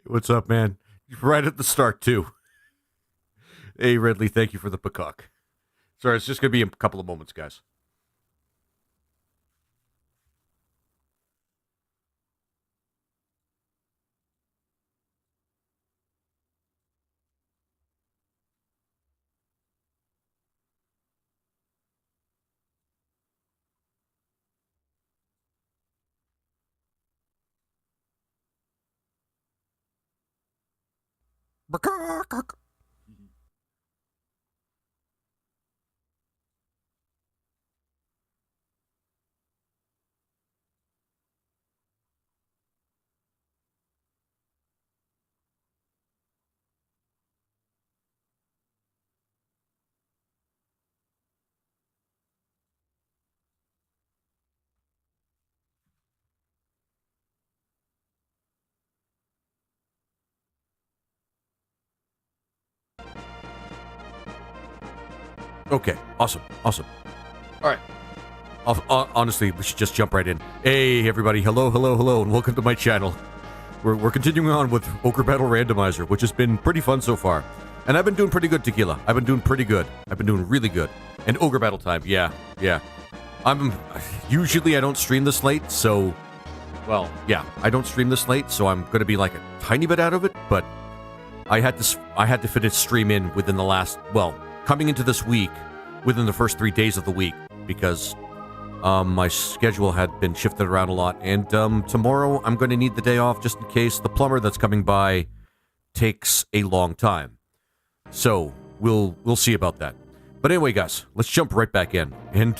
What's up, man? Right at the start, too. Hey, Ridley, thank you for the peacock. Sorry, it's just going to be a couple of moments, guys. Okay, awesome. All right. Honestly, we should just jump right in. Hey, everybody. Hello, and welcome to my channel. We're continuing on with Ogre Battle Randomizer, which has been pretty fun so far. And I've been doing pretty good, Tequila. I've been doing pretty good. I've been doing really good. And Ogre Battle time, yeah. Usually I don't stream this late, so... Well, yeah, I don't stream this late, so I'm going to be like a tiny bit out of it, but... I had to fit a stream in within the last... Well, coming into this week, within the first 3 days of the week, because... my schedule had been shifted around a lot, and tomorrow I'm going to need the day off just in case the plumber that's coming by takes a long time. So we'll see about that. But anyway, guys, let's jump right back in. And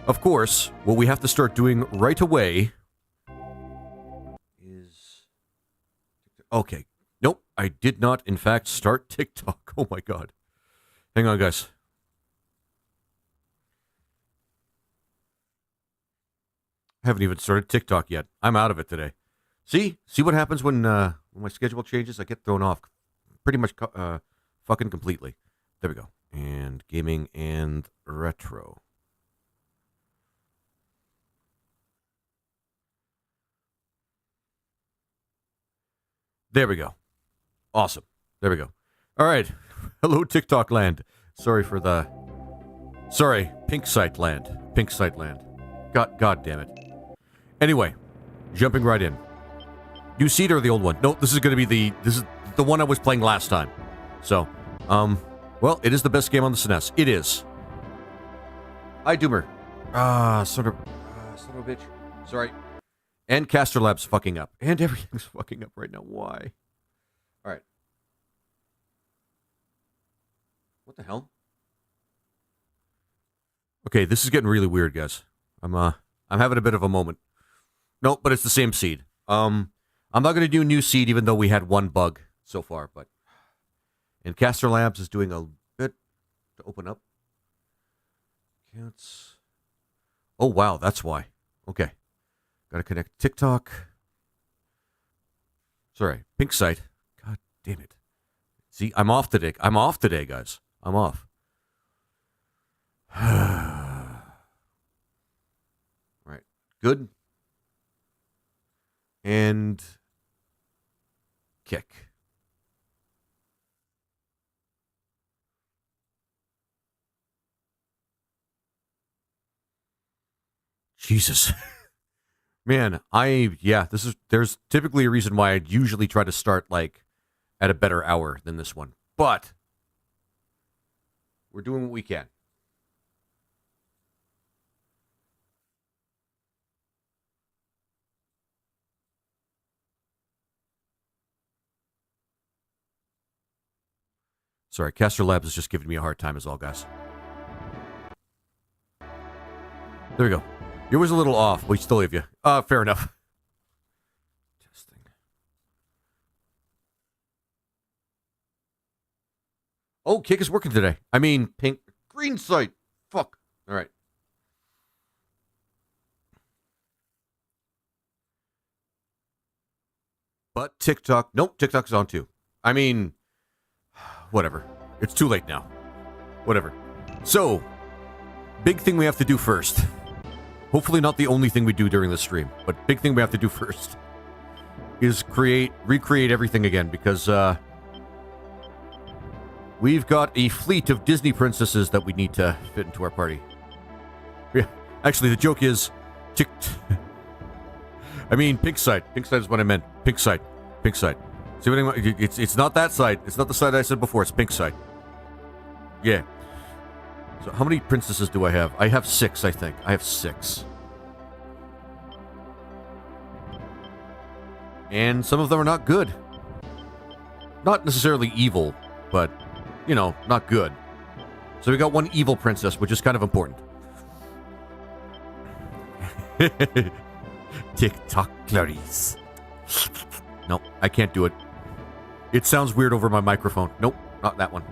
of course, what we have to start doing right away is okay. Nope, I did not, in fact, start TikTok. Oh my god. Hang on, guys. I haven't even started TikTok yet. I'm out of it today. See what happens when my schedule changes? I get thrown off pretty much fucking completely. There we go. And gaming and retro. There we go. Awesome. There we go. All right. Hello, TikTok land. Sorry, Pink Site land. Pink Site land. God damn it. Anyway, jumping right in. New seed or the old one? No, this is going to be this is the one I was playing last time. So, well, it is the best game on the SNES. It is. Hi, Doomer. Son of a bitch. Sorry. And Caster Lab's fucking up. And everything's fucking up right now. Why? All right. What the hell? Okay, this is getting really weird, guys. I'm having a bit of a moment. Nope, but it's the same seed. I'm not going to do new seed, even though we had one bug so far, but... And Caster Labs is doing a bit to open up. Counts. Oh, wow, that's why. Okay. Got to connect TikTok. Sorry, Pink Site. God damn it. See, I'm off today. Guys. I'm off. Right. Good. And kick. Jesus. Man, there's typically a reason why I'd usually try to start, like, at a better hour than this one. But we're doing what we can. Sorry, Caster Labs is just giving me a hard time as all, guys. There we go. Yours was a little off. We still have you. Fair enough. Testing. Oh, Kick is working today. I mean, green site. Fuck. All right. But TikTok. Nope, TikTok's on too. I mean... Whatever. It's too late now. Whatever. So, big thing we have to do first. Hopefully not the only thing we do during the stream, but big thing we have to do first is recreate everything again, because we've got a fleet of Disney princesses that we need to fit into our party. Yeah, actually, the joke is, I mean, pink side. Pink side is what I meant. Pink side. Pink side. See what I mean? It's not that side. It's not the side I said before. It's pink side. Yeah. So how many princesses do I have? I have 6, I think. I have 6. And some of them are not good. Not necessarily evil, but, you know, not good. So we got one evil princess, which is kind of important. TikTok Clarice. Nope, I can't do it. It sounds weird over my microphone. Nope, not that one.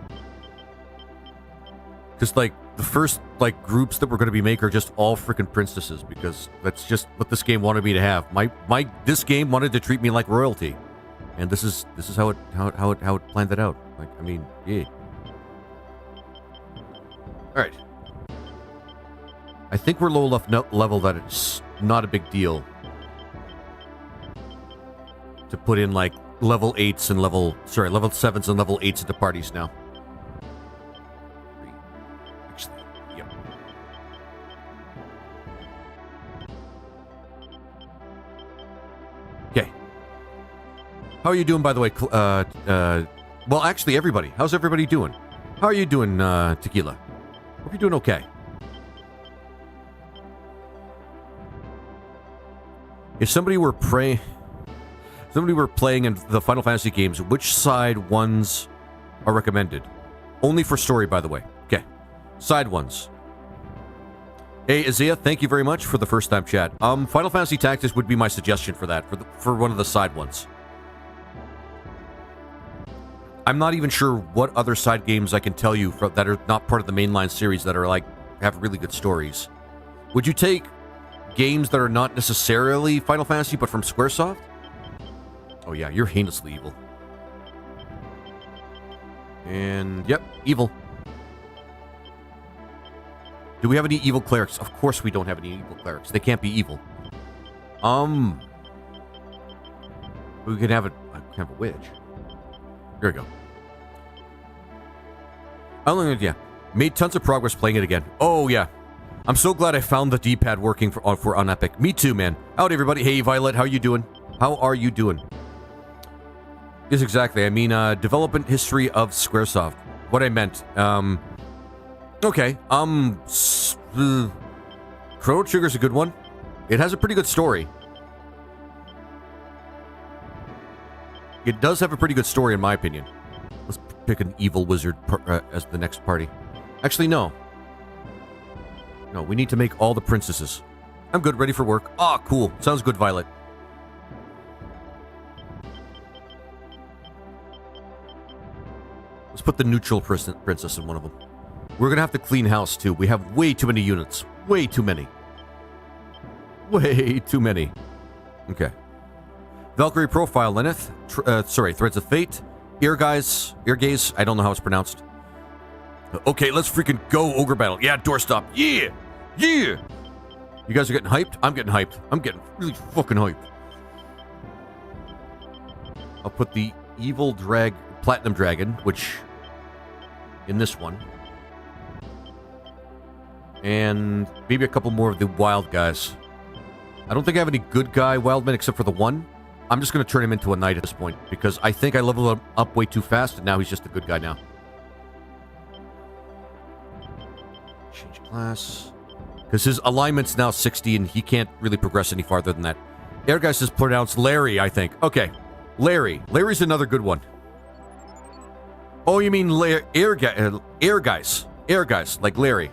Just like the first groups that we're going to be making are just all freaking princesses, because that's just what this game wanted me to have. This game wanted to treat me like royalty, and this is how it planned it out. Like, I mean, yeah. All right. I think we're low enough level that it's not a big deal to put in like level 8s and level 7s and level 8s into parties now. Actually, yep. Okay. How are you doing, by the way? Well, actually, everybody. How's everybody doing? How are you doing, Tequila? Hope you're doing okay. If somebody were playing in the Final Fantasy games, which side ones are recommended? Only for story, by the way. Okay. Side ones. Hey, Isaiah, thank you very much for the first time chat. Final Fantasy Tactics would be my suggestion for that, for one of the side ones. I'm not even sure what other side games I can tell you that are not part of the mainline series that are have really good stories. Would you take games that are not necessarily Final Fantasy, but from Squaresoft? Oh yeah, you're heinously evil. And, yep, evil. Do we have any evil clerics? Of course we don't have any evil clerics. They can't be evil. We could have a witch. Here we go. Yeah. Made tons of progress playing it again. Oh, yeah. I'm so glad I found the D-pad working on Epic. Me too, man. Out, everybody. Hey, Violet, how you doing? How are you doing? Yes, exactly. I mean, development history of Squaresoft. What I meant. Okay. Chrono Trigger's a good one. It has a pretty good story. It does have a pretty good story, in my opinion. Let's pick an evil wizard as the next party. Actually, no. No, we need to make all the princesses. I'm good, ready for work. Ah, cool. Sounds good, Violet. Let's put the neutral princess in one of them. We're going to have to clean house, too. We have way too many units. Way too many. Way too many. Okay. Valkyrie Profile, Lenneth. Threads of Fate. Eargaze. I don't know how it's pronounced. Okay, let's freaking go, Ogre Battle. Yeah, doorstop. Yeah! Yeah! You guys are getting hyped? I'm getting hyped. I'm getting really fucking hyped. I'll put the evil Platinum Dragon, which... in this one. And maybe a couple more of the wild guys. I don't think I have any good guy wild men except for the one. I'm just going to turn him into a knight at this point, because I think I leveled him up way too fast, and now he's just a good guy now. Change class. Because his alignment's now 60, and he can't really progress any farther than that. Airgeist is pronounced Larry, I think. Okay. Larry. Larry's another good one. Oh, you mean Airgeist. Airgeist, like Larry.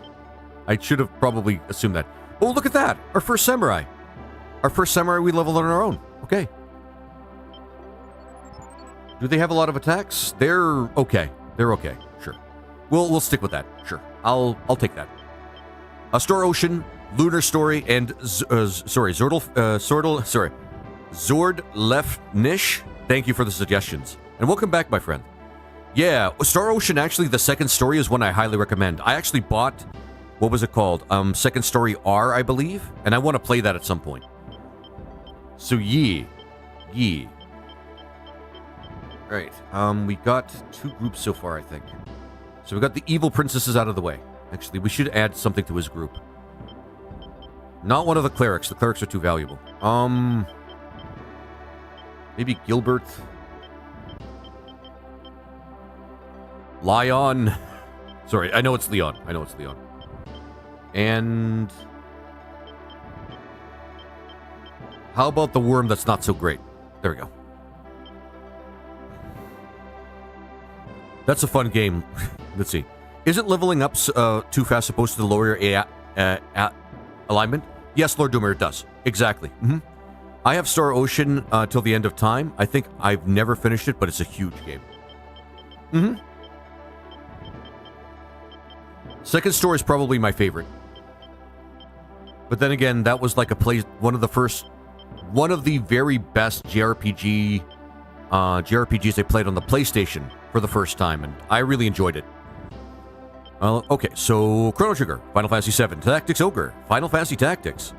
I should have probably assumed that. Oh, look at that. Our first samurai. Our first samurai we leveled on our own. Okay. Do they have a lot of attacks? They're okay. They're okay. Sure. We'll stick with that. Sure. I'll take that. Star Ocean, Lunar Story, and Zord Left Nish. Thank you for the suggestions. And welcome back, my friend. Yeah, Star Ocean, actually, the second story is one I highly recommend. I actually bought what was it called? Second Story R, I believe, and I want to play that at some point. So Yee. All right, we got 2 groups so far, I think. So we got the evil princesses out of the way. Actually, we should add something to his group. Not one of the clerics. The clerics are too valuable. Maybe Gilbert. Leon. Sorry, I know it's Leon. And how about the worm that's not so great? There we go. That's a fun game. Let's see. Isn't leveling up too fast supposed to lower your alignment? Yes, Lord Doomer, it does. Exactly. I have Star Ocean till the end of time. I think I've never finished it, but it's a huge game. Second Story is probably my favorite. But then again, that was like one of the very best JRPGs I played on the PlayStation for the first time, and I really enjoyed it. Okay, so Chrono Trigger, Final Fantasy VII, Tactics Ogre, Final Fantasy Tactics,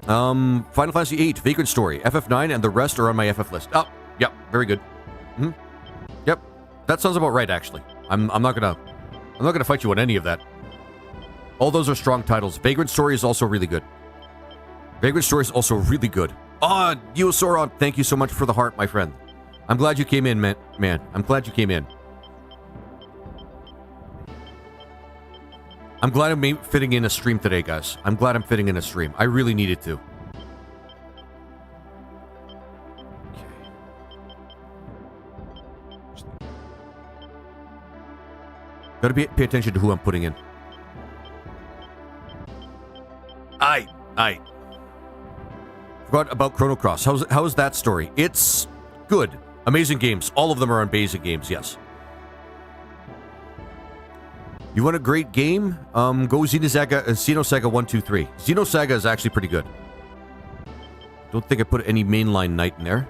Final Fantasy VIII, Vagrant Story, FF9, and the rest are on my FF list. Oh, yep, very good. Yep, that sounds about right, actually. I'm not gonna fight you on any of that. All those are strong titles. Vagrant Story is also really good. Ah, Yuosauron, thank you so much for the heart, my friend. I'm glad you came in, man. I'm glad you came in. I'm glad I'm fitting in a stream today, guys. I'm glad I'm fitting in a stream. I really needed to. Okay. Gotta pay attention to who I'm putting in. Aye. Forgot about Chrono Cross. How's that story? It's good. Amazing games. All of them are amazing games, yes. You want a great game? Go Xenosaga 1, 2, 3. Xenosaga is actually pretty good. Don't think I put any mainline knight in there.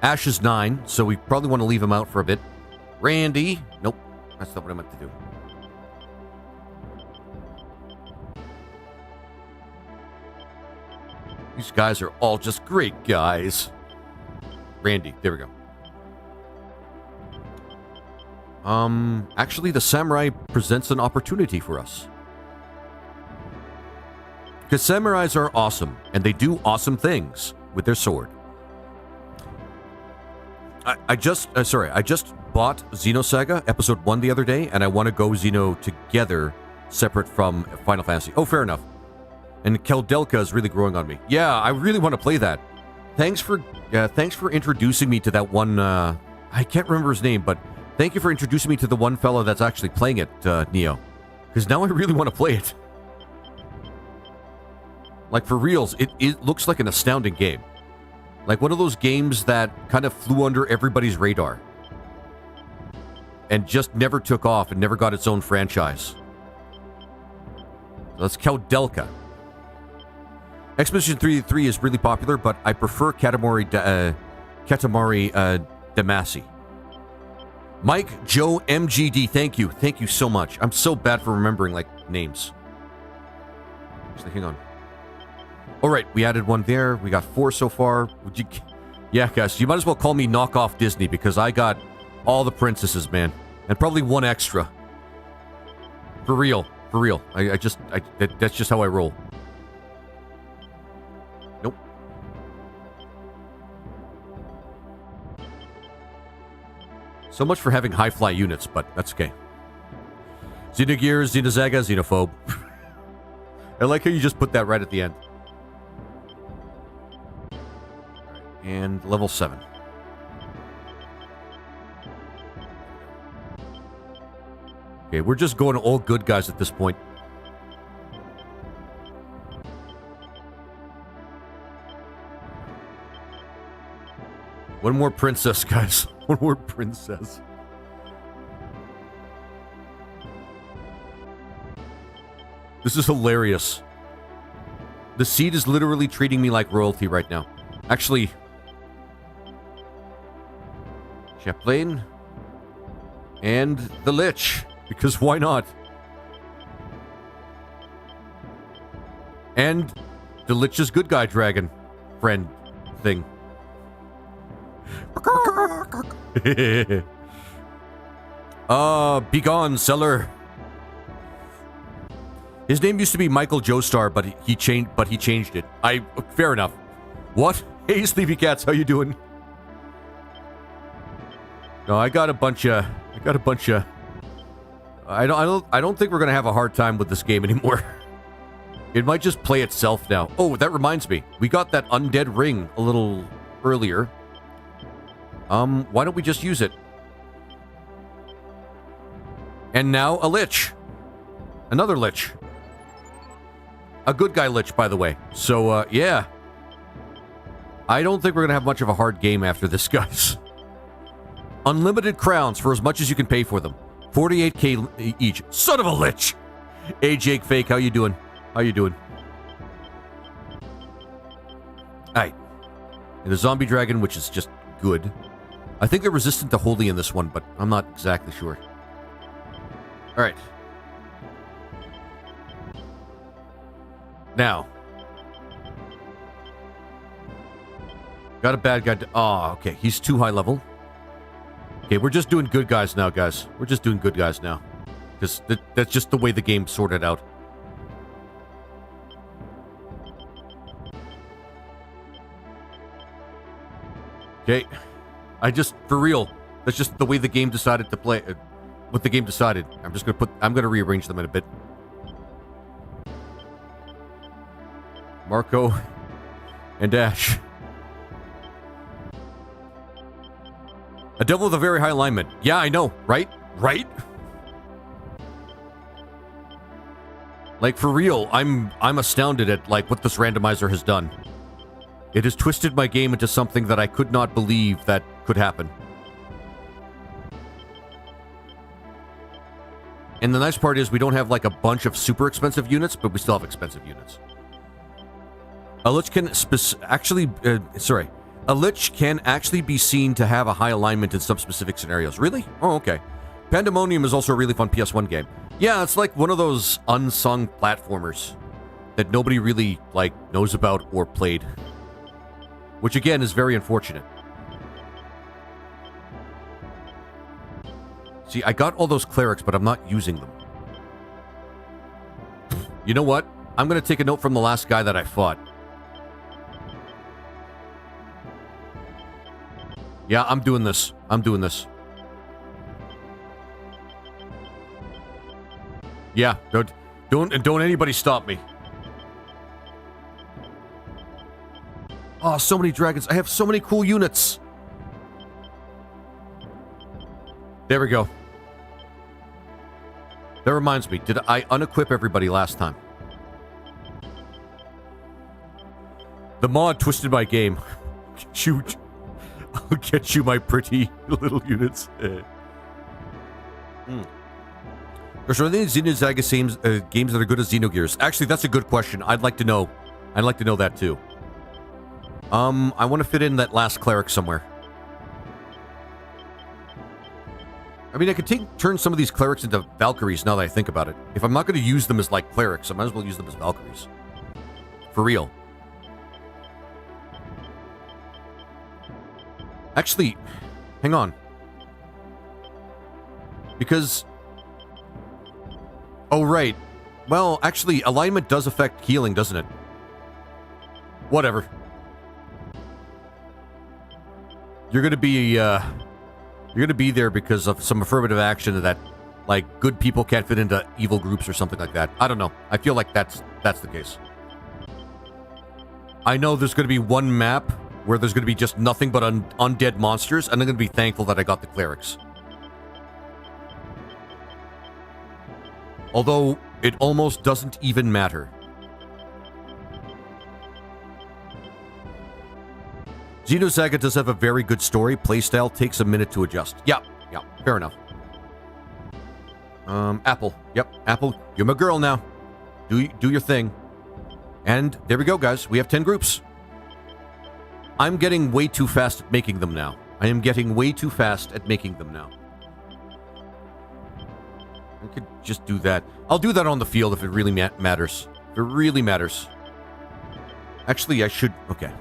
Ash is 9, so we probably want to leave him out for a bit. Randy. Nope. That's not what I meant to do. These guys are all just great guys. Randy. There we go. Actually, the samurai presents an opportunity for us. Because samurais are awesome, and they do awesome things with their sword. I just bought Xenosaga Episode 1 the other day, and I want to go Xeno together, separate from Final Fantasy. Oh, fair enough. And Keldelka is really growing on me. Yeah, I really want to play that. Thanks for introducing me to that one, I can't remember his name, but thank you for introducing me to the one fella that's actually playing it, Neo. Because now I really want to play it. Like, for reals, it looks like an astounding game. Like one of those games that kind of flew under everybody's radar. And just never took off and never got its own franchise. So that's Keldelka. Expedition 33 is really popular, but I prefer Katamari Damacy. Mike, Joe, MGD, thank you. Thank you so much. I'm so bad for remembering, like, names. Actually, hang on. All right, we added one there. We got 4 so far. Yeah, guys, you might as well call me Knockoff Disney because I got all the princesses, man. And probably one extra. For real. For real. That's just how I roll. Nope. So much for having high-fly units, but that's okay. Xenogears, Xenosaga, Xenophobe. I like how you just put that right at the end. And level 7. Okay, we're just going all good guys at this point. One more princess, guys. One more princess. This is hilarious. The seed is literally treating me like royalty right now. Actually, Chaplain and the Lich, because why not? And the Lich's good guy dragon friend thing. Be gone, seller. His name used to be Michael Joestar, but he changed it. Fair enough. What? Hey, Sleepy Cats, how you doing? No, I got a bunch of. I don't think we're gonna have a hard time with this game anymore. It might just play itself now. Oh, that reminds me. We got that undead ring a little earlier. Why don't we just use it? And now a lich. Another lich. A good guy lich, by the way. So, yeah. I don't think we're gonna have much of a hard game after this, guys. Unlimited crowns for as much as you can pay for them. 48k each. Son of a lich! Hey, Jake Fake, how you doing? How you doing? Alright. And the zombie dragon, which is just good. I think they're resistant to holy in this one, but I'm not exactly sure. Alright. Now. Got a bad guy. Oh, okay. He's too high level. Okay, we're just doing good guys now, guys. We're just doing good guys now. Because that's just the way the game sorted out. Okay. For real. That's just the way the game decided to play. What the game decided. I'm gonna rearrange them in a bit. Marco and Ash. A devil with a very high alignment. Yeah, I know, right? Right? Like, for real, I'm astounded at, like, what this randomizer has done. It has twisted my game into something that I could not believe that could happen. And the nice part is we don't have, like, a bunch of super expensive units, but we still have expensive units. A lich can A lich can actually be seen to have a high alignment in some specific scenarios. Really? Oh, okay. Pandemonium is also a really fun PS1 game. Yeah, it's like one of those unsung platformers that nobody really, like, knows about or played. Which, again, is very unfortunate. See, I got all those clerics, but I'm not using them. You know what? I'm going to take a note from the last guy that I fought. Yeah, I'm doing this. I'm doing this. Yeah, don't anybody stop me. Oh, so many dragons. I have so many cool units. There we go. That reminds me, did I unequip everybody last time? The mod twisted my game. Shoot. I'll get you my pretty little units. There's any Xenosaga games that are good as Xenogears? Actually, that's a good question. I'd like to know. I'd like to know that too. I want to fit in that last cleric somewhere. I mean, I could turn some of these clerics into Valkyries now that I think about it. If I'm not going to use them as, like, clerics, I might as well use them as Valkyries. For real. Actually, hang on. Because... Oh, right. Well, actually, alignment does affect healing, doesn't it? Whatever. You're gonna be there because of some affirmative action that, like, good people can't fit into evil groups or something like that. I don't know. I feel like that's the case. I know there's gonna be one map where there's gonna be just nothing but undead monsters, and I'm gonna be thankful that I got the clerics. Although, it almost doesn't even matter. Xenosaga does have a very good story. Playstyle takes a minute to adjust. Yeah, fair enough. Apple. Yep, Apple, you're my girl now. Do your thing. And there we go, guys. We have 10 groups. I'm getting way too fast at making them now. I am getting way too fast at making them now. I could just do that. I'll do that on the field if it really matters. If it really matters. Actually, I should... Okay.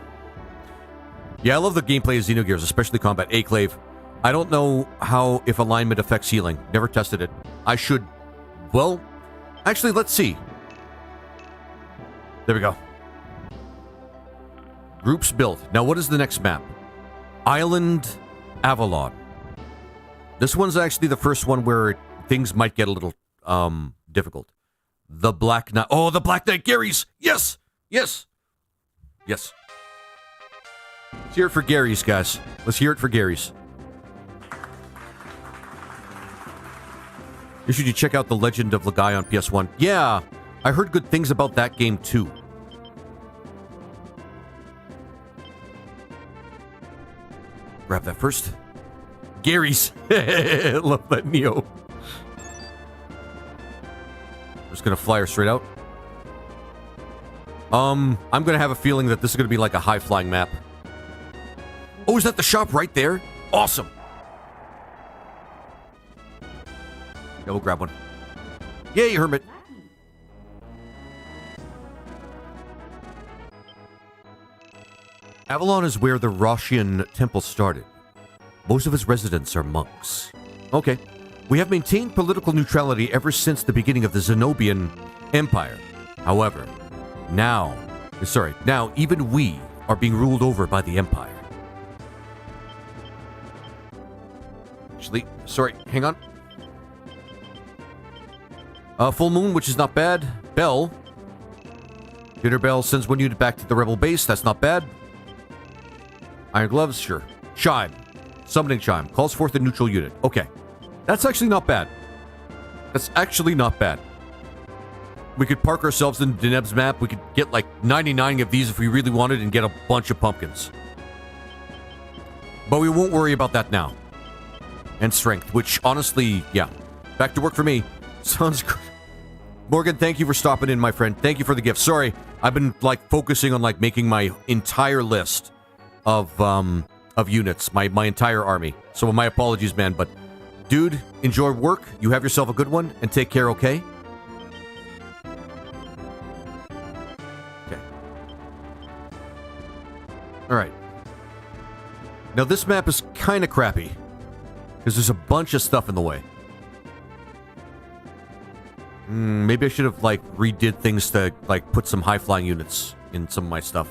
Yeah, I love the gameplay of Xenogears, especially combat. Clave. I don't know how if alignment affects healing. Never tested it. I should... Well, actually, let's see. There we go. Groups built. Now, what is the next map? Island Avalon. This one's actually the first one where things might get a little difficult. The Black Knight. Oh, the Black Knight Garys! Yes! Yes! Yes. Let's hear it for Garys, guys. Let's hear it for Garys. Should you check out The Legend of Legai on PS1? Yeah, I heard good things about that game too. Grab that first. Garys. Love that Neo. Just gonna fly her straight out. I'm gonna have a feeling that this is gonna be like a high-flying map. Oh, is that the shop right there? Awesome. Yeah, we'll grab one. Yay, Hermit. Avalon is where the Roshian temple started. Most of its residents are monks. Okay. We have maintained political neutrality ever since the beginning of the Zenobian Empire. However, now even we are being ruled over by the Empire. Actually, sorry, hang on. Full Moon, which is not bad. Bell. Dinner Bell sends one unit back to the Rebel base. That's not bad. Iron Gloves, sure. Chime. Summoning Chime. Calls forth a neutral unit. Okay. That's actually not bad. That's actually not bad. We could park ourselves in Deneb's map. We could get like 99 of these if we really wanted and get a bunch of pumpkins. But we won't worry about that now. And strength, which honestly, yeah. Back to work for me. Sounds good. Morgan, thank you for stopping in, my friend. Thank you for the gift. Sorry, I've been like focusing on like making my entire list of units, my entire army. So my apologies, man, but dude, enjoy work. You have yourself a good one and take care, okay? Okay. All right. Now this map is kind of crappy because there's a bunch of stuff in the way. Maybe I should have, like, redid things to, like, put some high-flying units in some of my stuff.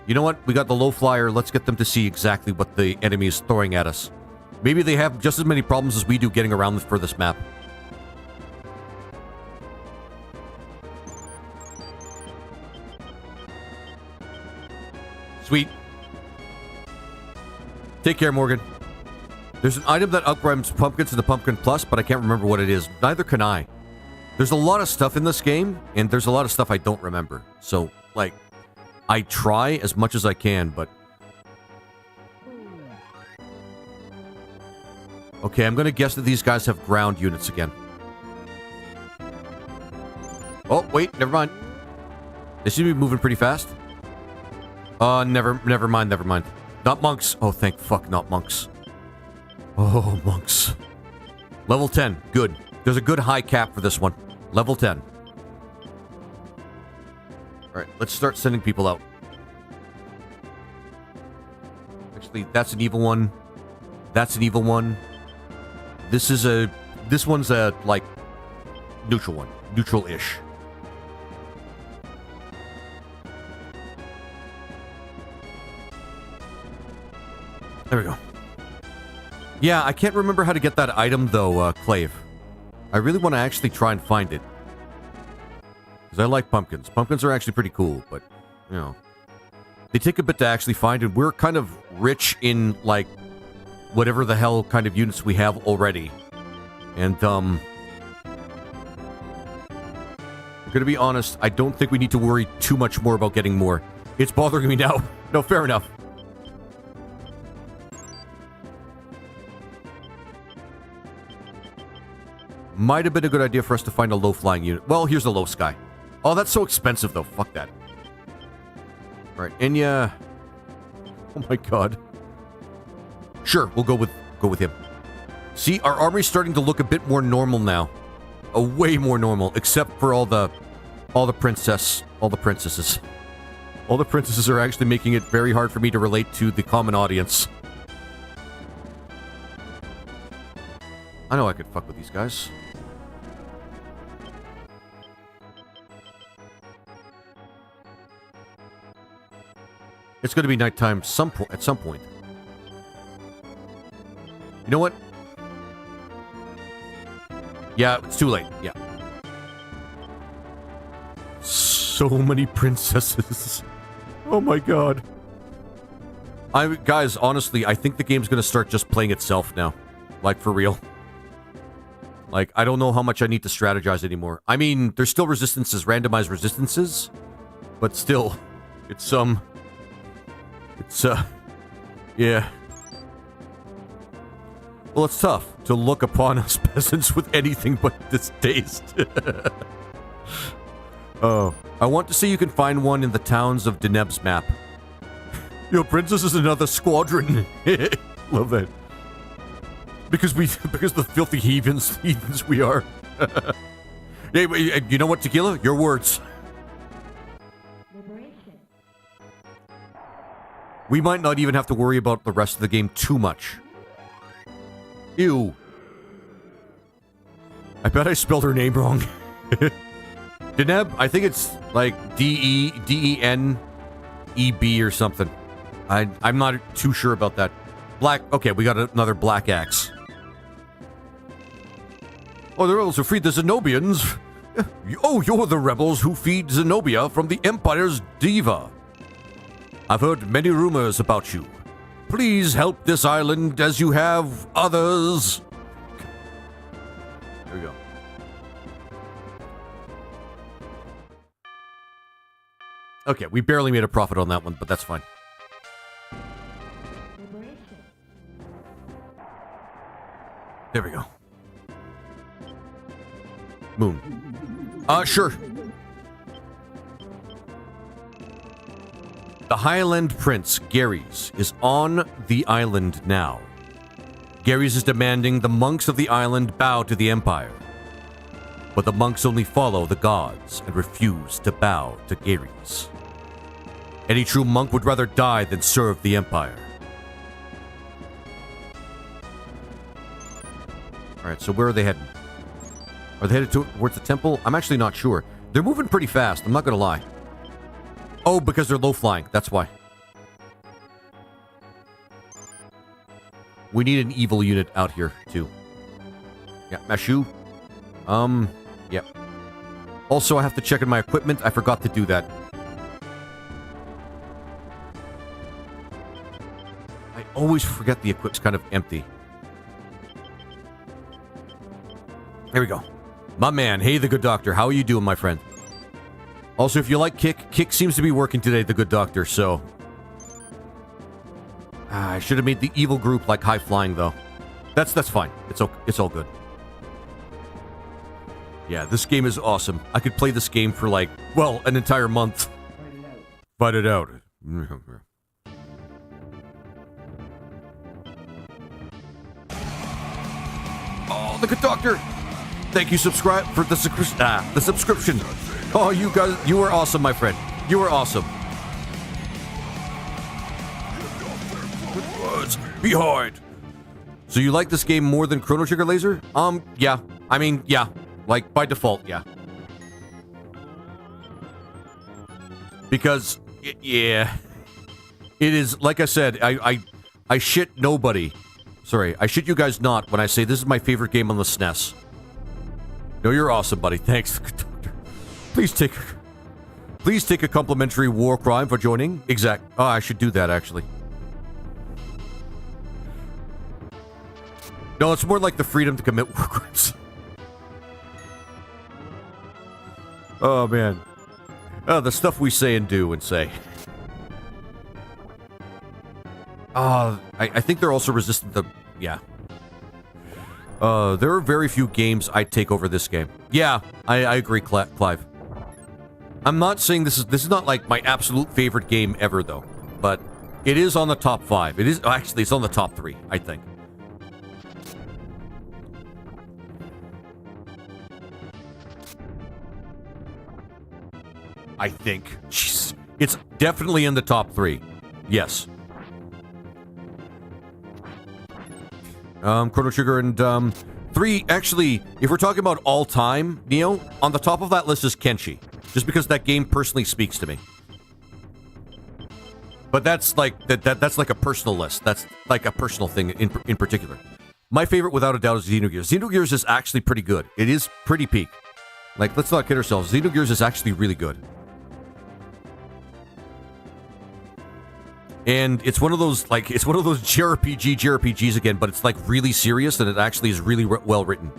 You know what? We got the low flyer. Let's get them to see exactly what the enemy is throwing at us. Maybe they have just as many problems as we do getting around for this map. Sweet. Take care, Morgan. There's an item that upgrades pumpkins to the Pumpkin Plus, but I can't remember what it is. Neither can I. There's a lot of stuff in this game, and there's a lot of stuff I don't remember. So, like, I try as much as I can, but... Okay, I'm gonna guess that these guys have ground units again. Oh, wait, never mind. They seem to be moving pretty fast. Never mind. Not monks. Oh, thank fuck, not monks. Oh, monks. Level 10, good. There's a good high cap for this one. Level 10. Alright, let's start sending people out. Actually, that's an evil one. That's an evil one. This one's a, like, neutral one. Neutral-ish. There we go. Yeah, I can't remember how to get that item, though, Clave. I really want to actually try and find it. Because I like pumpkins. Pumpkins are actually pretty cool, but, you know. They take a bit to actually find, and we're kind of rich in, like, whatever the hell kind of units we have already. And, I'm gonna be honest, I don't think we need to worry too much more about getting more. It's bothering me now. No, fair enough. Might have been a good idea for us to find a low-flying unit. Well, here's the low sky. Oh, that's so expensive, though. Fuck that. Alright, Enya... Oh my god. Sure, we'll go with him. See, our army's starting to look a bit more normal now. Way more normal, except for all the princesses. All the princesses are actually making it very hard for me to relate to the common audience. I know I could fuck with these guys. It's going to be nighttime at some point. You know what? Yeah, it's too late. Yeah. So many princesses. Oh my god. Guys, honestly, I think the game's going to start just playing itself now. Like, for real. Like, I don't know how much I need to strategize anymore. I mean, there's still resistances, randomized resistances. But still, it's, yeah. Well, it's tough to look upon us peasants with anything but distaste. Oh, I want to see you can find one in the towns of Deneb's map. Yo, princess is another squadron. Love that. Because the filthy heathens we are. Hey, you know what, Tequila? Your words. We might not even have to worry about the rest of the game too much. Ew. I bet I spelled her name wrong. Deneb, I think it's like D-E-N-E-B or something. I'm not too sure about that. Black, okay, we got another black axe. Oh, the rebels who freed the Zenobians. Oh, you're the rebels who feed Zenobia from the Empire's diva. I've heard many rumors about you. Please help this island as you have others. There we go. Okay, we barely made a profit on that one, but that's fine. There we go. Moon. Sure. The Highland Prince, Garys, is on the island now. Garys is demanding the monks of the island bow to the Empire. But the monks only follow the gods and refuse to bow to Garys. Any true monk would rather die than serve the Empire. Alright, so where are they heading? Are they headed towards the temple? I'm actually not sure. They're moving pretty fast, I'm not gonna lie. Oh, because they're low-flying, that's why. We need an evil unit out here, too. Yeah, Mashu. Yep. Also, I have to check in my equipment. I forgot to do that. I always forget the equipment's kind of empty. There we go. My man, hey, the good doctor. How are you doing, my friend? Also, if you like Kick seems to be working today, the good doctor, so... I should have made the evil group like high flying, though. That's fine. It's all good. Yeah, this game is awesome. I could play this game for like, well, an entire month. Fight it out. Oh, the good doctor. Thank you, subscribe for the subscription. Oh, you guys, you were awesome, my friend. You were awesome. Behind. So you like this game more than Chrono Trigger Laser? Yeah. I mean, yeah. Like, by default, yeah. Because, yeah. It is, like I said, I shit nobody. Sorry, I shit you guys not when I say this is my favorite game on the SNES. No, you're awesome, buddy. Thanks. Please take a complimentary war crime for joining. Exact. Oh, I should do that, actually. No, it's more like the freedom to commit war crimes. Oh, man. Oh, the stuff we say and do and say. I think they're also resistant to... Yeah. There are very few games I'd take over this game. Yeah, I agree, Clive. I'm not saying this is not like my absolute favorite game ever, though. But it is on the top 5. It is... Actually, it's on the top 3, I think. I think. Jeez. It's Definitely in the top 3. Yes. Chrono Trigger and 3. Actually, if we're talking about all time, Neo, on the top of that list is Kenshi, just because that game personally speaks to me. But that's like that's like a personal list. That's like a personal thing in particular. My favorite, without a doubt, is Xenogears. Xenogears is actually pretty good. It is pretty peak. Like, let's not kid ourselves. Xenogears is actually really good. And it's one of those, like, it's one of those JRPGs again, but it's like really serious, and it actually is really well written.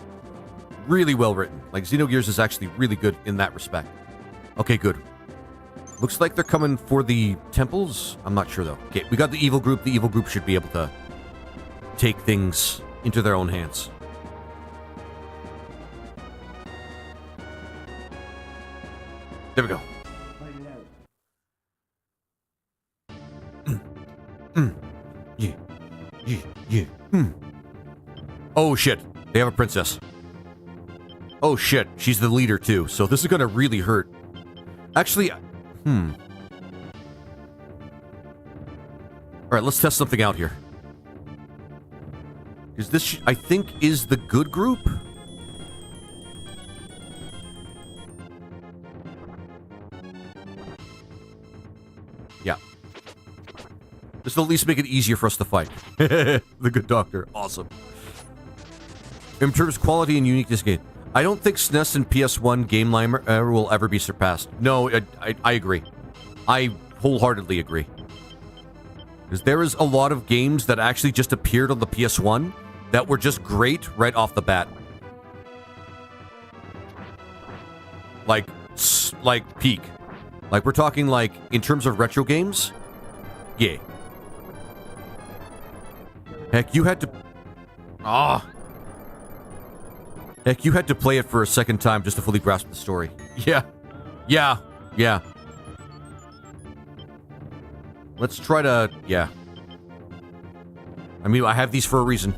Really well written. Like, Xenogears is actually really good in that respect. Okay, good. Looks like they're coming for the temples. I'm not sure, though. Okay, we got the evil group. The evil group should be able to take things into their own hands. There we go. Yeah. Oh, shit. They have a princess. Oh, shit. She's the leader, too. So this is gonna really hurt. Actually, Alright, let's test something out here. Is this, I think, is the good group? Yeah. This will at least make it easier for us to fight. The good doctor. Awesome. In terms of quality and uniqueness game, I don't think SNES and PS1 game line will ever be surpassed. No, I agree. I wholeheartedly agree. Because there is a lot of games that actually just appeared on the PS1 that were just great right off the bat. Like peak. Like, we're talking, like, in terms of retro games? Yeah. Heck, you had to... Heck, you had to play it for a second time just to fully grasp the story. Yeah. Let's try to... Yeah. I mean, I have these for a reason.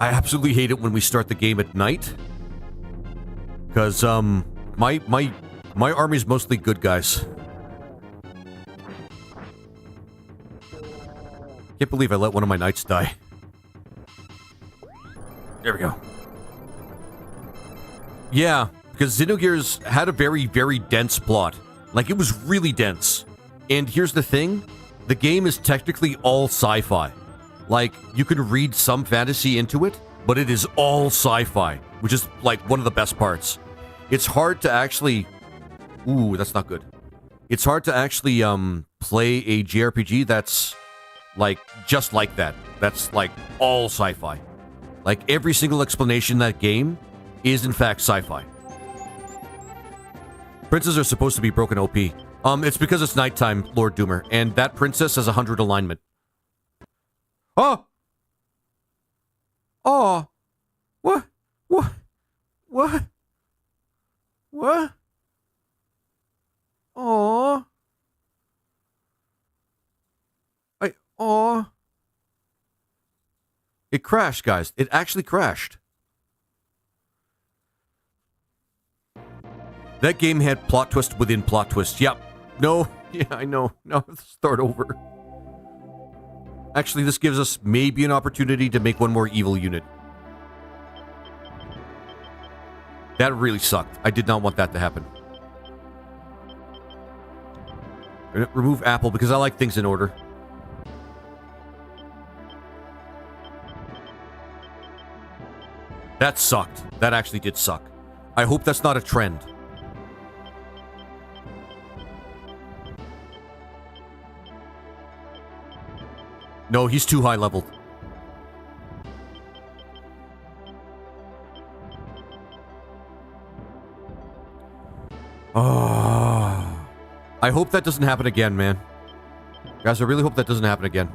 I absolutely hate it when we start the game at night. Because, my army's mostly good guys. Can't believe I let one of my knights die. There we go. Yeah, because Xenogears had a very, very dense plot. Like, it was really dense. And here's the thing. The game is technically all sci-fi. Like, you can read some fantasy into it, but it is all sci-fi, which is, like, one of the best parts. It's hard to actually... Ooh, that's not good. It's hard to actually, play a JRPG that's, like, just like that. That's, like, all sci-fi. Like, every single explanation in that game is, in fact, sci-fi. Princes are supposed to be broken OP. It's because it's nighttime, Lord Doomer, and that princess has 100 alignment. Oh! Oh! What? What? What? What? Oh! Oh! It crashed, guys. It actually crashed. That game had plot twist within plot twist. Yep. No. Yeah, I know. No, let's start over. Actually, this gives us maybe an opportunity to make one more evil unit. That really sucked. I did not want that to happen. Remove Apple because I like things in order. That sucked. That actually did suck. I hope that's not a trend. No, he's too high leveled. Oh. I hope that doesn't happen again, man. Guys, I really hope that doesn't happen again.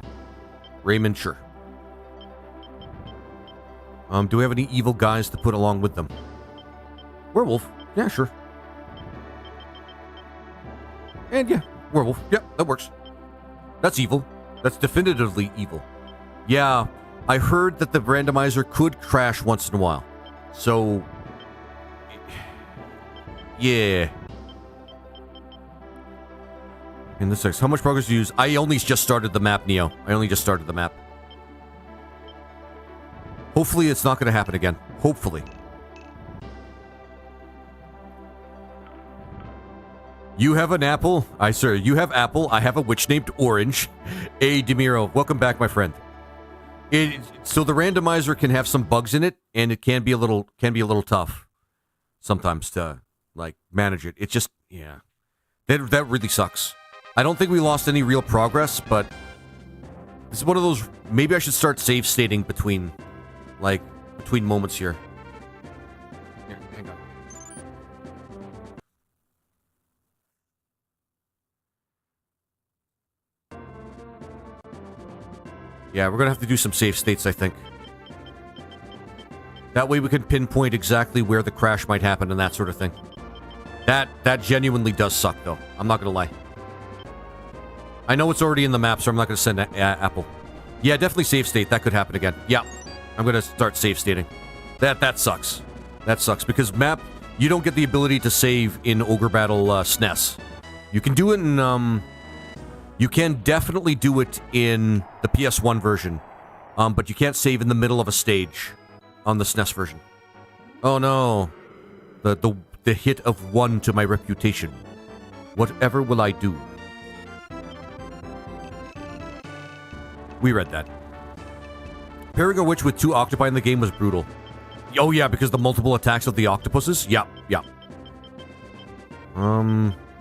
Raymond, sure. Do we have any evil guys to put along with them? Werewolf. Yeah, sure. And yeah, werewolf. Yep, that works. That's evil. That's definitively evil. Yeah, I heard that the randomizer could crash once in a while. So, Yeah. In this text, how much progress do you use? I only just started the map, Neo. I only just started the map. Hopefully it's not going to happen again. Hopefully. You have an apple? Sir, you have apple. I have a witch named Orange. Hey, Demiro, welcome back, my friend. So the randomizer can have some bugs in it, and it can be a little tough sometimes to like manage it. It just, yeah, that really sucks. I don't think we lost any real progress, but this is one of those. Maybe I should start save stating between moments here. Here, hang on. Yeah, we're gonna have to do some save states, I think. That way we can pinpoint exactly where the crash might happen and that sort of thing. That genuinely does suck, though. I'm not gonna lie. I know it's already in the map, so I'm not gonna send Apple. Yeah, definitely save state. That could happen again. Yeah, I'm gonna start save stating. That sucks. That sucks because map. You don't get the ability to save in Ogre Battle SNES. You can do it in You can definitely do it in the PS1 version, but you can't save in the middle of a stage on the SNES version. Oh no, the hit of 1 to my reputation. Whatever will I do? We read that. Pairing a witch with 2 octopi in the game was brutal. Oh yeah, because the multiple attacks of the octopuses? Yeah.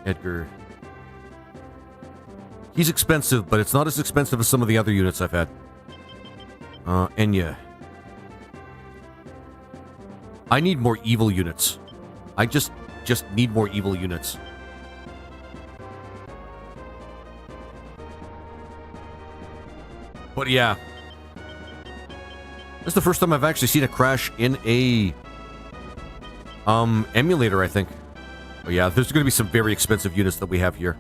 Edgar. He's expensive, but it's not as expensive as some of the other units I've had. Enya. I need more evil units. I just need more evil units. But yeah. This is the first time I've actually seen a crash in a emulator, I think. Oh yeah, there's going to be some very expensive units that we have here.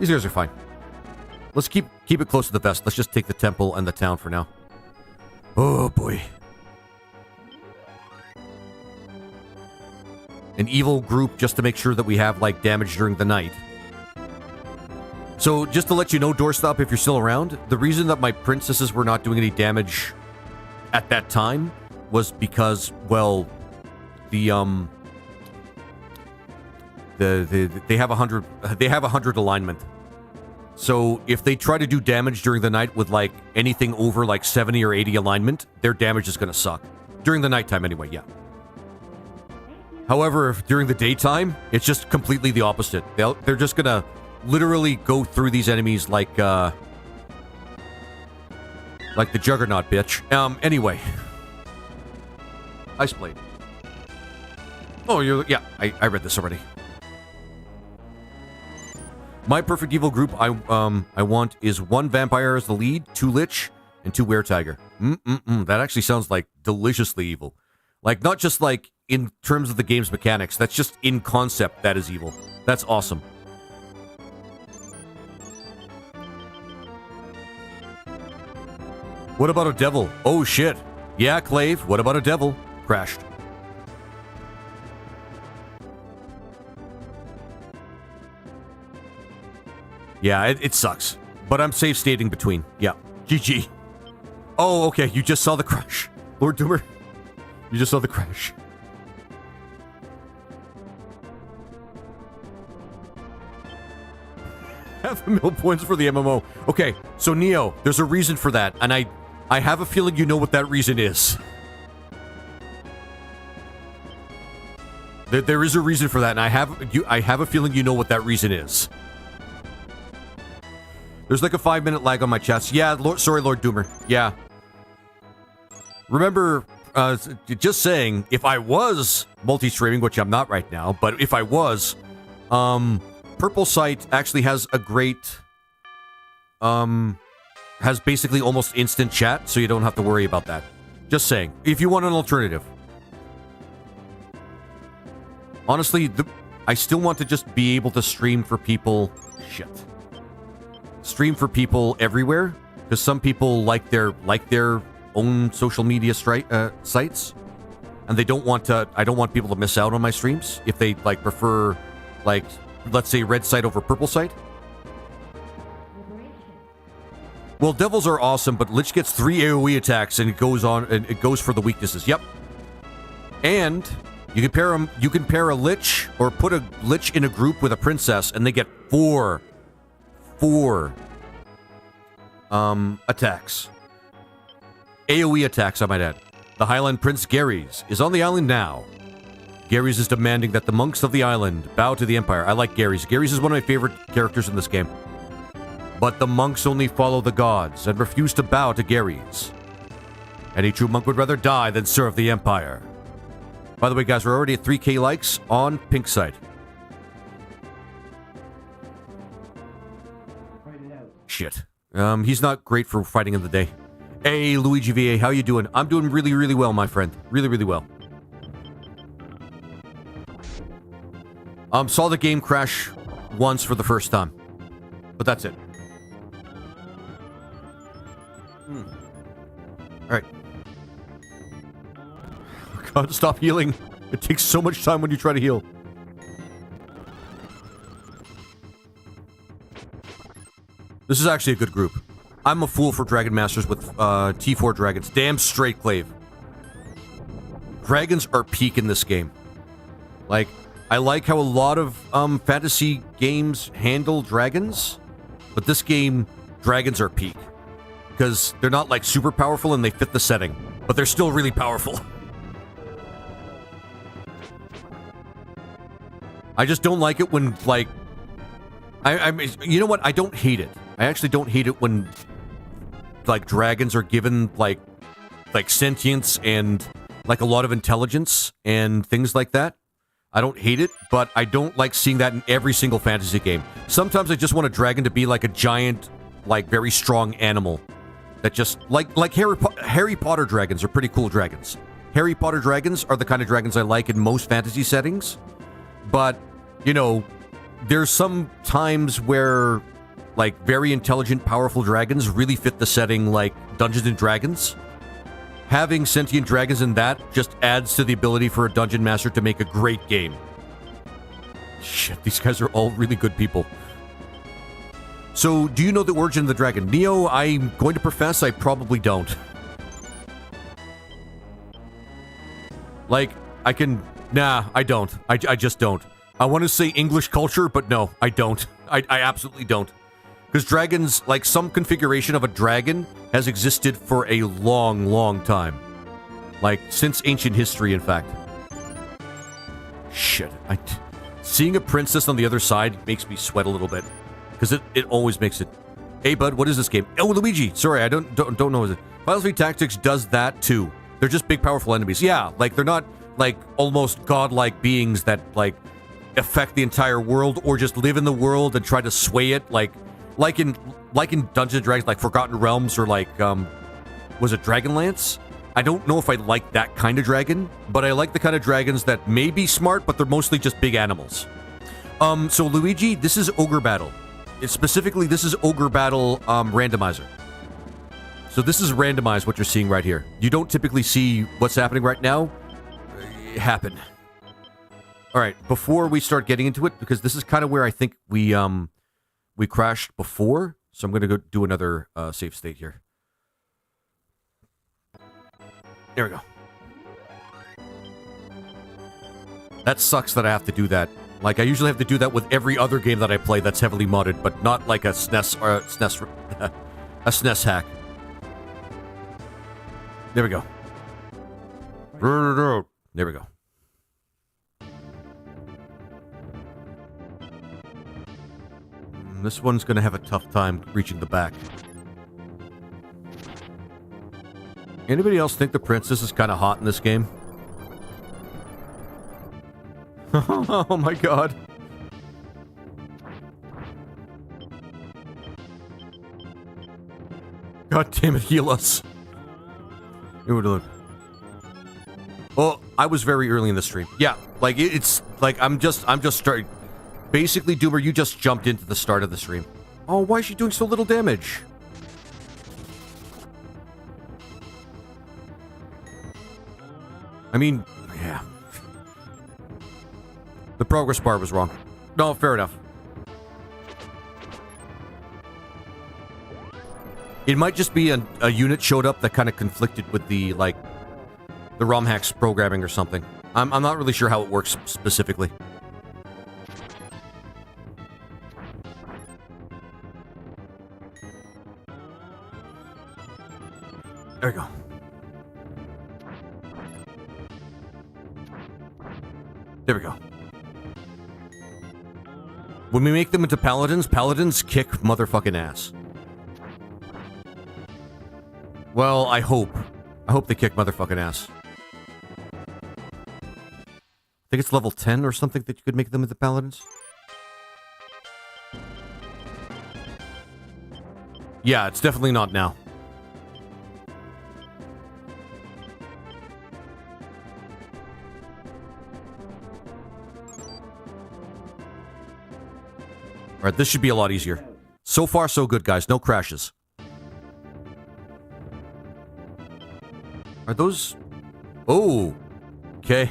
These guys are fine. Let's keep it close to the vest. Let's just take the temple and the town for now. Oh boy. An evil group just to make sure that we have like damage during the night. So just to let you know, Doorstop, if you're still around, the reason that my princesses were not doing any damage at that time was because, well, they have 100 alignment. So if they try to do damage during the night with like anything over like 70 or 80 alignment, their damage is going to suck. During the nighttime anyway, yeah. However, if during the daytime, it's just completely the opposite. They're just going to literally go through these enemies like the Juggernaut, bitch. Anyway. Ice Blade. Oh, yeah, I read this already. My perfect evil group I want is 1 vampire as the lead, 2 lich, and 2 were-tiger. That actually sounds like deliciously evil. Like, not just like in terms of the game's mechanics, that's just in concept that is evil. That's awesome. What about a devil? Oh shit. Yeah, Clave, what about a devil? Crashed. Yeah, it sucks. But I'm safe stating between. Yeah. GG. Oh, okay, you just saw the crash. Lord Doomer, you just saw the crash. Half a mil points for the MMO. Okay, so Neo, there's a reason for that, and I have a feeling you know what that reason is. There is a reason for that, and I have a feeling you know what that reason is. There's like a 5-minute lag on my chats. Yeah, sorry, Lord Doomer. Yeah. Remember, just saying, if I was multi-streaming, which I'm not right now, but if I was, Purple Sight actually has a great, has basically almost instant chat, so you don't have to worry about that. Just saying, if you want an alternative. Honestly, I still want to just be able to stream for people. Shit. Stream for people everywhere, because some people like their own social media sites. and they don't want to. I don't want people to miss out on my streams if they like prefer, like, let's say red site over purple site. Well, devils are awesome, but Lich gets 3 AoE attacks and it goes on and it goes for the weaknesses. Yep. And you can pair them. You can pair a Lich or put a Lich in a group with a princess, and they get four attacks. AoE attacks, I might add. The Highland Prince Garys is on the island now. Garys is demanding that the monks of the island bow to the Empire. I like Garys. Garys is one of my favorite characters in this game. But the monks only follow the gods and refuse to bow to Garys. Any true monk would rather die than serve the Empire. By the way, guys, we're already at 3K likes on Pink side. Shit. He's not great for fighting in the day. Hey, Luigi VA, how you doing? I'm doing really, really well, my friend. Really, really well. Saw the game crash once for the first time. But that's it. Alright. God, stop healing. It takes so much time when you try to heal. This is actually a good group. I'm a fool for Dragon Masters with T4 dragons. Damn straight, Clave. Dragons are peak in this game. Like, I like how a lot of fantasy games handle dragons, but this game, dragons are peak. Because they're not, like, super powerful and they fit the setting, but they're still really powerful. I just don't like it when, like... you know what? I don't hate it. I actually don't hate it when, like, dragons are given, like sentience and, like, a lot of intelligence and things like that. I don't hate it, but I don't like seeing that in every single fantasy game. Sometimes I just want a dragon to be, like, a giant, like, very strong animal. That just, like Harry Potter dragons are pretty cool dragons. Harry Potter dragons are the kind of dragons I like in most fantasy settings. But, you know, there's some times where, like, very intelligent, powerful dragons really fit the setting, like Dungeons and Dragons. Having sentient dragons in that just adds to the ability for a dungeon master to make a great game. Shit, these guys are all really good people. So, do you know the origin of the dragon? Neo, I'm going to profess I probably don't. Like, I can... Nah, I don't. I just don't. I want to say English culture, but no, I don't. I absolutely don't. Because dragons, like, some configuration of a dragon has existed for a long, long time. Like, since ancient history, in fact. Shit. Seeing a princess on the other side makes me sweat a little bit. Because it always makes it... Hey, bud, what is this game? Oh, Luigi! Sorry, I don't know. Final Fantasy Tactics does that, too. They're just big, powerful enemies. Yeah, like, they're not, like, almost godlike beings that, like, affect the entire world or just live in the world and try to sway it, like in Dungeons and Dragons, like Forgotten Realms or, like, was it Dragonlance? I don't know if I like that kind of dragon, but I like the kind of dragons that may be smart, but they're mostly just big animals. So, Luigi, this is Ogre Battle. Specifically, this is Ogre Battle randomizer. So this is randomized, what you're seeing right here. You don't typically see what's happening right now happen. All right, before we start getting into it, because this is kind of where I think we crashed before, so I'm going to go do another save state here. There we go. That sucks that I have to do that. Like, I usually have to do that with every other game that I play that's heavily modded, but not like a SNES or a SNES hack. There we go. There we go. This one's gonna have a tough time reaching the back. Anybody else think the princess is kind of hot in this game? Oh my god. God damn it, heal us. Oh, I was very early in the stream. Yeah, like, it's like I'm just starting. Basically, Doomer, you just jumped into the start of the stream. Oh, why is she doing so little damage? I mean, The progress bar was wrong. No, fair enough. It might just be a unit showed up that kind of conflicted with the, like, the ROM hacks programming or something. I'm not really sure how it works specifically. There we go. There we go. When we make them into paladins, paladins kick motherfucking ass. Well, I hope. I hope they kick motherfucking ass. I think it's level 10 or something that you could make them into paladins. Yeah, it's definitely not now. Alright, this should be a lot easier. So far, so good, guys. No crashes. Are those... Oh! Okay.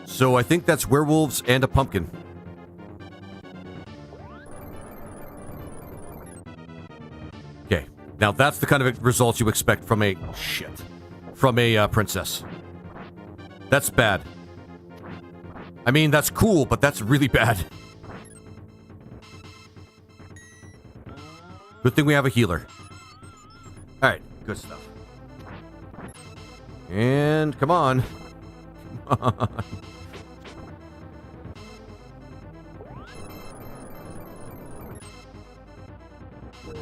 So I think that's werewolves and a pumpkin. Okay. Now that's the kind of results you expect from a... Shit. From a princess. That's bad. I mean, that's cool, but that's really bad. Good thing we have a healer. Alright, good stuff. And come on. Come on.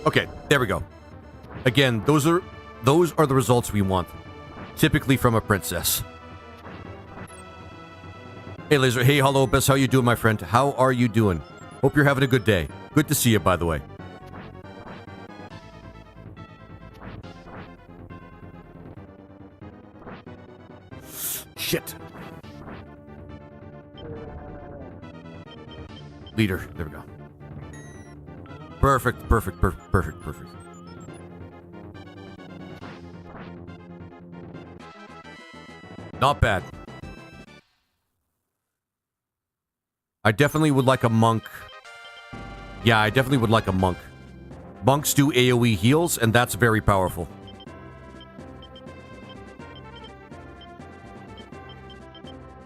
Okay, there we go. Again, those are the results we want. Typically from a princess. Hey, Laser. Hey, hello, Bess. How you doing, my friend? How are you doing? Hope you're having a good day. Good to see you, by the way. Shit. Leader. There we go. Perfect, perfect, perfect, perfect. Not bad. I definitely would like a monk. Yeah, I definitely would like a monk. Monks do AoE heals, and that's very powerful.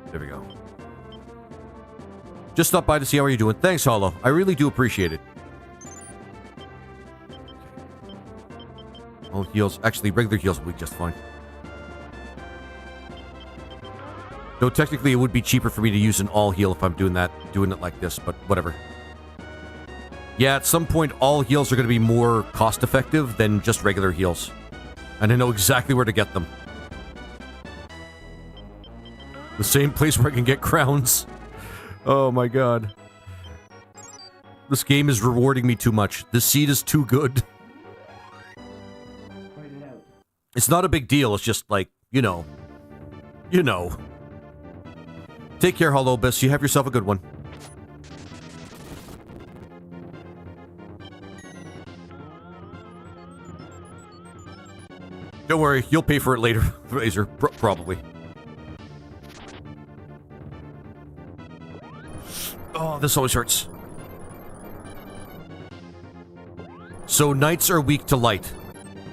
There we go. Just stop by to see how you're doing. Thanks, Hollow. I really do appreciate it. All heals. Actually, regular heals will be just fine. Though technically it would be cheaper for me to use an all heal if I'm doing it like this, but whatever. Yeah, at some point all heals are going to be more cost effective than just regular heals. And I know exactly where to get them. The same place where I can get crowns. Oh my god. This game is rewarding me too much. This seed is too good. It's not a big deal, it's just like, you know. You know. Take care, Holobus. You have yourself a good one. Don't worry, you'll pay for it later, Razor. Probably. Oh, this always hurts. So, knights are weak to light.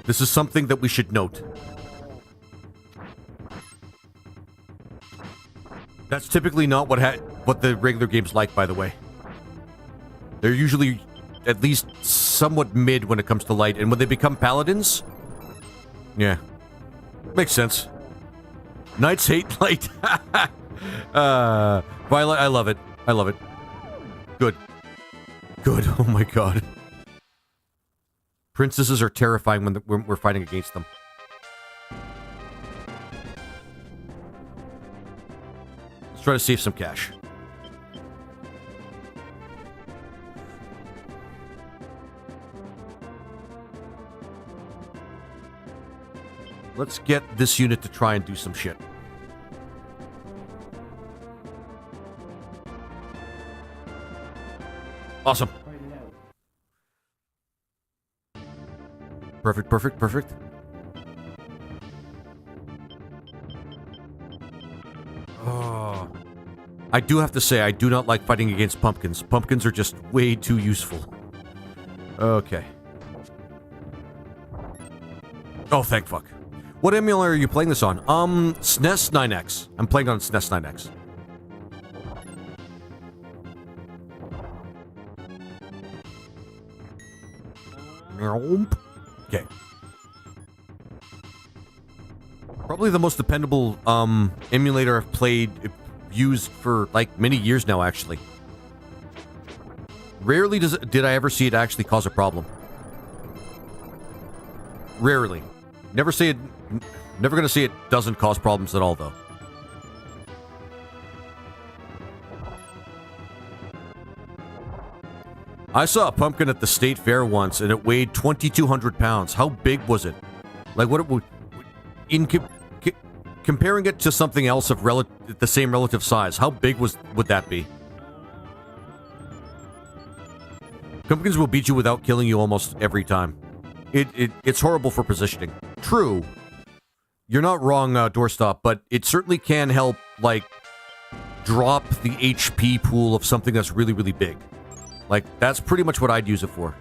This is something that we should note. That's typically not what the regular game's like, by the way. They're usually at least somewhat mid when it comes to light, and when they become paladins... Yeah. Makes sense. Knights hate light. Violet, I love it. I love it. Good. Good. Oh my god. Princesses are terrifying when we're fighting against them. Let's try to save some cash. Let's get this unit to try and do some shit. Awesome. Perfect, perfect, perfect. I do have to say, I do not like fighting against pumpkins. Pumpkins are just way too useful. Okay. Oh, thank fuck. What emulator are you playing this on? SNES 9X. I'm playing on SNES 9X. Okay. Probably the most dependable emulator I've used for like many years now, actually. Rarely did I ever see it actually cause a problem. Rarely. Never gonna say it doesn't cause problems at all, though. I saw a pumpkin at the state fair once, and it weighed 2,200 pounds. How big was it? Like, what it would... Comparing it to something else of the same relative size, how big would that be? Pumpkins will beat you without killing you almost every time. It's horrible for positioning. True. You're not wrong, Doorstop, but it certainly can help, like, drop the HP pool of something that's really, really big. Like, that's pretty much what I'd use it for.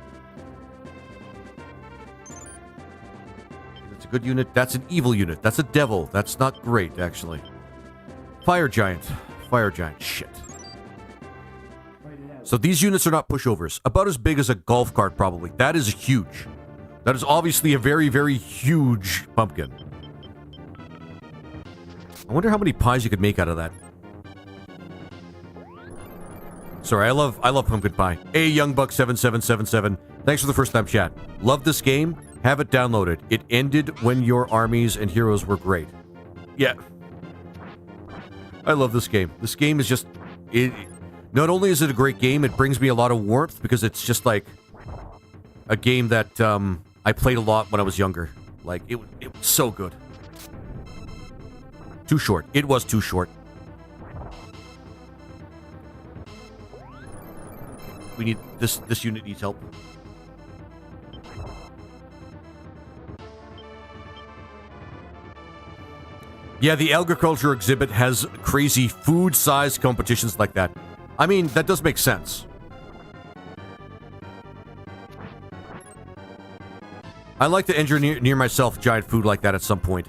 That's a good unit. That's an evil unit. That's a devil. That's not great, actually. Fire Giant. Fire Giant. Shit. So these units are not pushovers. About as big as a golf cart, probably. That is huge. That is obviously a very, very huge pumpkin. I wonder how many pies you could make out of that. Sorry, I love pumpkin pie. Hey, YoungBuck7777. Thanks for the first time chat. Love this game. Have it downloaded. It ended when your armies and heroes were great. Yeah. I love this game. This game is just... Not only is it a great game, it brings me a lot of warmth because it's just like a game that I played a lot when I was younger. Like, it was so good. Too short. It was too short. We need... This unit needs help. Yeah, the agriculture exhibit has crazy food size competitions like that. I mean, that does make sense. I like to engineer myself giant food like that at some point.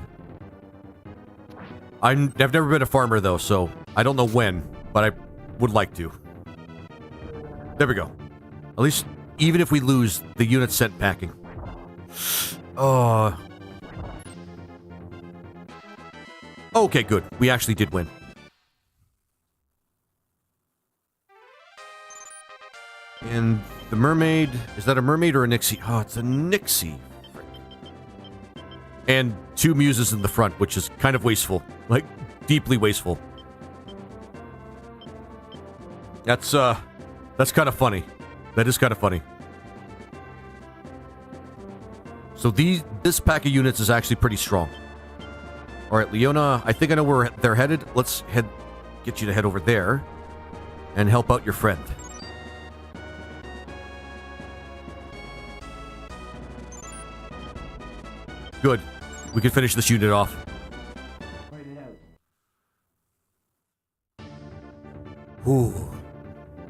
I've never been a farmer, though, so I don't know when, but I would like to. There we go. At least, even if we lose, the unit's sent packing. Okay, good. We actually did win. And the mermaid... Is that a mermaid or a Nixie? Oh, it's a Nixie. And 2 muses in the front, which is kind of wasteful. Like, deeply wasteful. That's kind of funny. That is kind of funny. So this pack of units is actually pretty strong. Alright, Leona, I think I know where they're headed. Let's get you to head over there and help out your friend. Good. We can finish this unit off. Ooh.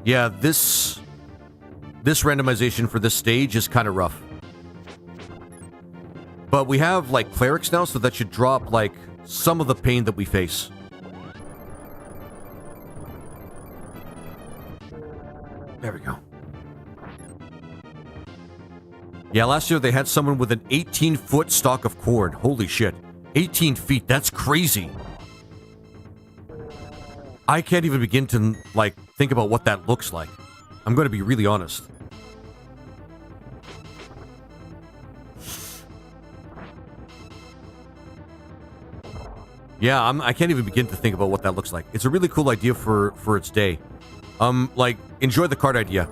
Yeah, this randomization for this stage is kind of rough. But we have, like, clerics now, so that should drop, like, some of the pain that we face. There we go. Yeah, last year they had someone with an 18-foot stalk of cord. Holy shit. 18 feet, that's crazy. I can't even begin to, like, think about what that looks like. I'm going to be really honest. Yeah, I can't even begin to think about what that looks like. It's a really cool idea for its day. Like, enjoy the card idea.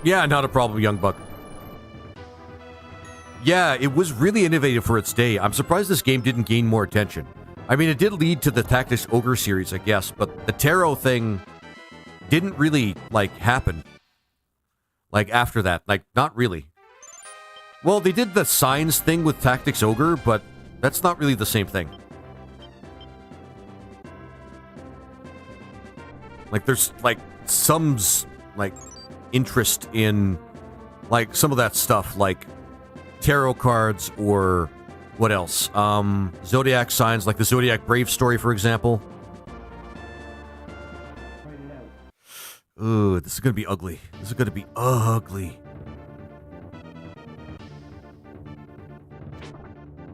Yeah, not a problem, young buck. Yeah, it was really innovative for its day. I'm surprised this game didn't gain more attention. I mean, it did lead to the Tactics Ogre series, I guess, but the tarot thing didn't really, like, happen. Like, after that. Like, not really. Well, they did the signs thing with Tactics Ogre, but that's not really the same thing. Like, there's, like, some, like, interest in, like, some of that stuff, like tarot cards or what else? Zodiac signs, like the Zodiac Brave story, for example. Ooh, this is gonna be ugly. This is gonna be ugly.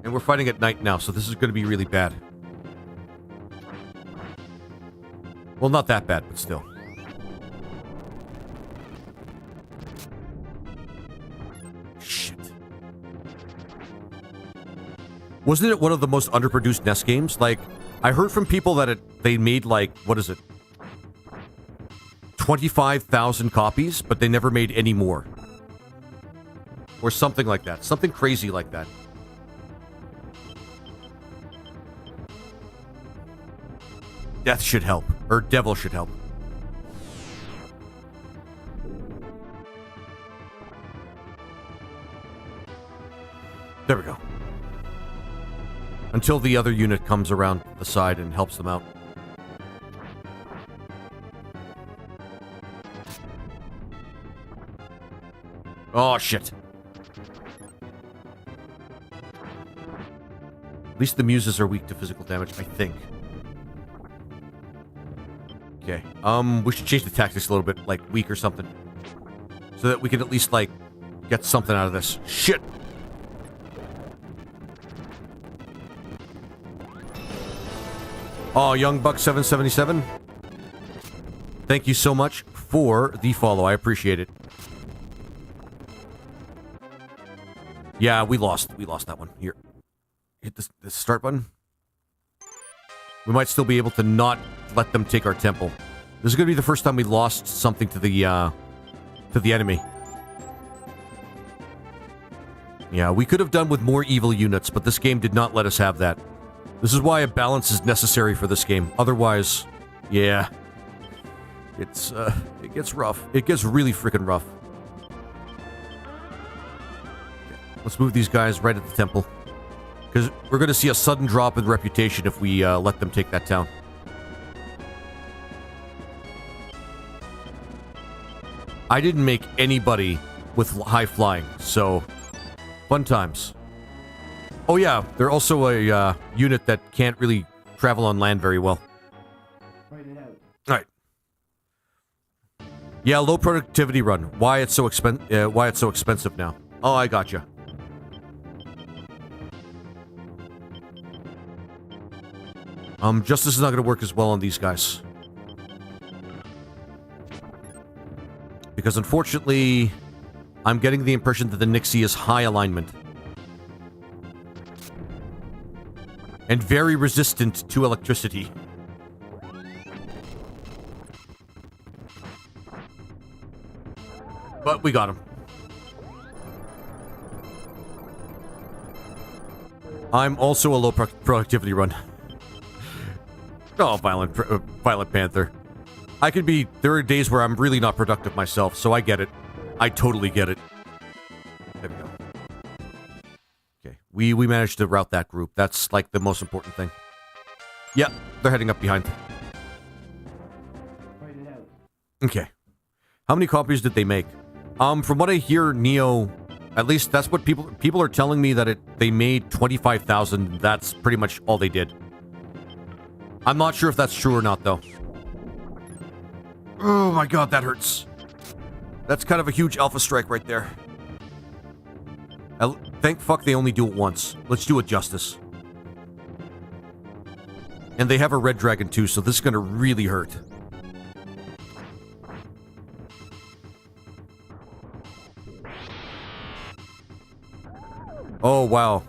And we're fighting at night now, so this is gonna be really bad. Well, not that bad, but still. Shit. Wasn't it one of the most underproduced NES games? Like, I heard from people that they made, like, what is it? 25,000 copies, but they never made any more. Or something like that. Something crazy like that. Death should help. Or devil should help. There we go. Until the other unit comes around the side and helps them out. Oh, shit. At least the muses are weak to physical damage, I think. Okay. We should change the tactics a little bit, like weak or something. So that we can at least, like, get something out of this. Shit! Oh, Young Buck 777. Thank you so much for the follow. I appreciate it. Yeah, we lost. We lost that one. Here. Hit the start button. We might still be able to not let them take our temple. This is going to be the first time we lost something to the enemy. Yeah, we could have done with more evil units, but this game did not let us have that. This is why a balance is necessary for this game. Otherwise, yeah. It gets rough. It gets really freaking rough. Let's move these guys right at the temple. Because we're going to see a sudden drop in reputation if we let them take that town. I didn't make anybody with high flying, so fun times. Oh yeah, they're also a unit that can't really travel on land very well. Alright. Yeah, low productivity run. Why it's so expensive now. Oh, I gotcha. Justice is not going to work as well on these guys. Because unfortunately, I'm getting the impression that the Nixie is high alignment. And very resistant to electricity. But we got him. I'm also a low productivity run. Oh, Violent Panther. There are days where I'm really not productive myself, so I get it. I totally get it. There we go. Okay, we managed to rout that group. That's, like, the most important thing. Yeah, they're heading up behind. Okay. How many copies did they make? From what I hear, Neo, at least that's what people are telling me, that they made 25,000. That's pretty much all they did. I'm not sure if that's true or not, though. Oh my god, that hurts. That's kind of a huge alpha strike right there. Thank fuck they only do it once. Let's do it justice. And they have a red dragon too, so this is gonna really hurt. Oh, wow.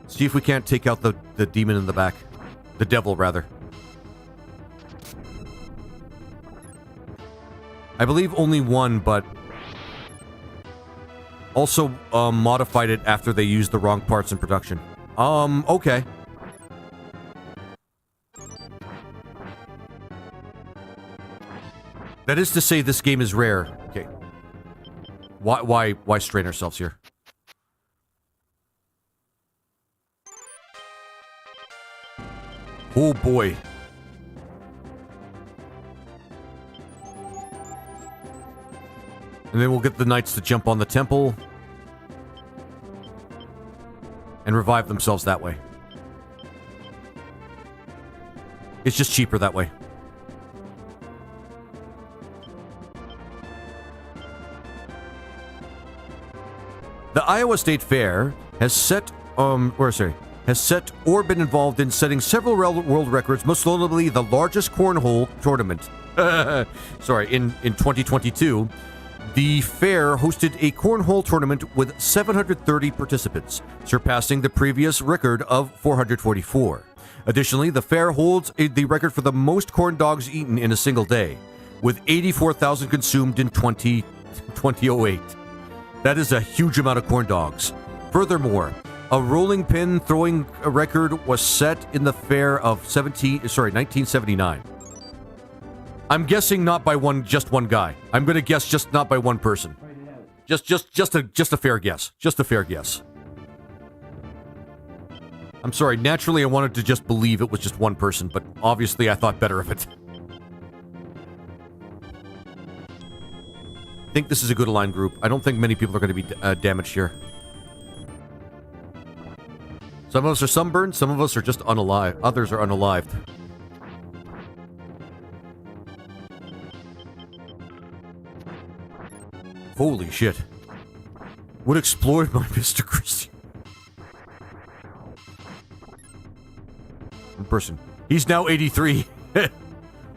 See if we can't take out the demon in the back. The devil, rather. I believe only one, but also modified it after they used the wrong parts in production. Okay. That is to say, this game is rare. Okay. Why strain ourselves here? Oh boy. And then we'll get the knights to jump on the temple and revive themselves that way. It's just cheaper that way. The Iowa State Fair has set or been involved in setting several world records, most notably the largest cornhole tournament. In 2022, the fair hosted a cornhole tournament with 730 participants, surpassing the previous record of 444. Additionally, the fair holds the record for the most corn dogs eaten in a single day, with 84,000 consumed in 2008. That is a huge amount of corn dogs. Furthermore, a rolling pin throwing record was set in the fair of 1979. I'm guessing not by just one guy. I'm going to guess just not by one person. Just a fair guess. Just a fair guess. I'm sorry, naturally I wanted to just believe it was just one person, but obviously I thought better of it. I think this is a good aligned group. I don't think many people are going to be damaged here. Some of us are sunburned, some of us are just unalive. Others are unalived. Holy shit. Would explode my Mr. Christian. One person. He's now 83.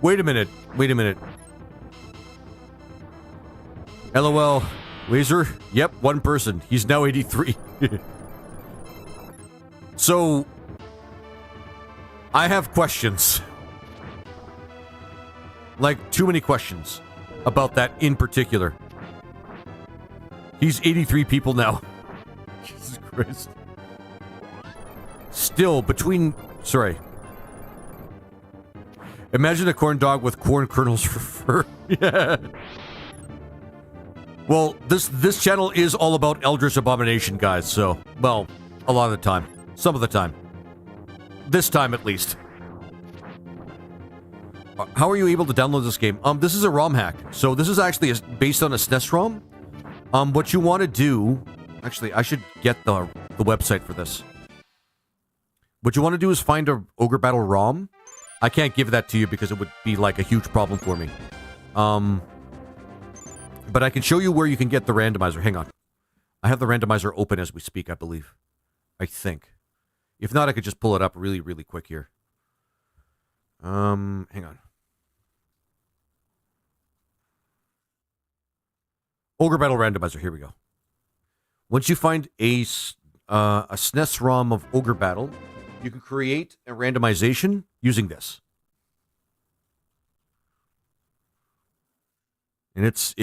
Wait a minute. Wait a minute. LOL. Laser? Yep, one person. He's now 83. So, I have questions. Like, too many questions about that in particular. He's 83 people now. Jesus Christ. Still, sorry. Imagine a corn dog with corn kernels for fur. Yeah. Well, this channel is all about Eldritch Abomination, guys, so, well, a lot of the time. Some of the time. This time, at least. How are you able to download this game? This is a ROM hack. So this is actually based on a SNES ROM. What you want to do... Actually, I should get the website for this. What you want to do is find a Ogre Battle ROM. I can't give that to you because it would be like a huge problem for me. But I can show you where you can get the randomizer. Hang on. I have the randomizer open as we speak, I believe. I think. If not, I could just pull it up really, really quick here. Hang on. Ogre Battle Randomizer, here we go. Once you find a SNES ROM of Ogre Battle, you can create a randomization using this. And it's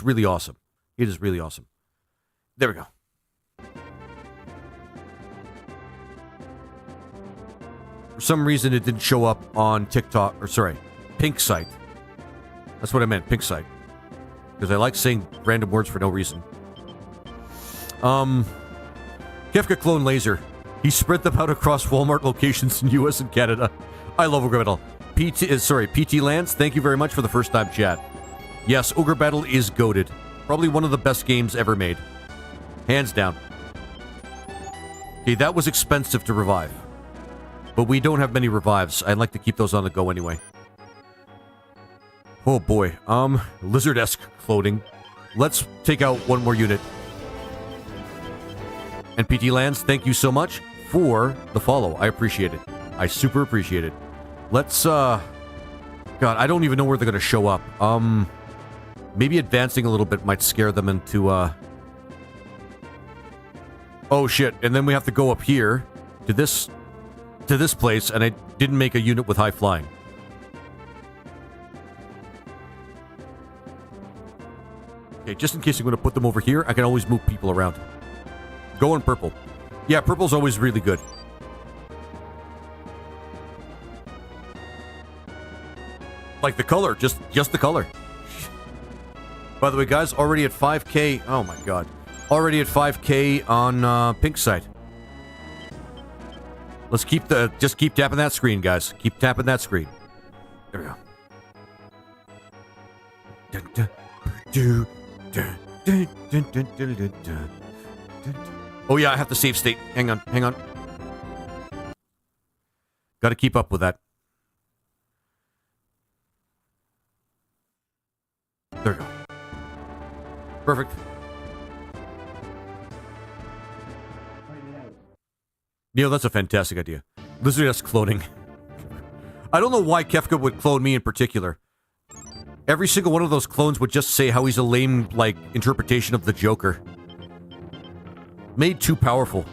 really awesome. It is really awesome. There we go. For some reason, it didn't show up on TikTok, or sorry, Pink Site. That's what I meant, Pink Site. Because I like saying random words for no reason. Kefka Clone Laser. He spread them out across Walmart locations in US and Canada. I love Ogre Battle. PT Lance, thank you very much for the first time chat. Yes, Ogre Battle is goated. Probably one of the best games ever made. Hands down. Okay, that was expensive to revive. But we don't have many revives. I'd like to keep those on the go anyway. Oh boy. Lizard-esque floating. Let's take out one more unit. And PT Lands, thank you so much for the follow. I appreciate it. I super appreciate it. Let's, God, I don't even know where they're gonna show up. Maybe advancing a little bit might scare them into, Oh shit, and then we have to go up here to this place, and I didn't make a unit with high flying. Okay, just in case I'm going to put them over here, I can always move people around. Go in purple. Yeah, purple's always really good. Like the color, just the color. By the way, guys, already at 5K. Oh my god. Already at 5K on Pink side. Let's just keep tapping that screen, guys. Keep tapping that screen. There we go. Dun, dun, dun, dun, dun, dun, dun, dun, dun, dun. Oh yeah, I have to save state. Hang on. Got to keep up with that. There we go. Perfect. That's a fantastic idea. Lizard S cloning. I don't know why Kefka would clone me in particular. Every single one of those clones would just say how he's a lame, interpretation of the Joker. Made too powerful.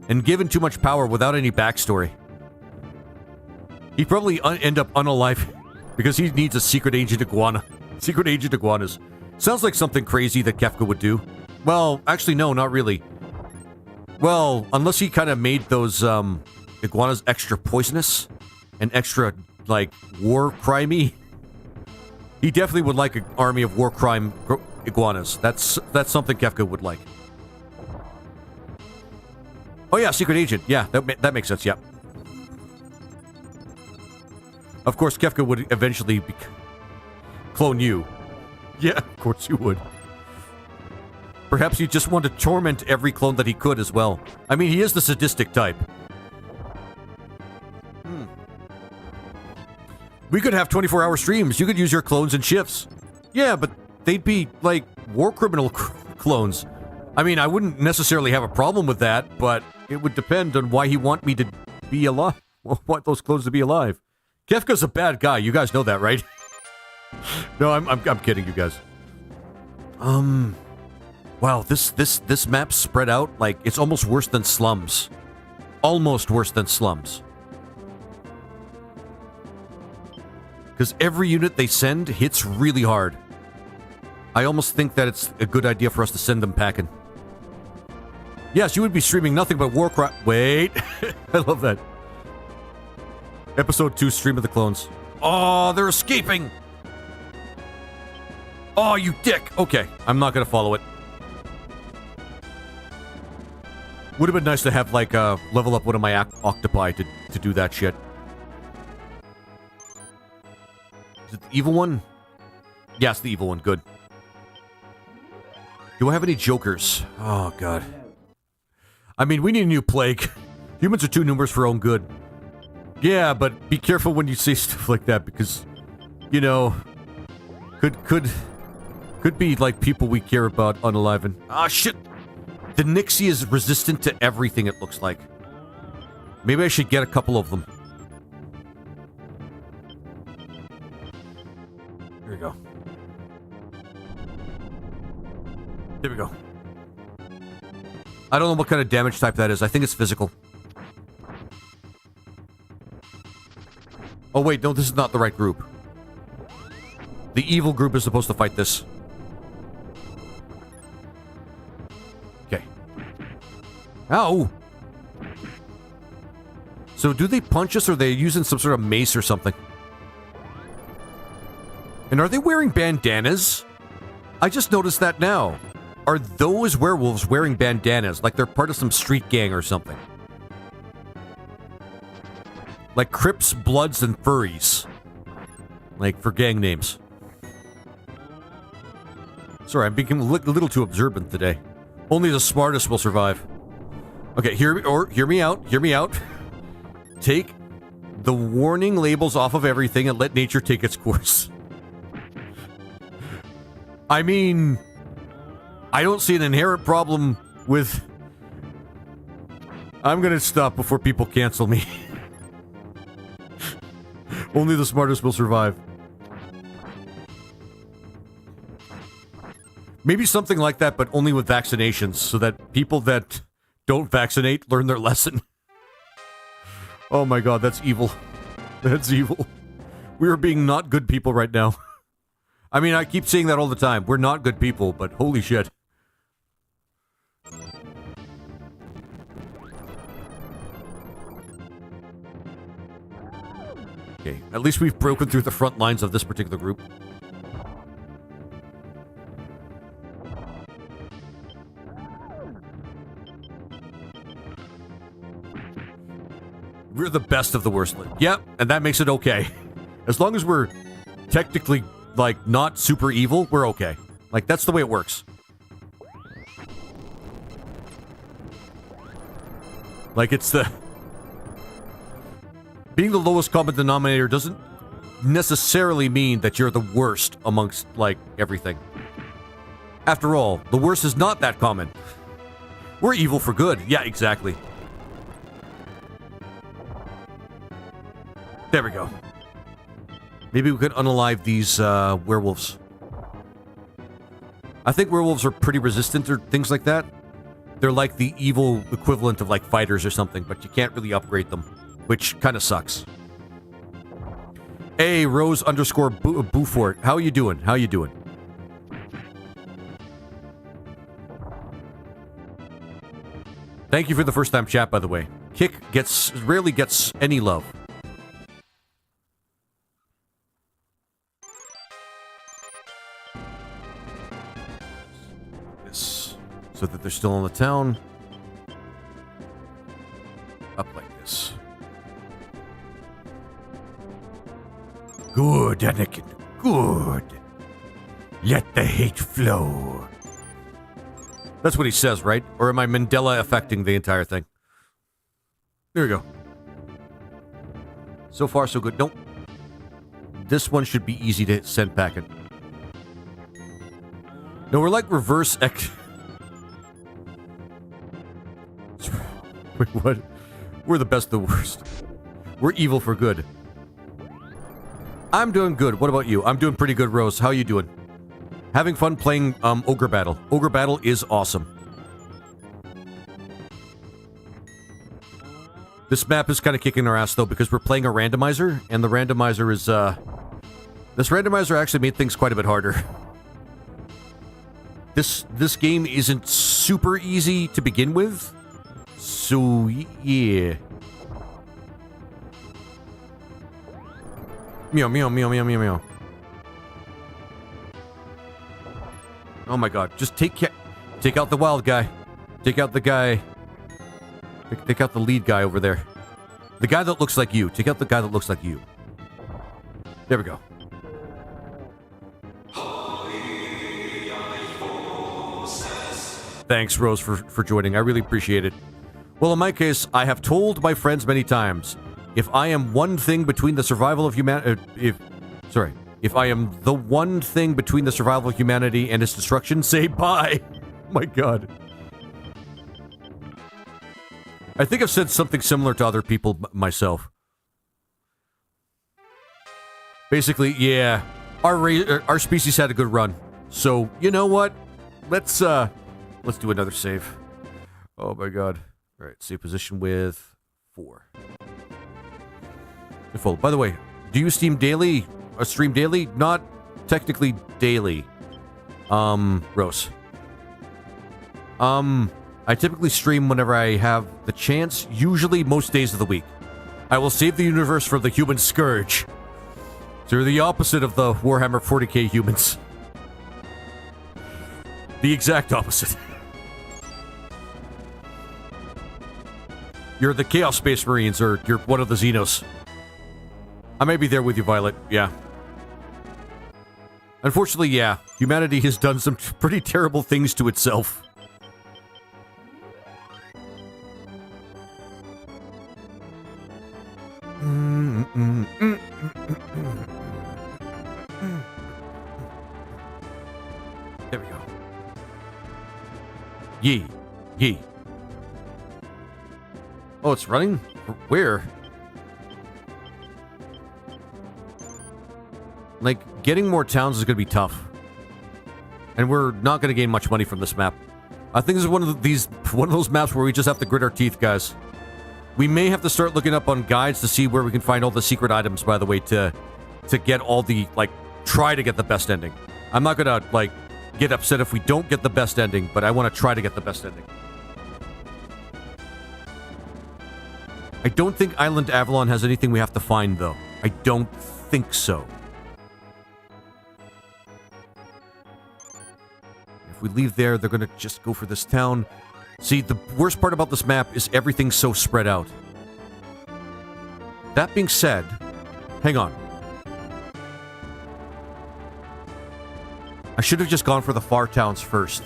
And given too much power without any backstory. He'd probably end up unalive because he needs a secret agent iguana. Secret agent iguanas. Sounds like something crazy that Kefka would do. Well, actually, no, not really. Well, unless he kind of made those iguanas extra poisonous and extra, war crimey. He definitely would like an army of war crime iguanas. That's something Kefka would like. Oh yeah, secret agent. Yeah, that makes sense. Yeah. Of course, Kefka would eventually clone you. Yeah, of course you would. Perhaps he just wanted to torment every clone that he could as well. I mean, he is the sadistic type. We could have 24-hour streams. You could use your clones in shifts. Yeah, but they'd be, war criminal clones. I mean, I wouldn't necessarily have a problem with that, but it would depend on why he want me to be alive. Want those clones to be alive. Kefka's a bad guy. You guys know that, right? No, I'm kidding, you guys. Wow, this map's spread out it's almost worse than Slums. Almost worse than Slums. Because every unit they send hits really hard. I almost think that it's a good idea for us to send them packing. Yes, you would be streaming nothing but Warcraft. Wait. I love that. Episode 2, Stream of the Clones. Oh, they're escaping. Oh, you dick. Okay, I'm not going to follow it. Would have been nice to have, level up one of my octopi to do that shit. Is it the evil one? Yeah, it's the evil one. Good. Do I have any jokers? Oh, God. I mean, we need a new plague. Humans are too numerous for our own good. Yeah, but be careful when you say stuff like that because, could be people we care about unalive. Ah, shit. The Nixie is resistant to everything, it looks like. Maybe I should get a couple of them. Here we go. There we go. I don't know what kind of damage type that is. I think it's physical. Oh, wait. No, this is not the right group. The evil group is supposed to fight this. Okay. Ow! So do they punch us or are they using some sort of mace or something? And are they wearing bandanas? I just noticed that now. Are those werewolves wearing bandanas like they're part of some street gang or something? Like Crips, Bloods, and Furries. For gang names. Sorry, I'm becoming a little too observant today. Only the smartest will survive. Okay, hear me out. Take the warning labels off of everything and let nature take its course. I mean, I don't see an inherent problem with... I'm gonna stop before people cancel me. Only the smartest will survive. Maybe something like that, but only with vaccinations, so that people that don't vaccinate learn their lesson. Oh my god, that's evil. That's evil. We are being not good people right now. I mean, I keep saying that all the time. We're not good people, but holy shit. Okay, at least we've broken through the front lines of this particular group. We're the best of the worst. Yep, and that makes it okay. As long as we're technically, like, not super evil, we're okay. Like, that's the way it works. Like, it's the... Being the lowest common denominator doesn't necessarily mean that you're the worst amongst, like, everything. After all, the worst is not that common. We're evil for good. Yeah, exactly. There we go. Maybe we could unalive these werewolves. I think werewolves are pretty resistant to things like that. They're like the evil equivalent of like fighters or something, but you can't really upgrade them, which kind of sucks. Hey, Rose underscore Bufort. How are you doing? How you doing? Thank you for the first time chat, by the way. Kick rarely gets any love. This, so that they're still in the town. Up like this. Good, Anakin. Good. Let the hate flow. That's what he says, right? Or am I Mandela affecting the entire thing? There we go. So far, so good. Nope. This one should be easy to send packet. No, we're like reverse X. Wait, what? We're the best of the worst. We're evil for good. I'm doing good. What about you? I'm doing pretty good, Rose. How you doing? Having fun playing Ogre Battle. Ogre Battle is awesome. This map is kind of kicking our ass, though, because we're playing a randomizer, and the randomizer is, This randomizer actually made things quite a bit harder. This game isn't super easy to begin with, so, yeah. Meow, meow, meow, meow, meow, meow. Oh my god, just take out the wild guy. Take out the guy. Take out the lead guy over there. The guy that looks like you. Take out the guy that looks like you. There we go. Thanks, Rose, for joining. I really appreciate it. Well, in my case, I have told my friends many times, if I am one thing between the survival of humanity... If I am the one thing between the survival of humanity and its destruction, say bye. My god. I think I've said something similar to other people myself. Basically, yeah, our species had a good run. So, you know what? Let's do another save. Oh my god. All right, save position with 4. Full. By the way, do you stream daily? Stream daily? Not technically daily. Rose. I typically stream whenever I have the chance, usually most days of the week. I will save the universe for the human scourge. They're the opposite of the Warhammer 40k humans. The exact opposite. You're the Chaos Space Marines, or you're one of the Xenos. I may be there with you, Violet. Yeah. Unfortunately, yeah. Humanity has done some pretty terrible things to itself. There we go. Yee. Yee. Oh, it's running? Where? Like, getting more towns is going to be tough. And we're not going to gain much money from this map. I think this is one of those maps where we just have to grit our teeth, guys. We may have to start looking up on guides to see where we can find all the secret items, by the way, to get all the, like, try to get the best ending. I'm not going to, like, get upset if we don't get the best ending, but I want to try to get the best ending. I don't think Island Avalon has anything we have to find, though. I don't think so. If we leave there, they're going to just go for this town. See, the worst part about this map is everything's so spread out. That being said, hang on. I should have just gone for the far towns first.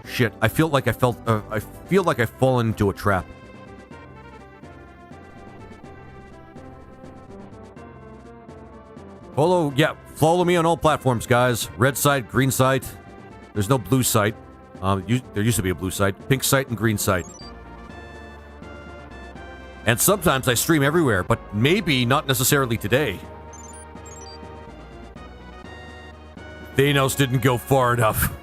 Shit, I feel like I've fallen into a trap. Follow me on all platforms, guys. Red site, green site. There's no blue site. There used to be a blue site. Pink site and green site. And sometimes I stream everywhere, but maybe not necessarily today. Thanos didn't go far enough.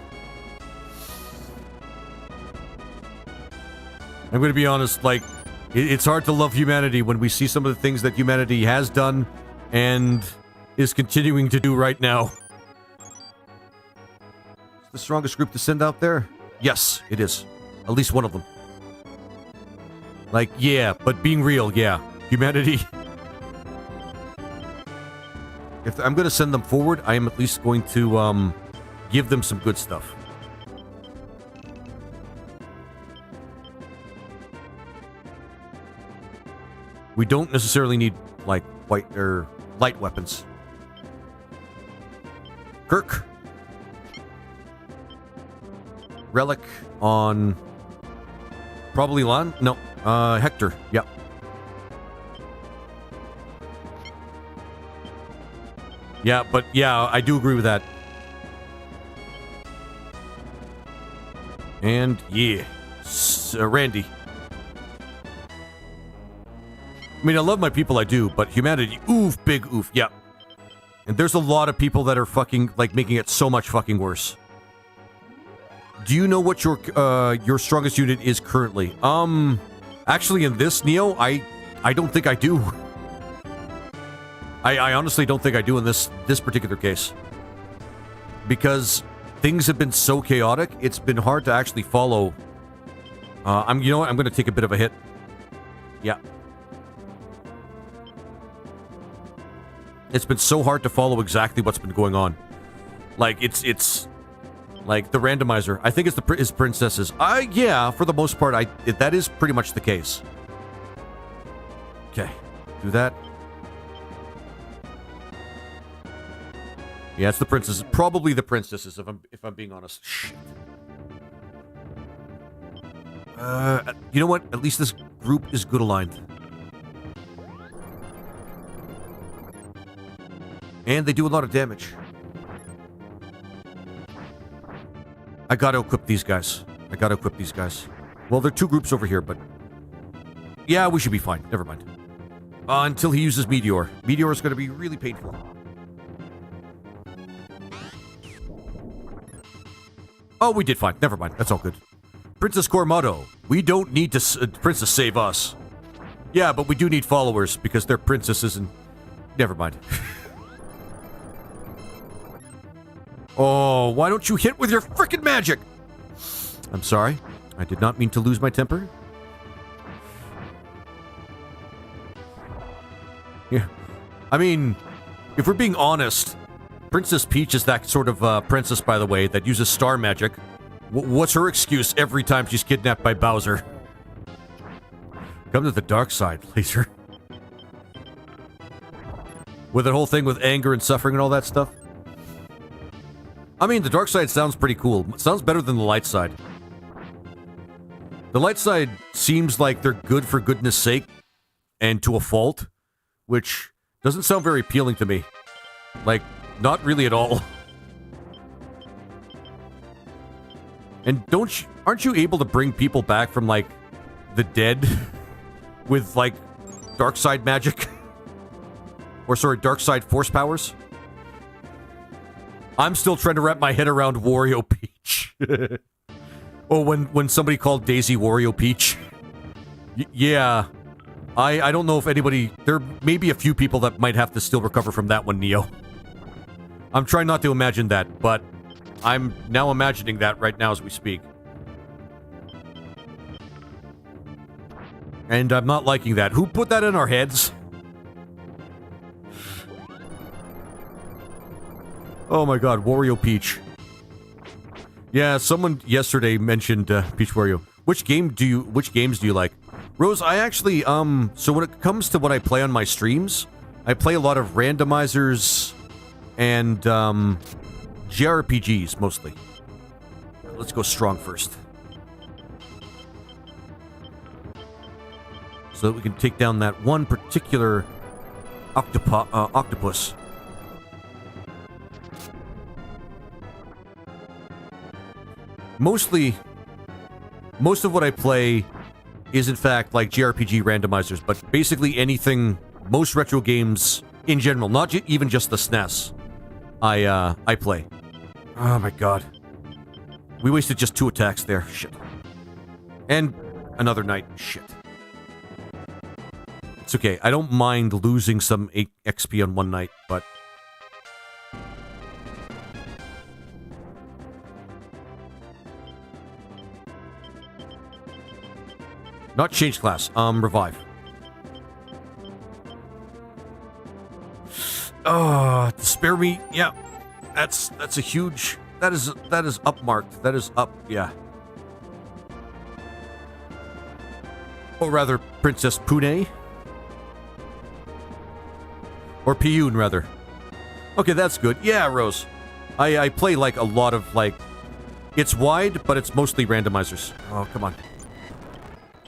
I'm going to be honest, like, it's hard to love humanity when we see some of the things that humanity has done and is continuing to do right now. Is the strongest group to send out there? Yes, it is. At least one of them. Like, yeah, but being real, yeah. Humanity. If I'm going to send them forward, I am at least going to give them some good stuff. We don't necessarily need, like, white or light weapons. Kirk. Relic on... Probably Lan? No. Hector. Yeah. Yeah, but yeah, I do agree with that. And yeah, Randy. I mean, I love my people, I do, but humanity, oof, big oof, yeah. And there's a lot of people that are fucking, like, making it so much fucking worse. Do you know what your strongest unit is currently? Actually, in this, Neo, I don't think I do. I honestly don't think I do in this particular case. Because things have been so chaotic, it's been hard to actually follow. You know what? I'm going to take a bit of a hit. Yeah. It's been so hard to follow exactly what's been going on. Like, it's like the randomizer. I think it's his princesses. Yeah, for the most part, that is pretty much the case. Okay, do that. Yeah, it's the princesses. Probably the princesses, if I'm being honest. Shit. You know what? At least this group is good aligned. And they do a lot of damage. I gotta equip these guys. Well, there are two groups over here, but... Yeah, we should be fine. Never mind. Until he uses Meteor. Meteor is gonna be really painful. Oh, we did fine. Never mind. That's all good. Princess Core motto. We don't need to princess save us. Yeah, but we do need followers because they're princesses and... Never mind. Oh, why don't you hit with your frickin' magic? I'm sorry. I did not mean to lose my temper. Yeah. I mean, if we're being honest, Princess Peach is that sort of princess, by the way, that uses star magic. What's her excuse every time she's kidnapped by Bowser? Come to the dark side, laser. With that whole thing with anger and suffering and all that stuff. I mean, the dark side sounds pretty cool. It sounds better than the light side. The light side seems like they're good for goodness sake, and to a fault, which doesn't sound very appealing to me. Like, not really at all. And aren't you able to bring people back from, like, the dead with, like, dark side magic? Or, sorry, dark side force powers? I'm still trying to wrap my head around Wario Peach. Oh, when somebody called Daisy Wario Peach. Yeah. I don't know if anybody... There may be a few people that might have to still recover from that one, Neo. I'm trying not to imagine that, but I'm now imagining that right now as we speak. And I'm not liking that. Who put that in our heads? Oh my god, Wario Peach. Yeah, someone yesterday mentioned Peach Wario. Which games do you like? Rose, I actually, so when it comes to what I play on my streams, I play a lot of randomizers and, JRPGs, mostly. Let's go strong first. So that we can take down that one particular octopus. Most of what I play is in fact like JRPG randomizers, but basically anything, most retro games in general, not even just the SNES, I play. Oh my god. We wasted just 2 attacks there. Shit. And another knight. Shit. It's okay. I don't mind losing some XP on one night, but... Not change class. Revive. Oh, spare me. Yeah. That's a huge... That is upmarked. That is up, yeah. Or rather, Princess Pune. Or Piyun, rather. Okay, that's good. Yeah, Rose. I play, like, a lot of, like... It's wide, but it's mostly randomizers. Oh, come on.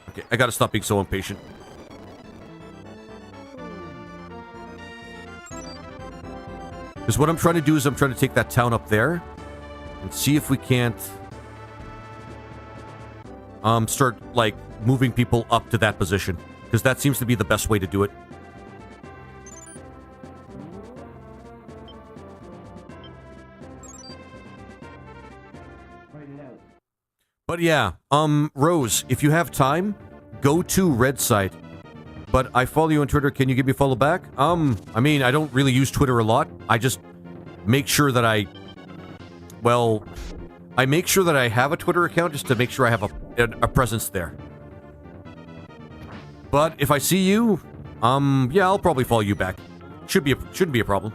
Okay, I gotta stop being so impatient. Because what I'm trying to do is I'm trying to take that town up there and see if we can't start, like, moving people up to that position. Because that seems to be the best way to do it. But yeah, Rose, if you have time, go to Red site. But I follow you on Twitter. Can you give me a follow back? I mean, I don't really use Twitter a lot. I just make sure that I make sure that I have a Twitter account just to make sure I have a presence there. But if I see you, yeah, I'll probably follow you back. Shouldn't be a problem.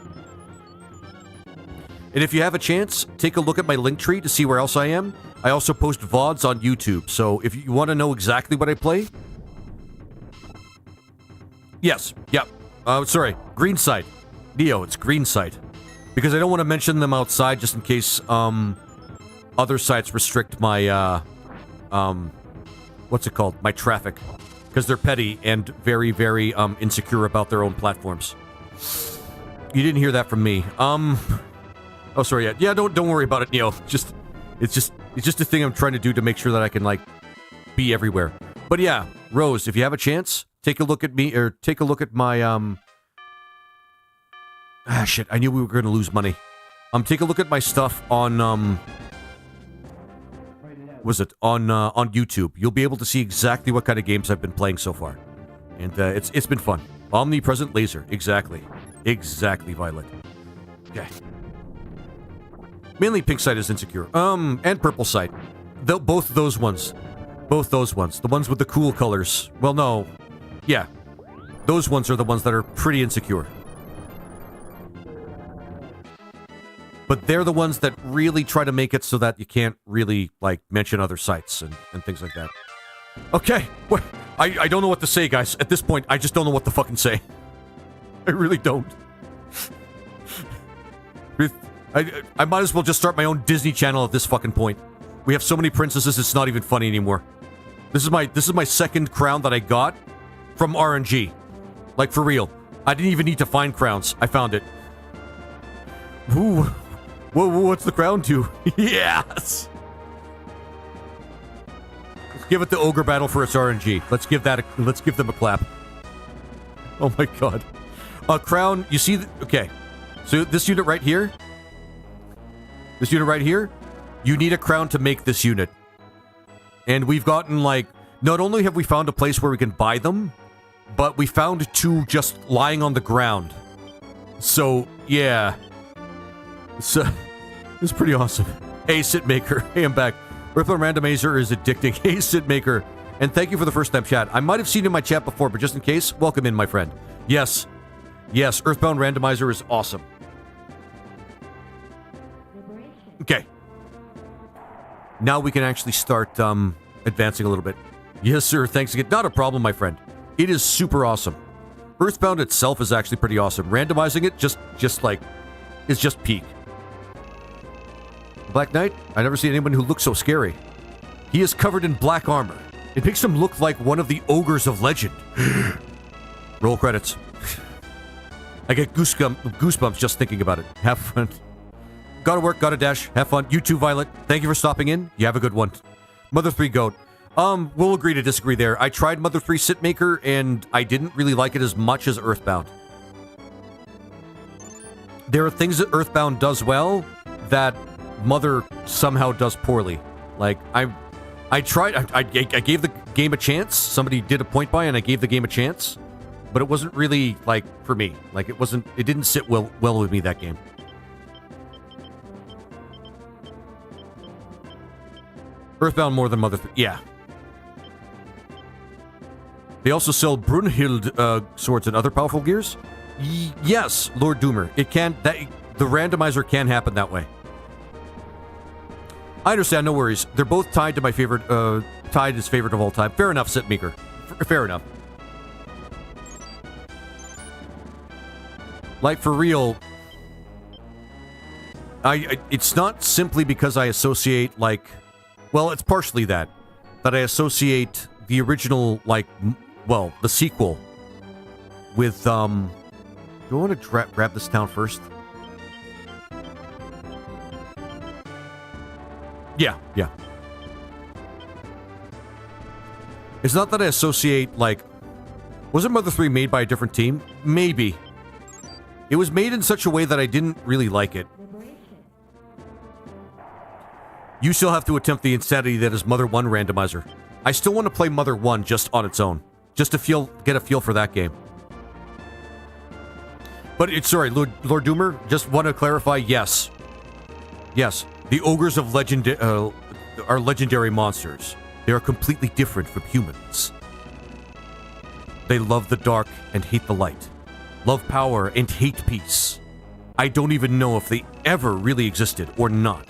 And if you have a chance, take a look at my link tree to see where else I am. I also post VODs on YouTube, so if you want to know exactly what I play... Yes, yeah. Sorry, green site. Neo, it's green site. Because I don't want to mention them outside just in case, other sites restrict my, what's it called? My traffic. Because they're petty and very, very, insecure about their own platforms. You didn't hear that from me. Oh, sorry, yeah. Yeah, don't worry about it, Neo. It's just a thing I'm trying to do to make sure that I can, like, be everywhere. But yeah, Rose, if you have a chance, take a look at me, or take a look at my, Ah, shit, I knew we were going to lose money. Take a look at my stuff on, on YouTube. You'll be able to see exactly what kind of games I've been playing so far. And, it's been fun. Omnipresent laser, exactly. Exactly, Violet. Okay. Mainly pink side is insecure. And purple side. Both those ones. Both those ones. The ones with the cool colors. Well, no. Yeah. Those ones are the ones that are pretty insecure. But they're the ones that really try to make it so that you can't really, like, mention other sites and things like that. Okay. What? I don't know what to say, guys. At this point, I just don't know what to fucking say. I really don't. I might as well just start my own Disney Channel at this fucking point. We have so many princesses, it's not even funny anymore. This is my second crown that I got from RNG. Like, for real. I didn't even need to find crowns. I found it. Ooh. Whoa, what's the crown to? Yes! Let's give it the ogre battle for its RNG. Let's give them a clap. Oh my god. A crown, you see, okay. So this unit right here, you need a crown to make this unit. And we've gotten, like, not only have we found a place where we can buy them, but we found 2 just lying on the ground. So, yeah. So, it's pretty awesome. Hey, Sitmaker. Hey, I'm back. Rippler Randomizer is addicting. Hey, Sitmaker. And thank you for the first time chat. I might have seen you in my chat before, but just in case, welcome in, my friend. Yes. Yes, Earthbound Randomizer is awesome. Okay. Now we can actually start, advancing a little bit. Yes, sir. Thanks again. Not a problem, my friend. It is super awesome. Earthbound itself is actually pretty awesome. Randomizing it is just peak. Black Knight? I never seen anyone who looks so scary. He is covered in black armor. It makes him look like one of the ogres of legend. Roll credits. I get goosebumps just thinking about it. Have fun. Gotta work, gotta dash. Have fun. You too, Violet. Thank you for stopping in. You have a good one. Mother 3 Goat. We'll agree to disagree there. I tried Mother 3 Sitmaker, and I didn't really like it as much as Earthbound. There are things that Earthbound does well that Mother somehow does poorly. Like, I tried, I gave the game a chance. Somebody did a point buy, and I gave the game a chance. But it wasn't really, like, for me. Like, it didn't sit well with me, that game. Earthbound more than Mother 3. Yeah. They also sell Brunhild swords and other powerful gears? Yes, Lord Doomer. The randomizer can happen that way. I understand, no worries. They're both tied to my favorite, tied as favorite of all time. Fair enough, Sitmaker. Fair enough. Like, for real, it's not simply because I associate, like... Well, it's partially that I associate the original, like, well, the sequel with, do I want to grab this town first? Yeah. It's not that I associate, like, wasn't Mother 3 made by a different team? Maybe. It was made in such a way that I didn't really like it. You still have to attempt the insanity that is Mother 1 randomizer. I still want to play Mother 1 just on its own. Just to get a feel for that game. But sorry, Lord Doomer, just want to clarify, yes. Yes, the ogres of legend are legendary monsters. They are completely different from humans. They love the dark and hate the light. Love power and hate peace. I don't even know if they ever really existed or not.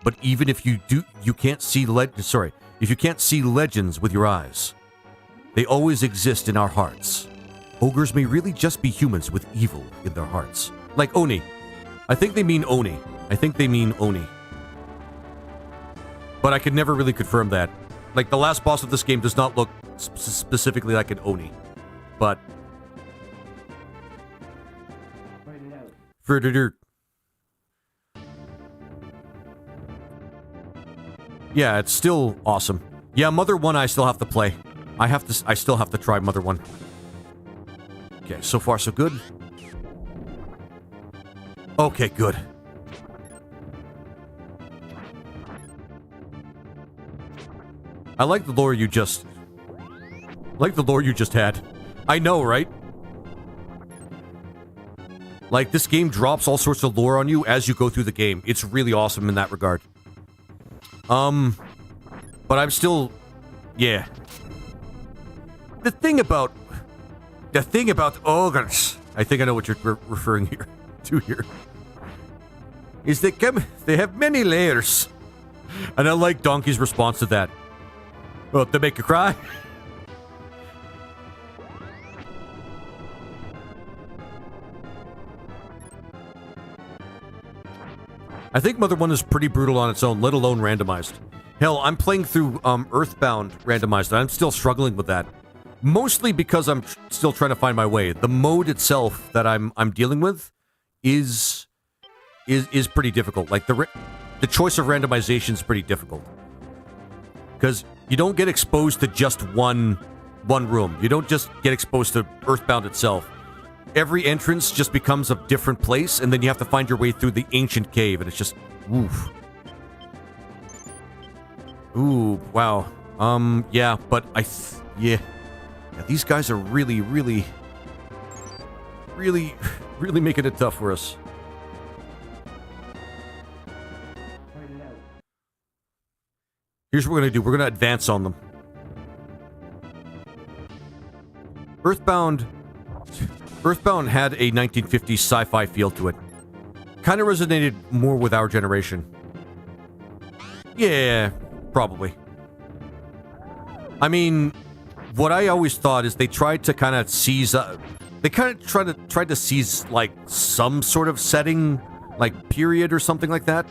But even if you do, you can't see if you can't see legends with your eyes, they always exist in our hearts. Ogres may really just be humans with evil in their hearts. Like Oni. I think they mean Oni. But I could never really confirm that. Like, the last boss of this game does not look specifically like an Oni. But... Yeah, it's still awesome. Yeah, Mother 1 I still have to play. I still have to try Mother 1. Okay, so far so good. Okay, good. I like the lore you just... had. I know, right? Like, this game drops all sorts of lore on you as you go through the game. It's really awesome in that regard. But I'm still... Yeah. The thing about ogres, I think I know what you're referring to here, is they have many layers. And I like Donkey's response to that. Well, they make you cry. I think Mother 1 is pretty brutal on its own, let alone randomized. Hell, I'm playing through Earthbound randomized, and I'm still struggling with that. Mostly because I'm still trying to find my way. The mode itself that I'm dealing with is pretty difficult. Like, the choice of randomization is pretty difficult. Because you don't get exposed to just one room. You don't just get exposed to Earthbound itself. Every entrance just becomes a different place, and then you have to find your way through the ancient cave, and it's just... Oof. Ooh, wow. Yeah, but yeah, these guys are really making it tough for us. Here's what we're gonna do. We're gonna advance on them. Earthbound had a 1950s sci-fi feel to it. Kind of resonated more with our generation. Yeah, probably. I mean, what I always thought is they tried to kind of seize... they kind of tried to seize, like, some sort of setting, like, period or something like that.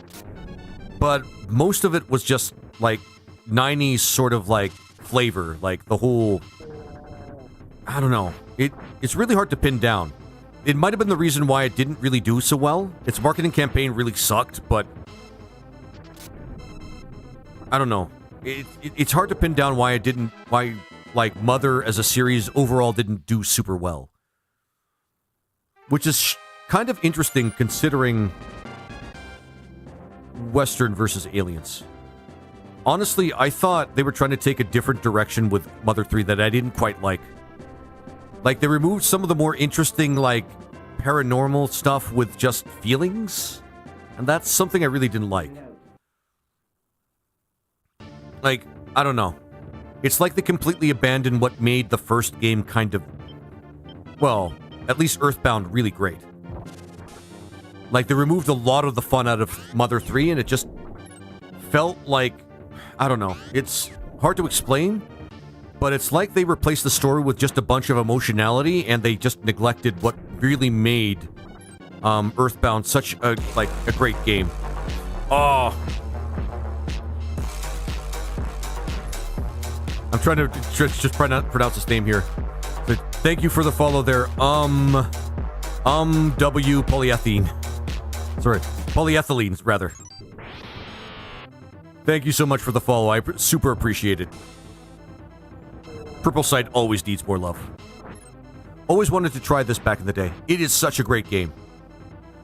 But most of it was just, like, 90s sort of, like, flavor. Like, the whole... I don't know. It's really hard to pin down. It might have been the reason why it didn't really do so well. Its marketing campaign really sucked, but... I don't know. It's hard to pin down why why, like, Mother as a series overall didn't do super well. Which is kind of interesting considering Western versus Aliens. Honestly, I thought they were trying to take a different direction with Mother 3 that I didn't quite like. Like, they removed some of the more interesting, like, paranormal stuff with just feelings. And that's something I really didn't like. Like, I don't know. It's like they completely abandoned what made the first game kind of... well, at least Earthbound really great. Like, they removed a lot of the fun out of Mother 3, and it just felt like... I don't know. It's hard to explain, but it's like they replaced the story with just a bunch of emotionality, and they just neglected what really made Earthbound such a great game. Oh... I'm trying to just pronounce his name here. But thank you for the follow there. W polyethylene. Sorry, polyethylene, rather. Thank you so much for the follow. I super appreciate it. Purple Side always needs more love. Always wanted to try this back in the day. It is such a great game.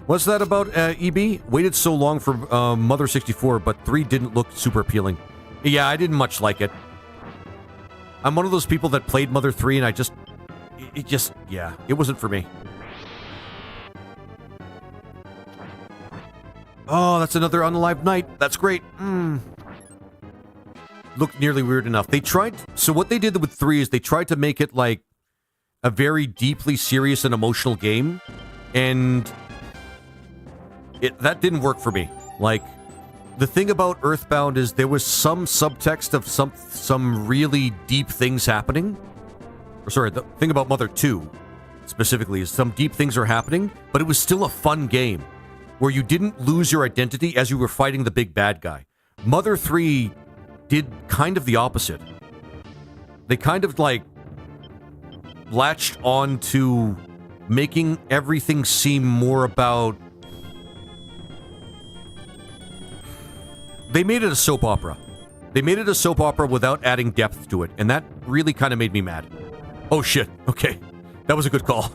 What's that about, EB? Waited so long for Mother 64, but 3 didn't look super appealing. Yeah, I didn't much like it. I'm one of those people that played Mother 3 and yeah, it wasn't for me. Oh, that's another Unalive Night. That's great. Looked nearly weird enough. So what they did with 3 is they tried to make it like a very deeply serious and emotional game, and that didn't work for me. Like, the thing about Earthbound is there was some subtext of some really deep things happening. Or sorry, the thing about Mother 2 specifically is some deep things are happening, but it was still a fun game where you didn't lose your identity as you were fighting the big bad guy. Mother 3 did kind of the opposite. They kind of like latched on to making everything seem more about... They made it a soap opera. They made it a soap opera without adding depth to it, and that really kind of made me mad. Oh shit, okay. That was a good call.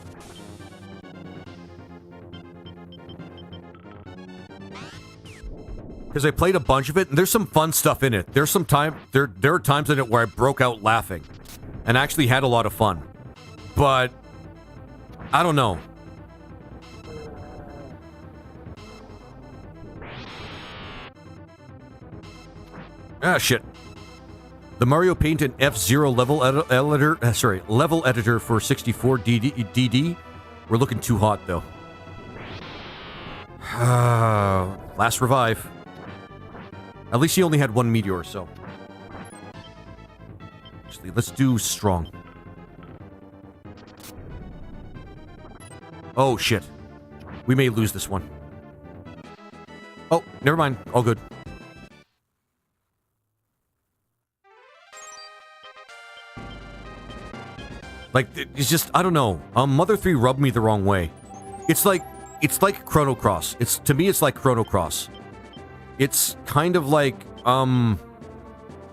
Because I played a bunch of it, and there's some fun stuff in it. There are times in it where I broke out laughing, and actually had a lot of fun. But, I don't know. Ah, shit. The Mario Paint and F-Zero level editor for 64 DD. We're looking too hot, though. Last revive. At least he only had one meteor, so... Actually, let's do strong. Oh, shit. We may lose this one. Oh, never mind. All good. Like, it's just, I don't know. Mother 3 rubbed me the wrong way. It's like Chrono Cross. To me, it's like Chrono Cross. It's kind of like,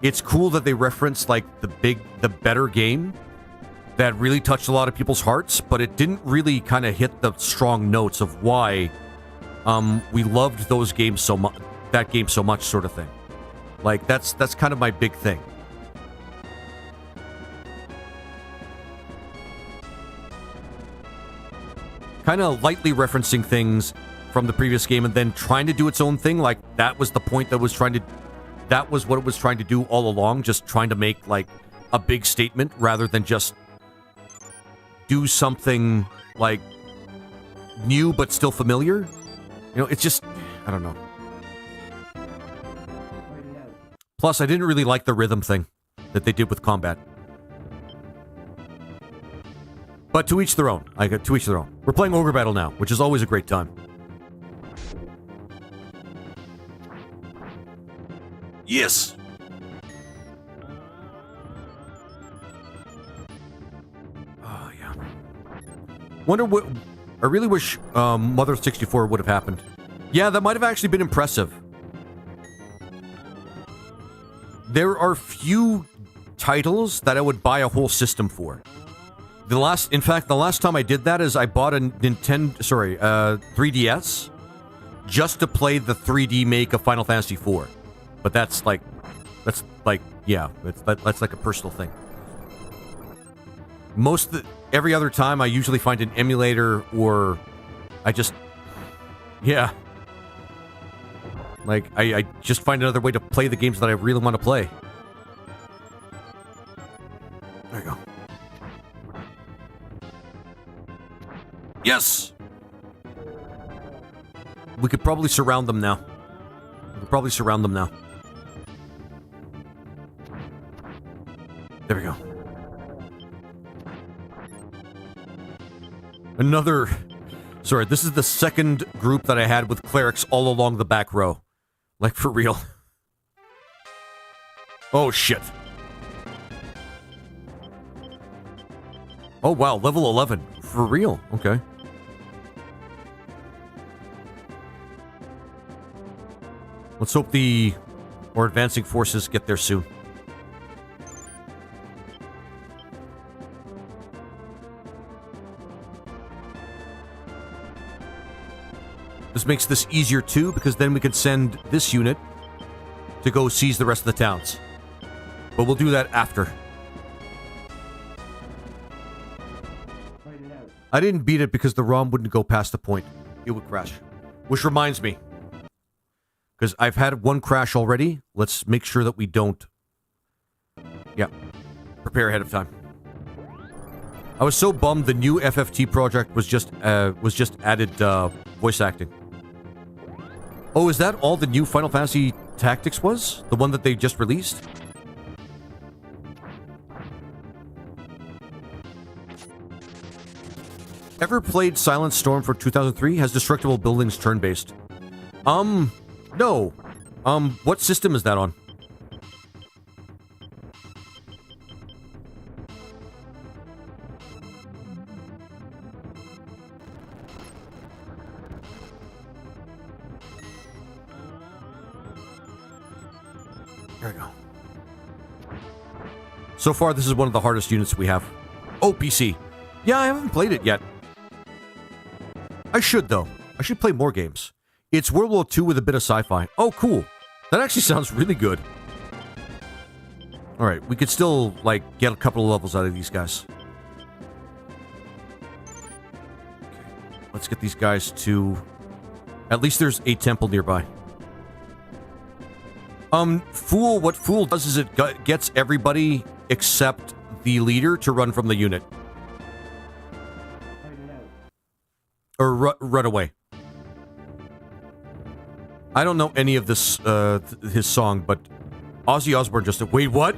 it's cool that they reference, like, the better game that really touched a lot of people's hearts, but it didn't really kind of hit the strong notes of why, we loved those games so much, that game so much, sort of thing. Like, that's kind of my big thing. Kind of lightly referencing things from the previous game and then trying to do its own thing. Like, that was the point that was what it was trying to do all along. Just trying to make, like, a big statement rather than just do something, like, new but still familiar. You know, it's just, I don't know. Plus, I didn't really like the rhythm thing. that they did with combat. But to each their own. To each their own. We're playing Ogre Battle now, which is always a great time. Yes! Oh, yeah. Wonder what... I really wish Mother 64 would have happened. Yeah, that might have actually been impressive. There are few titles that I would buy a whole system for. In fact, the last time I did that is I bought a 3DS just to play the 3D make of Final Fantasy IV. But that's like, yeah, that's like a personal thing. Every other time I usually find an emulator or I just, yeah. Like, I just find another way to play the games that I really want to play. There you go. Yes! We could probably surround them now. There we go. Sorry, this is the second group that I had with clerics all along the back row. Like, for real. Oh, shit. Oh, wow, level 11. For real? Okay. Let's hope our advancing forces get there soon. This makes this easier too, because then we can send this unit to go seize the rest of the towns. But we'll do that after. I didn't beat it because the ROM wouldn't go past the point. It would crash. Which reminds me. Because I've had one crash already. Let's make sure that we don't. Yeah. Prepare ahead of time. I was so bummed the new FFT project was just added voice acting. Oh, is that all the new Final Fantasy Tactics was? The one that they just released? Ever played Silent Storm for 2003? Has destructible buildings turn-based? No. What system is that on? There we go. So far, this is one of the hardest units we have. Oh, PC. Yeah, I haven't played it yet. I should, though. I should play more games. It's World War II with a bit of sci-fi. Oh, cool. That actually sounds really good. Alright, we could still, like, get a couple of levels out of these guys. Okay, let's get these guys to... At least there's a temple nearby. What Fool does is it gets everybody except the leader to run from the unit. Or run away. I don't know any of this, his song, but Ozzy Osbourne just... Wait, what?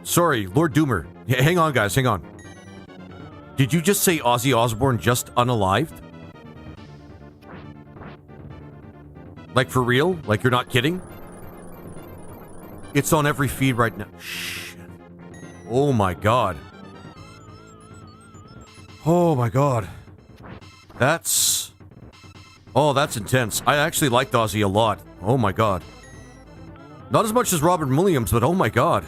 Sorry, Lord Doomer. Hang on, guys, hang on. Did you just say Ozzy Osbourne just unalived? Like, for real? Like, you're not kidding? It's on every feed right now. Shit. Oh my god. Oh my god. That's... Oh, that's intense. I actually liked Ozzy a lot. Oh my god. Not as much as Robert Williams, but oh my god.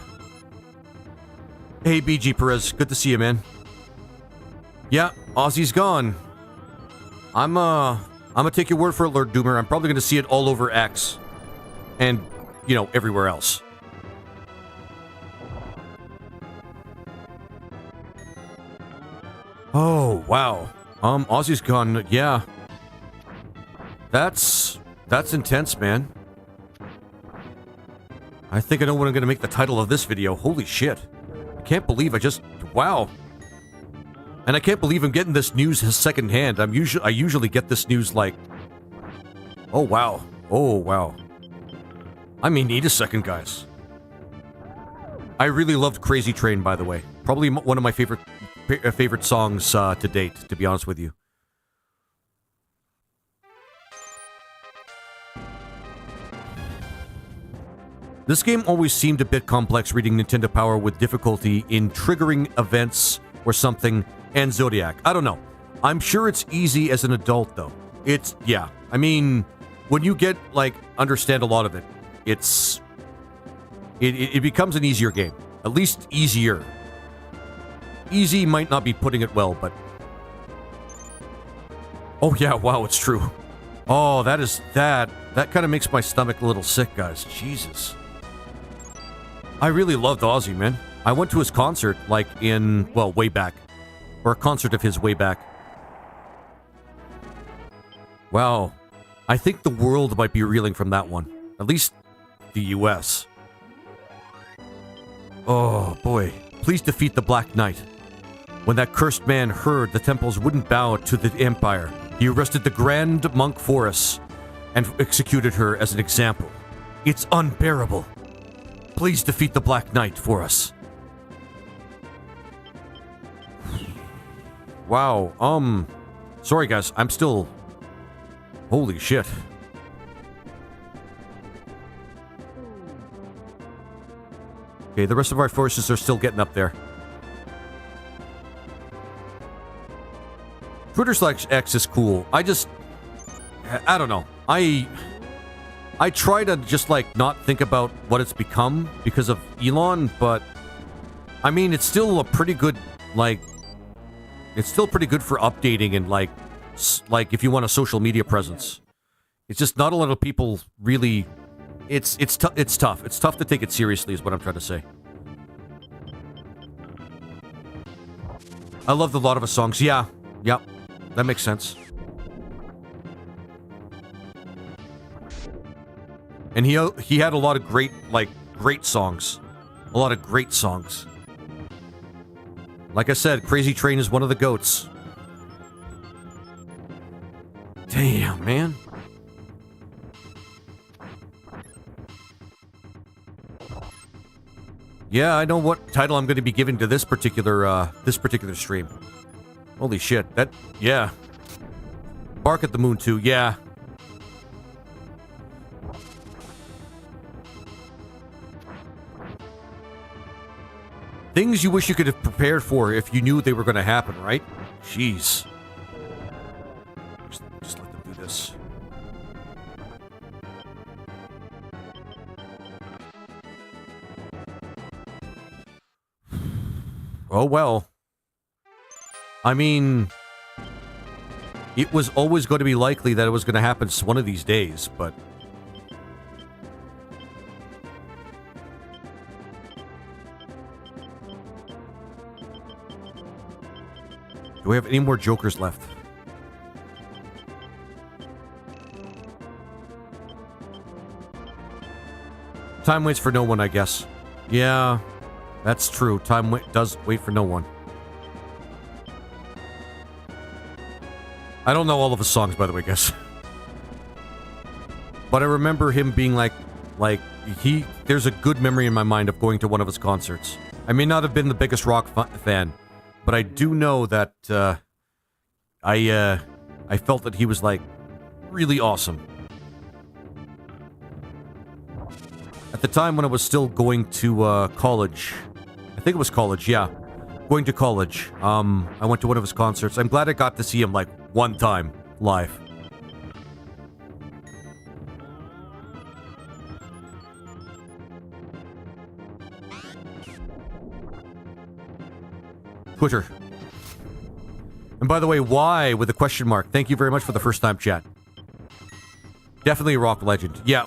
Hey, BG Perez. Good to see you, man. Yeah, Ozzy's gone. I'm gonna take your word for it, Lord Doomer. I'm probably gonna see it all over X. And, you know, everywhere else. Oh, wow. Ozzy's gone. Yeah. That's intense, man. I think I know what I'm gonna make the title of this video. Holy shit. I can't believe I just... Wow. And I can't believe I'm getting this news secondhand. I usually get this news like... Oh, wow. Oh, wow. I may need a second, guys. I really loved Crazy Train, by the way. Probably one of my favorite songs to date, to be honest with you. This game always seemed a bit complex reading Nintendo Power with difficulty in triggering events or something, and Zodiac. I don't know. I'm sure it's easy as an adult, though. Yeah. I mean, when you get, understand a lot of it, it becomes an easier game. At least easier. Easy might not be putting it well, but... Oh, yeah, wow, it's true. Oh, that kind of makes my stomach a little sick, guys. Jesus. I really loved Ozzy, man. I went to his concert, way back. Or a concert of his way back. Wow. I think the world might be reeling from that one. At least the US. Oh, boy. Please defeat the Black Knight. When that cursed man heard the temples wouldn't bow to the Empire, he arrested the Grand Monk Forest and executed her as an example. It's unbearable. Please defeat the Black Knight for us. Wow, sorry guys, I'm still... Holy shit. Okay, the rest of our forces are still getting up there. Twitter/X is cool. I don't know. I try to just, not think about what it's become because of Elon, but... I mean, it's still a pretty good, It's still pretty good for updating and, if you want a social media presence. It's just not a lot of people really... It's tough. It's tough to take it seriously, is what I'm trying to say. I loved a lot of his songs. Yeah. Yep. That makes sense. And he had a lot of great songs. A lot of great songs. Like I said, Crazy Train is one of the GOATs. Damn, man. Yeah, I know what title I'm going to be giving to this particular stream. Holy shit, yeah. Bark at the Moon 2, yeah. Things you wish you could have prepared for if you knew they were going to happen, right? Jeez. Just let them do this. Oh, well. I mean, it was always going to be likely that it was going to happen one of these days, but... Do we have any more jokers left? Time waits for no one, I guess. Yeah, that's true. Time does wait for no one. I don't know all of his songs, by the way, guys. But I remember him being there's a good memory in my mind of going to one of his concerts. I may not have been the biggest rock fan, but I do know that I felt that he was really awesome. At the time when I was still going to college, I think it was college, yeah, going to college. I went to one of his concerts. I'm glad I got to see him one time live. Twitter. And by the way, why with a question mark? Thank you very much for the first time chat. Definitely a rock legend. Yeah.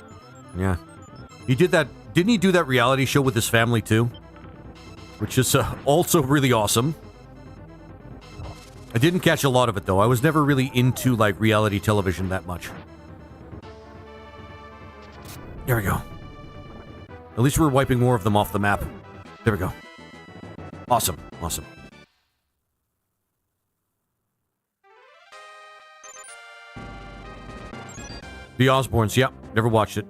Yeah. He did that. Didn't he do that reality show with his family too? Which is also really awesome. I didn't catch a lot of it though. I was never really into reality television that much. There we go. At least we're wiping more of them off the map. There we go. Awesome. Awesome. The Osbournes, yep. Never watched it.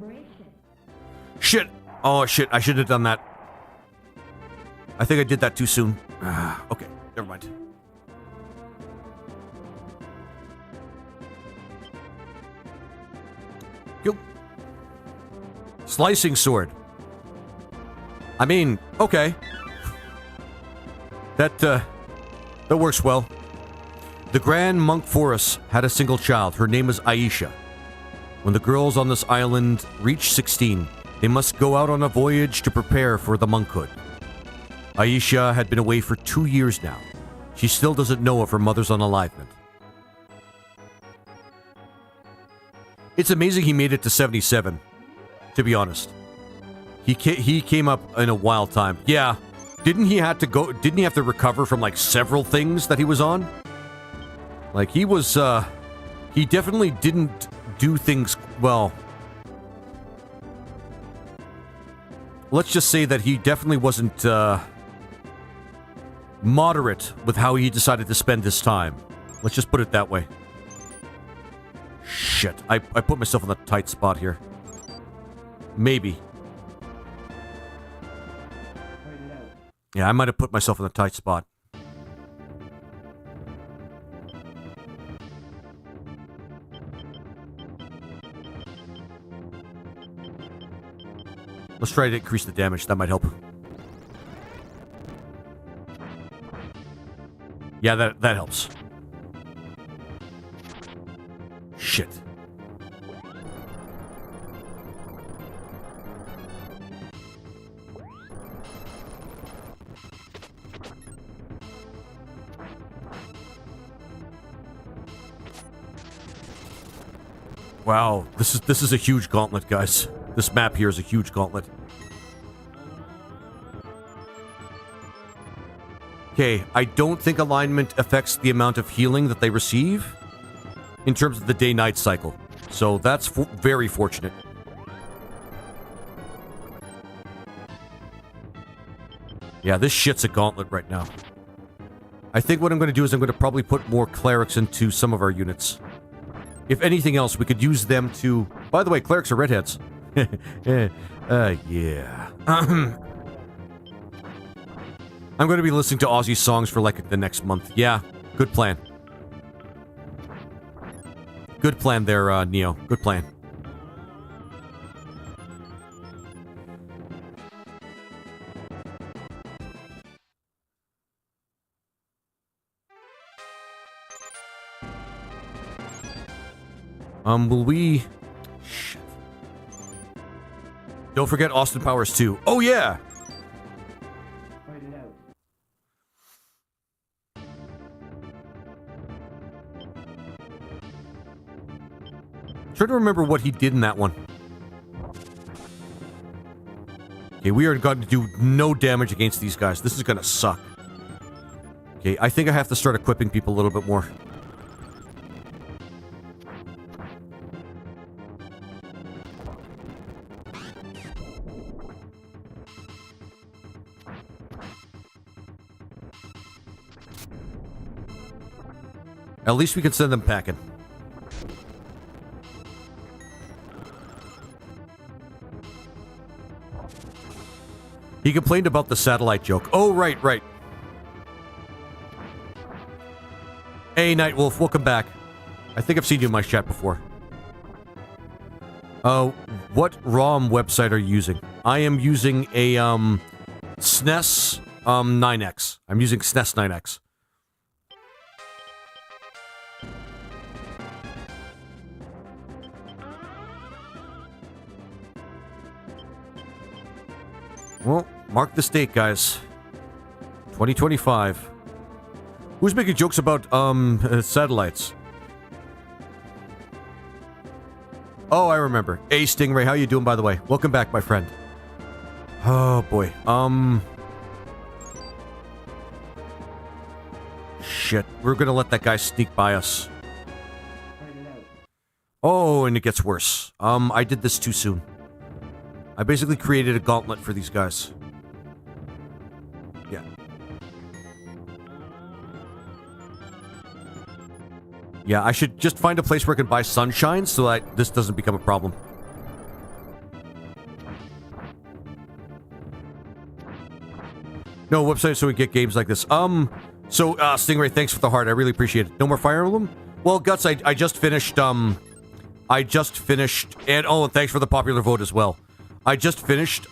Shit! Oh, shit, I shouldn't have done that. I think I did that too soon. Okay, never mind. Yo. Slicing sword. I mean, okay. That works well. The Grand Monk Forest had a single child. Her name was Aisha. When the girls on this island reach 16, they must go out on a voyage to prepare for the monkhood. Aisha had been away for 2 years now. She still doesn't know of her mother's unalivement. It's amazing he made it to 77, to be honest. He came up in a wild time. Yeah. Didn't he have to recover from like several things that he was on? Like he was he definitely didn't do things well. Let's just say that he definitely wasn't moderate with how he decided to spend his time. Let's just put it that way. Shit, I put myself in a tight spot here. Maybe. Yeah, I might have put myself in a tight spot. Let's try to increase the damage. That might help. Yeah, that helps. Shit. Wow, this is a huge gauntlet, guys. This map here is a huge gauntlet. Okay, I don't think alignment affects the amount of healing that they receive in terms of the day-night cycle. So that's very fortunate. Yeah, this shit's a gauntlet right now. I think what I'm going to do is I'm going to probably put more clerics into some of our units. If anything else, we could use them to... By the way, clerics are redheads. Yeah. I'm going to be listening to Ozzy songs for like the next month. Yeah, good plan. Good plan there, Neo. Good plan. Will we... Shit. Don't forget Austin Powers 2. Oh, yeah! Try to remember what he did in that one. Okay, we are going to do no damage against these guys. This is going to suck. Okay, I think I have to start equipping people a little bit more. At least we can send them packing. He complained about the satellite joke. Oh, right. Hey, Nightwolf, welcome back. I think I've seen you in my chat before. What ROM website are you using? I am using a, SNES, 9X. I'm using SNES 9X. Well, mark this date, guys. 2025. Who's making jokes about, satellites? Oh, I remember. Hey, Stingray, how you doing, by the way? Welcome back, my friend. Oh, boy. Shit. We're gonna let that guy sneak by us. Oh, and it gets worse. I did this too soon. I basically created a gauntlet for these guys. Yeah. Yeah, I should just find a place where I can buy sunshine so that this doesn't become a problem. No website so we get games like this. So Stingray, thanks for the heart. I really appreciate it. No more Fire Emblem? Well, Guts, I just finished, and oh, thanks for the popular vote as well. I just finished,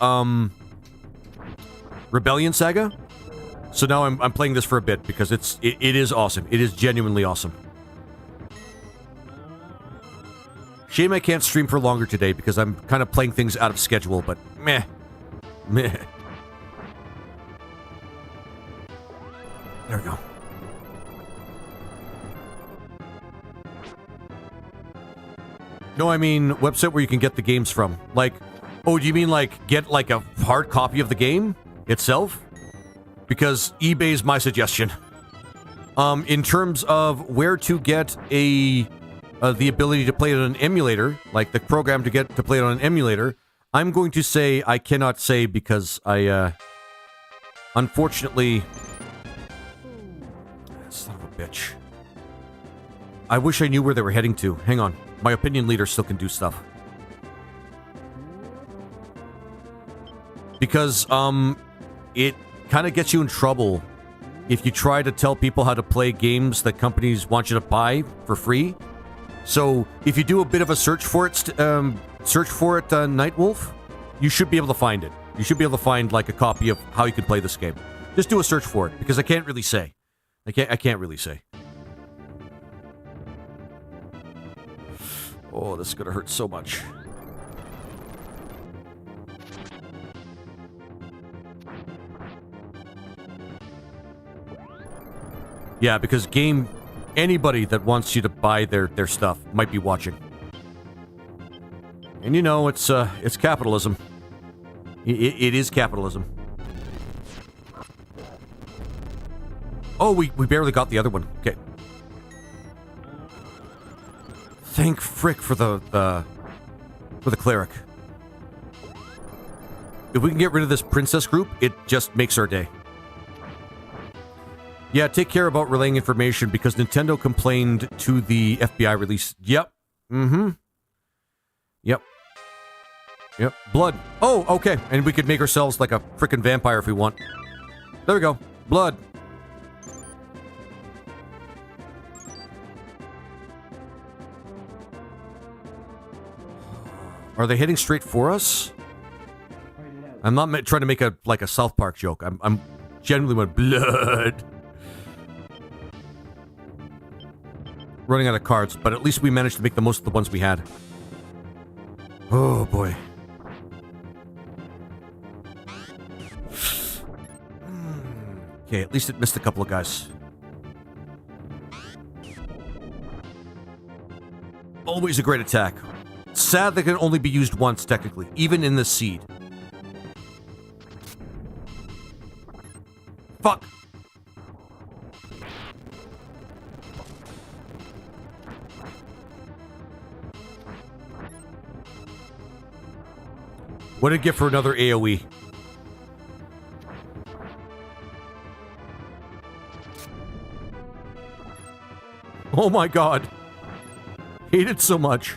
Rebellion Saga. So now I'm playing this for a bit because it is awesome. It is genuinely awesome. Shame I can't stream for longer today because I'm kind of playing things out of schedule, but meh. There we go. No, I mean website where you can get the games from. Like, oh, do you mean like get like a hard copy of the game itself? Because eBay's my suggestion. In terms of where to get the ability to play it on an emulator, like the program to get to play it on an emulator, I'm going to say I cannot say because I, unfortunately... Son of a bitch. I wish I knew where they were heading to. Hang on. My opinion leader still can do stuff. Because, it kind of gets you in trouble if you try to tell people how to play games that companies want you to buy for free. So, if you do a bit of a search for it, Nightwolf, you should be able to find it. You should be able to find, like, a copy of how you can play this game. Just do a search for it, because I can't really say. I can't really say. Oh, this is gonna hurt so much. Yeah, because anybody that wants you to buy their stuff might be watching. And you know, it's capitalism. It is capitalism. Oh, we barely got the other one. Okay. Thank frick for the cleric. If we can get rid of this princess group, it just makes our day. Yeah, take care about relaying information because Nintendo complained to the FBI release. Yep. Mm-hmm. Yep. Yep. Blood. Oh, okay. And we could make ourselves like a frickin' vampire if we want. There we go. Blood. Are they heading straight for us? I'm not trying to make a South Park joke. I'm genuinely went blood. Running out of cards, but at least we managed to make the most of the ones we had. Oh boy. Okay, at least it missed a couple of guys. Always a great attack. Sad that can only be used once, technically, even in the seed. Fuck! What did it get for another AoE? Oh my god. Hate it so much.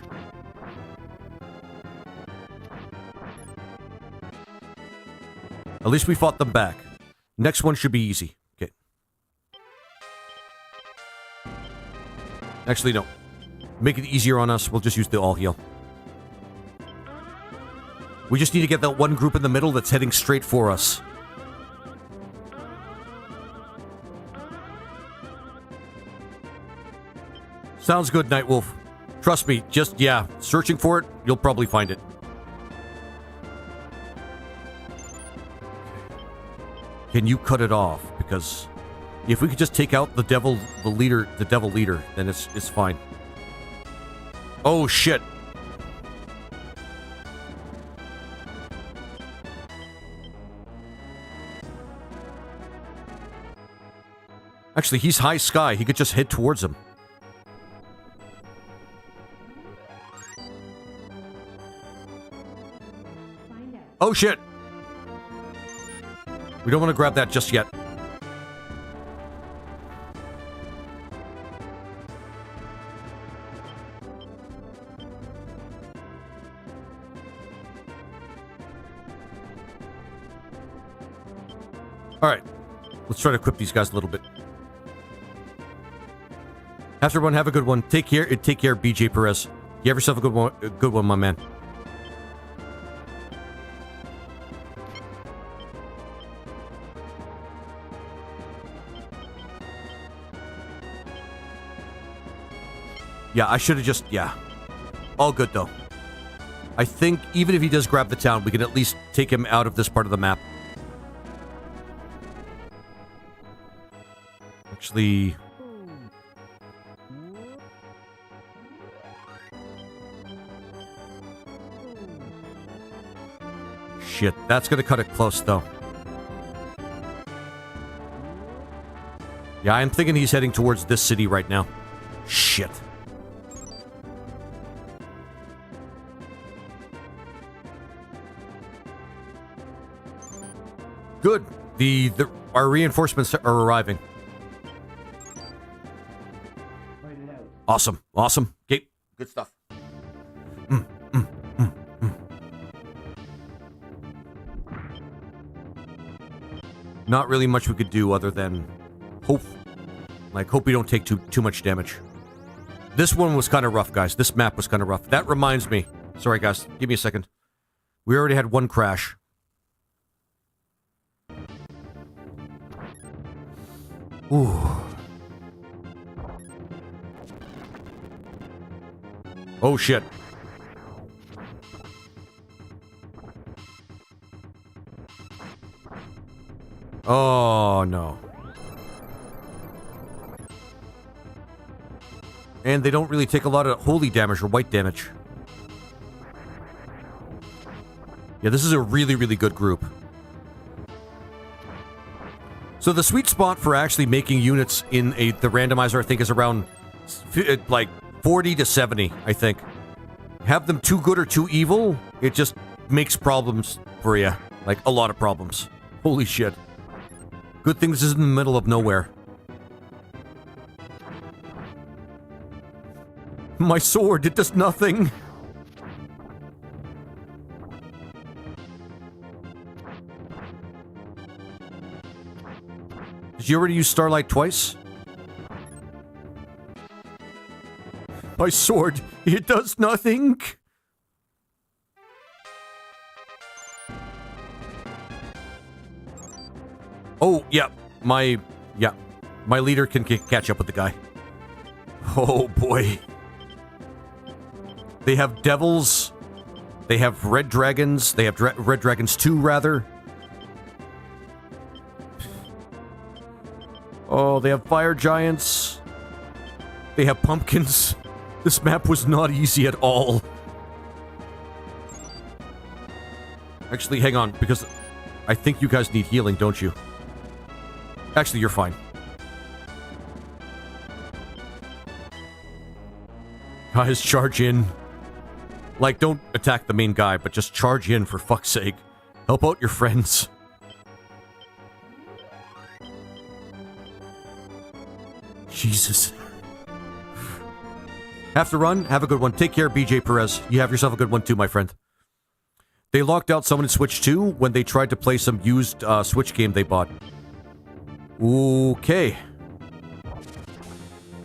At least we fought them back. Next one should be easy. Okay. Actually, no. Make it easier on us. We'll just use the all heal. We just need to get that one group in the middle that's heading straight for us. Sounds good, Nightwolf. Trust me, just, yeah, searching for it, you'll probably find it. Can you cut it off? Because if we could just take out the devil leader, then it's fine. Oh, shit. Actually, he's high sky. He could just head towards him. Oh, shit. We don't want to grab that just yet. All right. Let's try to equip these guys a little bit. After everyone, have a good one. Take care, BJ Perez. You have yourself a good one, my man. Yeah, I should have just, yeah. All good, though. I think even if he does grab the town, we can at least take him out of this part of the map. Actually... Shit, that's gonna cut it close, though. Yeah, I'm thinking he's heading towards this city right now. Shit. Good. Our reinforcements are arriving. Awesome. Awesome. Okay. Good stuff. Not really much we could do other than hope we don't take too much damage. This one was kind of rough, guys. This map was kind of rough. That reminds me. Sorry, guys. Give me a second. We already had one crash. Ooh. Oh, shit. Oh, no. And they don't really take a lot of holy damage or white damage. Yeah, this is a really, really good group. So the sweet spot for actually making units in the randomizer, I think, is around, like, 40 to 70, I think. Have them too good or too evil, it just makes problems for you. Like, a lot of problems. Holy shit. Good thing this is in the middle of nowhere. My sword, it does nothing. Did you already use Starlight twice? My sword, it does nothing. Oh, yeah. My leader can catch up with the guy. Oh, boy. They have devils. They have red dragons. They have red dragons 2, rather. Oh, they have fire giants. They have pumpkins. This map was not easy at all. Actually, hang on, because I think you guys need healing, don't you? Actually, you're fine. Guys, charge in. Like, don't attack the main guy, but just charge in, for fuck's sake. Help out your friends. Jesus. Have to run? Have a good one. Take care, BJ Perez. You have yourself a good one too, my friend. They locked out someone in Switch 2 when they tried to play some used Switch game they bought. Okay.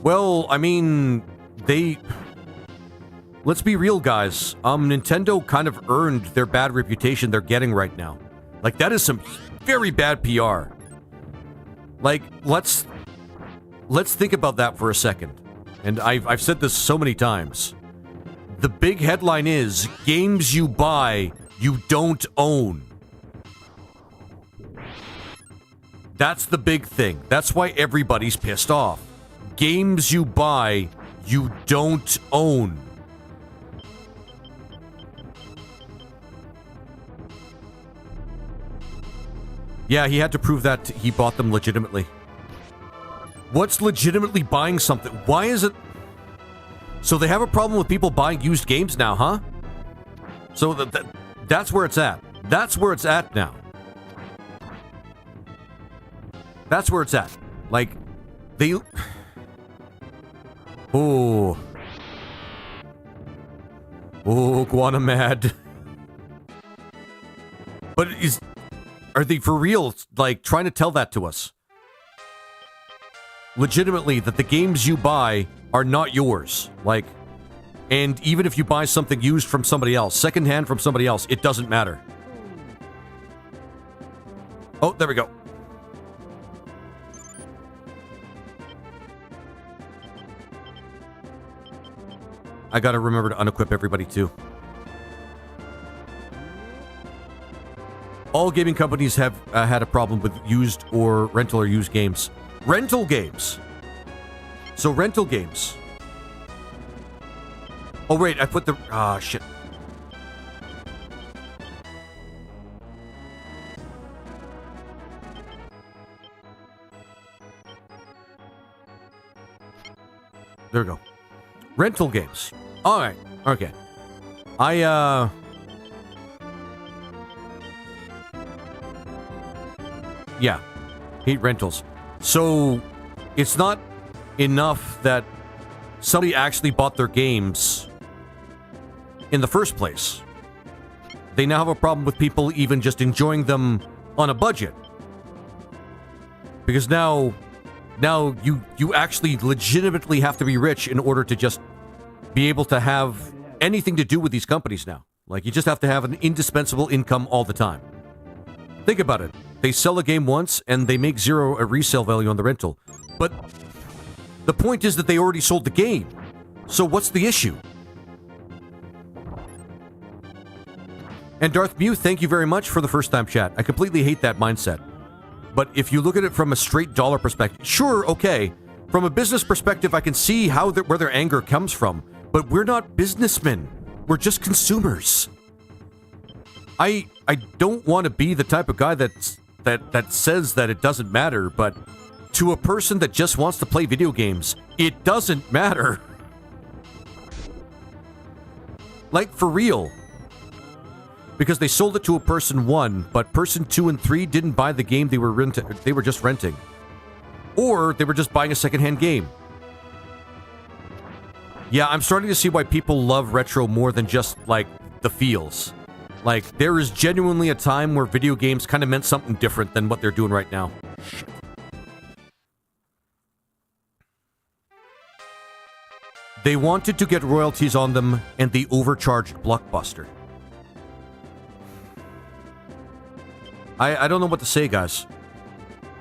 Well, I mean, let's be real, guys. Nintendo kind of earned their bad reputation they're getting right now. Like, that is some very bad PR. Like, let's think about that for a second. And I've said this so many times. The big headline is, games you buy, you don't own. That's the big thing. That's why everybody's pissed off. Games you buy, you don't own. Yeah, he had to prove that he bought them legitimately. What's legitimately buying something? Why is it... So they have a problem with people buying used games now, huh? So that's where it's at. That's where it's at now. That's where it's at. Like, they... Oh. Oh, Guana mad. But are they for real, like, trying to tell that to us? legitimately that the games you buy are not yours. Like, and even if you buy something used from somebody else, secondhand from somebody else, it doesn't matter. Oh, there we go. I gotta remember to unequip everybody too. All gaming companies have had a problem with used or rental or used games. Rental games. So rental games. Oh wait, I put the... Ah, shit. There we go. Rental games. Alright, okay. Yeah. Hate rentals. So, it's not enough that somebody actually bought their games in the first place. They now have a problem with people even just enjoying them on a budget. Because now you actually legitimately have to be rich in order to just be able to have anything to do with these companies now. Like, you just have to have an indispensable income all the time. Think about it. They sell a game once, and they make zero a resale value on the rental. But the point is that they already sold the game. So what's the issue? And Darth Mew, thank you very much for the first-time chat. I completely hate that mindset. But if you look at it from a straight dollar perspective, sure, okay. From a business perspective, I can see how where their anger comes from. But we're not businessmen. We're just consumers. I don't want to be the type of guy that says that it doesn't matter, but to a person that just wants to play video games, it doesn't matter. Like, for real. Because they sold it to a person 1, but person 2 and 3 didn't buy the game they were just renting. Or they were just buying a secondhand game. Yeah, I'm starting to see why people love retro more than just, like, the feels. Like, there is genuinely a time where video games kind of meant something different than what they're doing right now. Shit. They wanted to get royalties on them, and they overcharged Blockbuster. I don't know what to say, guys.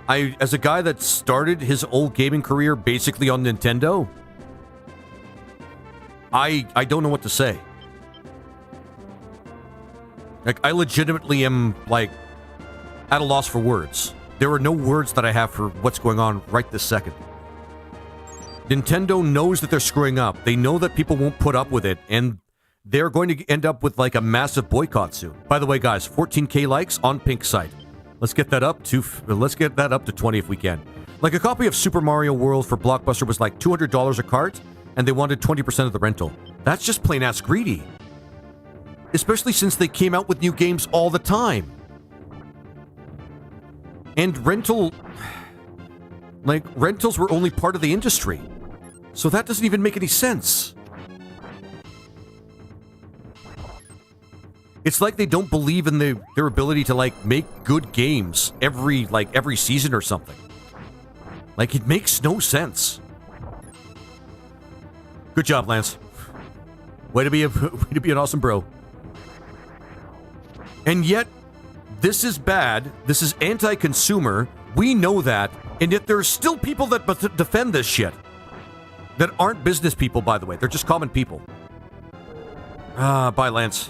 As a guy that started his old gaming career basically on Nintendo, I don't know what to say. Like, I legitimately am, like, at a loss for words. There are no words that I have for what's going on right this second. Nintendo knows that they're screwing up. They know that people won't put up with it, and they're going to end up with, like, a massive boycott soon. By the way, guys, 14k likes on Pink's site. Let's get that up to 20 if we can. Like, a copy of Super Mario World for Blockbuster was like $200 a cart, and they wanted 20% of the rental. That's just plain-ass greedy. Especially since they came out with new games all the time. And rentals were only part of the industry. So that doesn't even make any sense. It's like they don't believe in their ability to, like, make good games every season or something. Like, it makes no sense. Good job, Lance. Way to be an awesome bro. And yet, this is bad. This is anti-consumer. We know that. And yet there's still people that defend this shit. That aren't business people, by the way. They're just common people. Bye, Lance.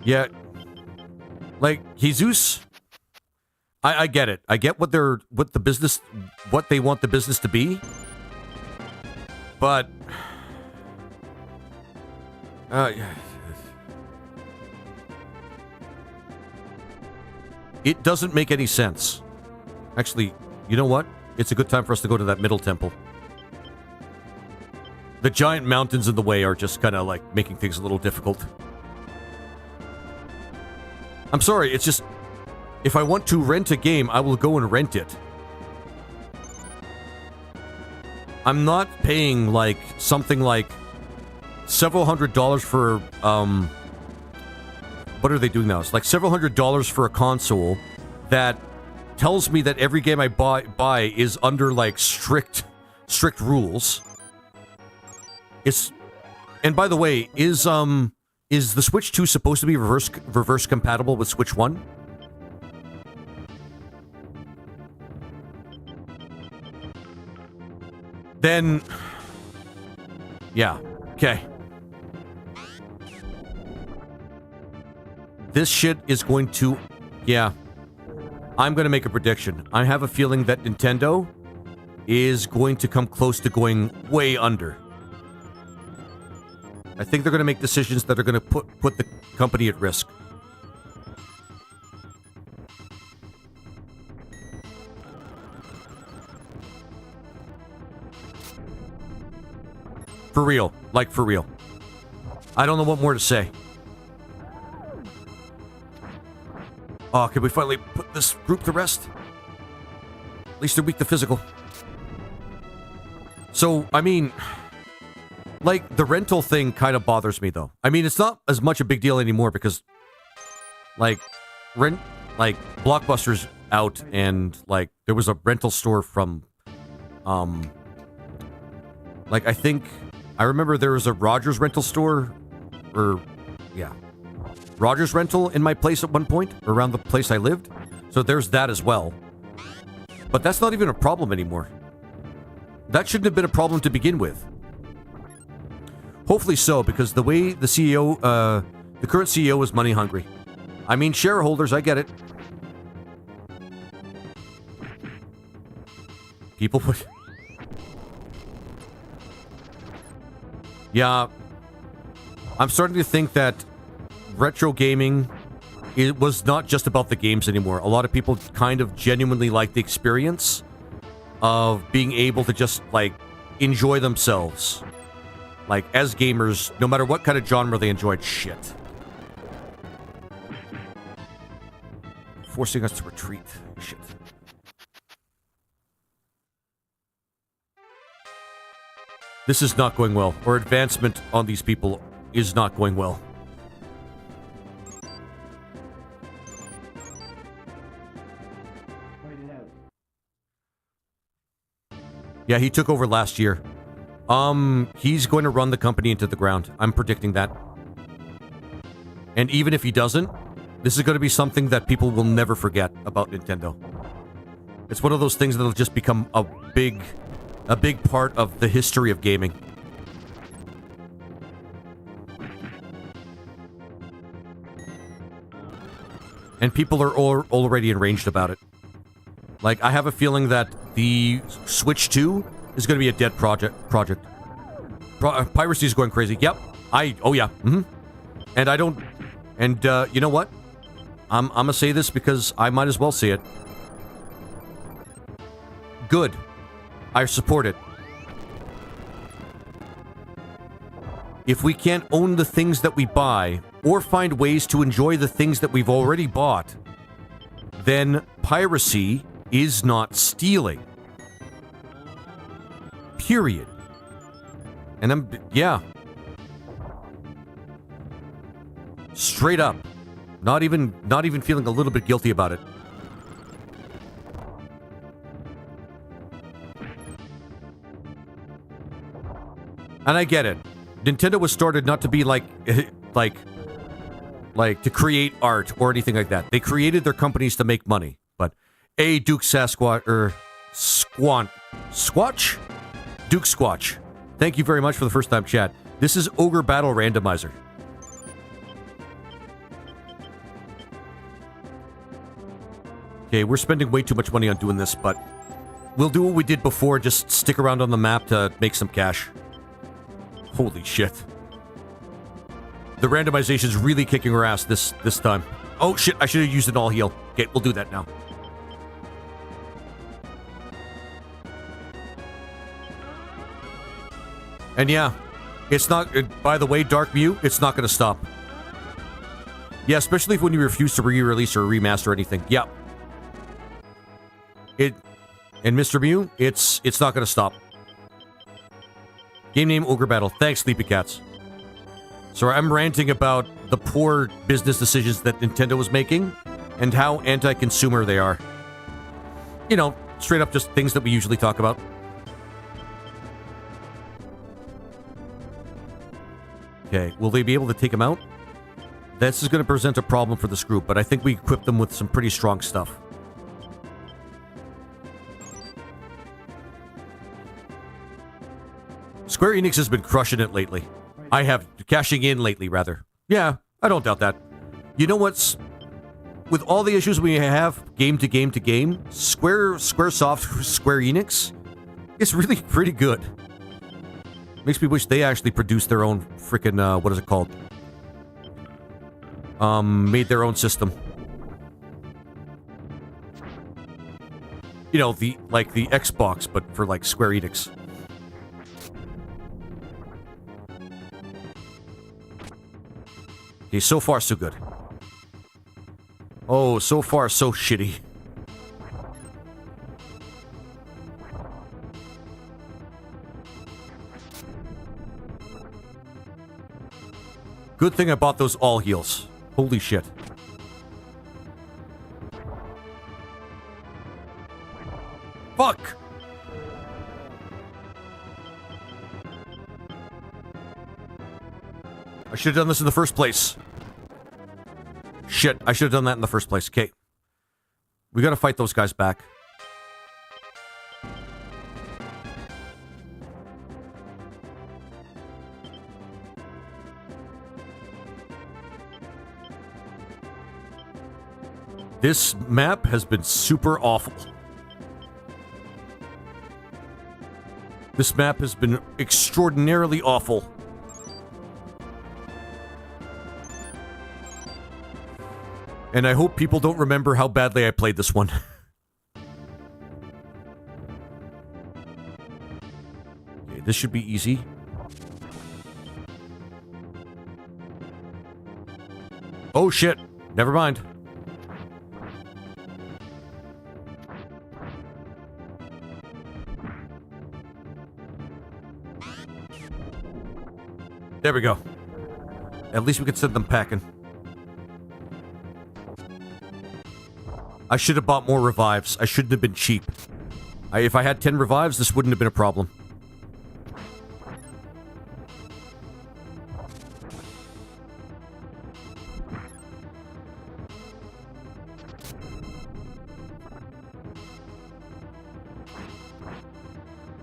Yeah, like, Jesus, I get it. I get what they want the business to be. But it doesn't make any sense. Actually, you know what? It's a good time for us to go to that middle temple. The giant mountains in the way are just kind of, like, making things a little difficult. I'm sorry, it's just, if I want to rent a game, I will go and rent it. I'm not paying like something like several $100s for what are they doing now? It's like several $100s for a console that tells me that every game I buy is under like strict rules. And by the way, is the Switch 2 supposed to be reverse compatible with Switch 1? Then yeah, okay. This shit is going to... Yeah. I'm going to make a prediction. I have a feeling that Nintendo is going to come close to going way under. I think they're going to make decisions that are going to put the company at risk. For real. Like, for real. I don't know what more to say. Oh, can we finally put this group to rest? At least they're weak to physical. So, I mean... Like, the rental thing kind of bothers me, though. I mean, it's not as much a big deal anymore because... Like, Blockbuster's out and, like, there was a rental store from... Like, I think... I remember there was a Rogers rental store, or... Yeah. Rogers Rental in my place at one point, around the place I lived. So there's that as well. But that's not even a problem anymore. That shouldn't have been a problem to begin with. Hopefully so, because the way the CEO, the current CEO is money hungry. I mean, shareholders, I get it. People put... Yeah. I'm starting to think that retro gaming, it was not just about the games anymore. A lot of people kind of genuinely like the experience of being able to just, like, enjoy themselves. Like, as gamers, no matter what kind of genre they enjoyed. Shit. Forcing us to retreat. Shit. This is not going well. Or advancement on these people is not going well. Yeah, he took over last year. He's going to run the company into the ground. I'm predicting that. And even if he doesn't, this is going to be something that people will never forget about Nintendo. It's one of those things that'll just become a big part of the history of gaming. And people are already enraged about it. Like, I have a feeling that the Switch 2 is going to be a dead project. Piracy is going crazy. Yep. Oh yeah. Mm-hmm. And I don't... And, you know what? I'm gonna say this because I might as well say it. Good. I support it. If we can't own the things that we buy, or find ways to enjoy the things that we've already bought, then piracy is not stealing. Period. And yeah. Straight up. Not even feeling a little bit guilty about it. And I get it. Nintendo was started not to be like to create art or anything like that. They created their companies to make money. But Duke Sasquatch or Squatch? Duke Squatch. Thank you very much for the first time chat. This is Ogre Battle Randomizer. Okay, we're spending way too much money on doing this, but we'll do what we did before, just stick around on the map to make some cash. Holy shit. The randomization's really kicking our ass this time. Oh shit, I should have used an all heal. Okay, we'll do that now. And yeah, it's not, by the way, Dark Mew, it's not going to stop. Yeah, especially when you refuse to re-release or remaster anything. Yeah. And Mr. Mew, it's not going to stop. Game name Ogre Battle. Thanks, Sleepy Cats. Sorry, I'm ranting about the poor business decisions that Nintendo was making and how anti-consumer they are. You know, straight up just things that we usually talk about. Okay, will they be able to take him out? This is going to present a problem for this group, but I think we equip them with some pretty strong stuff. Square Enix has been crushing it lately. I have cashing in lately, rather. Yeah, I don't doubt that. You know what's... With all the issues we have, game to game to game, Squaresoft, Square Enix, is really pretty good. Makes me wish they actually produced their own frickin', what is it called? Made their own system. You know, the Xbox, but for, like, Square Enix. Okay, so far so good. Oh, so far so shitty. Good thing I bought those all heals. Holy shit. Fuck! I should have done this in the first place. Shit, I should have done that in the first place. Okay. We gotta fight those guys back. This map has been super awful. This map has been extraordinarily awful. And I hope people don't remember how badly I played this one. Okay, this should be easy. Oh shit! Never mind. There we go. At least we could send them packing. I should have bought more revives. I shouldn't have been cheap. If I had 10 revives, this wouldn't have been a problem.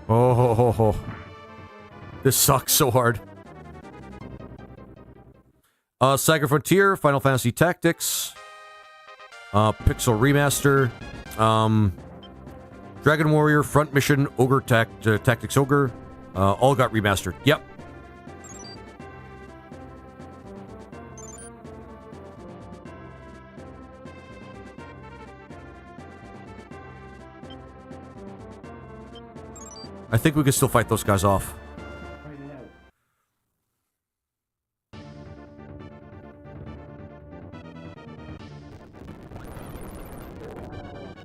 Oh, ho, ho, ho. This sucks so hard. Saga Frontier, Final Fantasy Tactics, Pixel Remaster, Dragon Warrior, Front Mission, Ogre Tactics Ogre, all got remastered. Yep. I think we can still fight those guys off.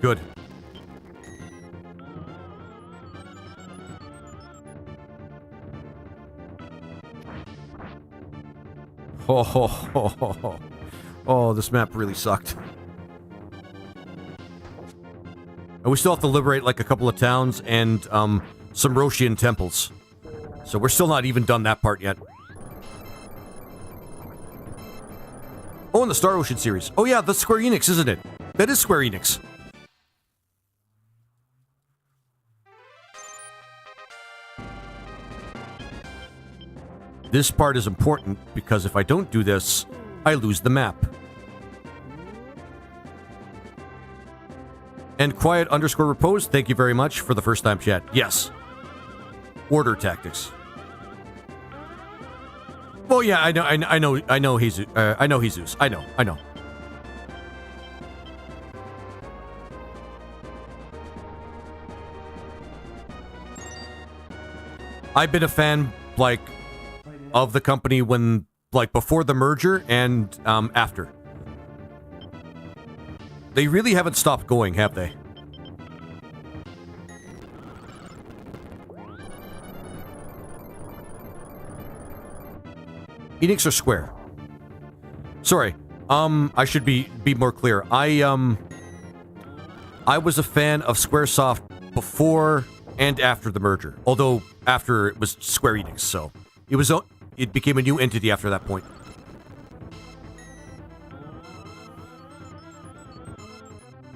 Good. Oh, this map really sucked. And we still have to liberate like a couple of towns and some Roshian temples. So we're still not even done that part yet. Oh, and the Star Ocean series. Oh yeah, that's Square Enix, isn't it? That is Square Enix. This part is important because if I don't do this, I lose the map. And Quiet_Repose, thank you very much for the first time chat. Yes. Order tactics. Well, yeah, I know Jesus. I know Jesus. I know. I've been a fan, like, of the company when, like, before the merger and after. They really haven't stopped going, have they? Enix or Square? Sorry. I should be more clear. I was a fan of Squaresoft before and after the merger. Although after it was Square Enix, so it became a new entity after that point.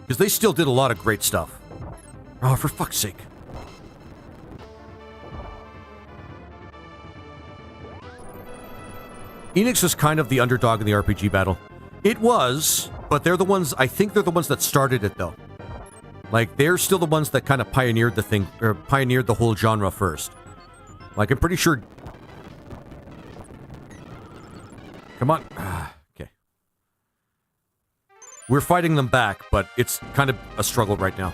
Because they still did a lot of great stuff. Oh, for fuck's sake. Enix was kind of the underdog in the RPG battle. It was, but they're the ones, I think they're the ones that started it, though. Like, they're still the ones that kind of pioneered the thing, or pioneered the whole genre first. Like, I'm pretty sure... Come on. Okay. We're fighting them back, but it's kind of a struggle right now.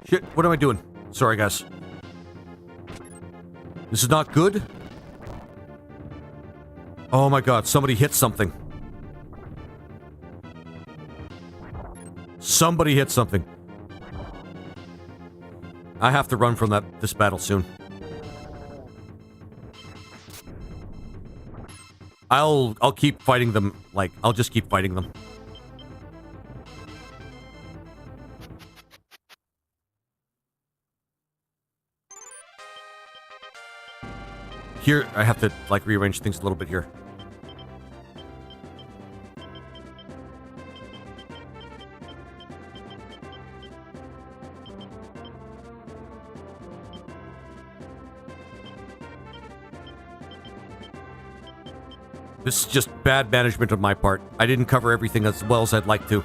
Shit, what am I doing? Sorry, guys. This is not good. Oh my god, somebody hit something. Somebody hit something. I have to run from this battle soon. I'll keep fighting them, like, I'll just keep fighting them. Here, I have to, like, rearrange things a little bit here. This is just bad management on my part. I didn't cover everything as well as I'd like to.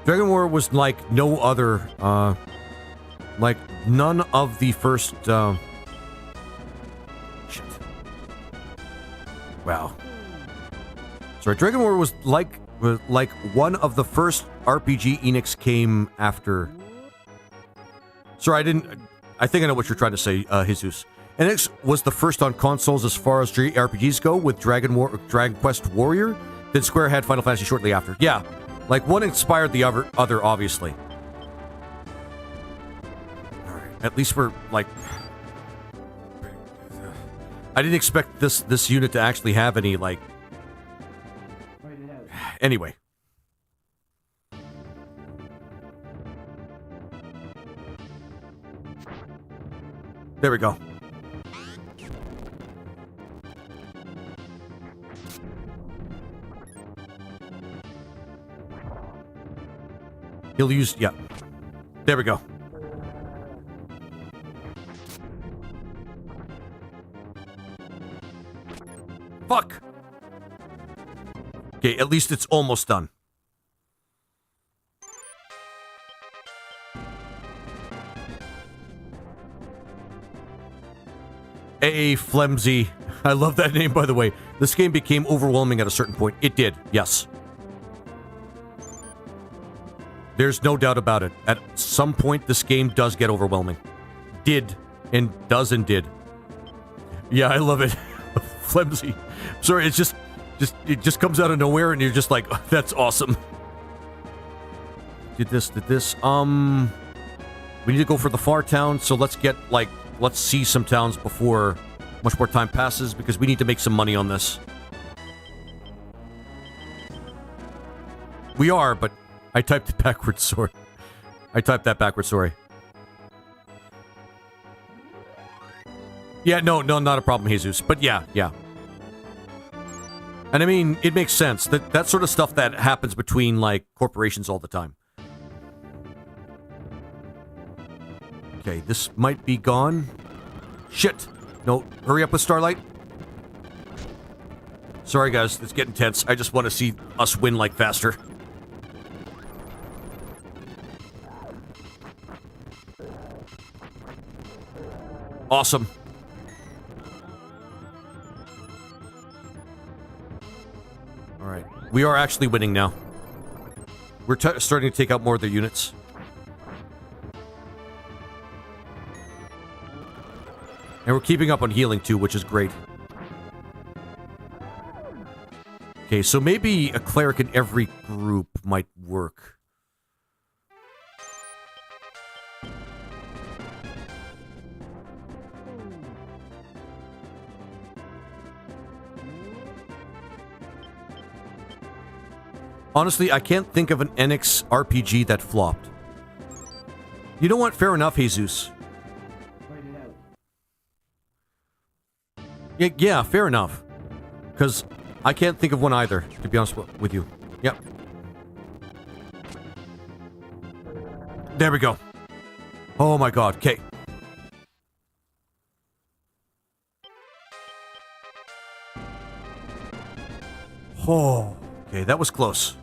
Dragon War was like no other, like none of the first, shit. Wow. Sorry, Dragon War was like one of the first RPG Enix came after. Sorry, I think I know what you're trying to say, Jesus. Enix was the first on consoles as far as RPGs go with Dragon Quest Warrior. Then Square had Final Fantasy shortly after. Yeah, like one inspired the other, obviously. All right, at least we're like. I didn't expect this unit to actually have any like. Anyway. There we go. He'll use, yeah. There we go. Fuck! Okay, at least it's almost done. A Flemsy. I love that name, by the way. This game became overwhelming at a certain point. It did, yes. There's no doubt about it. At some point, this game does get overwhelming. Did. And does and did. Yeah, I love it. Flimsy. Sorry, it's it just comes out of nowhere and you're just like, oh, that's awesome. Did this. We need to go for the far town, so let's see some towns before much more time passes, because we need to make some money on this. We are, but I typed it backwards, sorry. I typed that backwards, sorry. Yeah, no, not a problem, Jesus. But yeah. And I mean, it makes sense. That sort of stuff that happens between, like, corporations all the time. Okay, this might be gone. Shit. No, hurry up with Starlight. Sorry, guys, it's getting tense. I just want to see us win, like, faster. Awesome. Alright. We are actually winning now. We're starting to take out more of their units. And we're keeping up on healing too, which is great. Okay, so maybe a cleric in every group might work. Honestly, I can't think of an NX RPG that flopped. You know what? Fair enough, Jesus. Yeah, fair enough. Because I can't think of one either, to be honest with you. Yep. There we go. Oh my god, okay. Oh, okay, that was close.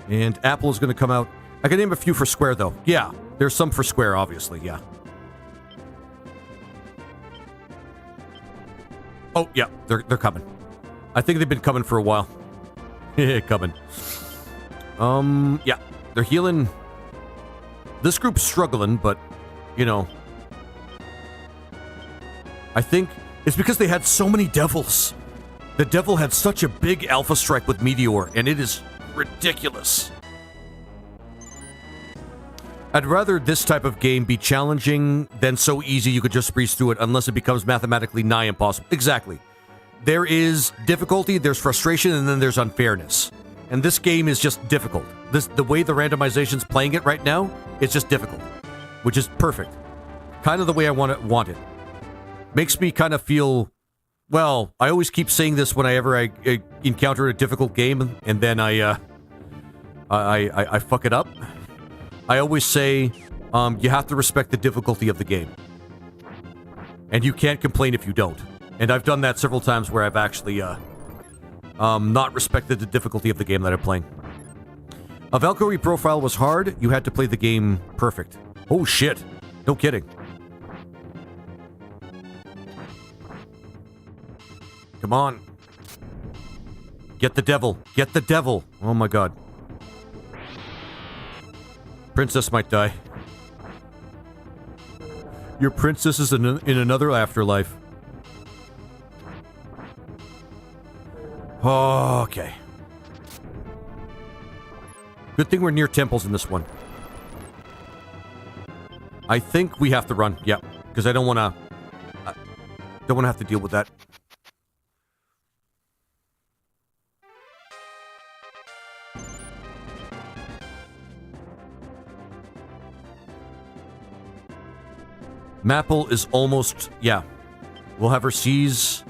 And Apple is going to come out. I can name a few for Square, though. Yeah, there's some for Square, obviously, yeah. Oh, yeah, they're coming. I think they've been coming for a while. Coming. Yeah, they're healing. This group's struggling, but, you know. I think it's because they had so many devils. The devil had such a big alpha strike with Meteor, and it is ridiculous. I'd rather this type of game be challenging than so easy you could just breeze through it unless it becomes mathematically nigh impossible. Exactly. There is difficulty, there's frustration, and then there's unfairness. And this game is just difficult. The way the randomization's playing it right now, it's just difficult. Which is perfect. Kind of the way I want it. Makes me kind of feel... Well, I always keep saying this whenever I encounter a difficult game, and then I fuck it up. I always say, you have to respect the difficulty of the game. And you can't complain if you don't. And I've done that several times where I've actually, not respected the difficulty of the game that I'm playing. A Valkyrie profile was hard, you had to play the game perfect. Oh shit, no kidding. Come on. Get the devil. Get the devil. Oh my god. Princess might die. Your princess is in another afterlife. Oh, okay. Good thing we're near temples in this one. I think we have to run. Yeah, because I don't want to have to deal with that. Maple is almost... Yeah. We'll have her seize...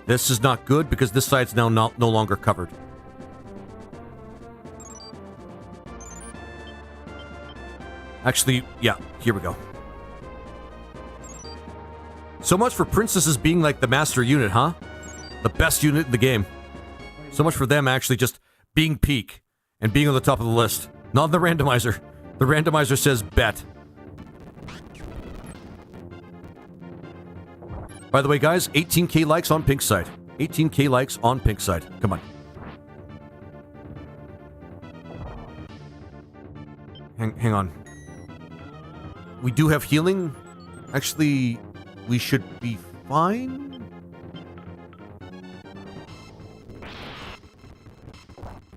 This is not good because this side's now no longer covered. Actually, yeah. Here we go. So much for princesses being like the master unit, huh? The best unit in the game. So much for them actually just being peak and being on the top of the list. Not the randomizer. The randomizer says bet. By the way, guys, 18k likes on pink side. 18k likes on pink side. Come on. Hang on. We do have healing. Actually, we should be fine.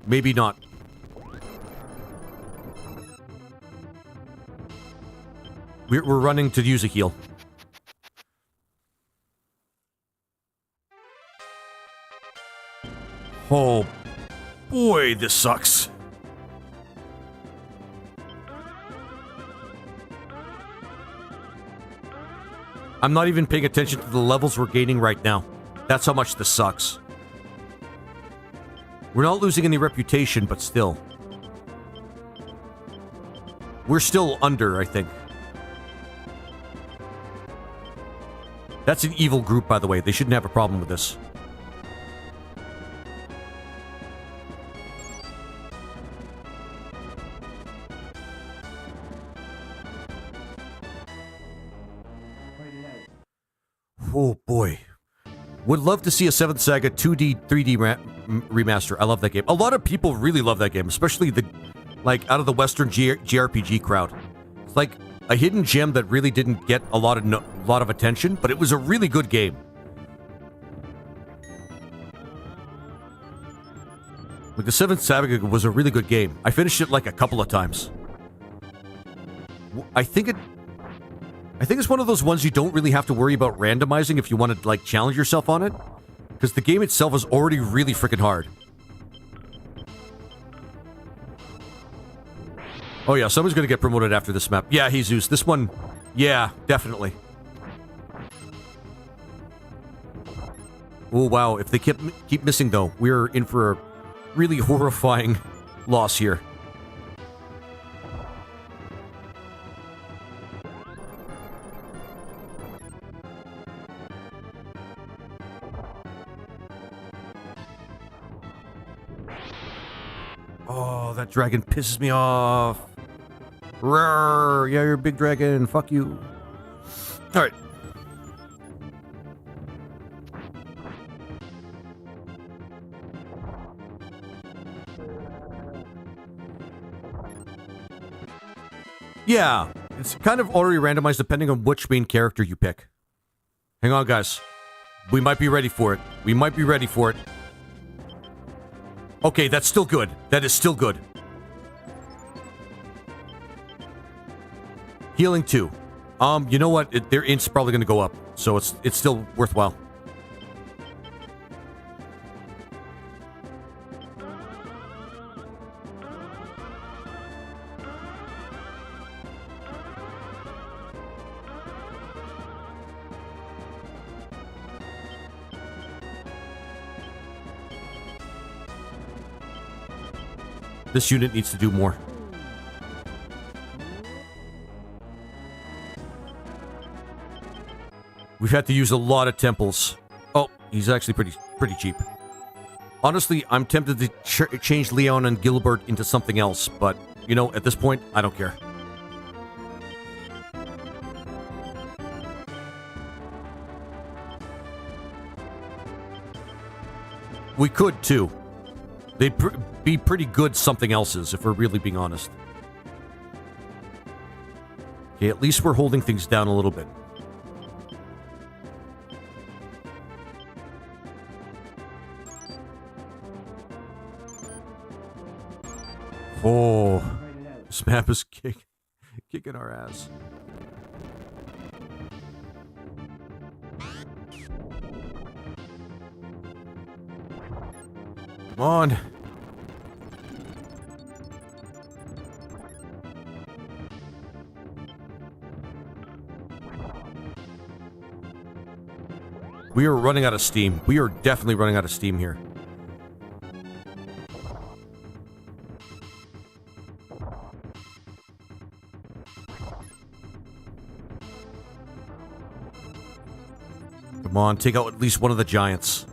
Maybe not. We're running to use a heal. Oh, boy, this sucks. I'm not even paying attention to the levels we're gaining right now. That's how much this sucks. We're not losing any reputation, but still. We're still under, I think. That's an evil group, by the way. They shouldn't have a problem with this. Oh, boy. Would love to see a 7th Saga 2D, 3D remaster. I love that game. A lot of people really love that game, especially the, like, out of the Western JRPG crowd. It's like, a hidden gem that really didn't get a lot of attention, but it was a really good game. Like the Seventh Saga was a really good game. I finished it like a couple of times. I think it's one of those ones you don't really have to worry about randomizing if you want to like challenge yourself on it, because the game itself is already really freaking hard. Oh yeah, someone's gonna get promoted after this map. Yeah, Jesus, this one, yeah, definitely. Oh wow, if they keep missing though, we're in for a really horrifying loss here. Oh, that dragon pisses me off. Roar! Yeah, you're a big dragon. Fuck you. All right. Yeah, it's kind of already randomized depending on which main character you pick. Hang on, guys. We might be ready for it. We might be ready for it. Okay, that's still good. That is still good. Healing 2. You know what? Their int's probably going to go up, so it's still worthwhile. This unit needs to do more. We've had to use a lot of temples. Oh, he's actually pretty cheap. Honestly, I'm tempted to change Leon and Gilbert into something else, but, you know, at this point, I don't care. We could, too. They'd be pretty good something else's, if we're really being honest. Okay, at least we're holding things down a little bit. Oh, this map is kicking our ass. Come on. We are running out of steam. We are definitely running out of steam here. Come on, take out at least one of the giants.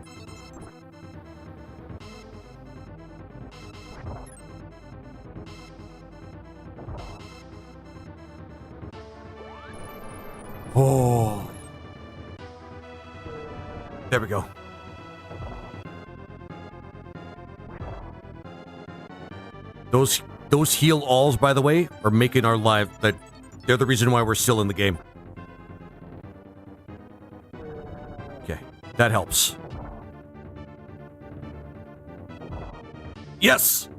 Oh. There we go. Those heal alls, by the way, are making our life that they're the reason why we're still in the game. Okay, that helps. Yes.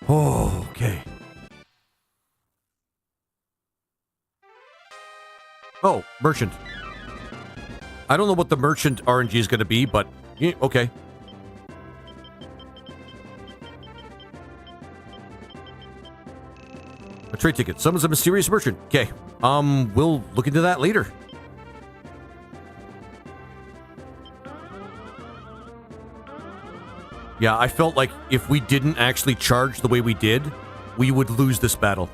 Oh, okay. Oh, merchant. I don't know what the merchant RNG is going to be, but yeah, okay. A trade ticket. Summons a mysterious merchant. Okay. We'll look into that later. Yeah, I felt like if we didn't actually charge the way we did, we would lose this battle.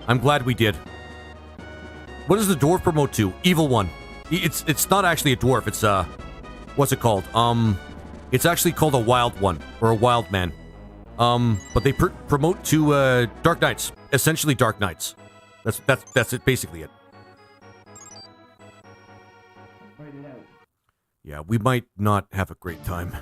I'm glad we did. What does the dwarf promote to? Evil one. It's not actually a dwarf. It's what's it called? It's actually called a wild one or a wild man. But they promote to dark knights. Essentially dark knights. That's it. Basically it. Yeah, we might not have a great time.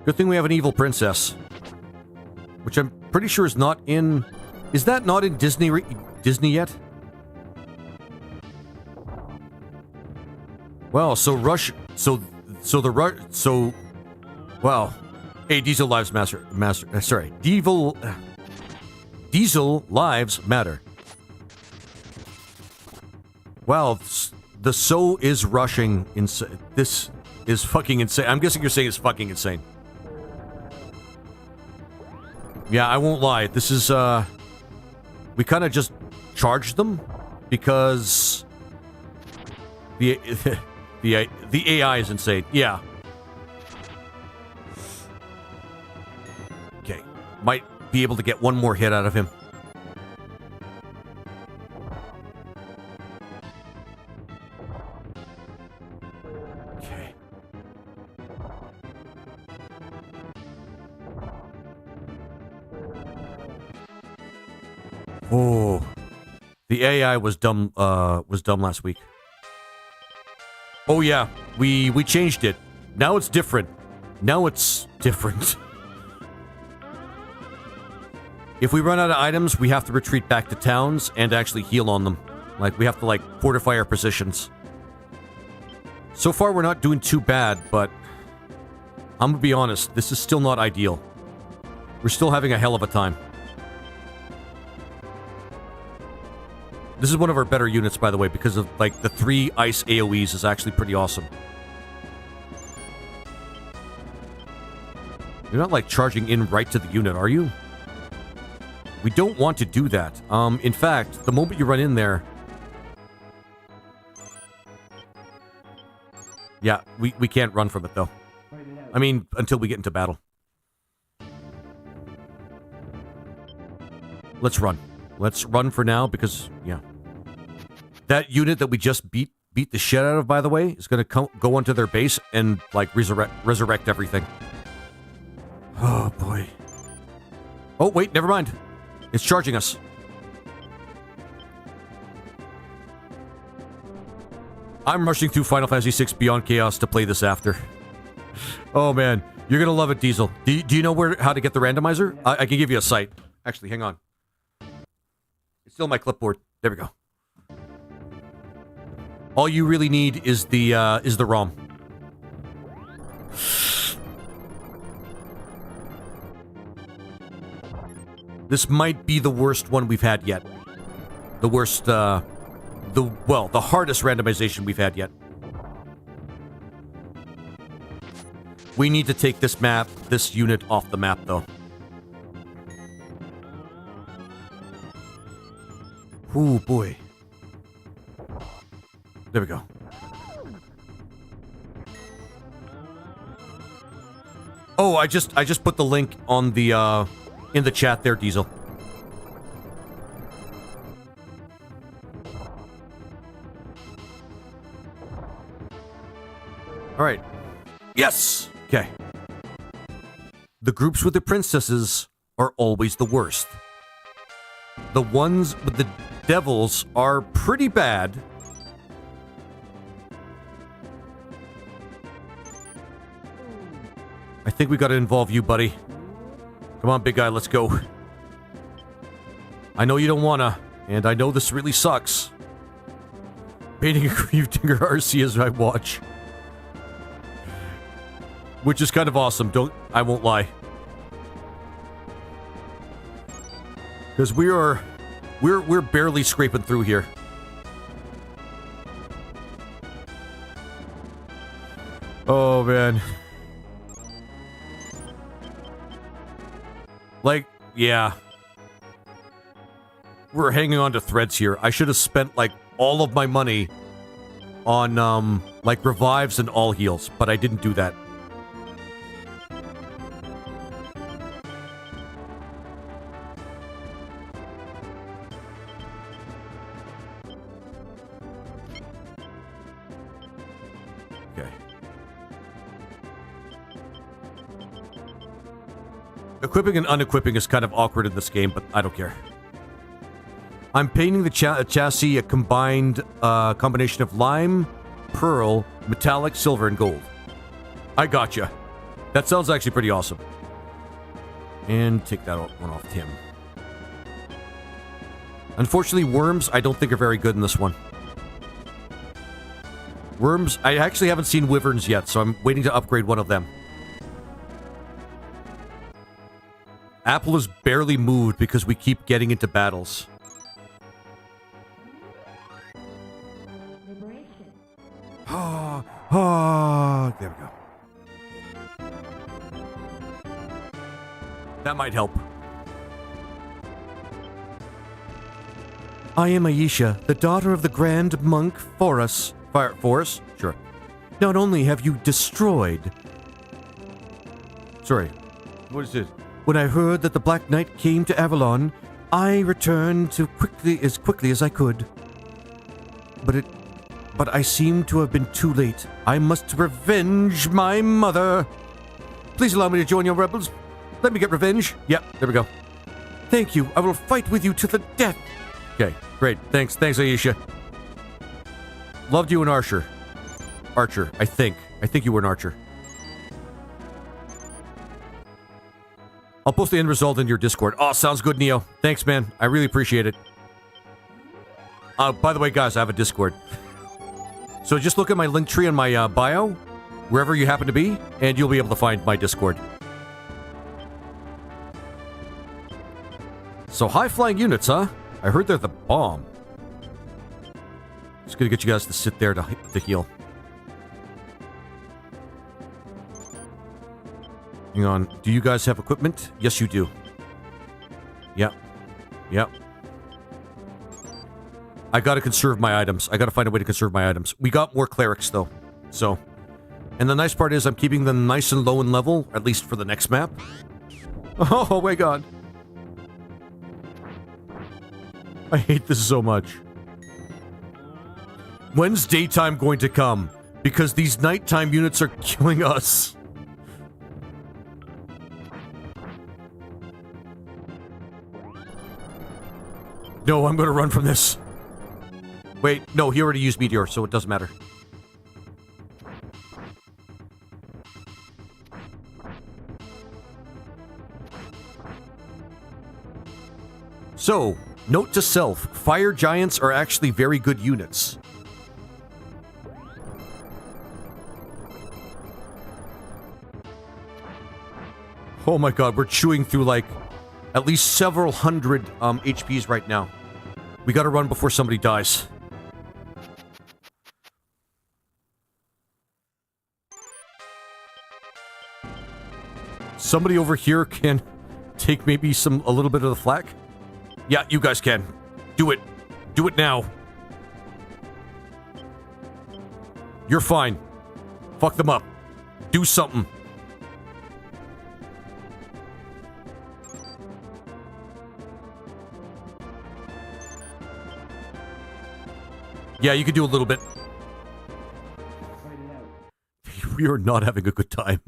Good thing we have an evil princess. Which I'm pretty sure is not in... Is that not in Disney yet? Well, so Rush... So the Rush... So... Wow. Hey, Diesel Lives Sorry. Diesel Lives Matter. Wow, the so is rushing insane. This is fucking insane. I'm guessing you're saying it's fucking insane. Yeah, I won't lie. This is, we kind of just charged them because the AI is insane. Yeah. Okay. Might be able to get one more hit out of him. Okay. Oh. The AI was dumb last week. Oh yeah, we changed it. Now it's different. Now it's different. If we run out of items, we have to retreat back to towns and actually heal on them. Like, we have to, like, fortify our positions. So far, we're not doing too bad, but I'm gonna be honest, this is still not ideal. We're still having a hell of a time. This is one of our better units, by the way, because of, like, the 3 ice AoEs is actually pretty awesome. You're not, like, charging in right to the unit, are you? We don't want to do that. In fact, the moment you run in there... Yeah, we can't run from it, though. I mean, until we get into battle. Let's run. Let's run for now, because, yeah. That unit that we just beat the shit out of, by the way, is going to go onto their base and, like, resurrect everything. Oh, boy. Oh, wait, never mind. It's charging us. I'm rushing through Final Fantasy VI Beyond Chaos to play this after. Oh, man. You're going to love it, Diesel. Do you know how to get the randomizer? I can give you a site. Actually, hang on. It's still my clipboard. There we go. All you really need is the ROM. This might be the worst one we've had yet. The worst, the hardest randomization we've had yet. We need to take this unit off the map, though. Ooh, boy. There we go. Oh, I just put the link on the, in the chat there, Diesel. Alright. Yes! Okay. The groups with the princesses are always the worst. The ones with the devils are pretty bad. I think we gotta involve you, buddy. Come on, big guy, let's go. I know you don't wanna, and I know this really sucks. Painting a Gravedigger RC as I watch. Which is kind of awesome, I won't lie. Because we're barely scraping through here. Oh, man. Like, yeah. We're hanging on to threads here. I should have spent, like, all of my money on, like, revives and all heals, but I didn't do that. Okay. Equipping and unequipping is kind of awkward in this game, but I don't care. I'm painting the chassis a combined combination of lime, pearl, metallic, silver, and gold. I gotcha. That sounds actually pretty awesome. And take that one off Tim. Unfortunately, worms I don't think are very good in this one. Worms, I actually haven't seen wyverns yet, so I'm waiting to upgrade one of them. Apple is barely moved because we keep getting into battles. There we go. That might help. I am Aisha, the daughter of the Grand Monk Forus. Forus? Sure. Not only have you destroyed... Sorry. What is it? When I heard that the Black Knight came to Avalon, I returned as quickly as I could. But I seem to have been too late. I must revenge my mother. Please allow me to join your rebels. Let me get revenge. Yep, there we go. Thank you. I will fight with you to the death. Okay, great. Thanks, Aisha. Loved you in Archer. I think you were an Archer. I'll post the end result in your Discord. Oh, sounds good, Neo. Thanks, man. I really appreciate it. By the way, guys, I have a Discord. So just look at my link tree in my bio, wherever you happen to be, and you'll be able to find my Discord. So high-flying units, huh? I heard they're the bomb. Just gonna get you guys to sit there to heal. Hang on. Do you guys have equipment? Yes, you do. Yep. I gotta conserve my items. I gotta find a way to conserve my items. We got more clerics, though. So. And the nice part is I'm keeping them nice and low in level, at least for the next map. Oh my god. I hate this so much. When's daytime going to come? Because these nighttime units are killing us. No, I'm gonna run from this. Wait, no, he already used Meteor, so it doesn't matter. So, note to self, fire giants are actually very good units. Oh my god, we're chewing through like at least several hundred HPs right now. We gotta run before somebody dies. Somebody over here can take maybe a little bit of the flak? Yeah, you guys can. Do it. Do it now. You're fine. Fuck them up. Do something. Yeah, you can do a little bit. We are not having a good time.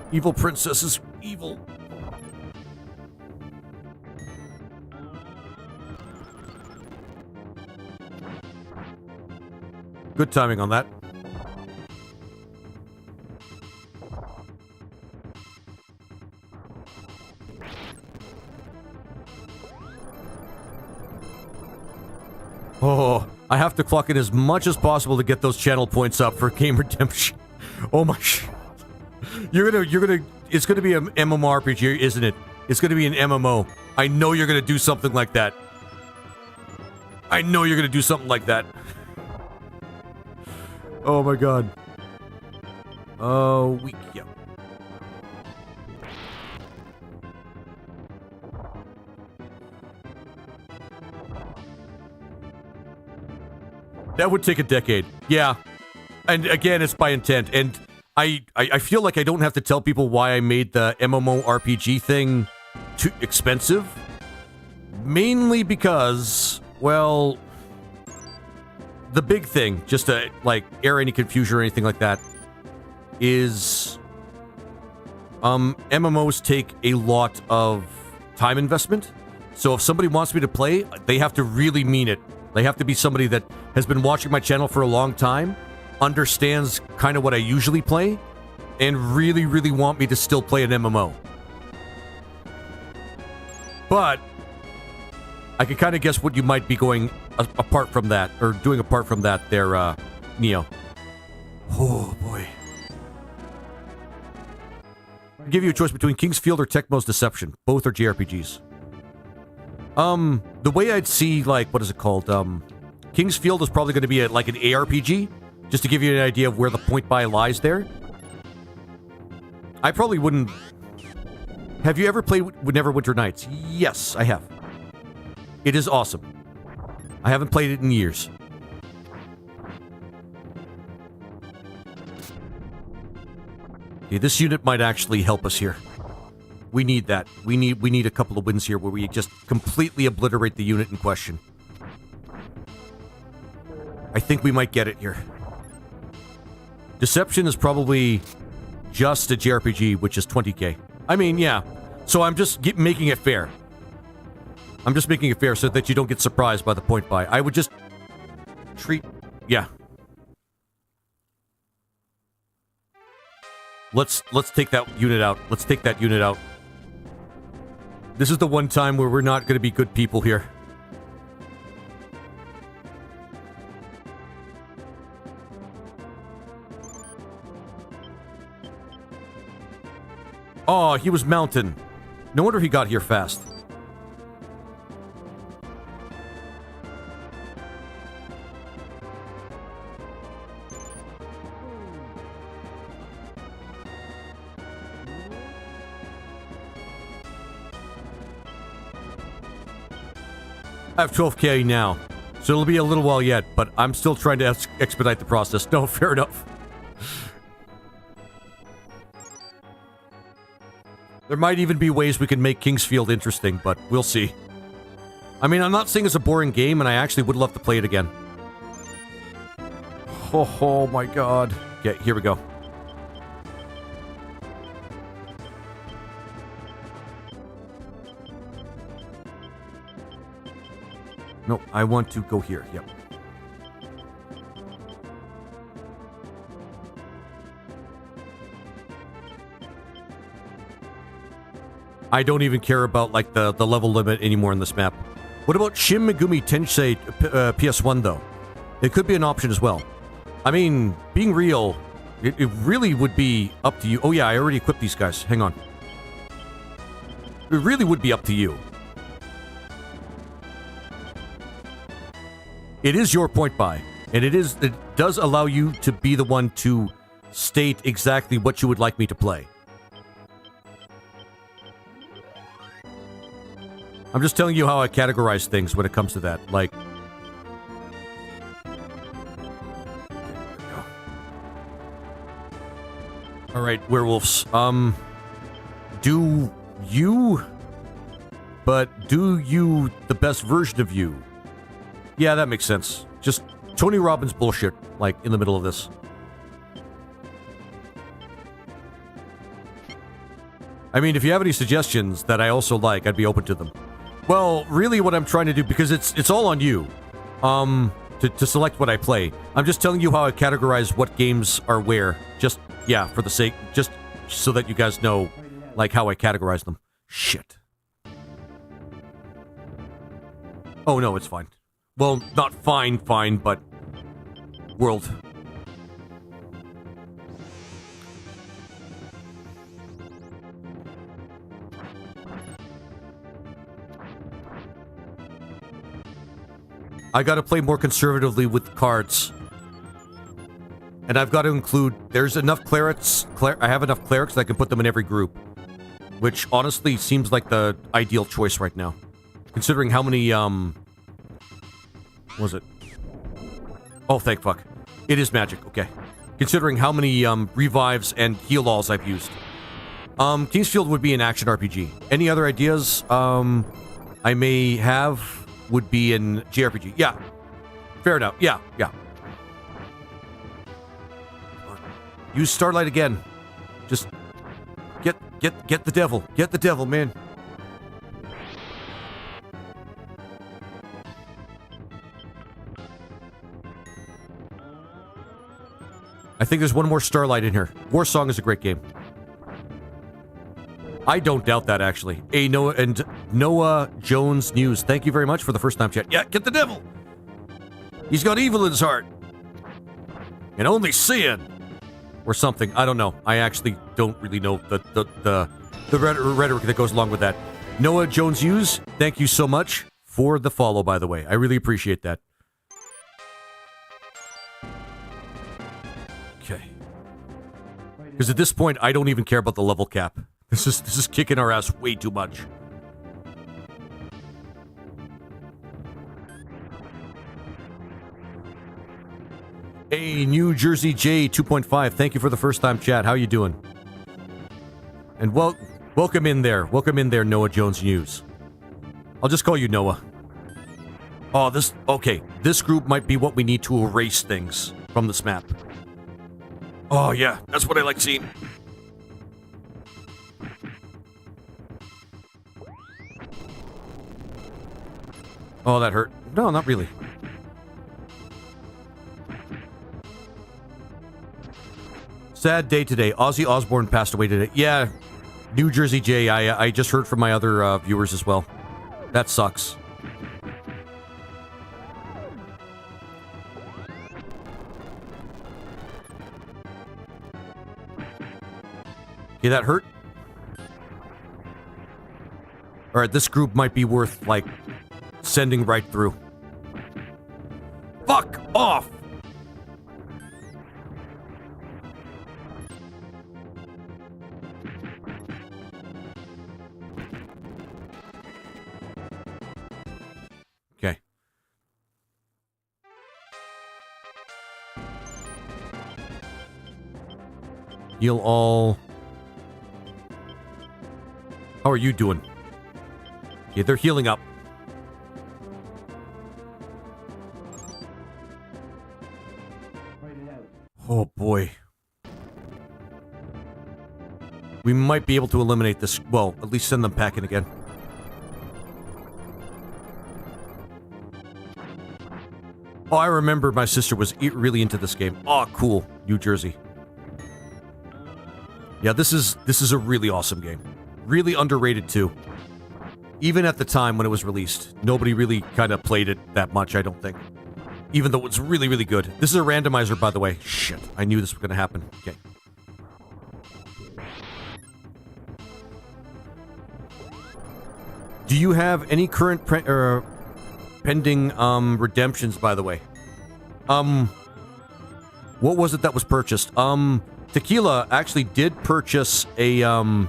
Evil princess is evil. Good timing on that. Oh, I have to clock in as much as possible to get those channel points up for game redemption. Oh my shit. It's gonna be an MMORPG, isn't it? It's gonna be an MMO. I know you're gonna do something like that. I know you're gonna do something like that. Oh my god. Oh, yeah. That would take a decade. Yeah. And again, it's by intent. And I feel like I don't have to tell people why I made the MMORPG thing too expensive. Mainly because, well, the big thing, just to, like, air any confusion or anything like that, is MMOs take a lot of time investment. So if somebody wants me to play, they have to really mean it. They have to be somebody that has been watching my channel for a long time, understands kind of what I usually play, and really, really want me to still play an MMO. But I can kind of guess what you might be going apart from that, or doing apart from that there, Neo. Oh, boy. I'll give you a choice between King's Field or Tecmo's Deception. Both are JRPGs. The way I'd see, like, what is it called? King's Field is probably going to be like an ARPG, just to give you an idea of where the point buy lies there. I probably wouldn't... Have you ever played Neverwinter Nights? Yes, I have. It is awesome. I haven't played it in years. Okay, this unit might actually help us here. We need that. We need a couple of wins here where we just completely obliterate the unit in question. I think we might get it here. Deception is probably just a JRPG, which is 20k. I mean, yeah. So I'm just making it fair. I'm just making it fair so that you don't get surprised by the point buy. I would just treat... Yeah. Let's take that unit out. Let's take that unit out. This is the one time where we're not going to be good people here. Oh, he was mountain. No wonder he got here fast. I have 12k now, so it'll be a little while yet, but I'm still trying to expedite the process. No, fair enough. There might even be ways we can make Kingsfield interesting, but we'll see. I mean, I'm not saying it's a boring game, and I actually would love to play it again. Oh my god. Okay, here we go. No, I want to go here. Yep. I don't even care about, like, the level limit anymore in this map. What about Shin Megumi Tensei PS1, though? It could be an option as well. I mean, being real, it really would be up to you. Oh, yeah, I already equipped these guys. Hang on. It really would be up to you. It is your point buy, and it does allow you to be the one to state exactly what you would like me to play. I'm just telling you how I categorize things when it comes to that. Like, all right, werewolves. Do you the best version of you? Yeah, that makes sense. Just Tony Robbins bullshit, like, in the middle of this. I mean, if you have any suggestions that I also like, I'd be open to them. Well, really what I'm trying to do, because it's all on you, to select what I play. I'm just telling you how I categorize what games are where. Just, yeah, for the sake, just so that you guys know, like, how I categorize them. Shit. Oh, no, it's fine. Well, not fine, but... World. I gotta play more conservatively with cards. And I've got to include... There's enough clerics... I have enough clerics that I can put them in every group. Which, honestly, seems like the ideal choice right now. Considering how many, what was it? Oh, thank fuck. It is magic, okay. Considering how many, revives and heal-alls I've used. Kingsfield would be an action RPG. Any other ideas, I may have would be in JRPG. Yeah. Fair enough. Yeah. Use Starlight again. Just get Get the devil. Get the devil, man. I think there's one more Starlight in here. War Song is a great game. I don't doubt that, actually. Hey, Noah and Noah Jones News, thank you very much for the first time chat. Yeah, get the devil. He's got evil in his heart. And only sin. Or something. I don't know. I actually don't really know the rhetoric that goes along with that. Noah Jones News, thank you so much for the follow, by the way. I really appreciate that. Okay. Because at this point, I don't even care about the level cap. This is kicking our ass way too much. Hey, New Jersey J 2.5, thank you for the first time chat. How you doing? And welcome in there. Welcome in there, Noah Jones News. I'll just call you Noah. Oh, okay. This group might be what we need to erase things from this map. Oh, yeah. That's what I like seeing. Oh, that hurt. No, not really. Sad day today. Ozzy Osbourne passed away today. Yeah, New Jersey J. I just heard from my other viewers as well. That sucks. Okay, that hurt. Alright, this group might be worth, like, sending right through. Fuck off! Okay. Heal all. How are you doing? Okay, they're healing up. Oh boy. We might be able to eliminate this. Well, at least send them packing again. Oh, I remember my sister was really into this game. Oh, cool. New Jersey. Yeah, this is a really awesome game. Really underrated too. Even at the time when it was released, nobody really kind of played it that much, I don't think. Even though it's really, really good. This is a randomizer, by the way. Shit, I knew this was going to happen. Okay. Do you have any current pending redemptions, by the way? What was it that was purchased? Tequila actually did purchase a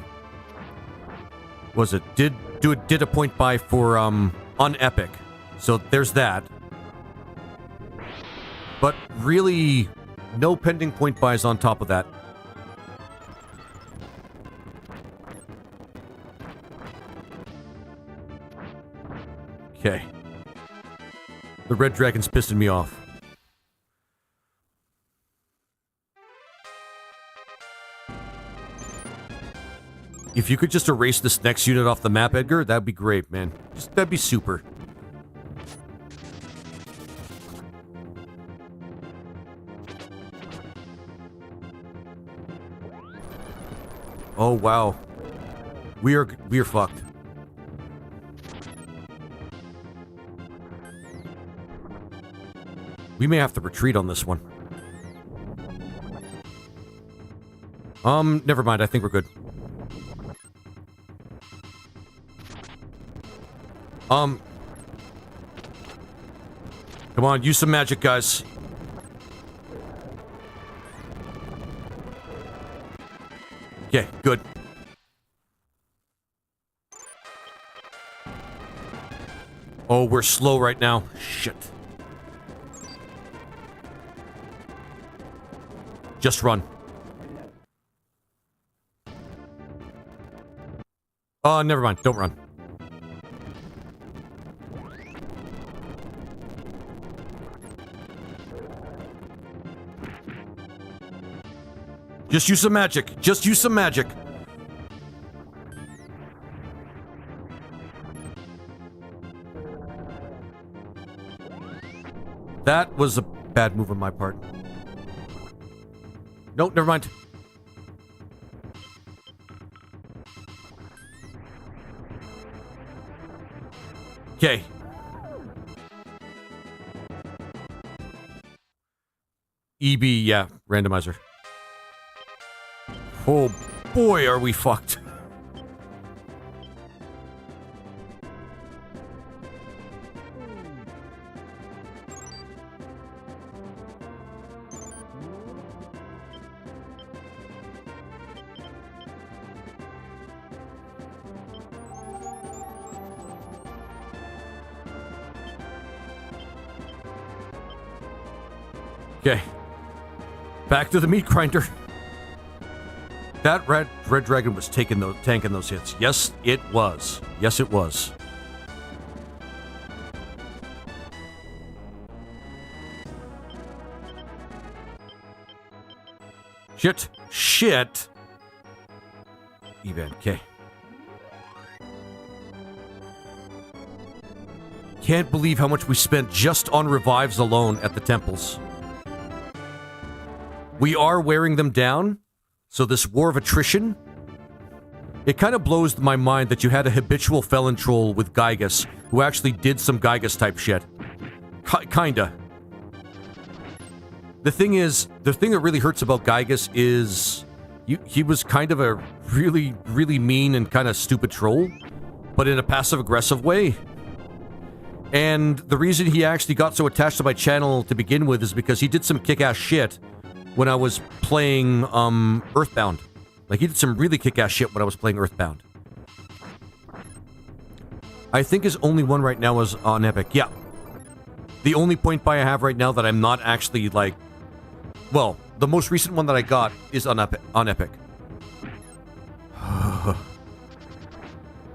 did a point buy for on Epic. So there's that. But really, no pending point buys on top of that. Okay. The red dragon's pissing me off. If you could just erase this next unit off the map, Edgar, that'd be great, man. That'd be super. Oh, wow. We are fucked. We may have to retreat on this one. Never mind. I think we're good. Come on, use some magic, guys. Okay, good. Oh, we're slow right now. Shit. Just run. Oh, never mind. Don't run. Just use some magic. Just use some magic. That was a bad move on my part. No, never mind. Okay. EB, yeah, randomizer. Oh boy, are we fucked. Okay. Back to the meat grinder. That red dragon was tanking those hits. Yes, it was. Yes, it was. Shit. Shit. Event. Okay. Can't believe how much we spent just on revives alone at the temples. We are wearing them down, so this war of attrition, it kind of blows my mind that you had a habitual felon troll with Gygas who actually did some Gygas type shit. Kinda. The thing that really hurts about Gygas is he was kind of a really, really mean and kind of stupid troll, but in a passive-aggressive way. And the reason he actually got so attached to my channel to begin with is because he did some kick-ass shit when I was playing Earthbound. Like, he did some really kick-ass shit when I was playing Earthbound. I think his only one right now is on Epic. Yeah. The only point buy I have right now that I'm not actually, like... Well, the most recent one that I got is on Epic.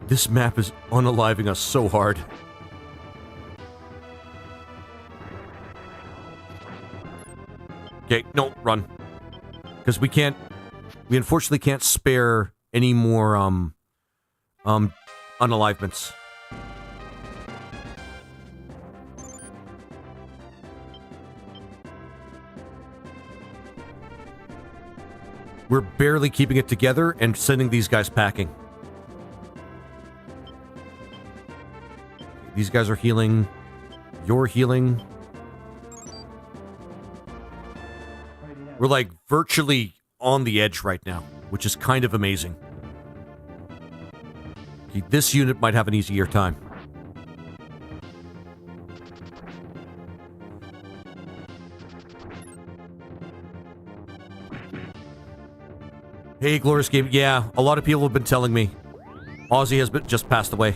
This map is unaliving us so hard. Okay, no, run. Because we unfortunately can't spare any more, unalivements. We're barely keeping it together and sending these guys packing. These guys are healing. You're healing. We're like virtually on the edge right now, which is kind of amazing. Okay, this unit might have an easier time. Hey, Glorious Game. Yeah, a lot of people have been telling me Ozzy has just passed away.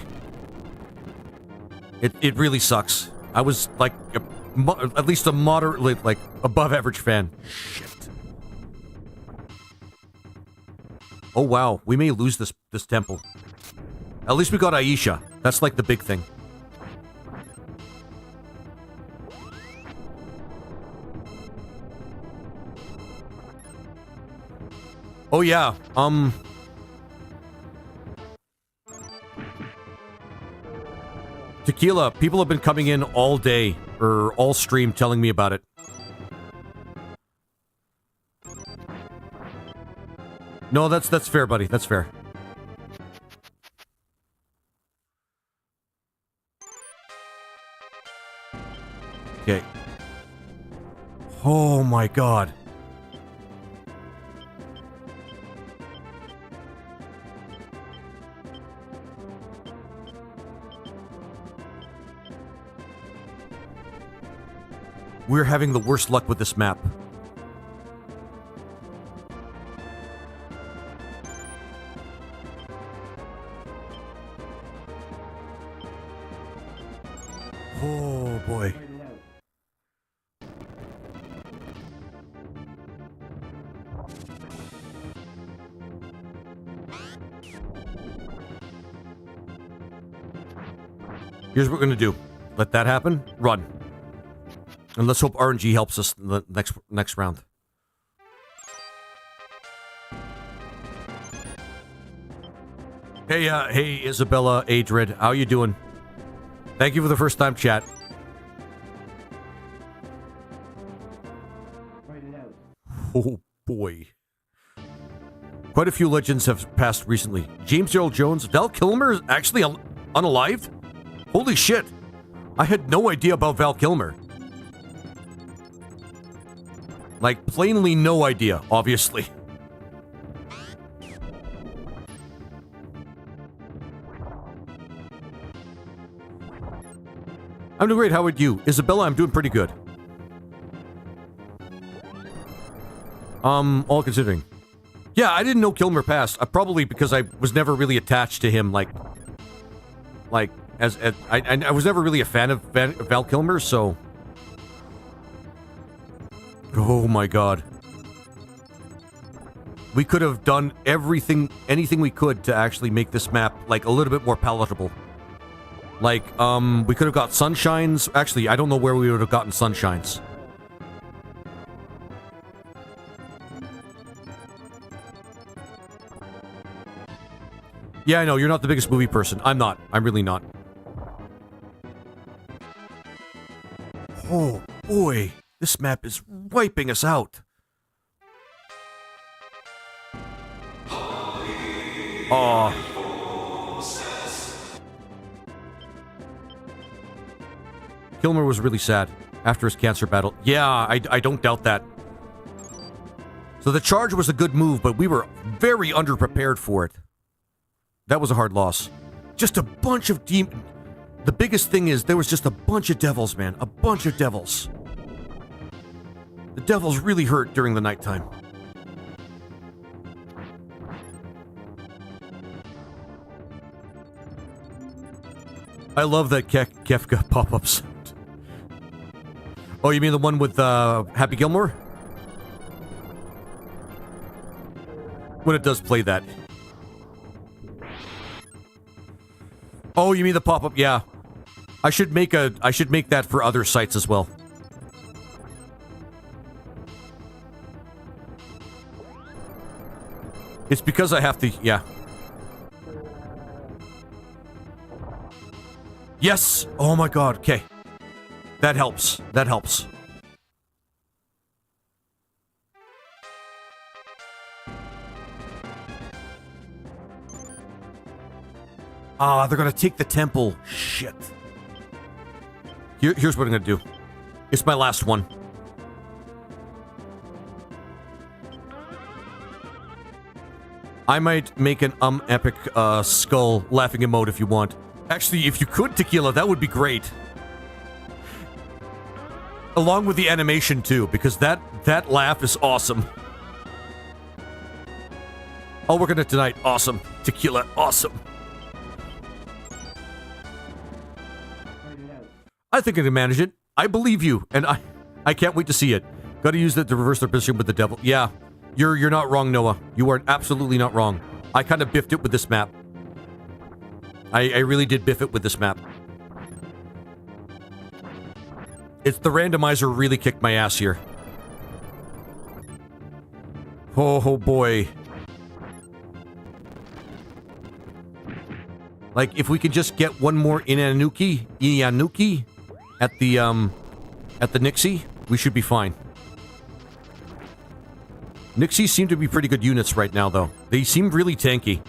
It really sucks. I was like at least a moderately, like, above average fan. Shit. Oh wow, we may lose this temple. At least we got Aisha. That's like the big thing. Oh yeah, Tequila, people have been coming in all day, or all stream, telling me about it. No, that's fair, buddy. That's fair. Okay. Oh my god. We're having the worst luck with this map. Oh boy. Here's what we're gonna do. Let that happen. Run. And let's hope RNG helps us in the next round. Hey, hey, Isabella Adred, how you doing? Thank you for the first time chat. Oh, boy. Quite a few legends have passed recently. James Earl Jones, Val Kilmer is actually unalived? Holy shit. I had no idea about Val Kilmer. Like, plainly no idea, obviously. I'm doing great, how about you? Isabella, I'm doing pretty good. All considering. Yeah, I didn't know Kilmer passed. Probably because I was never really attached to him, like I was never really a fan of Val Kilmer, so. Oh my god. We could have done anything we could to actually make this map, like, a little bit more palatable. Like, we could have got sunshines. Actually, I don't know where we would have gotten sunshines. Yeah, I know, you're not the biggest movie person. I'm not. I'm really not. Oh, boy. This map is wiping us out. Oh. Kilmer was really sad after his cancer battle. Yeah, I don't doubt that. So the charge was a good move, but we were very underprepared for it. That was a hard loss. Just a bunch of demons. The biggest thing is there was just a bunch of devils, man. A bunch of devils. The devils really hurt during the nighttime. I love that Kefka pop-ups. Oh, you mean the one with Happy Gilmore? When it does play that. Oh, you mean the pop-up? Yeah. I should make that for other sites as well. It's because I have to, yeah. Yes! Oh my god, okay. That helps. That helps. Ah, they're gonna take the temple. Shit. Here's what I'm gonna do. It's my last one. I might make an epic skull laughing emote if you want. Actually, if you could, Tequila, that would be great. Along with the animation too, because that laugh is awesome. I'll work on it tonight. Awesome. Tequila, awesome. I think I can manage it. I believe you, and I can't wait to see it. Gotta use that to reverse their position with the devil. Yeah, you're not wrong, Noah. You are absolutely not wrong. I kind of biffed it with this map. I really did biff it with this map. It's the randomizer really kicked my ass here. Oh boy. Like, if we could just get one more Ianuki at the Nixie, we should be fine. Nixies seem to be pretty good units right now, though. They seem really tanky.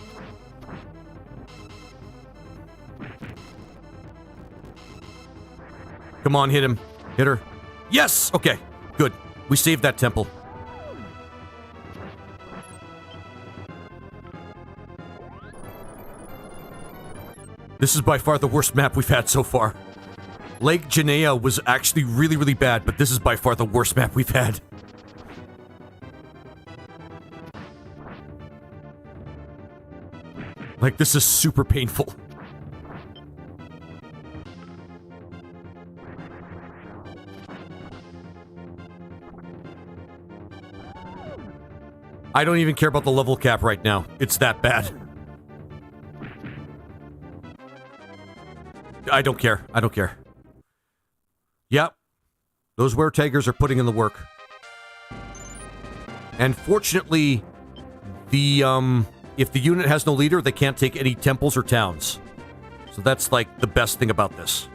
Come on, hit him. Hit her. Yes! Okay, good. We saved that temple. This is by far the worst map we've had so far. Lake Genea was actually really, really bad, but this is by far the worst map we've had. Like, this is super painful. I don't even care about the level cap right now. It's that bad. I don't care. I don't care. Yep. Those weretaggers are putting in the work. And fortunately, if the unit has no leader, they can't take any temples or towns. So that's, like, the best thing about this.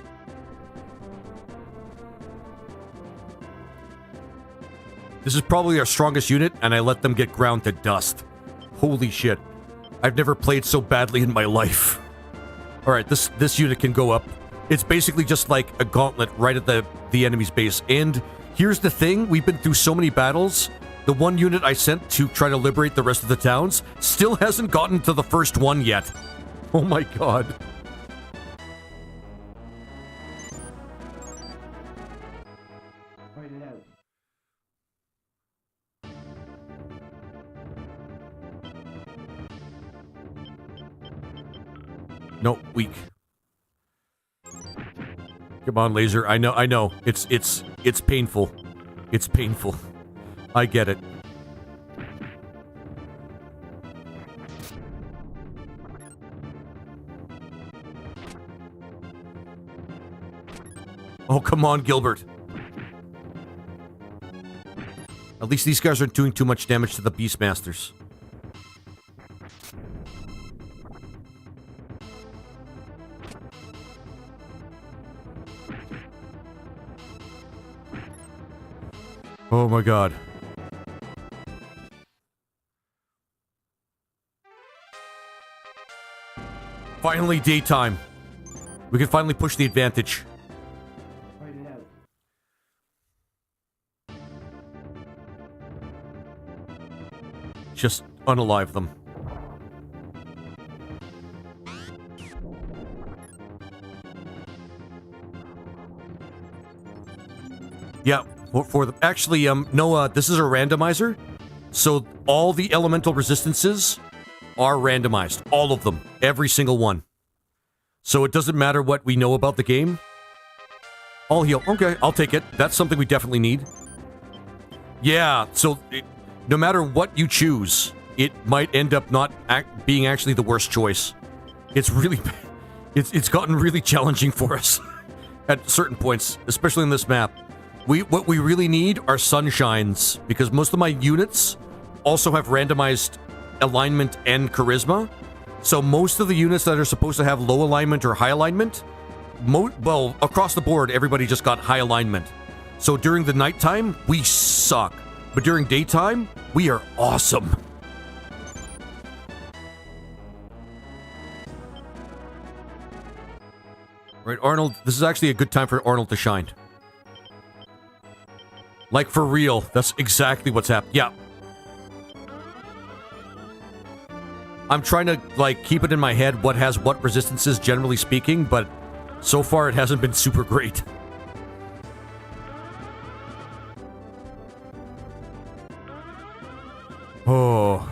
This is probably our strongest unit, and I let them get ground to dust. Holy shit. I've never played so badly in my life. Alright, this unit can go up. It's basically just like a gauntlet right at the enemy's base. And here's the thing, we've been through so many battles. The one unit I sent to try to liberate the rest of the towns still hasn't gotten to the first one yet. Oh my god. No, weak. Come on, laser. I know. It's painful. It's painful. I get it. Oh, come on, Gilbert. At least these guys aren't doing too much damage to the Beastmasters. Oh my god. Finally daytime. We can finally push the advantage. Just unalive them. Yeah. For the actually, Noah, this is a randomizer, so all the elemental resistances are randomized, all of them, every single one. So it doesn't matter what we know about the game. All heal. Okay, I'll take it. That's something we definitely need. Yeah. So no matter what you choose, it might end up not being actually the worst choice. It's really, it's gotten really challenging for us at certain points, especially in this map. What we really need are sunshines, because most of my units also have randomized alignment and charisma. So most of the units that are supposed to have low alignment or high alignment, well, across the board, everybody just got high alignment. So during the nighttime, we suck. But during daytime, we are awesome. Right, Arnold, this is actually a good time for Arnold to shine. Like, for real. That's exactly what's happening. Yeah. I'm trying to, like, keep it in my head what has what resistances, generally speaking, but so far it hasn't been super great. Oh.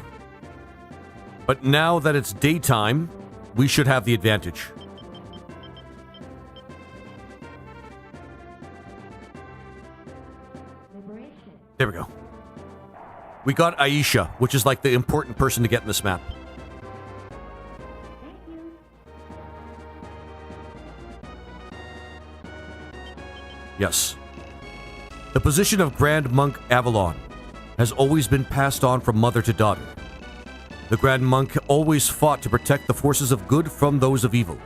But now that it's daytime, we should have the advantage. There we go. We got Aisha, which is like the important person to get in this map. Yes. The position of Grand Monk Avalon has always been passed on from mother to daughter. The Grand Monk always fought to protect the forces of good from those of evil.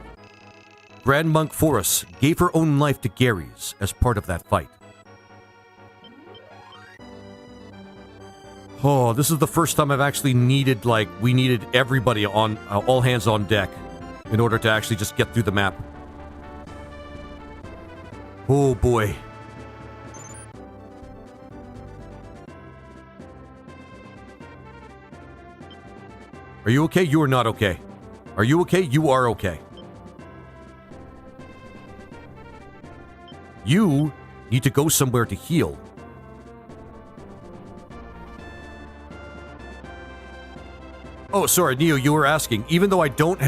Grand Monk Forrest gave her own life to Gary's as part of that fight. Oh, this is the first time I've actually needed, like, we needed everybody on, all hands on deck in order to actually just get through the map. Oh, boy. Are you okay? You are not okay. Are you okay? You are okay. You need to go somewhere to heal. Oh, sorry, Neo, you were asking. Even though I don't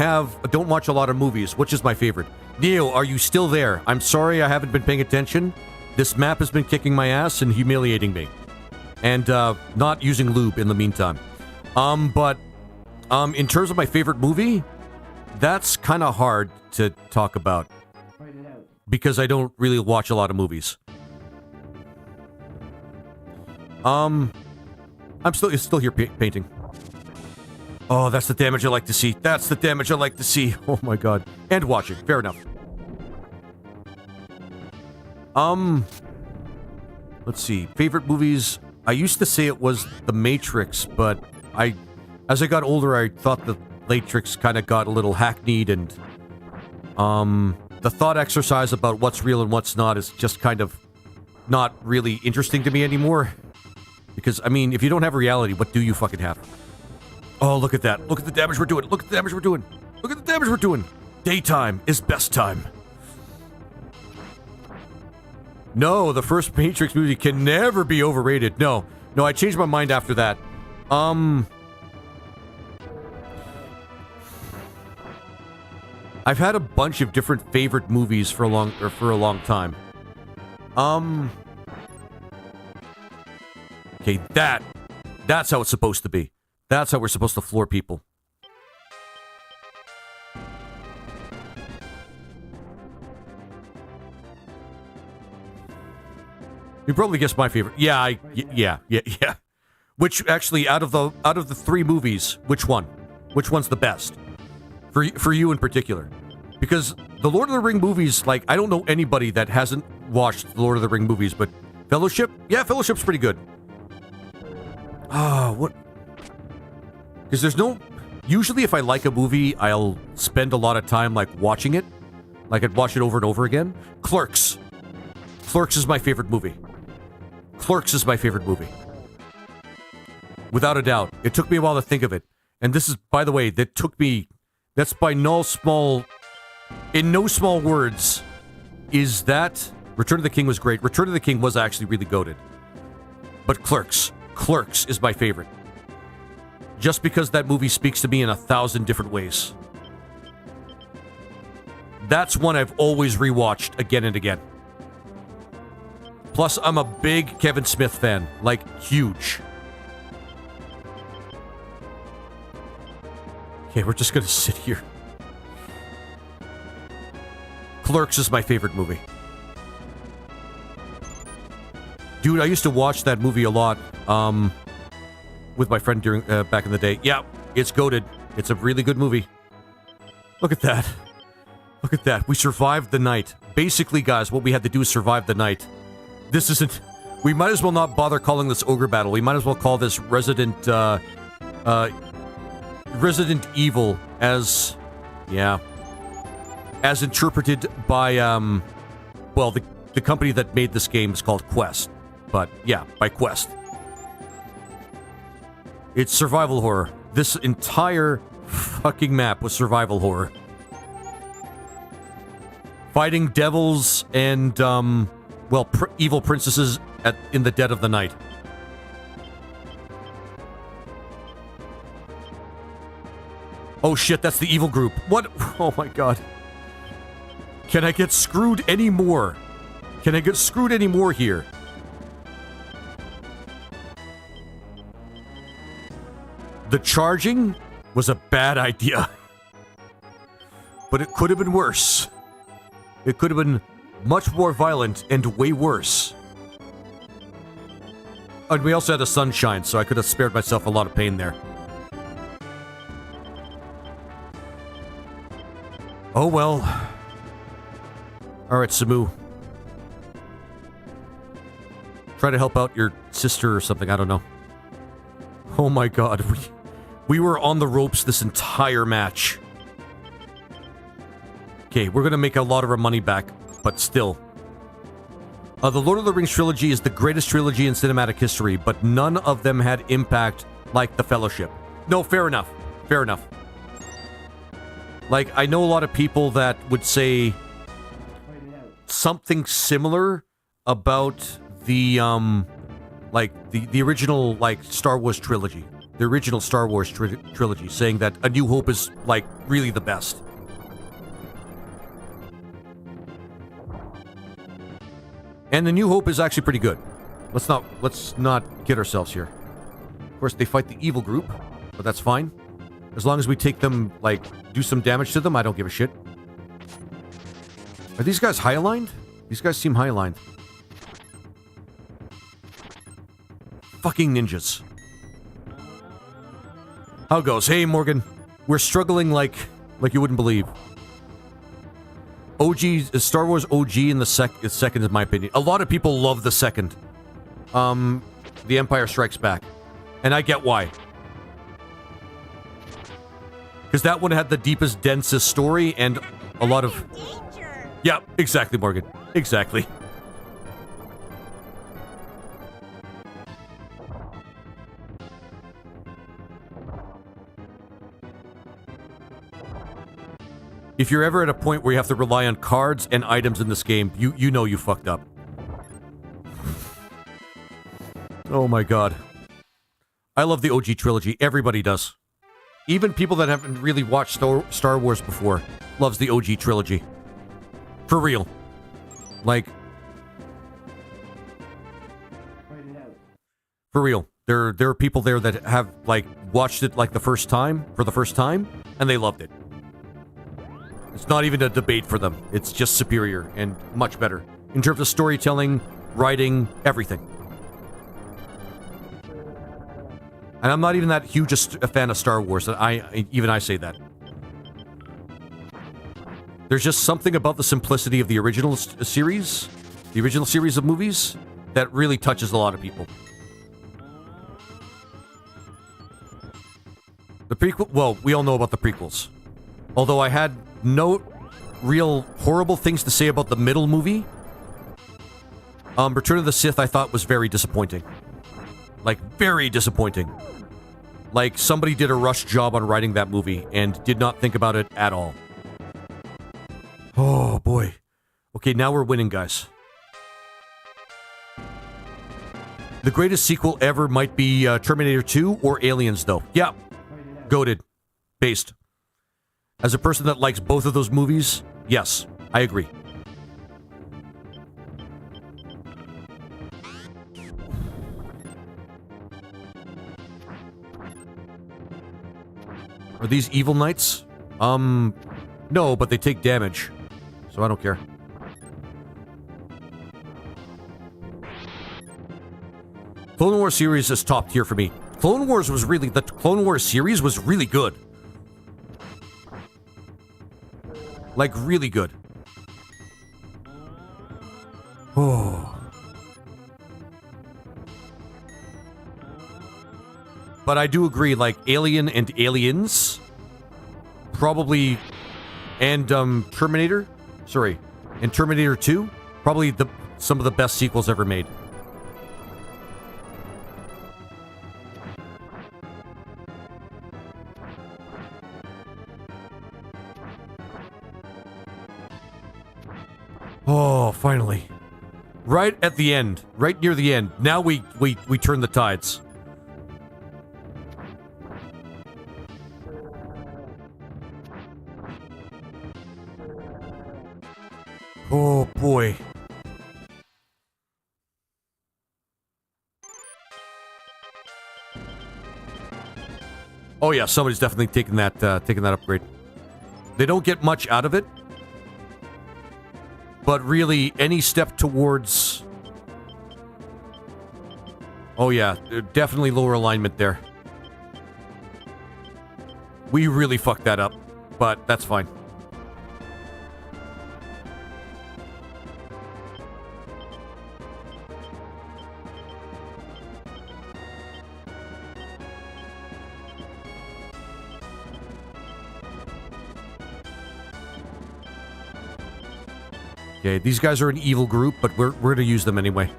watch a lot of movies, which is my favorite. Neo, are you still there? I'm sorry I haven't been paying attention. This map has been kicking my ass and humiliating me. And, not using lube in the meantime. In terms of my favorite movie, that's kind of hard to talk about. Because I don't really watch a lot of movies. I'm still here painting. Oh, that's the damage I like to see. That's the damage I like to see. Oh my god. And watching. Fair enough. Let's see. Favorite movies. I used to say it was The Matrix, but as I got older, I thought the Matrix kind of got a little hackneyed, and the thought exercise about what's real and what's not is just kind of not really interesting to me anymore. Because, I mean, if you don't have reality, what do you fucking have? Oh, look at that. Look at the damage we're doing. Look at the damage we're doing. Look at the damage we're doing. Daytime is best time. No, the first Matrix movie can never be overrated. No, I changed my mind after that. I've had a bunch of different favorite movies for a long time. Okay, that's how it's supposed to be. That's how we're supposed to floor people. You probably guessed my favorite. Yeah. Which actually, out of the three movies, which one? Which one's the best? For you in particular. Because the Lord of the Ring movies, like, I don't know anybody that hasn't watched the Lord of the Ring movies, but Fellowship? Yeah, Fellowship's pretty good. What? Because there's no... Usually if I like a movie, I'll spend a lot of time, like, watching it. Like, I'd watch it over and over again. Clerks. Clerks is my favorite movie. Clerks is my favorite movie. Without a doubt. It took me a while to think of it. And this is, by the way, that took me... That's by no small... In no small words, is that... Return of the King was great. Return of the King was actually really goated. But Clerks is my favorite. Just because that movie speaks to me in 1,000 different ways. That's one I've always rewatched again and again. Plus, I'm a big Kevin Smith fan. Like, huge. Okay, we're just gonna sit here. Clerks is my favorite movie. Dude, I used to watch that movie a lot, with my friend during back in the day. Yeah, it's goated. It's a really good movie. Look at that. Look at that. We survived the night. Basically, guys, what we had to do is survive the night. This isn't... We might as well not bother calling this Ogre Battle. We might as well call this Resident Evil as... Yeah. As interpreted by, well, the company that made this game is called Quest. But, yeah, by Quest. It's survival horror. This entire fucking map was survival horror. Fighting devils and, well, evil princesses in the dead of the night. Oh shit, that's the evil group. What? Oh my god. Can I get screwed anymore? Can I get screwed anymore here? The charging was a bad idea. But it could have been worse. It could have been much more violent and way worse. And we also had the sunshine, so I could have spared myself a lot of pain there. Oh well. Alright, Samu. Try to help out your sister or something, I don't know. Oh my god, we were on the ropes this entire match. Okay, we're gonna make a lot of our money back, but still. The Lord of the Rings trilogy is the greatest trilogy in cinematic history, but none of them had impact like the Fellowship. No, fair enough. Fair enough. Like, I know a lot of people that would say something similar about the, like, the original, like, Star Wars trilogy. The original Star Wars trilogy, saying that A New Hope is, like, really the best. And The New Hope is actually pretty good. Let's not kid ourselves here. Of course, they fight the evil group, but that's fine. As long as we take them, like, do some damage to them, I don't give a shit. Are these guys high-aligned? These guys seem high-aligned. Fucking ninjas. How it goes? Hey, Morgan. We're struggling like you wouldn't believe. OG, Star Wars OG in the second, in my opinion. A lot of people love the second. The Empire Strikes Back. And I get why. Because that one had the deepest, densest story and a lot of... Yeah, exactly, Morgan. Exactly. If you're ever at a point where you have to rely on cards and items in this game, you know you fucked up. Oh my god. I love the OG trilogy. Everybody does. Even people that haven't really watched Star Wars before loves the OG trilogy. For real. Like... For real. There are people there that have, like, watched it, like, for the first time, and they loved it. It's not even a debate for them. It's just superior and much better. In terms of storytelling, writing, everything. And I'm not even that huge a fan of Star Wars, that I say that. There's just something about the simplicity of the original series of movies, that really touches a lot of people. The prequel, well, we all know about the prequels. Although I had no real horrible things to say about the middle movie. Return of the Sith I thought was very disappointing. Like, very disappointing. Like, somebody did a rush job on writing that movie and did not think about it at all. Oh, boy. Okay, now we're winning, guys. The greatest sequel ever might be Terminator 2 or Aliens, though. Yeah. Goated. Based. As a person that likes both of those movies, yes, I agree. Are these evil knights? No, but they take damage. So I don't care. Clone Wars series is top tier for me. The Clone Wars series was really good. Like, really good. Oh. But I do agree, like, Alien and Aliens, probably, and, Terminator, sorry, and Terminator 2, probably some of the best sequels ever made. Oh, finally. Right at the end. Right near the end. Now we turn the tides. Oh, boy. Oh, yeah, somebody's definitely taking that upgrade. They don't get much out of it. But really, any step towards... Oh yeah, definitely lower alignment there. We really fucked that up, but that's fine. Okay, these guys are an evil group, but we're gonna use them anyway.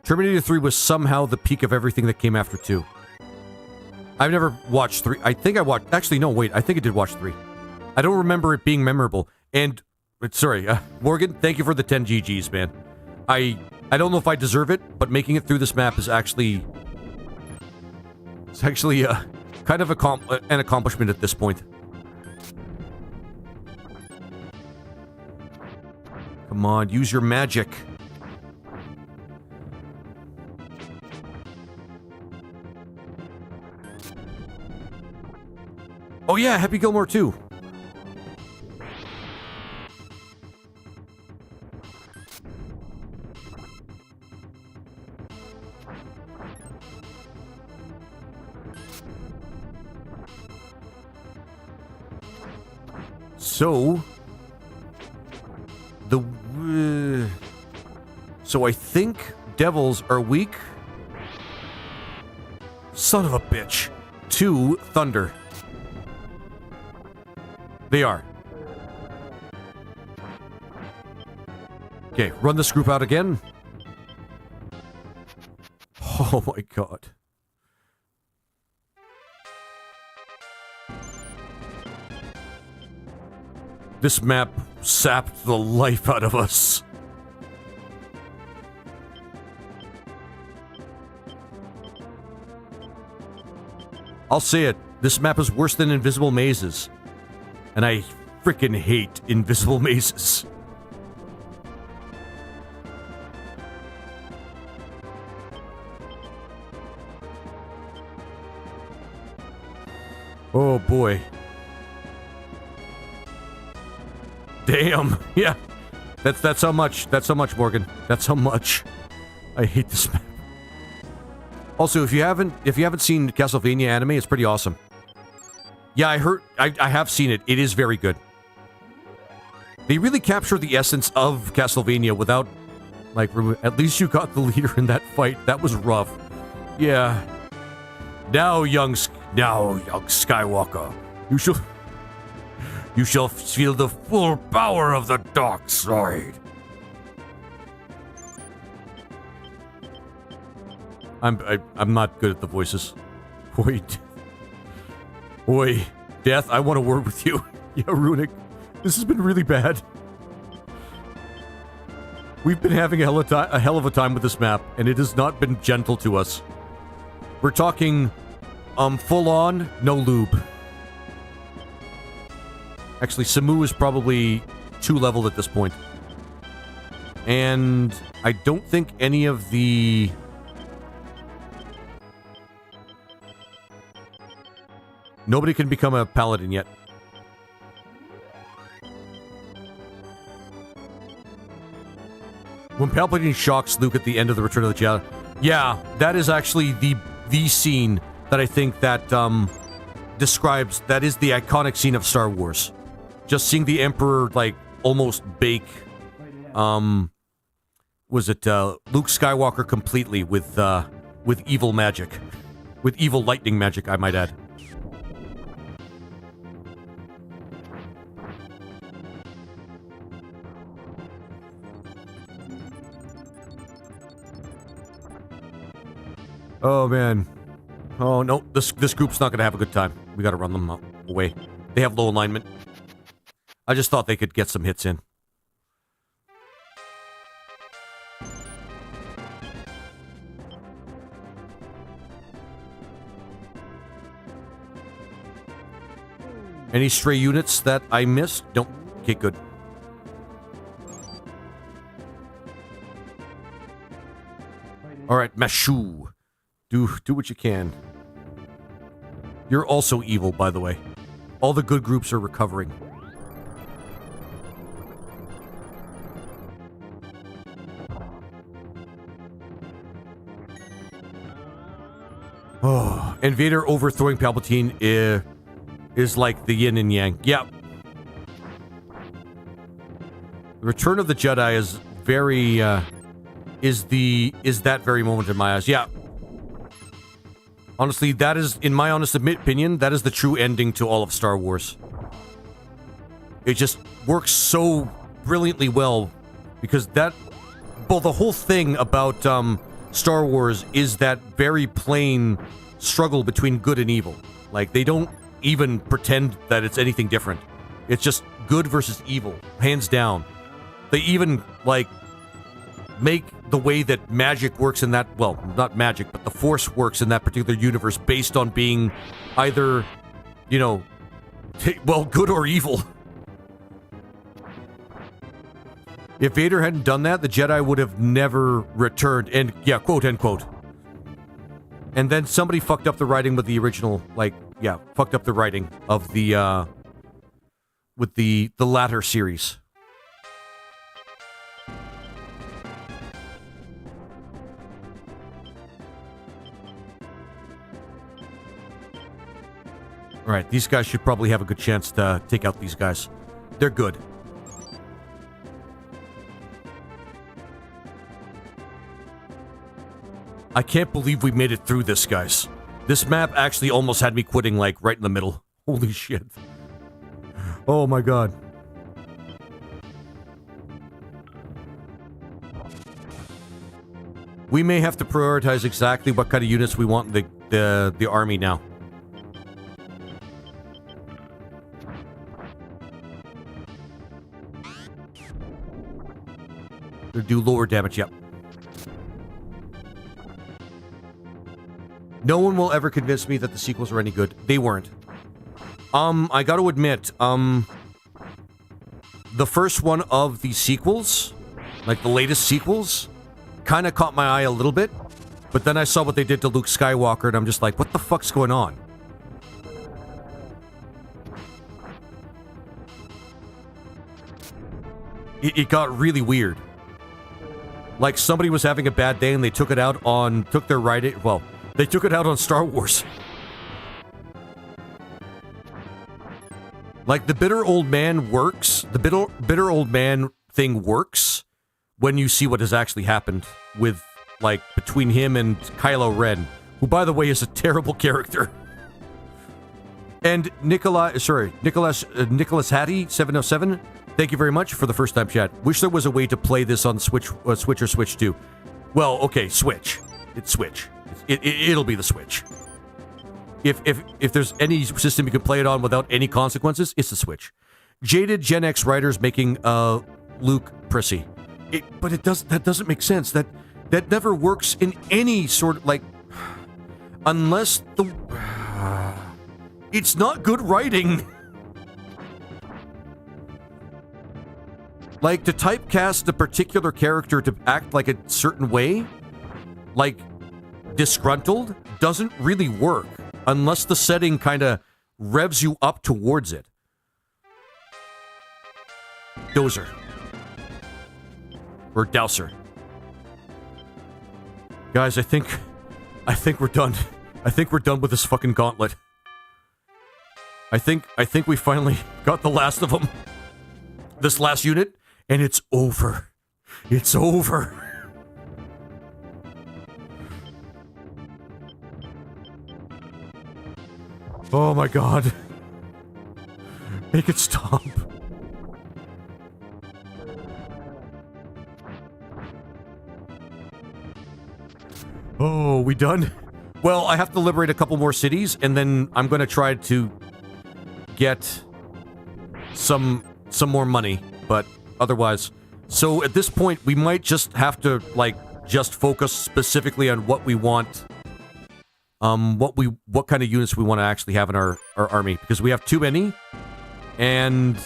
Terminator 3 was somehow the peak of everything that came after 2. I've never watched 3. I think I watched... Actually, no, wait. I think I did watch 3. I don't remember it being memorable. And... Sorry, Morgan, thank you for the 10 GGs, man. I don't know if I deserve it, but making it through this map is actually... It's actually, kind of an accomplishment at this point. Come on, use your magic. Oh yeah, Happy Gilmore too. So... So I think devils are weak. Son of a bitch. To thunder. They are. Okay, run this group out again. Oh my god. This map sapped the life out of us. I'll say it, this map is worse than Invisible Mazes. And I freaking hate Invisible Mazes. Oh boy. Damn. Yeah. That's how much. That's how much, Morgan. That's how much. I hate this map. Also, if you haven't seen Castlevania anime, it's pretty awesome. Yeah, I have seen it. It is very good. They really capture the essence of Castlevania without, like, at least you got the leader in that fight. That was rough. Yeah. Now, young Skywalker, you shall feel the full power of the dark side. I'm not good at the voices. Wait. Oi, Death, I want a word with you. Yeah, Runic, this has been really bad. We've been having a hell of a time with this map, and it has not been gentle to us. We're talking, full on, no lube. Actually, Samu is probably 2 leveled at this point. And I don't think any of the... Nobody can become a paladin yet. When Palpatine shocks Luke at the end of the Return of the Jedi. Yeah, that is actually the scene that I think that describes, that is the iconic scene of Star Wars. Just seeing the Emperor, like, almost bake, was it, Luke Skywalker completely with evil magic. With evil lightning magic, I might add. Oh, man. Oh, no. This group's not gonna have a good time. We gotta run them away. They have low alignment. I just thought they could get some hits in. Any stray units that I missed? Nope. Okay, good. Alright, Mashu. Do what you can. You're also evil, by the way. All the good groups are recovering. Oh, and Vader overthrowing Palpatine is like the yin and yang. Yeah. The Return of the Jedi is very, is that very moment in my eyes. Yeah. Honestly, that is, in my honest opinion, that is the true ending to all of Star Wars. It just works so brilliantly well, because that, well, the whole thing about Star Wars is that very plain struggle between good and evil. Like, they don't even pretend that it's anything different. It's just good versus evil, hands down. They even, like, make the way that magic works in that, well, not magic, but the Force works in that particular universe based on being either, you know, well, good or evil. If Vader hadn't done that, the Jedi would have never returned, and, yeah, quote, end quote. And then somebody fucked up the writing with the original, like, yeah, fucked up the writing of the, with the latter series. Alright, these guys should probably have a good chance to take out these guys. They're good. I can't believe we made it through this, guys. This map actually almost had me quitting, like, right in the middle. Holy shit. Oh my god. We may have to prioritize exactly what kind of units we want in the army now. They do lower damage, yep. No one will ever convince me that the sequels are any good. They weren't. I gotta admit, the first one of the sequels, like the latest sequels, kind of caught my eye a little bit, but then I saw what they did to Luke Skywalker, and I'm just like, what the fuck's going on? It got really weird. Like somebody was having a bad day and they took it out on, they took it out on Star Wars. Like the bitter old man works, the bitter old man thing works when you see what has actually happened with, like, between him and Kylo Ren, who, by the way, is a terrible character. And Nicholas Hattie 707, thank you very much for the first time chat. Wish there was a way to play this on Switch or Switch 2. Well, okay, Switch. It's Switch. It'll be the Switch. If there's any system you can play it on without any consequences, it's the Switch. Jaded Gen X writers making Luke prissy. That doesn't make sense. That never works in any sort of, like, unless the it's not good writing. Like, to typecast a particular character to act like a certain way, like disgruntled, doesn't really work unless the setting kind of revs you up towards it. Dozer. Or Dowser. Guys, I think we're done. I think we're done with this fucking gauntlet. I think we finally got the last of them. This last unit, and it's over. It's over. Oh my god. Make it stop. Oh, we done? Well, I have to liberate a couple more cities, and then I'm gonna try to get some more money, but otherwise. So at this point, we might just have to, like, just focus specifically on what we want, what kind of units we want to actually have in our army, because we have too many, and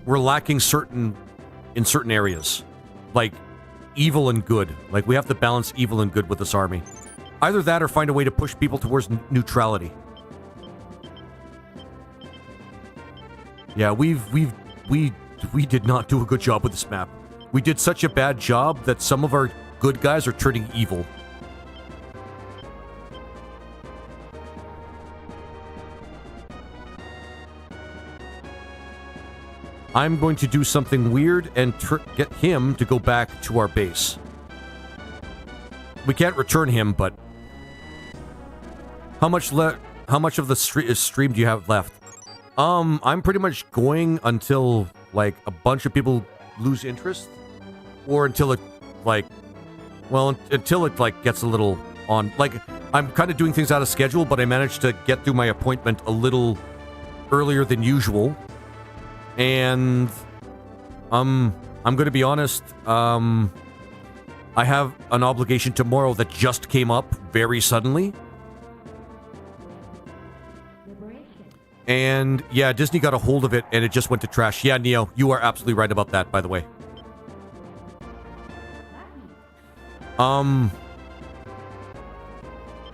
we're lacking in certain areas, like evil and good. Like, we have to balance evil and good with this army. Either that or find a way to push people towards neutrality. Yeah, we did not do a good job with this map. We did such a bad job that some of our good guys are turning evil. I'm going to do something weird and get him to go back to our base. We can't return him, but how much of the stream do you have left? I'm pretty much going until, like, a bunch of people lose interest, or until it, like, well, until it, like, gets a little on. Like, I'm kind of doing things out of schedule, but I managed to get through my appointment a little earlier than usual. And I'm going to be honest, I have an obligation tomorrow that just came up very suddenly. And yeah, Disney got a hold of it and it just went to trash. Yeah, Neo, you are absolutely right about that, by the way.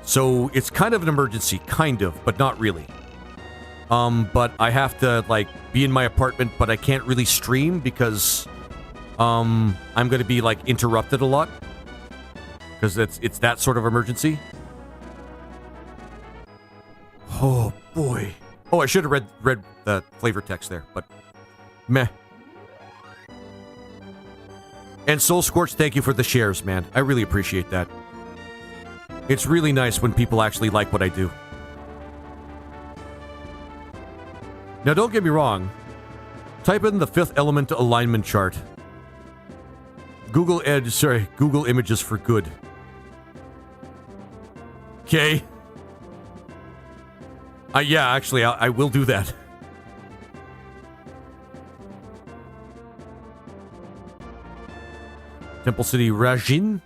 So it's kind of an emergency, kind of, but not really. But I have to, like, be in my apartment, but I can't really stream because, I'm going to be, like, interrupted a lot. Because it's that sort of emergency. Oh, boy. Oh, I should have read the flavor text there, but meh. And Soul Scorch, thank you for the shares, man. I really appreciate that. It's really nice when people actually like what I do. Now, don't get me wrong. Type in the fifth element alignment chart. Google Images for good. Okay. Yeah, actually, I will do that. Temple City Rajin?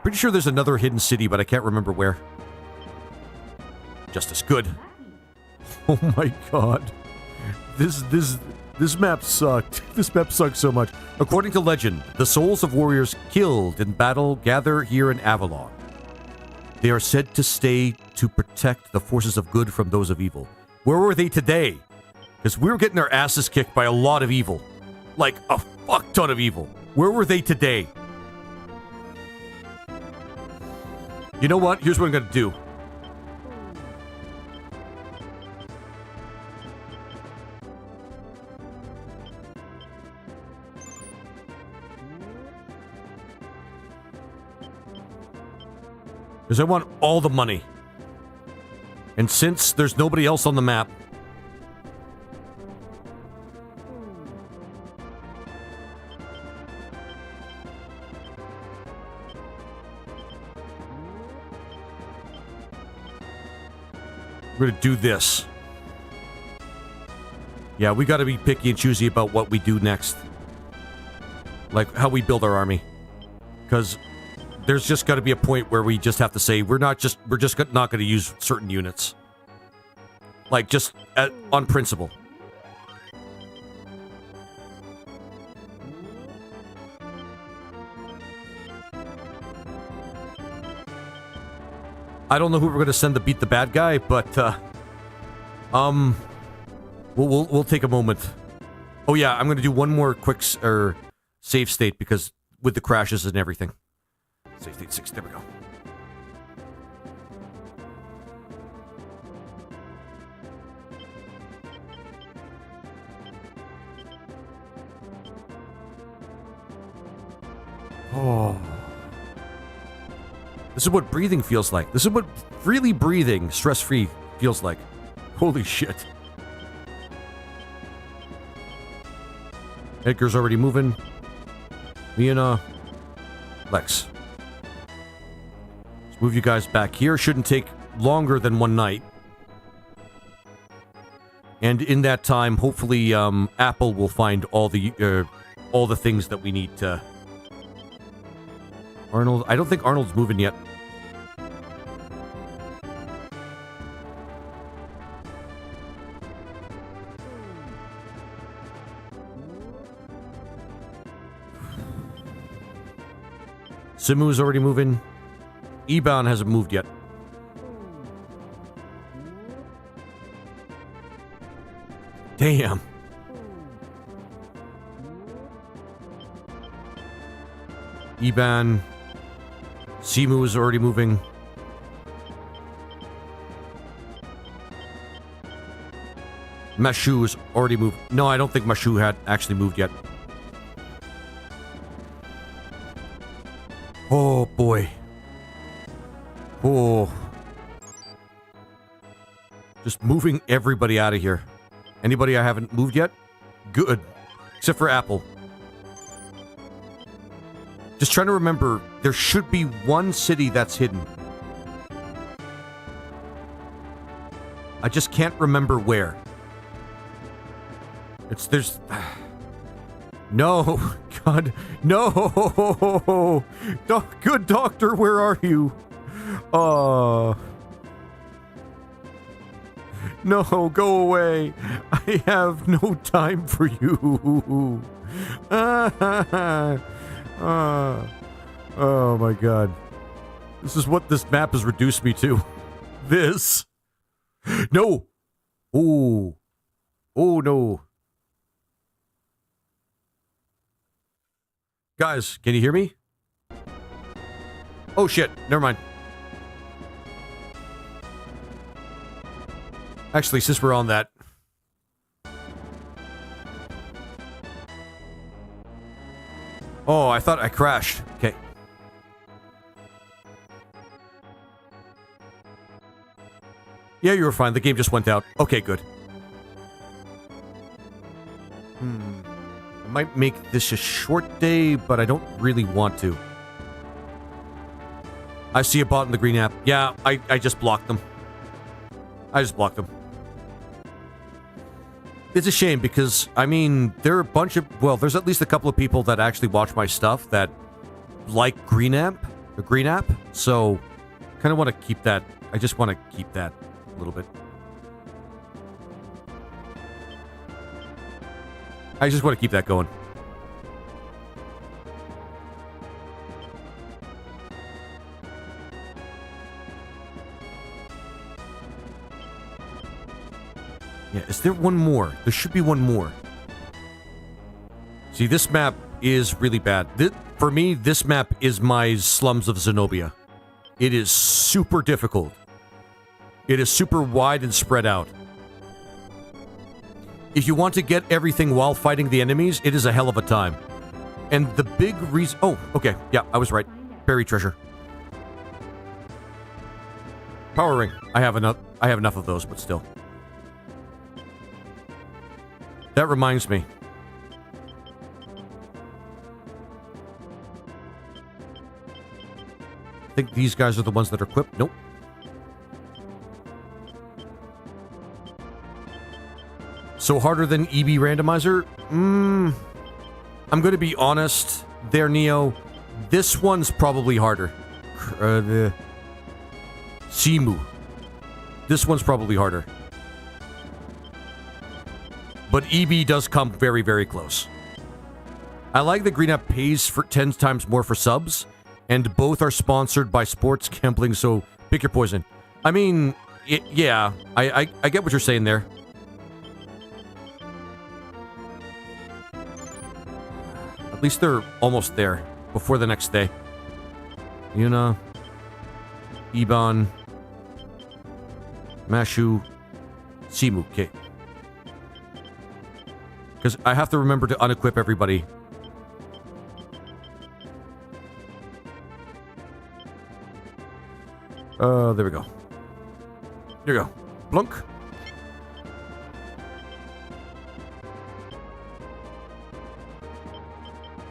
Pretty sure there's another hidden city, but I can't remember where. Just as good. Oh my god. This map sucked. This map sucks so much. According to legend, the souls of warriors killed in battle gather here in Avalon. They are said to stay to protect the forces of good from those of evil. Where were they today? Because we were getting our asses kicked by a lot of evil. Like, a fuck ton of evil. Where were they today? You know what? Here's what I'm gonna do. Because I want all the money. And since there's nobody else on the map... we're gonna do this. Yeah, we gotta be picky and choosy about what we do next. Like, how we build our army. Because... there's just got to be a point where we just have to say we're just not going to use certain units, like just on principle. I don't know who we're going to send to beat the bad guy, but we'll take a moment. Oh yeah, I'm going to do one more quick save state because with the crashes and everything. Save state 6, there we go. Oh. This is what breathing feels like. This is what really breathing, stress-free, feels like. Holy shit. Edgar's already moving. Me and, Lex. Let's move you guys back here. Shouldn't take longer than one night. And in that time, hopefully, Apple will find all the things that we need to... Arnold... I don't think Arnold's moving yet. Simu's already moving. Eban hasn't moved yet. Damn. Eban. Simu is already moving. Mashu is already moved. No, I don't think Mashu had actually moved yet. Oh, boy. Oh. Just moving everybody out of here. Anybody I haven't moved yet? Good. Except for Apple. Just trying to remember, there should be one city that's hidden. I just can't remember where. There's... No! God, no! Good doctor, where are you? No, go away. I have no time for you. Oh my god. This is what this map has reduced me to. This. No! Oh. Oh no. Guys, can you hear me? Oh shit, never mind. Actually, since we're on that... Oh, I thought I crashed. Okay. Yeah, you were fine. The game just went out. Okay, good. I might make this a short day, but I don't really want to. I see a bot in the green app. Yeah, I just blocked them. I just blocked them. It's a shame because, I mean, there are a bunch of... Well, there's at least a couple of people that actually watch my stuff that like Green App. So, kind of want to keep that. I just want to keep that a little bit. I just want to keep that going. Yeah, is there one more? There should be one more. See, this map is really bad. For me, this map is my Slums of Zenobia. It is super difficult. It is super wide and spread out. If you want to get everything while fighting the enemies, it is a hell of a time. And the big reason... Oh, okay. Yeah, I was right. Buried treasure. Power ring. I have enough of those, but still. That reminds me. I think these guys are the ones that are equipped. Nope. So harder than EB randomizer? I'm going to be honest there, Neo. This one's probably harder. The Simu. This one's probably harder. But EB does come very, very close. I like that Green App pays for 10 times more for subs, and both are sponsored by sports gambling, so pick your poison. I mean, yeah, I get what you're saying there. At least they're almost there before the next day. Yuna, Iban, Mashu, Simu. Okay. Because I have to remember to unequip everybody. There we go. Here we go. Blunk.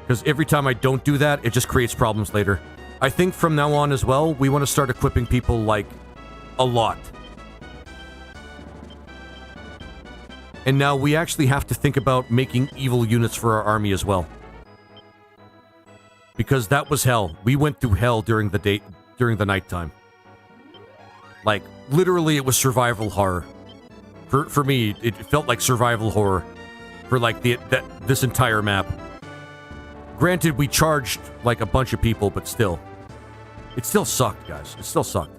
Because every time I don't do that, it just creates problems later. I think from now on as well, we want to start equipping people, like, a lot. And now we actually have to think about making evil units for our army as well. Because that was hell. We went through hell during the nighttime. Like, literally it was survival horror. For me, it felt like survival horror. For like this entire map. Granted, we charged like a bunch of people, but still. It still sucked, guys. It still sucked.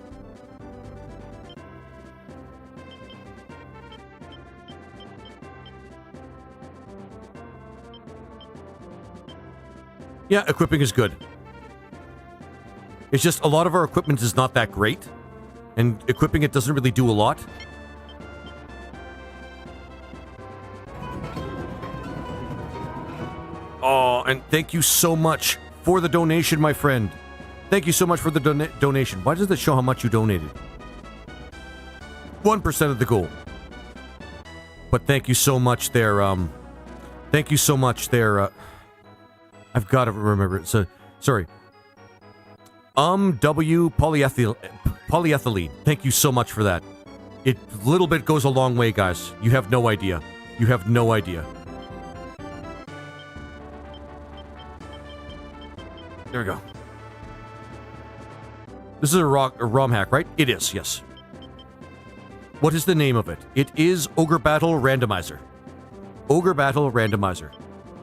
Yeah, equipping is good. It's just a lot of our equipment is not that great. And equipping it doesn't really do a lot. Oh, and thank you so much for the donation, my friend. Thank you so much for the donation. Why does it show how much you donated? 1% of the goal. But thank you so much there, Thank you so much there, I've got to remember it. So, sorry. W polyethylene. Thank you so much for that. It little bit goes a long way, guys. You have no idea. You have no idea. There we go. This is a ROM hack, right? It is, yes. What is the name of it? It is Ogre Battle Randomizer. Ogre Battle Randomizer.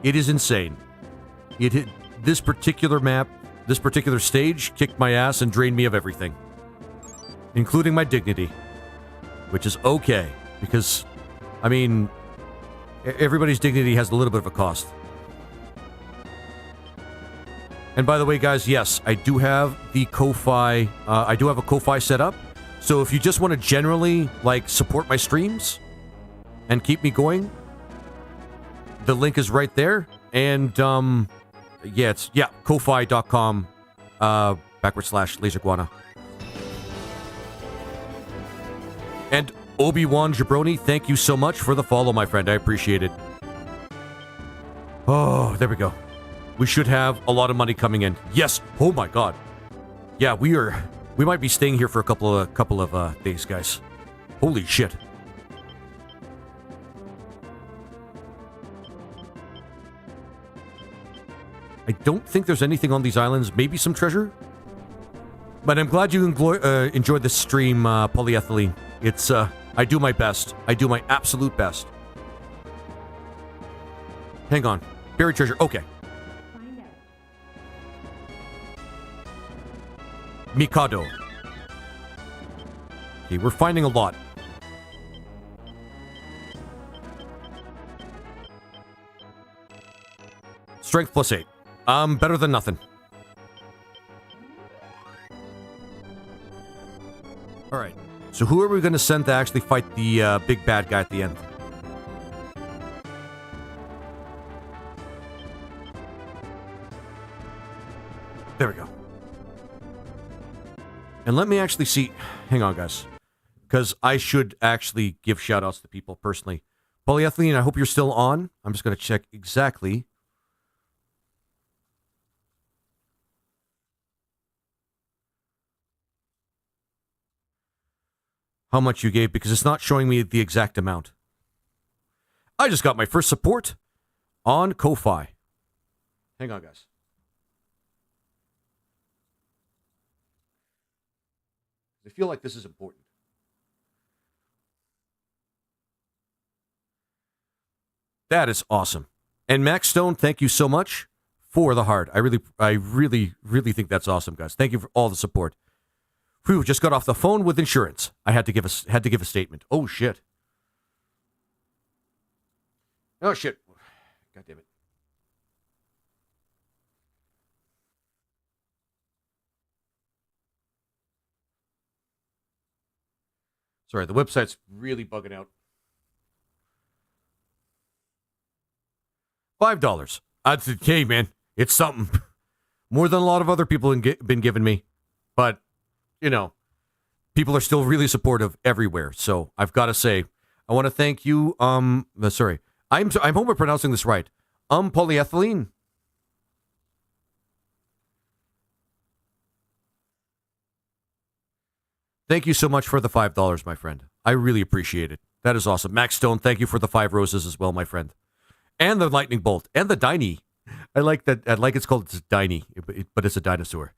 It is insane. It hit this particular map, this particular stage, kicked my ass and drained me of everything. Including my dignity. Which is okay, because, I mean, everybody's dignity has a little bit of a cost. And by the way, guys, yes, I do have the Ko-Fi, I do have a Ko-Fi set up. So if you just want to generally, like, support my streams and keep me going, the link is right there. And, yeah, it's, yeah, ko-fi.com, /laserguana. And Obi-Wan Jabroni, thank you so much for the follow, my friend. I appreciate it. Oh, there we go. We should have a lot of money coming in. Yes. Oh my god. Yeah, we might be staying here for a couple of days, guys. Holy shit. I don't think there's anything on these islands. Maybe some treasure? But I'm glad you enjoyed the stream, Polyethylene. It's, I do my best. I do my absolute best. Hang on. Buried treasure. Okay. Mikado. Okay, we're finding a lot. Strength +8. Better than nothing. Alright. So who are we going to send to actually fight the big bad guy at the end? There we go. And let me actually see... Hang on, guys. Because I should actually give shout-outs to people personally. Polyethylene, I hope you're still on. I'm just going to check exactly... how much you gave, because it's not showing me the exact amount. I just got my first support on Ko-Fi. Hang on, guys. I feel like this is important. That is awesome. And Max Stone, thank you so much for the heart. I really think that's awesome, guys. Thank you for all the support. Whew, just got off the phone with insurance. I had to give a statement. Oh shit. Oh shit. God damn it. Sorry, the website's really bugging out. $5. Hey, man, it's something. More than a lot of other people have been giving me. But, you know, people are still really supportive everywhere. So I've got to say, I want to thank you. Sorry, I'm hoping I'm pronouncing this right. Polyethylene. Thank you so much for the $5, my friend. I really appreciate it. That is awesome. Max Stone, thank you for the 5 roses as well, my friend. And the lightning bolt. And the Diny. I like that. I like it's called Diny, but it's a dinosaur.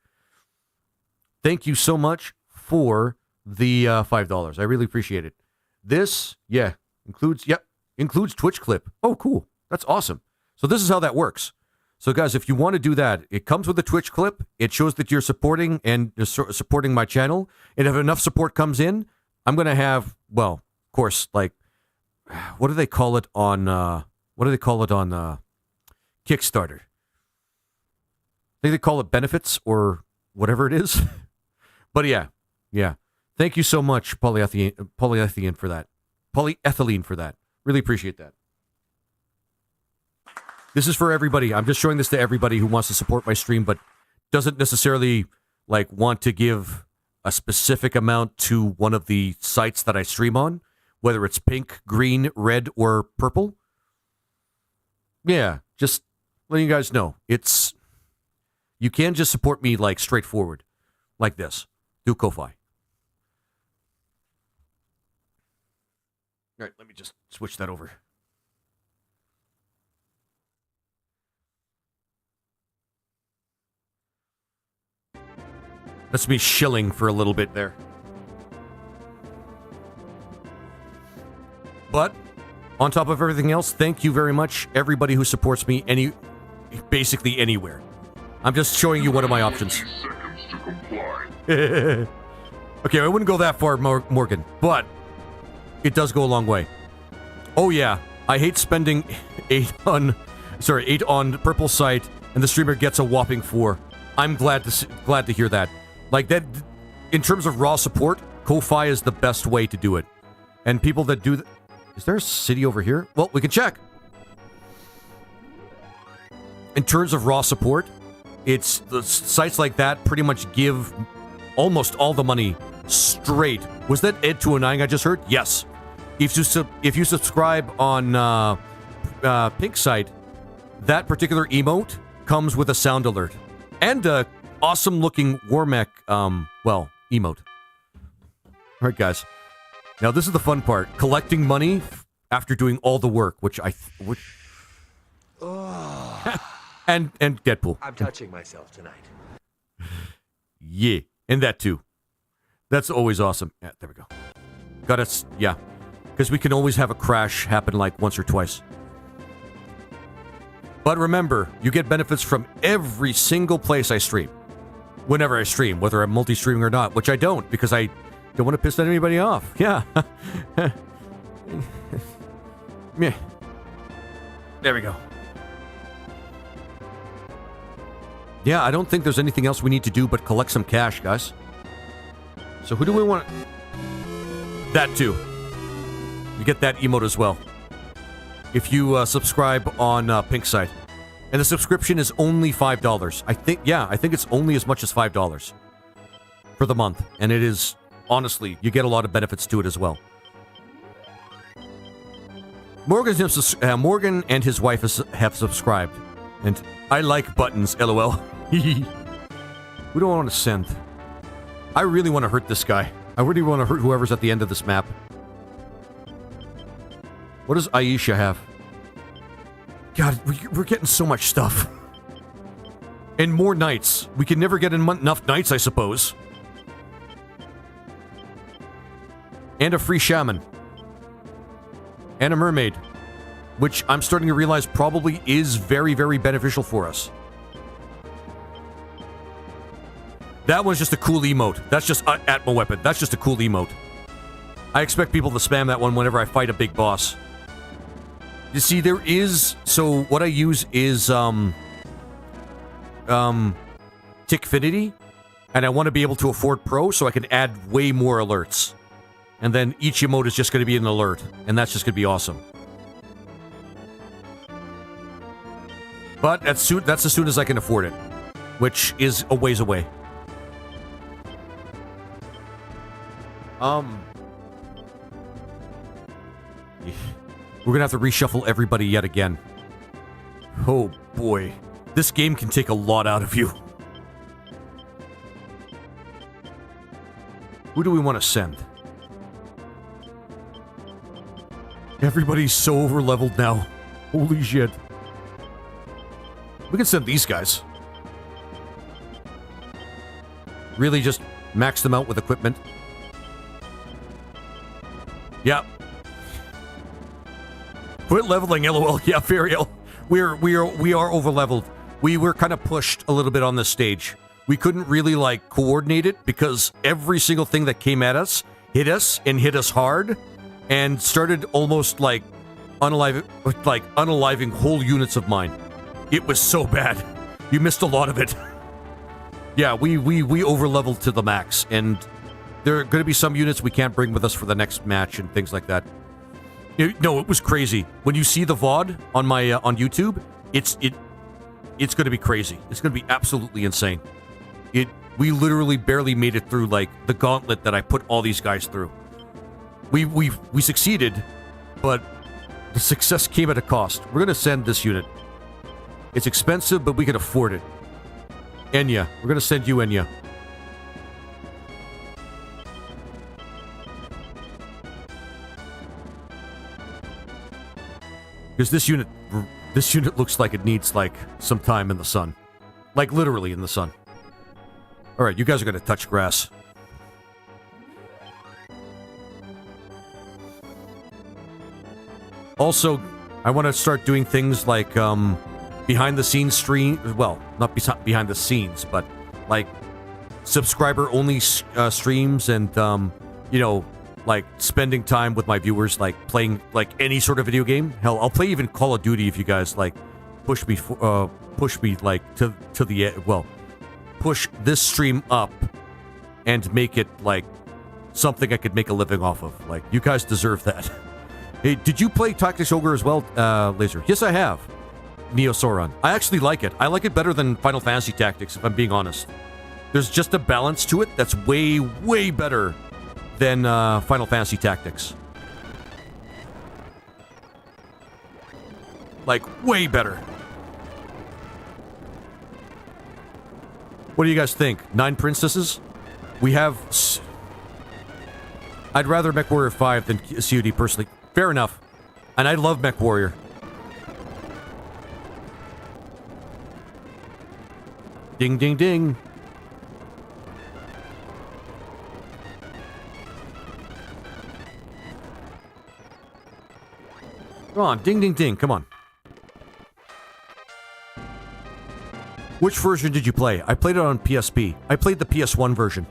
Thank you so much for the $5. I really appreciate it. This, yeah, includes Twitch clip. Oh, cool. That's awesome. So this is how that works. So guys, if you want to do that, it comes with a Twitch clip. It shows that you're supporting and supporting my channel. And if enough support comes in, I'm going to have, well, of course, like, what do they call it on Kickstarter? I think they call it benefits or whatever it is. But yeah. Thank you so much, Polyethylene for that. Polyethylene for that. Really appreciate that. This is for everybody. I'm just showing this to everybody who wants to support my stream, but doesn't necessarily like want to give a specific amount to one of the sites that I stream on, whether it's pink, green, red, or purple. Yeah, just letting you guys know. You can just support me like straightforward, like this. Do Ko-Fi. All right, let me just switch that over. That's me shilling for a little bit there. But on top of everything else, thank you very much, everybody who supports me basically anywhere. I'm just showing you one of my options. Seconds to comply. Okay, I wouldn't go that far, Morgan, but it does go a long way. Oh yeah, I hate spending 8 on purple site, and the streamer gets a whopping 4. I'm glad to hear that. Like that, in terms of raw support, Ko-Fi is the best way to do it. And people that do is there a city over here? Well, we can check. In terms of raw support, it's the sites like that pretty much give almost all the money straight Was that Ed 209 I just heard? Yes. If you subscribe on Pink site, that particular emote comes with a sound alert and a awesome looking Warmech emote. All right, guys. Now this is the fun part: collecting money after doing all the work, which and Deadpool. I'm touching myself tonight. Yeah, and that too. That's always awesome. Yeah, there we go. Got it. Yeah, because we can always have a crash happen like once or twice. But remember, you get benefits from every single place I stream. Whenever I stream, whether I'm multi-streaming or not, which I don't, because I don't want to piss anybody off. Yeah. Yeah. There we go. Yeah, I don't think there's anything else we need to do but collect some cash, guys. So who do we want? That too. You get that emote as well. If you subscribe on Pink site. And the subscription is only $5. I think it's only as much as $5 for the month. And it is, honestly, you get a lot of benefits to it as well. Morgan and his wife have subscribed. And I like buttons, lol. Who do I want to send? I really want to hurt this guy. I really want to hurt whoever's at the end of this map. What does Aisha have? God, we're getting so much stuff. And more nights. We can never get enough nights, I suppose. And a free shaman. And a mermaid. Which I'm starting to realize probably is very, very beneficial for us. That one's just a cool emote. That's just Atmo weapon. That's just a cool emote. I expect people to spam that one whenever I fight a big boss. You see, there is... So, what I use is, Tickfinity. And I want to be able to afford Pro so I can add way more alerts. And then each emote is just going to be an alert. And that's just going to be awesome. But that's as soon as I can afford it. Which is a ways away. We're gonna have to reshuffle everybody yet again. Oh boy. This game can take a lot out of you. Who do we want to send? Everybody's so over-leveled now. Holy shit. We can send these guys. Really just max them out with equipment. Yep. Quit leveling, lol. Yeah, Fariel. We are over-leveled. We were kind of pushed a little bit on this stage. We couldn't really, like, coordinate it because every single thing that came at us hit us and hit us hard and started almost, like, unaliving whole units of mine. It was so bad. You missed a lot of it. Yeah, we over-leveled to the max, and there are going to be some units we can't bring with us for the next match and things like that. No, it was crazy. When you see the VOD on my on YouTube, it's going to be crazy. It's going to be absolutely insane. We literally barely made it through like the gauntlet that I put all these guys through. We succeeded, but the success came at a cost. We're going to send this unit. It's expensive, but we can afford it. Enya, we're going to send you Enya. Because this unit looks like it needs, like, some time in the sun. Like, literally in the sun. Alright, you guys are gonna touch grass. Also, I want to start doing things like, behind-the-scenes stream... Well, not behind the scenes, but, like, subscriber-only streams and, you know... like, spending time with my viewers, like, playing, like, any sort of video game. Hell, I'll play even Call of Duty if you guys, like, push me, like, to the, well, push this stream up and make it, like, something I could make a living off of. Like, you guys deserve that. Hey, did you play Tactics Ogre as well, Laser? Yes, I have. Neo Sauron. I actually like it. I like it better than Final Fantasy Tactics, if I'm being honest. There's just a balance to it that's way, way better than Final Fantasy Tactics. Like, way better. What do you guys think? 9 princesses? We have... I'd rather MechWarrior 5 than COD, personally. Fair enough. And I love MechWarrior. Ding, ding, ding. Come on, ding, ding, ding. Come on. Which version did you play? I played it on PSP. I played the PS1 version.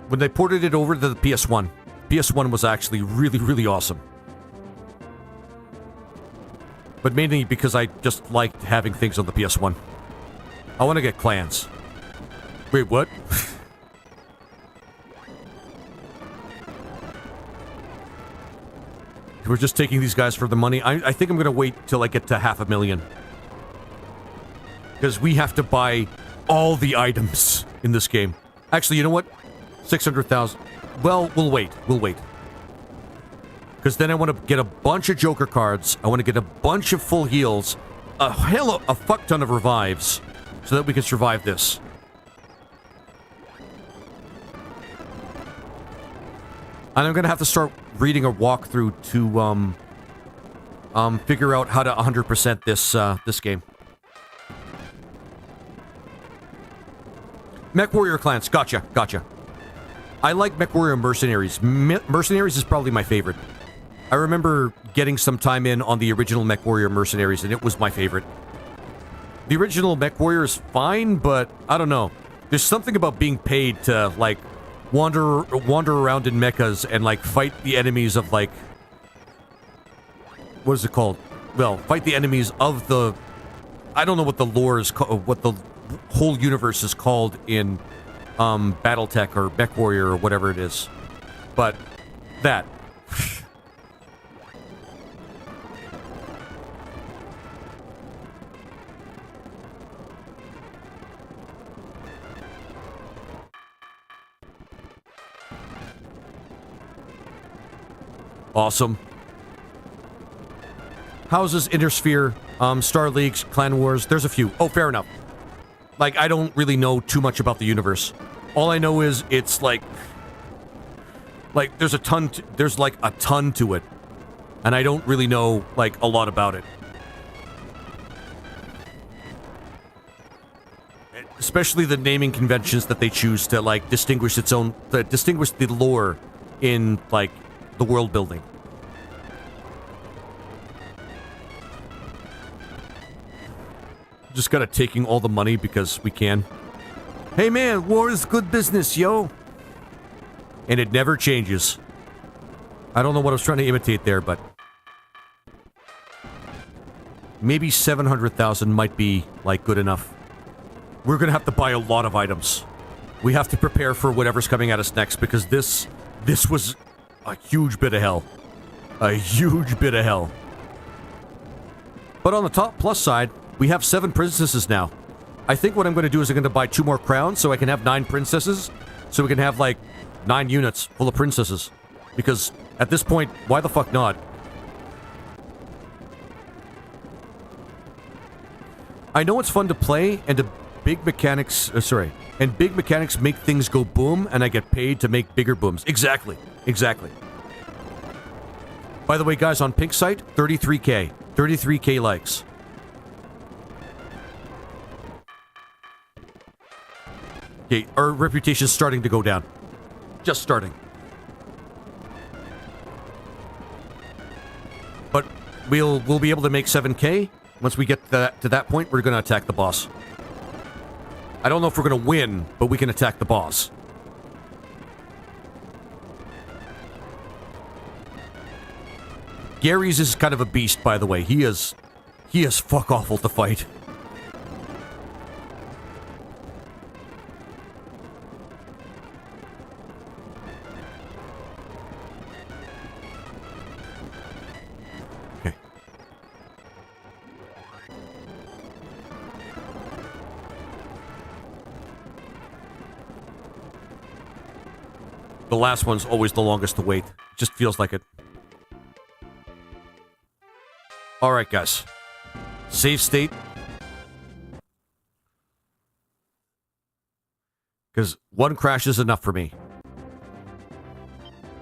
When they ported it over to the PS1, PS1 was actually really, really awesome. But mainly because I just liked having things on the PS1. I want to get clans. Wait, what? We're just taking these guys for the money. I think I'm going to wait till I get to 500,000. Because we have to buy all the items in this game. Actually, you know what? 600,000. Well, we'll wait. We'll wait. Because then I want to get a bunch of Joker cards. I want to get a bunch of full heals. A fuck ton of revives. So that we can survive this. And I'm going to have to start reading a walkthrough to figure out how to 100% this game. MechWarrior clans, gotcha. I like MechWarrior Mercenaries. Mercenaries is probably my favorite. I remember getting some time in on the original MechWarrior Mercenaries, and it was my favorite. The original MechWarrior is fine, but I don't know. There's something about being paid to, like, wander around in mechas and, like, fight the enemies of, like... What is it called? Well, fight the enemies of the... I don't know what the lore is called, what the whole universe is called in Battletech or MechWarrior or whatever it is. But that. Awesome. Houses, Intersphere, Star Leagues, Clan Wars, there's a few. Oh, fair enough. Like, I don't really know too much about the universe. All I know is it's like there's a ton to it. And I don't really know, like, a lot about it. Especially the naming conventions that they choose to, like, distinguish the lore in, like, the world building. Just gotta taking all the money because we can. Hey man, war is good business, yo. And it never changes. I don't know what I was trying to imitate there, but maybe 700,000 might be, like, good enough. We're gonna have to buy a lot of items. We have to prepare for whatever's coming at us next, because this was a huge bit of hell. A huge bit of hell. But on the top plus side, we have 7 princesses now. I think what I'm going to do is I'm going to buy 2 more crowns so I can have 9 princesses. So we can have, like, 9 units full of princesses. Because at this point, why the fuck not? I know it's fun to play, and big mechanics make things go boom, and I get paid to make bigger booms. Exactly. By the way, guys, on Pink site, 33K. 33K likes. Okay, our reputation's starting to go down. Just starting. But we'll be able to make 7K. Once we get to that point, we're going to attack the boss. I don't know if we're going to win, but we can attack the boss. Gary's is kind of a beast, by the way. He is fuck awful to fight. The last one's always the longest to wait. Just feels like it. Alright, guys. Save state. Because one crash is enough for me.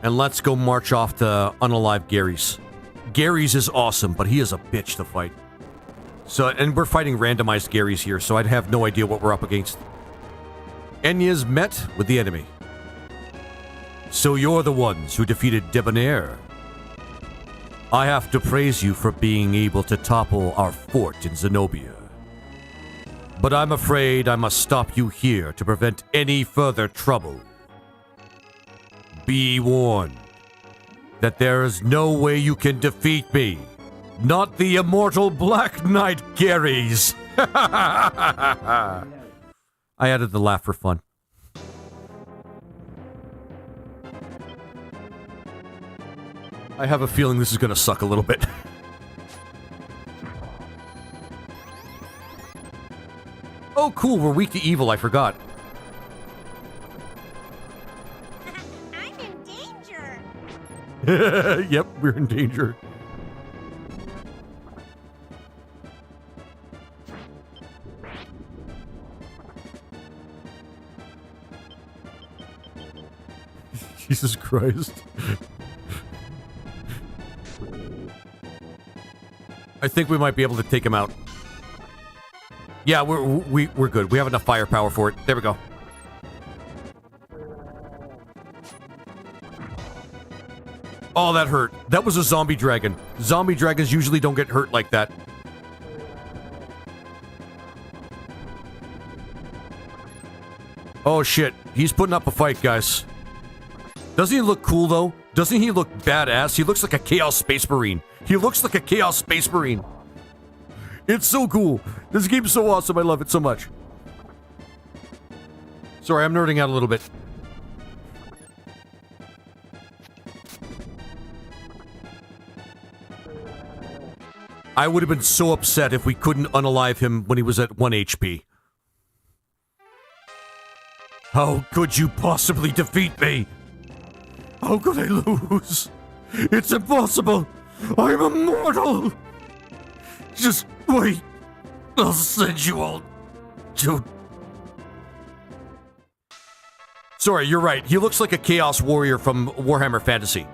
And let's go march off to Unalive Gary's. Gary's is awesome, but he is a bitch to fight. So, and we're fighting randomized Gary's here, so I'd have no idea what we're up against. Enya's met with the enemy. So you're the ones who defeated Debonair. I have to praise you for being able to topple our fort in Zenobia. But I'm afraid I must stop you here to prevent any further trouble. Be warned that there is no way you can defeat me. Not the immortal Black Knight Garys. I added the laugh for fun. I have a feeling this is going to suck a little bit. Oh, cool. We're weak to evil. I forgot. I'm in danger. Yep, we're in danger. Jesus Christ. I think we might be able to take him out. Yeah, we're good. We have enough firepower for it. There we go. Oh, that hurt. That was a zombie dragon. Zombie dragons usually don't get hurt like that. Oh shit. He's putting up a fight, guys. Doesn't he look cool, though? Doesn't he look badass? He looks like a Chaos Space Marine. He looks like a Chaos Space Marine. It's so cool. This game's so awesome. I love it so much. Sorry, I'm nerding out a little bit. I would have been so upset if we couldn't unalive him when he was at 1 HP. How could you possibly defeat me? How could I lose? It's impossible! I'm immortal! Just wait. I'll send you all to... Sorry, you're right. He looks like a Chaos Warrior from Warhammer Fantasy.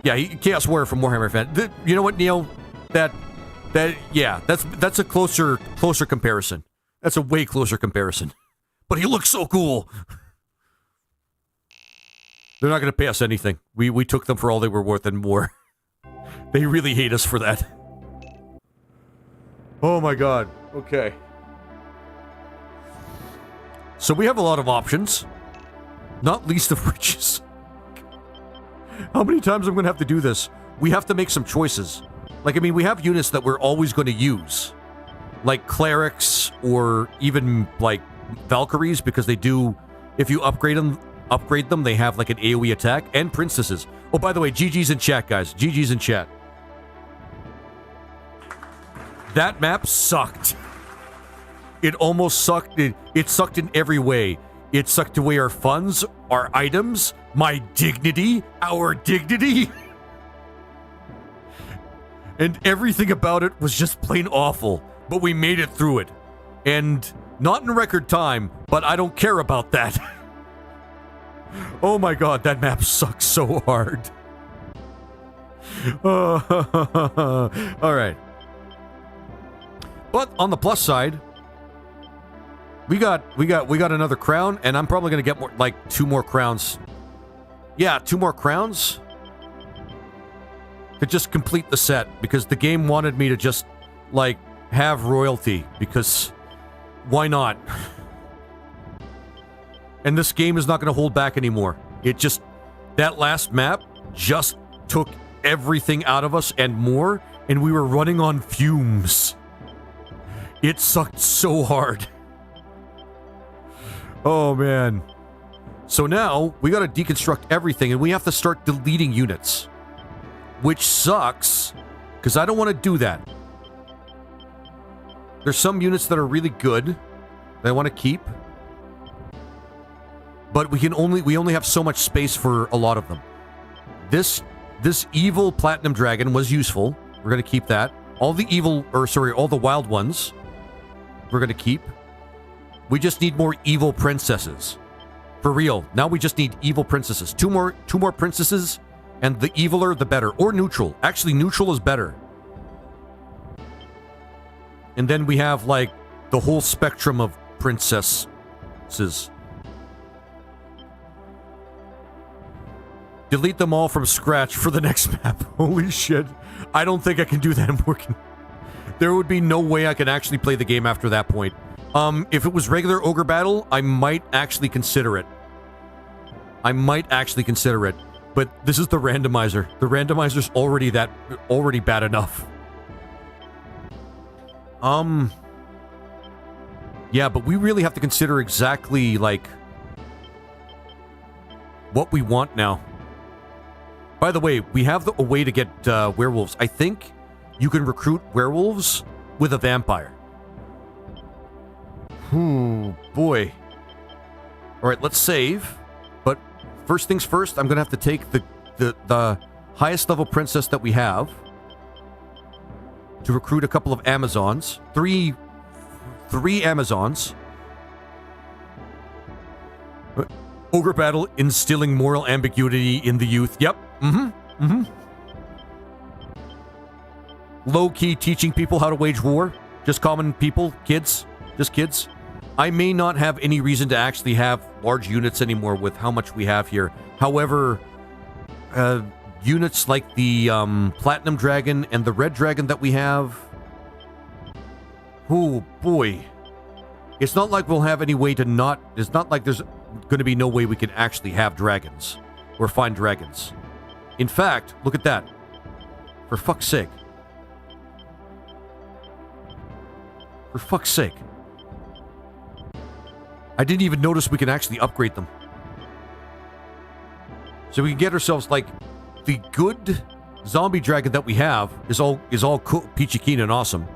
Yeah, Chaos Warrior from Warhammer Fantasy. You know what, Neo? Yeah, that's a closer comparison. That's a way closer comparison. But he looks so cool. They're not going to pay us anything. We took them for all they were worth and more. They really hate us for that. Oh my god. Okay. So we have a lot of options. Not least of which is... How many times I'm going to have to do this? We have to make some choices. Like, I mean, we have units that we're always going to use. Like clerics or even, like, Valkyries, because they do... If you upgrade them, they have, like, an AoE attack. And princesses. Oh, by the way, GG's in chat, guys. GG's in chat. That map sucked. It almost sucked. It sucked in every way. It sucked away our funds, our items, my dignity, our dignity. And everything about it was just plain awful. But we made it through it. And not in record time, but I don't care about that. Oh my god, that map sucks so hard. Alright. But on the plus side, we got another crown, and I'm probably gonna get more, like 2 more crowns. Yeah, 2 more crowns to just complete the set, because the game wanted me to just, like, have royalty, because why not? And this game is not going to hold back anymore. It just... That last map just took everything out of us and more, and we were running on fumes. It sucked so hard. Oh, man. So now, we got to deconstruct everything, and we have to start deleting units. Which sucks, because I don't want to do that. There's some units that are really good that I want to keep. but we only have so much space for a lot of them. This evil platinum dragon was useful. We're gonna keep that. All the wild ones we're gonna keep. We just need more evil princesses. For real. Now we just need evil princesses. Two more princesses, and the eviler the better. Or neutral. Actually, neutral is better. And then we have like the whole spectrum of princesses. Delete them all from scratch for the next map. Holy shit. I don't think I can do that. I'm working. There would be no way I can actually play the game after that point. If it was regular ogre battle, I might actually consider it. But this is the randomizer. The randomizer's already bad enough. Yeah, but we really have to consider exactly, like, what we want now. By the way, we have a way to get werewolves. I think you can recruit werewolves with a vampire. Boy. Alright, let's save. But first things first, I'm going to have to take the highest level princess that we have to recruit a couple of Amazons. Three Amazons. Ogre battle instilling moral ambiguity in the youth. Yep. Low-key teaching people how to wage war. Just common people. Kids. Just kids. I may not have any reason to actually have large units anymore with how much we have here. However, units like the Platinum Dragon and the Red Dragon that we have... Oh, boy. It's not like we'll have any way to not... It's not like there's going to be no way we can actually have dragons. Or find dragons. In fact, look at that. For fuck's sake. For fuck's sake. I didn't even notice we can actually upgrade them. So we can get ourselves, like, the good zombie dragon that we have is all cool, peachy keen and awesome.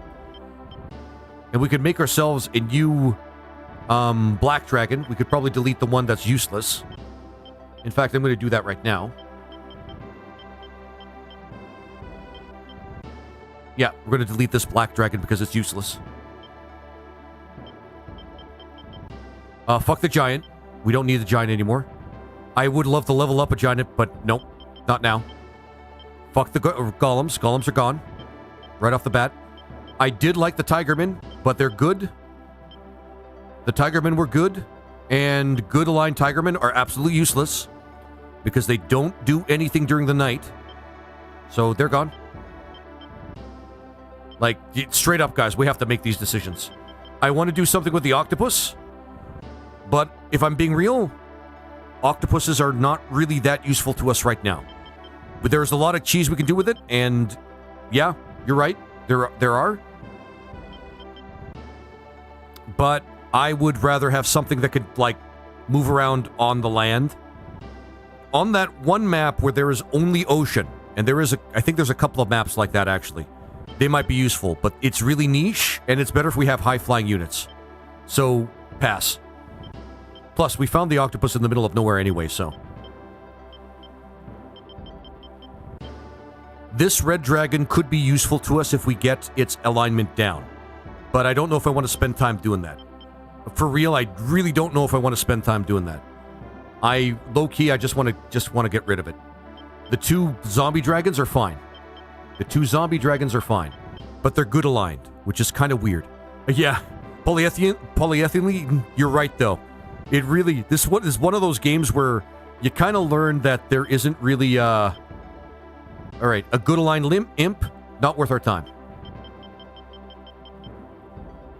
And we could make ourselves a new black dragon. We could probably delete the one that's useless. In fact, I'm going to do that right now. Yeah, we're going to delete this black dragon because it's useless. Fuck the giant. We don't need the giant anymore. I would love to level up a giant, but nope. Not now. Fuck the golems. Golems are gone. Right off the bat. I did like the tigermen, but they're good. The tigermen were good. And good aligned tigermen are absolutely useless. Because they don't do anything during the night. So they're gone. Like, straight up, guys, we have to make these decisions. I want to do something with the octopus. But if I'm being real, octopuses are not really that useful to us right now. But there's a lot of cheese we can do with it, and yeah, you're right. There are. But I would rather have something that could, like, move around on the land. On that one map where there is only ocean, and I think there's a couple of maps like that, actually. They might be useful, but it's really niche, and it's better if we have high-flying units. So, pass. Plus, we found the octopus in the middle of nowhere anyway, so. This red dragon could be useful to us if we get its alignment down. But I don't know if I want to spend time doing that. For real, I really don't know if I want to spend time doing that. Low-key, I just want to get rid of it. The two zombie dragons are fine. But they're good aligned, which is kind of weird. Yeah, polyethylene, you're right, though. This is one of those games where you kind of learn that there isn't really, alright, a good aligned imp, not worth our time.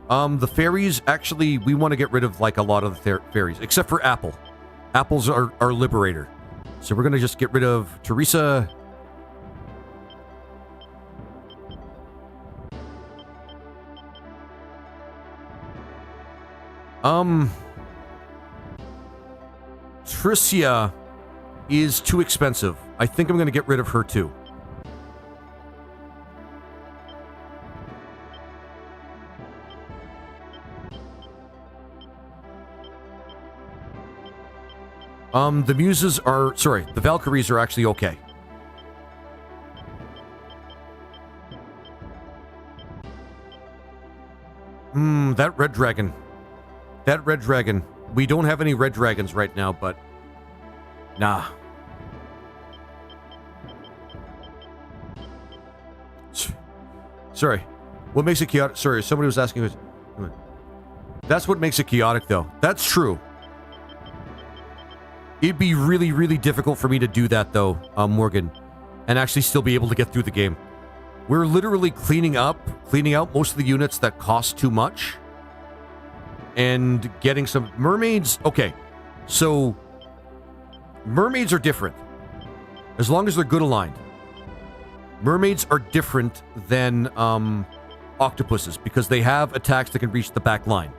The fairies, actually, we want to get rid of, like, a lot of the fairies, except for Apple. Apple's our liberator. So we're going to just get rid of Teresa. Tricia is too expensive. I think I'm going to get rid of her too. The muses are... Sorry, the Valkyries are actually okay. That red dragon. That red dragon. We don't have any red dragons right now, but... Nah. Sorry. What makes it chaotic? Sorry, somebody was asking... That's what makes it chaotic, though. That's true. It'd be really, really difficult for me to do that, though, Morgan, and actually still be able to get through the game. We're literally cleaning out most of the units that cost too much, and getting some mermaids. Okay, so mermaids are different as long as they're good aligned. Mermaids are different than octopuses because they have attacks that can reach the back line.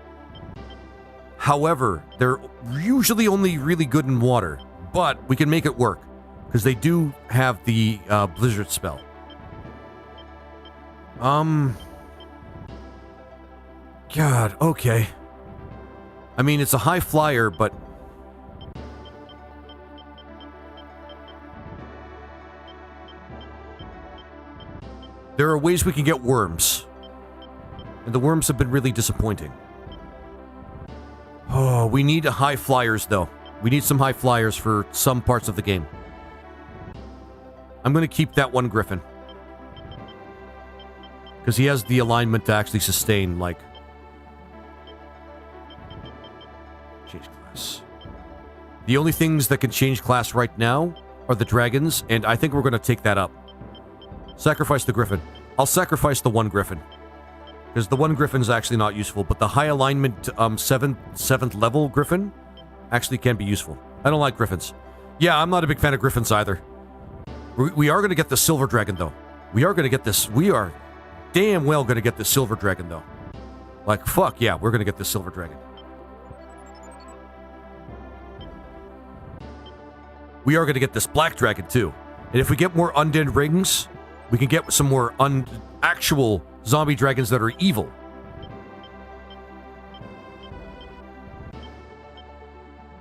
However, they're usually only really good in water, but we can make it work because they do have the blizzard spell. God, okay. I mean, it's a high flyer, but... There are ways we can get worms. And the worms have been really disappointing. Oh, we need high flyers, though. We need some high flyers for some parts of the game. I'm going to keep that one Griffin. Because he has the alignment to actually sustain, like... Change class. The only things that can change class right now are the dragons, and I think we're going to take that up. Sacrifice the Griffin. I'll sacrifice the one Griffin. Because the one Griffin is actually not useful, but the high alignment 7th level Griffin actually can be useful. I don't like Griffins. Yeah, I'm not a big fan of Griffins either. We are going to get the Silver Dragon, though. We are going to get this. We are damn well going to get the Silver Dragon, though. Like, fuck yeah, we're going to get the Silver Dragon. We are going to get this Black Dragon, too. And if we get more undead rings, we can get some more actual zombie dragons that are evil.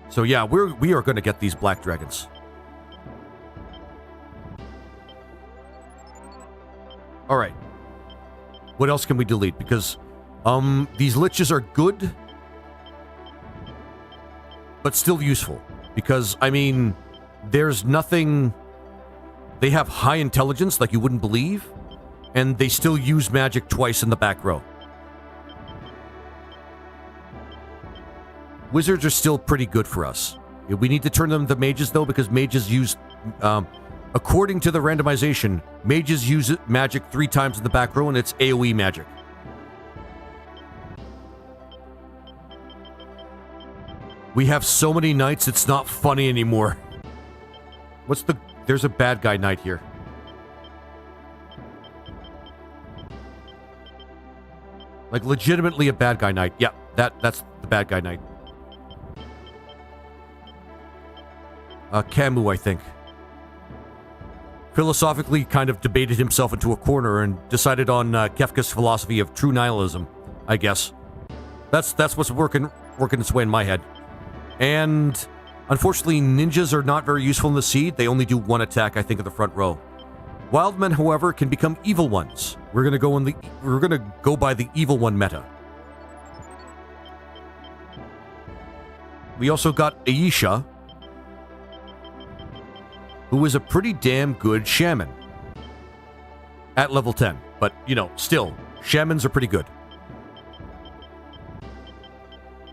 So yeah, we are going to get these black dragons. All right. What else can we delete? Because these liches are good, but still useful. Because I mean, there's nothing. They have high intelligence like you wouldn't believe. And they still use magic twice in the back row. Wizards are still pretty good for us. We need to turn them to mages, though, because mages use... according to the randomization, mages use magic 3 times in the back row, and it's AoE magic. We have so many knights, it's not funny anymore. What's the... There's a bad guy knight here. Like, legitimately a bad guy knight. Yeah, that's the bad guy knight. Camus, I think. Philosophically kind of debated himself into a corner and decided on Kefka's philosophy of true nihilism, I guess. That's what's working its way in my head. And unfortunately, ninjas are not very useful in the seed. They only do 1 attack, I think, in the front row. Wildmen, however, can become evil ones. We're gonna go by the evil one meta. We also got Aisha, who is a pretty damn good shaman. At level 10. But, you know, still, shamans are pretty good.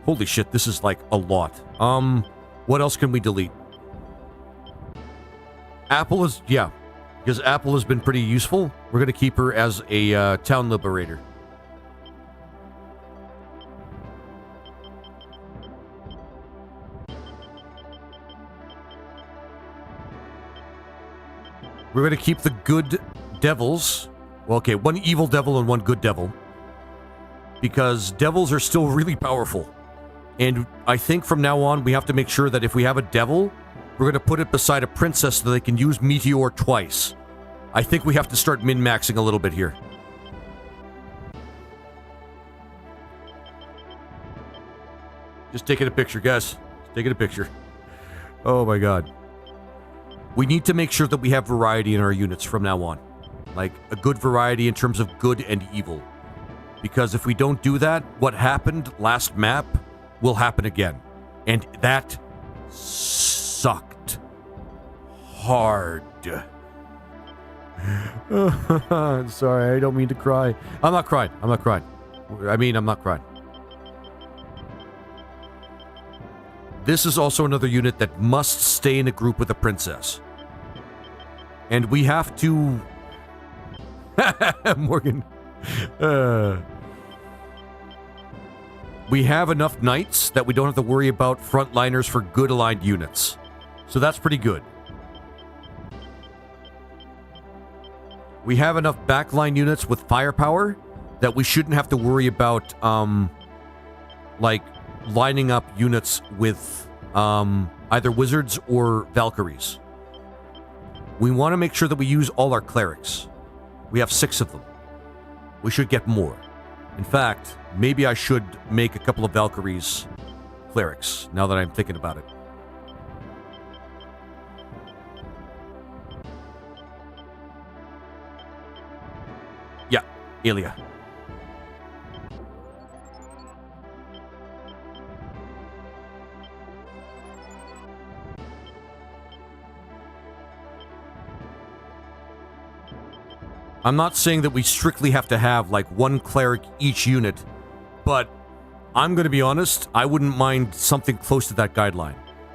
Holy shit, this is like a lot. What else can we delete? Apple is, yeah. Because Apple has been pretty useful. We're going to keep her as a town liberator. We're going to keep the good devils. Well, okay, 1 evil devil and 1 good devil. Because devils are still really powerful. And I think from now on, we have to make sure that if we have a devil, we're going to put it beside a princess so they can use Meteor twice. I think we have to start min-maxing a little bit here. Just taking a picture, guys. Just taking a picture. Oh my god. We need to make sure that we have variety in our units from now on. Like, a good variety in terms of good and evil. Because if we don't do that, what happened last map will happen again. And that sucked hard. Sorry, I don't mean to cry. I'm not crying. I'm not crying. I'm not crying. This is also another unit that must stay in a group with a princess. And we have to... Morgan. We have enough knights that we don't have to worry about frontliners for good aligned units. So that's pretty good. We have enough backline units with firepower that we shouldn't have to worry about, like, lining up units with either wizards or Valkyries. We want to make sure that we use all our clerics. We have 6 of them. We should get more. In fact, maybe I should make a couple of Valkyries clerics, now that I'm thinking about it. Yeah, Ilya. I'm not saying that we strictly have to have, like, 1 cleric each unit, but I'm going to be honest, I wouldn't mind something close to that guideline.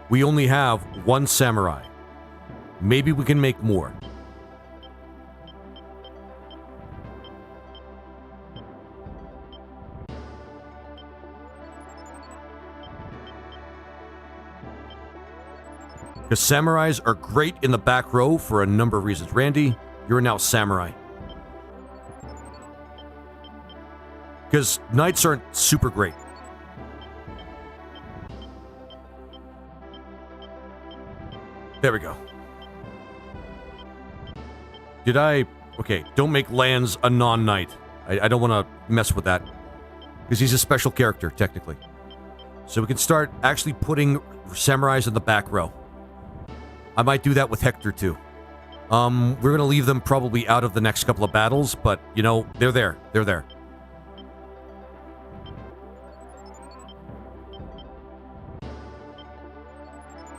We only have 1 samurai. Maybe we can make more. Because samurais are great in the back row for a number of reasons. Randy, you're now samurai. Because knights aren't super great. There we go. Did I... Okay, don't make Lance a non-knight. I don't want to mess with that. Because he's a special character, technically. So we can start actually putting samurais in the back row. I might do that with Hector, too. We're going to leave them probably out of the next couple of battles, but, you know, they're there. They're there.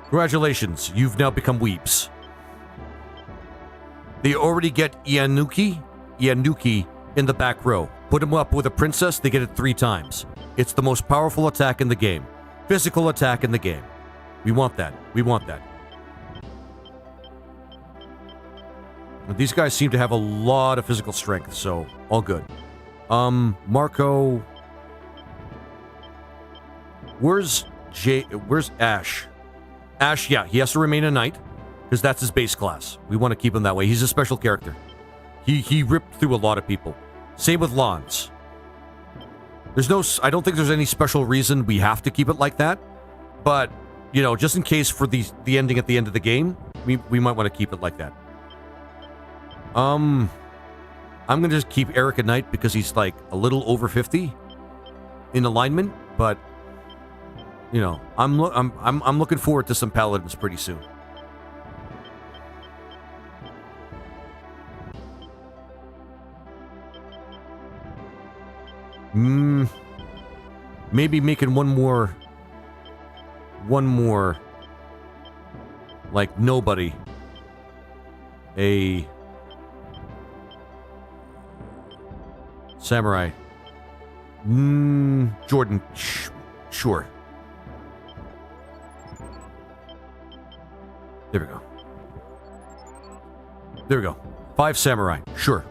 Congratulations, you've now become weeps. They already get Ianuki in the back row. Put him up with a princess, they get it 3 times. It's the most powerful attack in the game. Physical attack in the game. We want that. We want that. These guys seem to have a lot of physical strength, so all good. Marco... Where's Ash? Ash, yeah, he has to remain a knight, because that's his base class. We want to keep him that way. He's a special character. He ripped through a lot of people. Same with Lance. I don't think there's any special reason we have to keep it like that, but, you know, just in case for the ending at the end of the game, we might want to keep it like that. I'm gonna just keep Eric a knight because he's like a little over 50 in alignment, but you know, I'm looking forward to some paladins pretty soon. Maybe making one more like nobody a samurai. Jordan, sure. There we go. There we go. 5 samurai, sure.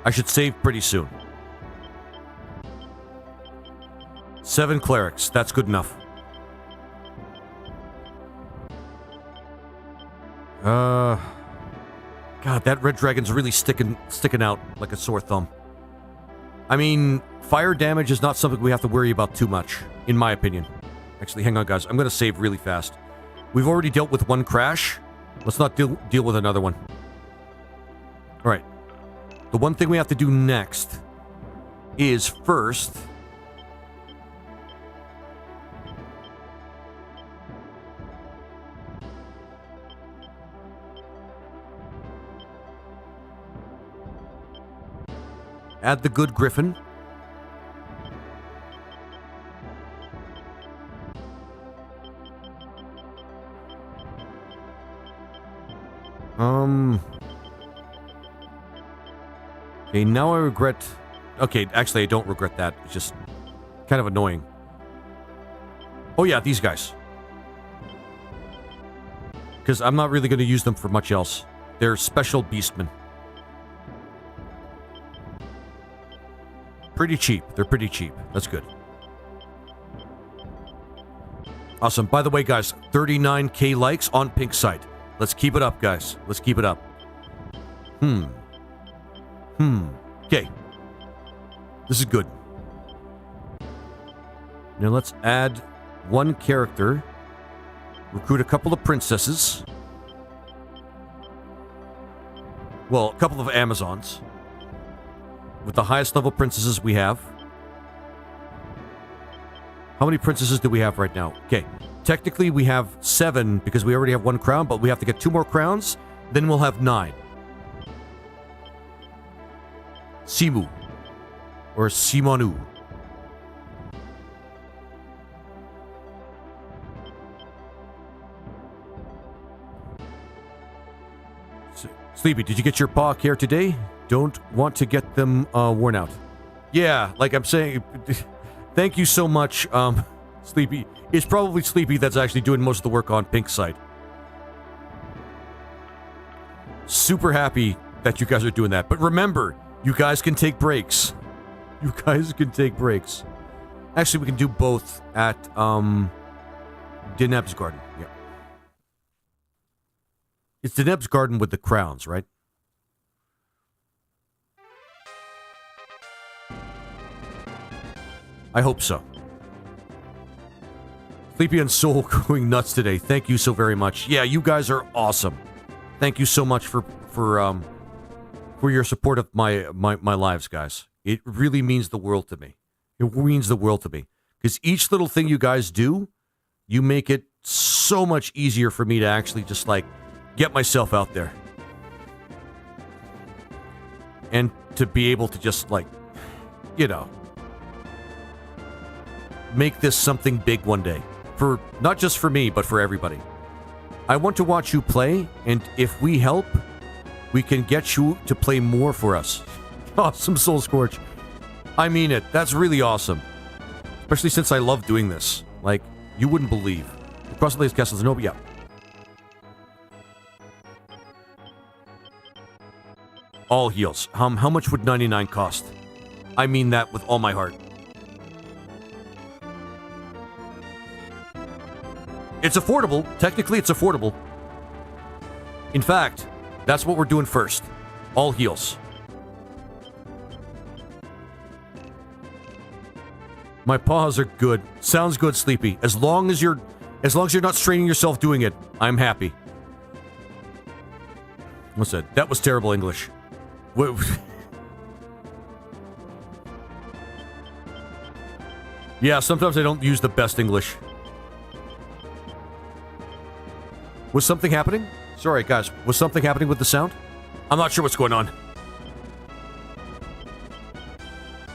I should save pretty soon. 7 clerics, that's good enough. God, that red dragon's really sticking out like a sore thumb. I mean, fire damage is not something we have to worry about too much, in my opinion. Actually, hang on, guys. I'm going to save really fast. We've already dealt with 1 crash. Let's not deal with another one. All right. The one thing we have to do next is first Add the good Griffin. Okay, now I regret... Okay, actually, I don't regret that. It's just kind of annoying. Oh yeah, these guys. Because I'm not really going to use them for much else. They're special beastmen. Pretty cheap. They're pretty cheap. That's good. Awesome. By the way, guys, 39k likes on Pink site. Let's keep it up, guys. Let's keep it up. Okay. This is good. Now let's add one character. Recruit a couple of princesses. Well, a couple of Amazons. With the highest level princesses we have. How many princesses do we have right now? Okay. Technically, we have 7 because we already have 1 crown, but we have to get 2 more crowns. Then we'll have 9. Simu. Or Simonu. Sleepy, did you get your paw care today? Don't want to get them worn out. Yeah, like I'm saying, thank you so much, Sleepy. It's probably Sleepy that's actually doing most of the work on Pink's side. Super happy that you guys are doing that. But remember, you guys can take breaks. You guys can take breaks. Actually, we can do both at, Deneb's Garden. Yeah. It's Deneb's Garden with the crowns, right? I hope so. Sleepy and Soul going nuts today. Thank you so very much. Yeah, you guys are awesome. Thank you so much for your support of my lives, guys. It really means the world to me. It means the world to me. Because each little thing you guys do, you make it so much easier for me to actually just, like, get myself out there. And to be able to just, like, you know, make this something big one day. For not just for me, but for everybody. I want to watch you play, and if we help, we can get you to play more for us. Awesome, Soul Scorch. I mean it. That's really awesome. Especially since I love doing this. Like, you wouldn't believe. Across the Lakes Castles, no, but yeah. All heals. How much would 99 cost? I mean that with all my heart. It's affordable. Technically, it's affordable. In fact, that's what we're doing first. All heals. My paws are good. Sounds good, Sleepy. As long as you're not straining yourself doing it, I'm happy. What's that? That was terrible English. Yeah, sometimes I don't use the best English. Was something happening? Sorry, guys. Was something happening with the sound? I'm not sure what's going on.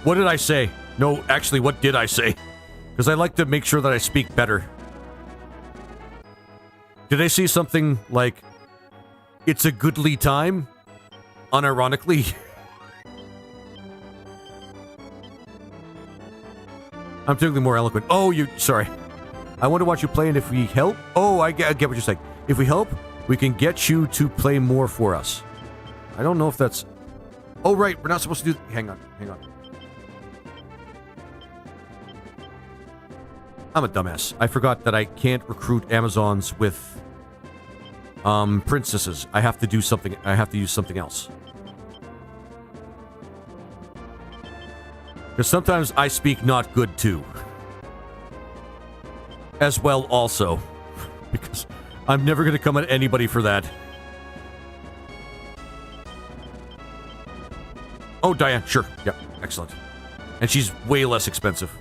What did I say? No, actually, what did I say? Because I like to make sure that I speak better. Did I say something like, it's a goodly time? Unironically? I'm typically more eloquent. Oh, sorry. I want to watch you play, and if we help... Oh, I get what you're saying. If we help, we can get you to play more for us. I don't know if that's... Oh, right. We're not supposed to do... Hang on. I'm a dumbass. I forgot that I can't recruit Amazons with princesses. I have to do something. I have to use something else. Because sometimes I speak not good too. As well also. Because I'm never going to come at anybody for that. Oh, Diane. Sure. Yep. Excellent. And she's way less expensive.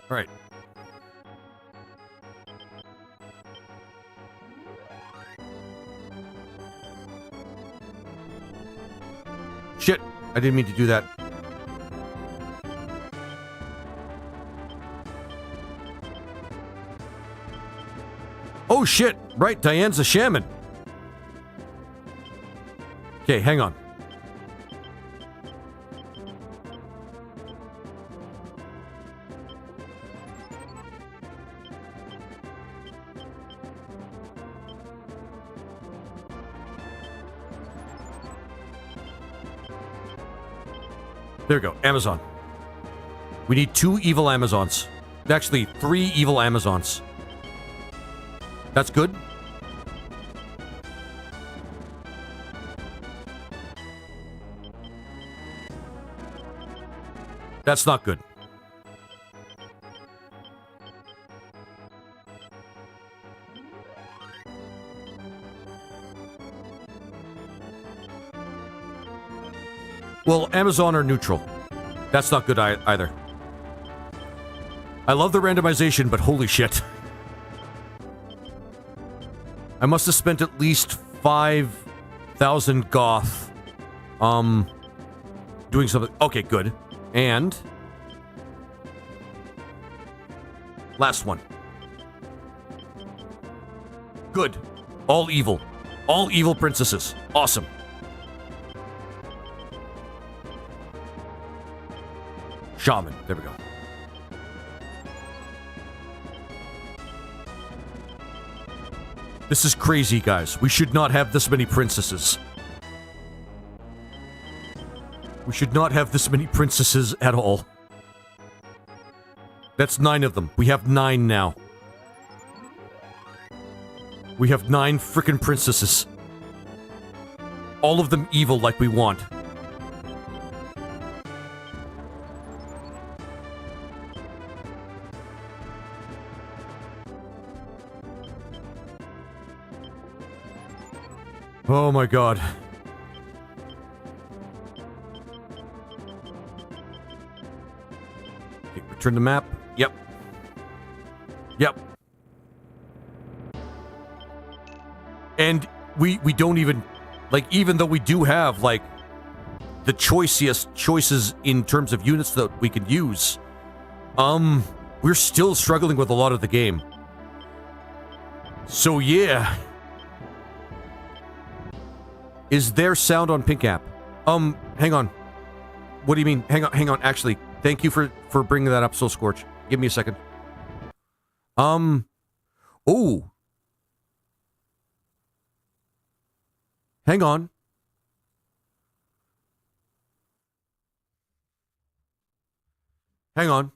All right. I didn't mean to do that. Oh shit! Right, Diane's a shaman. Okay, hang on. There we go. Amazon. We need 2 evil Amazons. Actually, 3 evil Amazons. That's good. That's not good. Well, Amazon are neutral. That's not good either. I love the randomization, but holy shit. I must have spent at least 5,000 goth doing something. Okay, good. And last one. Good. All evil. All evil princesses. Awesome. Shaman. There we go. This is crazy, guys. We should not have this many princesses. We should not have this many princesses at all. That's 9 of them. We have 9 now. We have 9 frickin' princesses. All of them evil like we want. Oh my god. Okay, return the map. Yep. Yep. And we don't even, like, even though we do have, like, the choiciest choices in terms of units that we can use, we're still struggling with a lot of the game. So yeah. Is there sound on Pink app? Hang on. What do you mean? Hang on. Actually, thank you for bringing that up, Soul Scorch. Give me a second. Oh. Hang on. Hang on.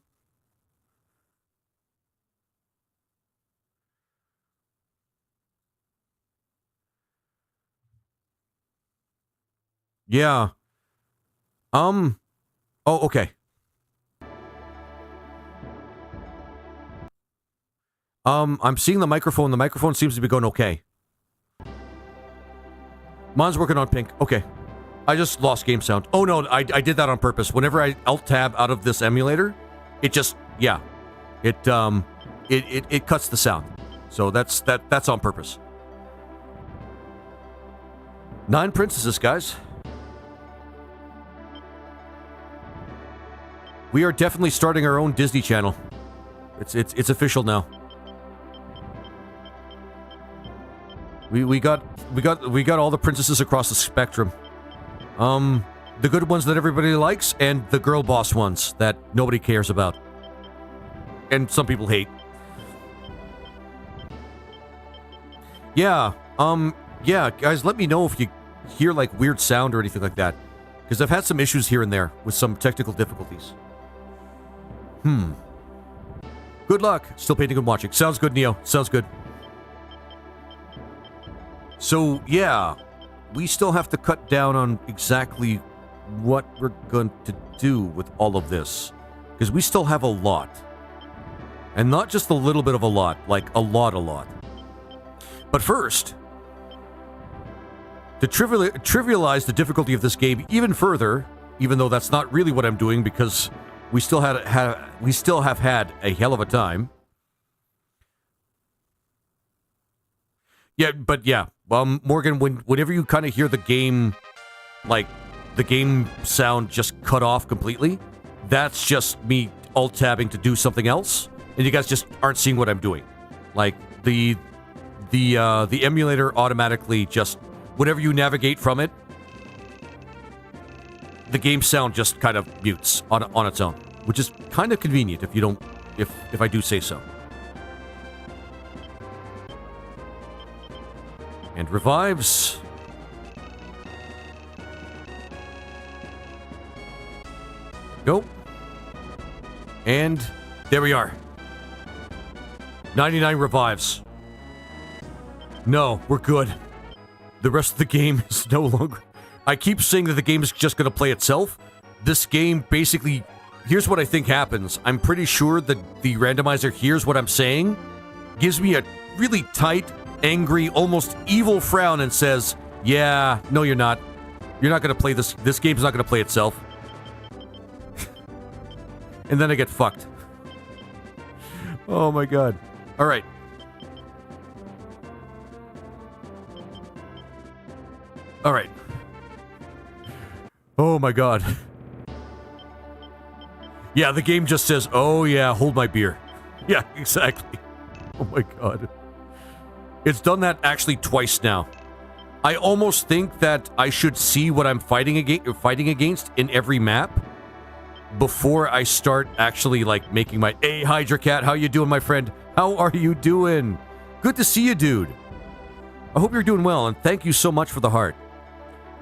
Yeah. Oh, okay. I'm seeing the microphone. The microphone seems to be going okay. Mine's working on Pink. Okay. I just lost game sound. Oh no, I did that on purpose. Whenever I Alt-tab out of this emulator, it just, yeah. It cuts the sound. So that's on purpose. 9 princesses, guys. We are definitely starting our own Disney Channel. It's official now. We got all the princesses across the spectrum. The good ones that everybody likes, and the girl boss ones that nobody cares about. And some people hate. Yeah, yeah, guys, let me know if you hear, like, weird sound or anything like that. Because I've had some issues here and there with some technical difficulties. Good luck. Still painting and watching. Sounds good, Neo. Sounds good. So, yeah. We still have to cut down on exactly what we're going to do with all of this. Because we still have a lot. And not just a little bit of a lot. Like, a lot. But first, to trivialize the difficulty of this game even further, even though that's not really what I'm doing because we still have had a hell of a time. Yeah, but yeah, Morgan, whenever you kind of hear the game, like, the game sound just cut off completely. That's just me alt-tabbing to do something else, and you guys just aren't seeing what I'm doing. Like, the emulator automatically just, whenever you navigate from it, the game sound just kind of mutes on its own, which is kind of convenient if you don't, if I do say so. And revives. Go. And there we are. 99 revives. No, we're good. The rest of the game is no longer... I keep saying that the game is just going to play itself. This game basically... Here's what I think happens. I'm pretty sure that the randomizer hears what I'm saying, gives me a really tight, angry, almost evil frown and says, yeah, no you're not. You're not going to play this. This game's not going to play itself. And then I get fucked. Oh my god. All right. All right. Oh my god. Yeah, the game just says, oh yeah, hold my beer. Yeah, exactly. Oh my god. It's done that actually twice now. I almost think that I should see what I'm fighting against in every map before I start actually, like, making my... Hey, Hydra Cat, how you doing, my friend? How are you doing? Good to see you, dude. I hope you're doing well, and thank you so much for the heart.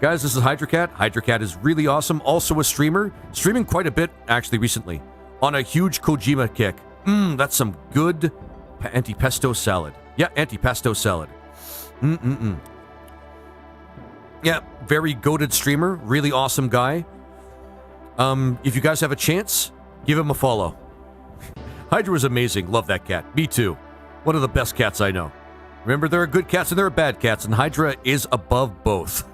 Guys, this is Hydra Cat. Hydra Cat is really awesome. Also a streamer. Streaming quite a bit, actually, recently. On a huge Kojima kick. That's some good antipesto salad. Yeah, antipesto salad. Yeah, very goated streamer. Really awesome guy. If you guys have a chance, give him a follow. Hydra is amazing. Love that cat. Me too. One of the best cats I know. Remember, there are good cats and there are bad cats, and Hydra is above both.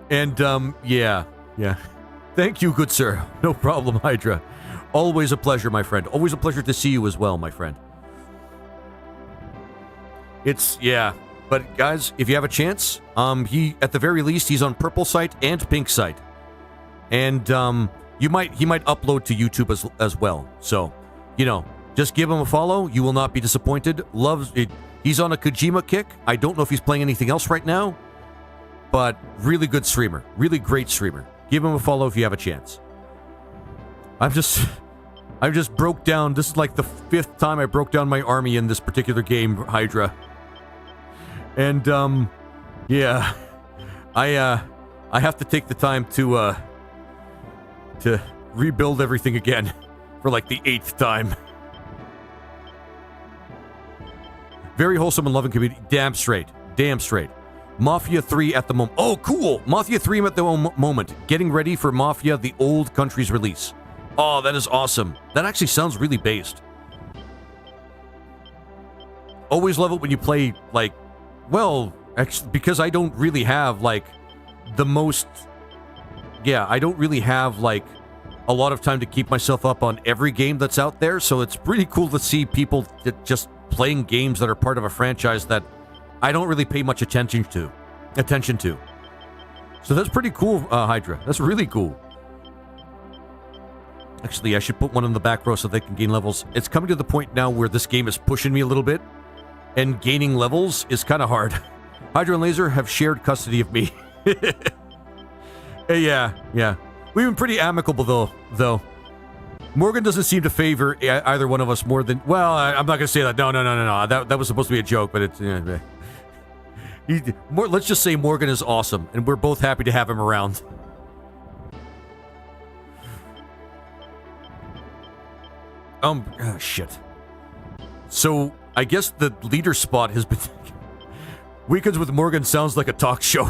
And, yeah. Thank you, good sir. No problem, Hydra. Always a pleasure, my friend. Always a pleasure to see you as well, my friend. Yeah. But, guys, if you have a chance, at the very least, he's on purple site and pink site. And, he might upload to YouTube as well. So, you know, just give him a follow. You will not be disappointed. Loves it. He's on a Kojima kick. I don't know if he's playing anything else right now. But really good streamer. Really great streamer. Give him a follow if you have a chance. I just broke down. This is like the 5th time I broke down my army in this particular game, Hydra. And, yeah. I have to take the time to rebuild everything again for like the 8th time. Very wholesome and loving community. Damn straight. Mafia 3 at the moment. Oh, cool! Mafia 3 at the moment. Getting ready for Mafia, the old country's release. Oh, that is awesome. That actually sounds really based. Always love it when you play, like... Well, actually, because I don't really have, like, the most... Yeah, I don't really have, like, a lot of time to keep myself up on every game that's out there, so it's pretty cool to see people just playing games that are part of a franchise that I don't really pay much attention to. So that's pretty cool, Hydra. That's really cool. Actually, I should put one in the back row so they can gain levels. It's coming to the point now where this game is pushing me a little bit, and gaining levels is kind of hard. Hydra and Laser have shared custody of me. Yeah. We've been pretty amicable, though. Morgan doesn't seem to favor either one of us more than... Well, I'm not going to say that. No. That was supposed to be a joke, but it's... let's just say Morgan is awesome, and we're both happy to have him around. Shit. So, I guess the leader spot has been... Weekends with Morgan sounds like a talk show.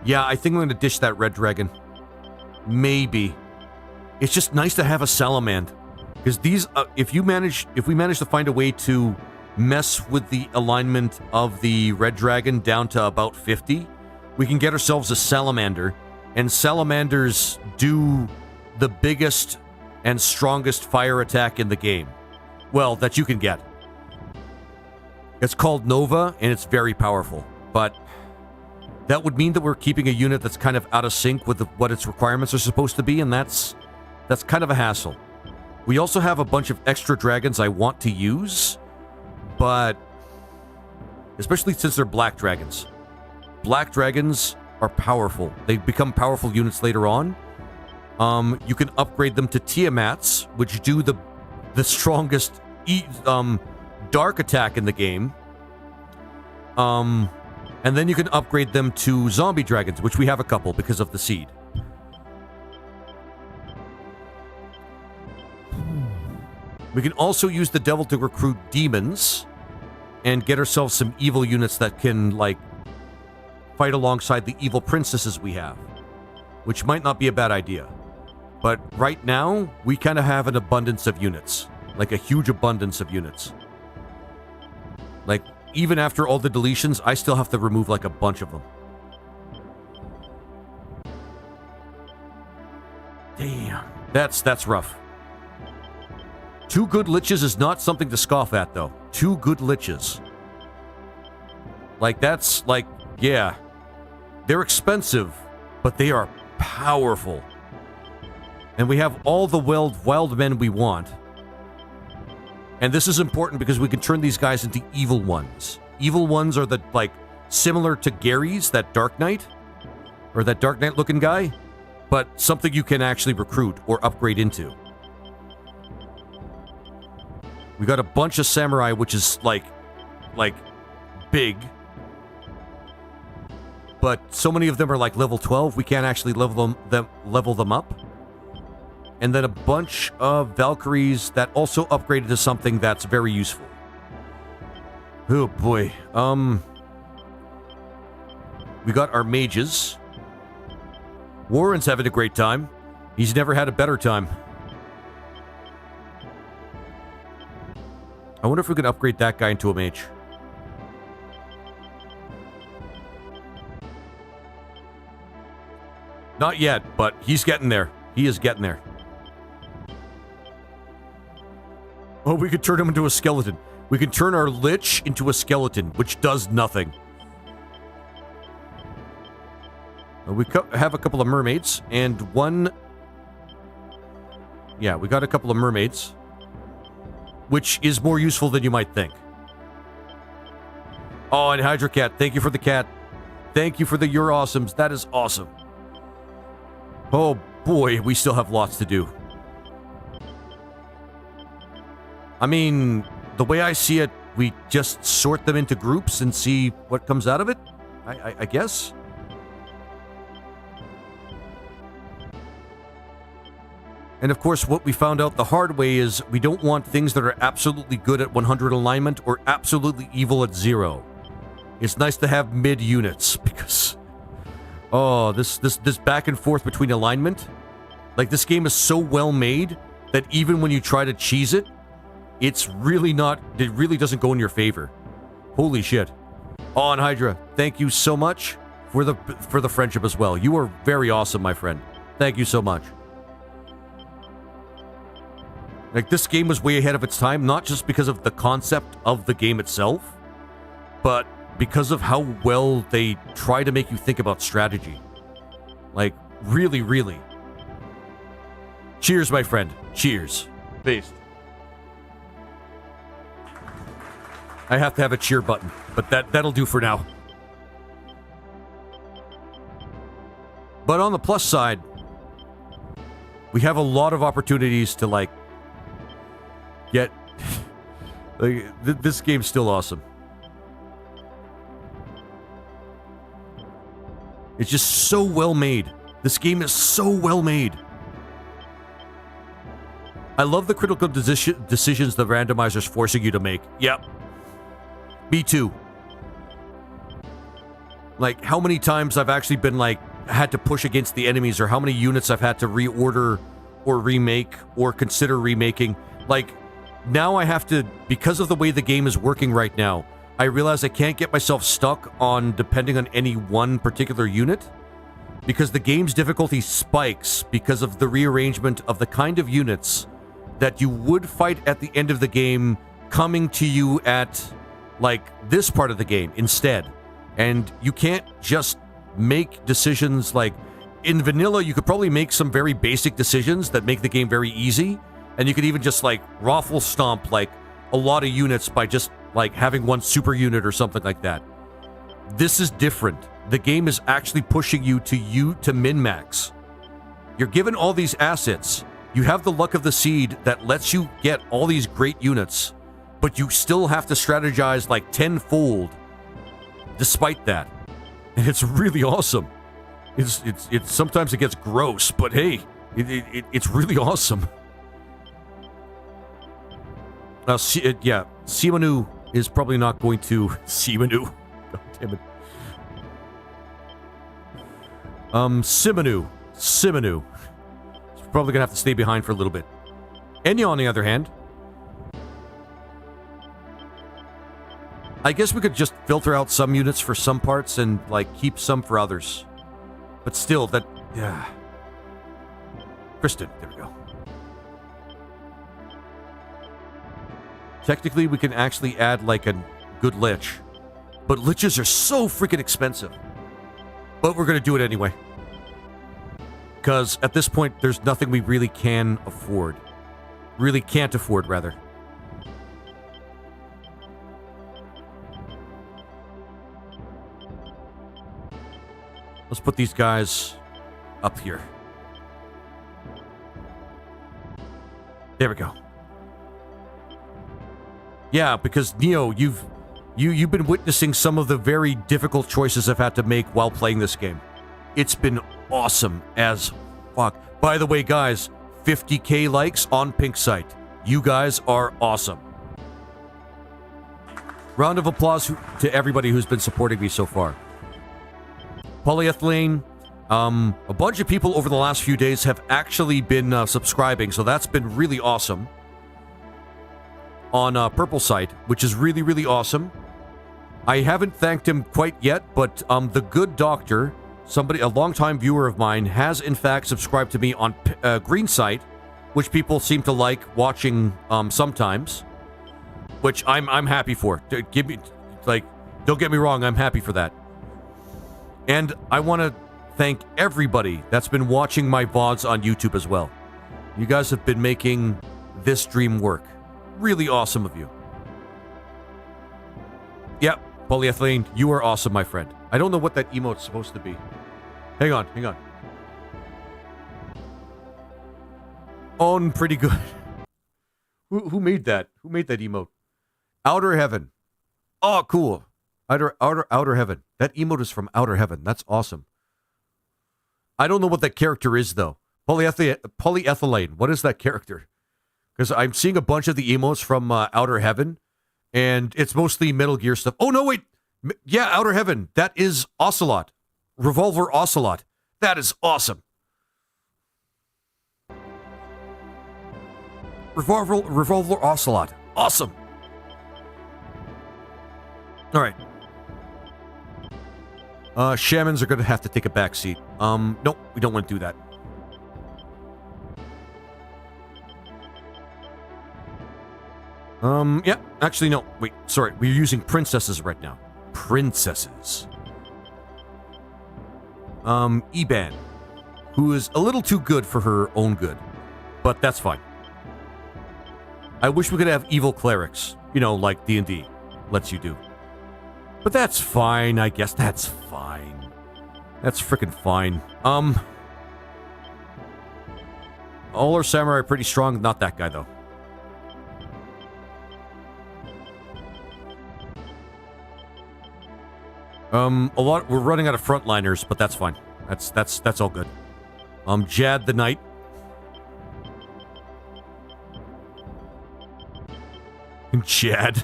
Yeah, I think I'm going to dish that red dragon. Maybe. It's just nice to have a Salamand. Because these, if we manage to find a way to mess with the alignment of the red dragon down to about 50, we can get ourselves a Salamander. And Salamanders do the biggest and strongest fire attack in the game. well, that you can get. It's called Nova, and it's very powerful. But that would mean that we're keeping a unit that's kind of out of sync with what its requirements are supposed to be, and that's kind of a hassle. We also have a bunch of extra dragons I want to use, but especially since they're black dragons. Black dragons are powerful. They become powerful units later on. You can upgrade them to Tiamats, which do the strongest dark attack in the game. And then you can upgrade them to zombie dragons, which we have a couple because of the seed. We can also use the devil to recruit demons and get ourselves some evil units that can, like, fight alongside the evil princesses we have, which might not be a bad idea. But right now, we kind of have an abundance of units, like a huge abundance of units. Like, even after all the deletions, I still have to remove like a bunch of them. Damn, that's rough. 2 good liches is not something to scoff at, though. 2 good liches. Like, that's, like, yeah. They're expensive, but they are powerful. And we have all the wild men we want. And this is important because we can turn these guys into evil ones. Evil ones are the, like, similar to Gary's, that Dark Knight. Or that Dark Knight looking guy. But something you can actually recruit or upgrade into. We got a bunch of samurai, which is like big. But so many of them are like level 12, we can't actually level them up. And then a bunch of Valkyries that also upgraded to something that's very useful. Oh boy. We got our mages. Warren's having a great time. He's never had a better time. I wonder if we can upgrade that guy into a mage. Not yet, but he's getting there. He is getting there. Oh, we could turn him into a skeleton. We can turn our lich into a skeleton, which does nothing. We have a couple of mermaids, and one... Yeah, we got a couple of mermaids. Which is more useful than you might think. Oh, and Hydra Cat, thank you for the cat. Thank you for the You're Awesomes. That is awesome. Oh boy, we still have lots to do. I mean, the way I see it, we just sort them into groups and see what comes out of it, I guess. And of course, what we found out the hard way is we don't want things that are absolutely good at 100 alignment or absolutely evil at 0. It's nice to have mid units because, oh, this back and forth between alignment, like this game is so well made that even when you try to cheese it, it's really not. It really doesn't go in your favor. Holy shit! Oh, and Hydra, thank you so much for the friendship as well. You are very awesome, my friend. Thank you so much. Like, this game was way ahead of its time, not just because of the concept of the game itself, but because of how well they try to make you think about strategy. Like, really, really. Cheers, my friend. Cheers. Based. I have to have a cheer button, but that'll do for now. But on the plus side, we have a lot of opportunities to, like, get... like, this game's still awesome. It's just so well made. This game is so well made. I love the critical decisions the randomizer's forcing you to make. Yep. Me too. Like, how many times I've actually been, like, had to push against the enemies, or how many units I've had to reorder or remake or consider remaking. Like, now I have to, because of the way the game is working right now, I realize I can't get myself stuck on depending on any one particular unit, because the game's difficulty spikes because of the rearrangement of the kind of units that you would fight at the end of the game coming to you at, like, this part of the game instead. And you can't just make decisions like... In vanilla, you could probably make some very basic decisions that make the game very easy. And you could even just, like, raffle stomp, like, a lot of units by just, like, having one super unit or something like that. This is different. The game is actually pushing you to min-max. You're given all these assets. You have the luck of the seed that lets you get all these great units, but you still have to strategize like tenfold despite that. And it's really awesome. It's sometimes it gets gross, but hey, it's really awesome. Simanu is probably not going to... Simanu. God damn it. Simanu. He's probably gonna have to stay behind for a little bit. Enya, on the other hand, I guess we could just filter out some units for some parts and, like, keep some for others. But still, that... Yeah. Kristen, there we go. Technically, we can actually add, like, a good lich. But liches are so freaking expensive. But we're gonna do it anyway. Because at this point, there's nothing we really can afford. Really can't afford, rather. Let's put these guys up here. There we go. Yeah, because Neo, you've been witnessing some of the very difficult choices I've had to make while playing this game. It's been awesome as fuck. By the way, guys, 50k likes on Pink Site. You guys are awesome. Round of applause to everybody who's been supporting me so far. Polyethylene, a bunch of people over the last few days have actually been subscribing, so that's been really awesome. On Purple Site, which is really, really awesome. I haven't thanked him quite yet, but the good doctor, a longtime viewer of mine, has in fact subscribed to me on Green Site, which people seem to like watching sometimes, which I'm happy for. Don't get me wrong, I'm happy for that. And I want to thank everybody that's been watching my VODs on YouTube as well. You guys have been making this stream work. Really awesome of you. Yep, Polyethylene, you are awesome, my friend. I don't know what that emote's supposed to be. Hang on. Oh, pretty good. Who made that? Who made that emote? Outer Heaven. Oh, cool. Outer Heaven. That emote is from Outer Heaven. That's awesome. I don't know what that character is, though. Polyethylene. What is that character? Because I'm seeing a bunch of the emotes from Outer Heaven, and it's mostly Metal Gear stuff. Oh, no, wait. Yeah, Outer Heaven. That is Ocelot. Revolver Ocelot. That is awesome. Revolver Ocelot. Awesome. All right. Shamans are going to have to take a back seat. Nope, we don't want to do that. Yeah, actually, no. Wait, sorry. We're using princesses right now. Princesses. Eban, who is a little too good for her own good, but that's fine. I wish we could have evil clerics, you know, like D&D lets you do. But that's fine, I guess. That's fine. That's freaking fine. All our samurai are pretty strong. Not that guy, though. We're running out of frontliners, but that's fine. That's all good. Jad the Knight. Jad.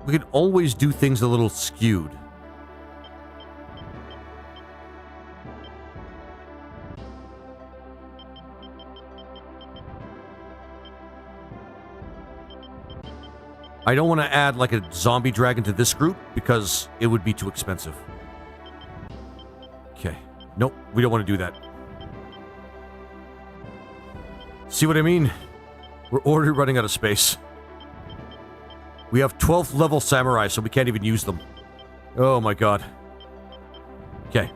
We can always do things a little skewed. I don't want to add like a zombie dragon to this group because it would be too expensive. Okay. Nope, we don't want to do that. See what I mean? We're already running out of space. We have 12th level samurai, so we can't even use them. Oh my god. Okay.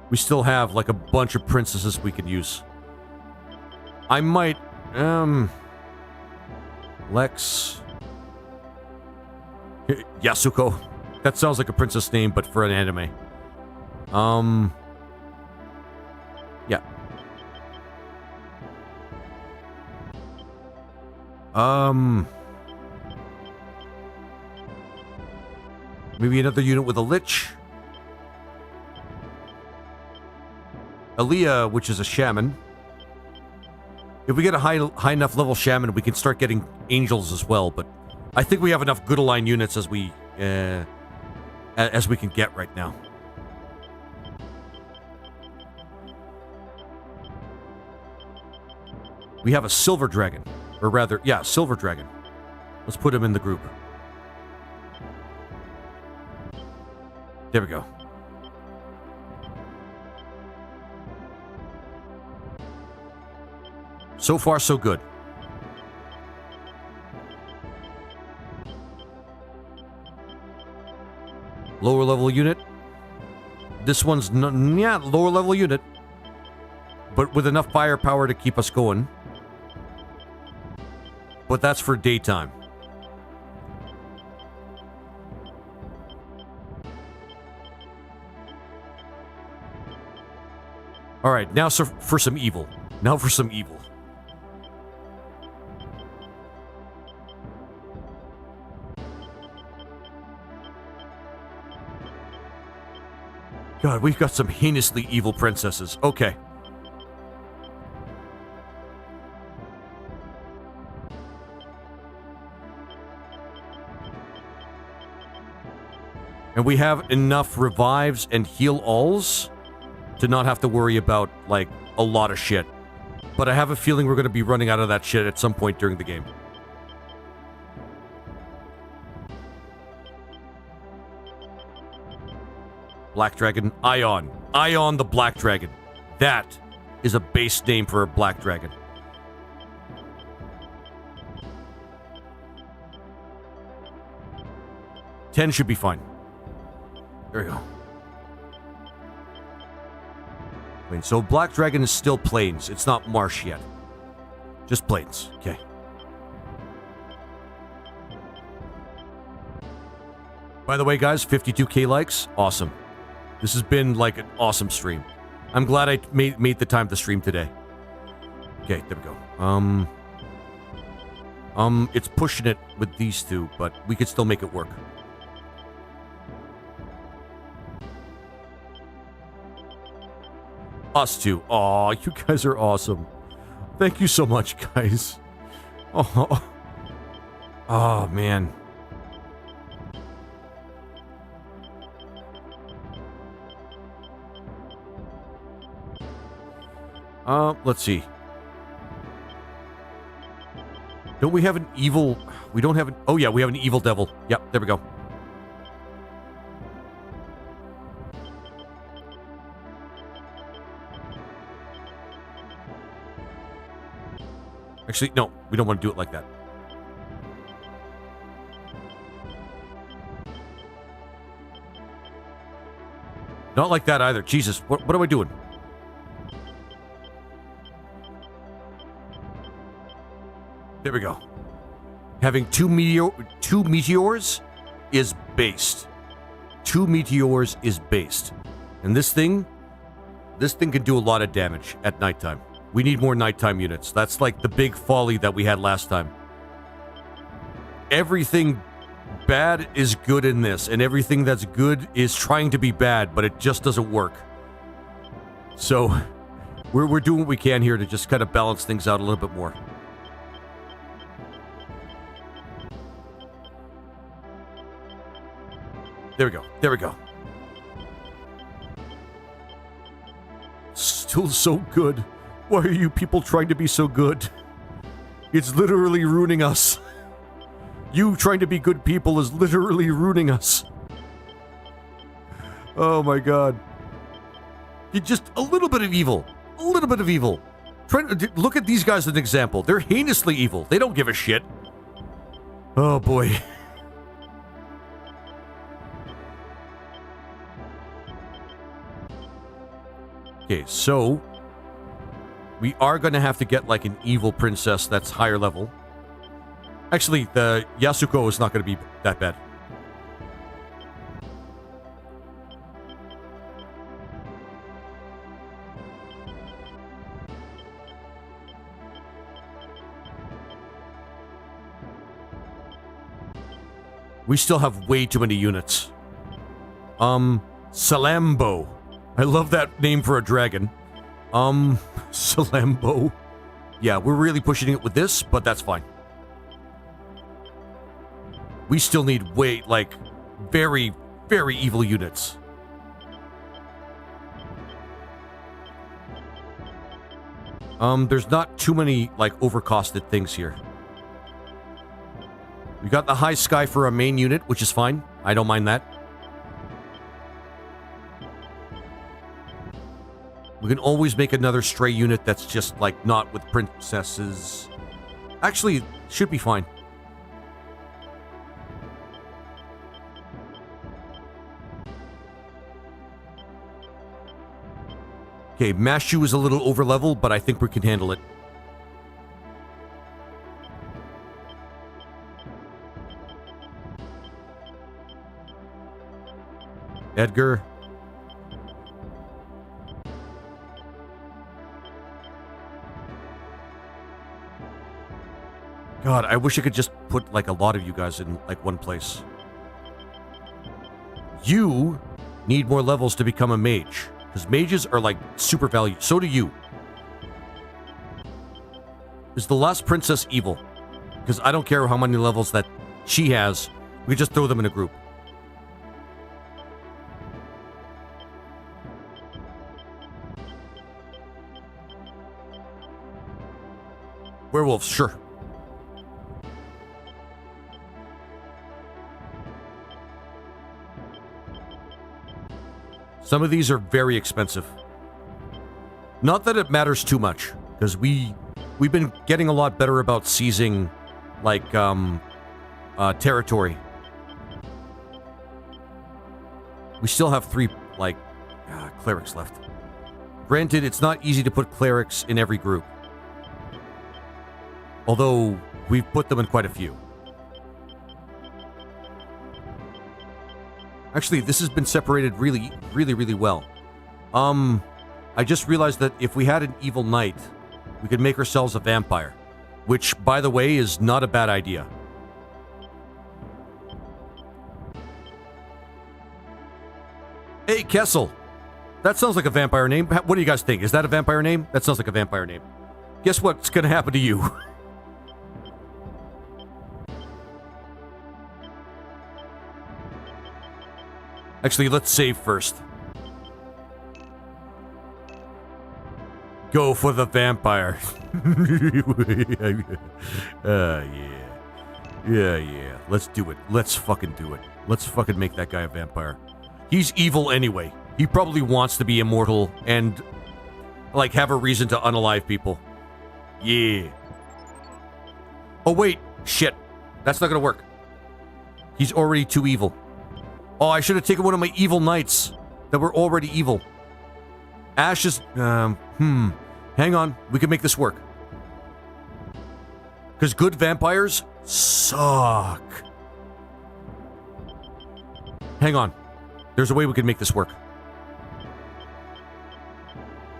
We still have like a bunch of princesses we can use. I might, Lex. Yasuko. That sounds like a princess name, but for an anime. Yeah. Maybe another unit with a lich. Aaliyah, which is a shaman. If we get a high enough level shaman, we can start getting angels as well, but I think we have enough good aligned units as we can get right now. We have a silver dragon. Or rather, yeah, silver dragon. Let's put him in the group. There we go. So far, so good. Lower level unit. This one's, yeah, lower level unit. But with enough firepower to keep us going. But that's for daytime. Alright, now for some evil. Now for some evil. God, we've got some heinously evil princesses. Okay. And we have enough revives and heal alls to not have to worry about, like, a lot of shit. But I have a feeling we're going to be running out of that shit at some point during the game. Black Dragon. Ion. Ion the Black Dragon. That is a base name for a Black Dragon. $10 should be fine. There we go. Wait, so Black Dragon is still plains. It's not marsh yet. Just plains. Okay. By the way, guys, 52k likes. Awesome. This has been like an awesome stream. I'm glad I made the time to stream today. Okay, there we go. It's pushing it with these two, but we could still make it work. Us too. Aw, you guys are awesome. Thank you so much, guys. Oh, oh man. Let's see. Don't we have an evil... We don't have an... Oh, yeah, we have an evil devil. Yep, there we go. Actually, no, we don't want to do it like that. Not like that either. Jesus, what am I doing? There we go. Having two meteors is based. 2 meteors is based. And this thing can do a lot of damage at nighttime. We need more nighttime units. That's like the big folly that we had last time. Everything bad is good in this, and everything that's good is trying to be bad, but it just doesn't work. So, we're doing what we can here to just kind of balance things out a little bit more. There we go. There we go. Still so good. Why are you people trying to be so good? It's literally ruining us. You trying to be good people is literally ruining us. Oh my god. You just a little bit of evil. A little bit of evil. Look at these guys as an example. They're heinously evil. They don't give a shit. Oh boy. Okay, so we are going to have to get like an evil princess that's higher level. Actually, the Yasuko is not going to be that bad. We still have way too many units. Salambo. I love that name for a dragon. Salambo. Yeah, we're really pushing it with this, but that's fine. We still need very, very evil units. There's not too many, overcosted things here. We got the high sky for a main unit, which is fine. I don't mind that. We can always make another stray unit that's just, not with princesses. Actually, should be fine. Okay, Mashu is a little over level, but I think we can handle it. Edgar. God, I wish I could just put, a lot of you guys in, one place. You need more levels to become a mage. Because mages are, super valued. So do you. Is the last princess evil? Because I don't care how many levels that she has. We just throw them in a group. Werewolves, sure. Some of these are very expensive. Not that it matters too much, because we've been getting a lot better about seizing, territory. We still have 3, clerics left. Granted, it's not easy to put clerics in every group. Although, we've put them in quite a few. Actually, this has been separated really, really, really well. I just realized that if we had an evil knight, we could make ourselves a vampire. Which, by the way, is not a bad idea. Hey, Kessel! That sounds like a vampire name. What do you guys think? Is that a vampire name? That sounds like a vampire name. Guess what's gonna happen to you? Actually, let's save first. Go for the vampire. Yeah. Let's do it. Let's fucking do it. Let's fucking make that guy a vampire. He's evil anyway. He probably wants to be immortal and, have a reason to unalive people. Yeah. Oh, wait. Shit. That's not gonna work. He's already too evil. Oh, I should have taken one of my evil knights that were already evil. Ash is... Hang on. We can make this work. Because good vampires suck. Hang on. There's a way we can make this work.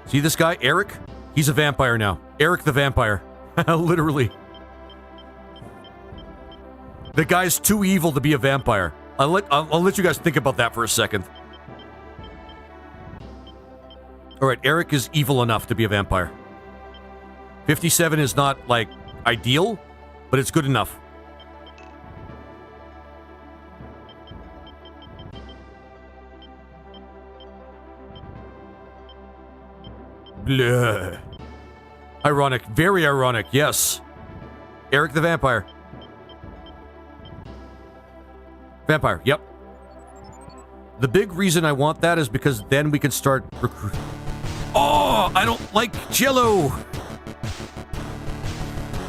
See this guy, Eric? He's a vampire now. Eric the vampire. Literally. The guy's too evil to be a vampire. I'll let you guys think about that for a second. Alright, Eric is evil enough to be a vampire. 57 is not, ideal, but it's good enough. Bleh. Ironic. Very ironic, yes. Eric the Vampire. Vampire, yep. The big reason I want that is because then we can start recruiting. Oh, I don't like Jello.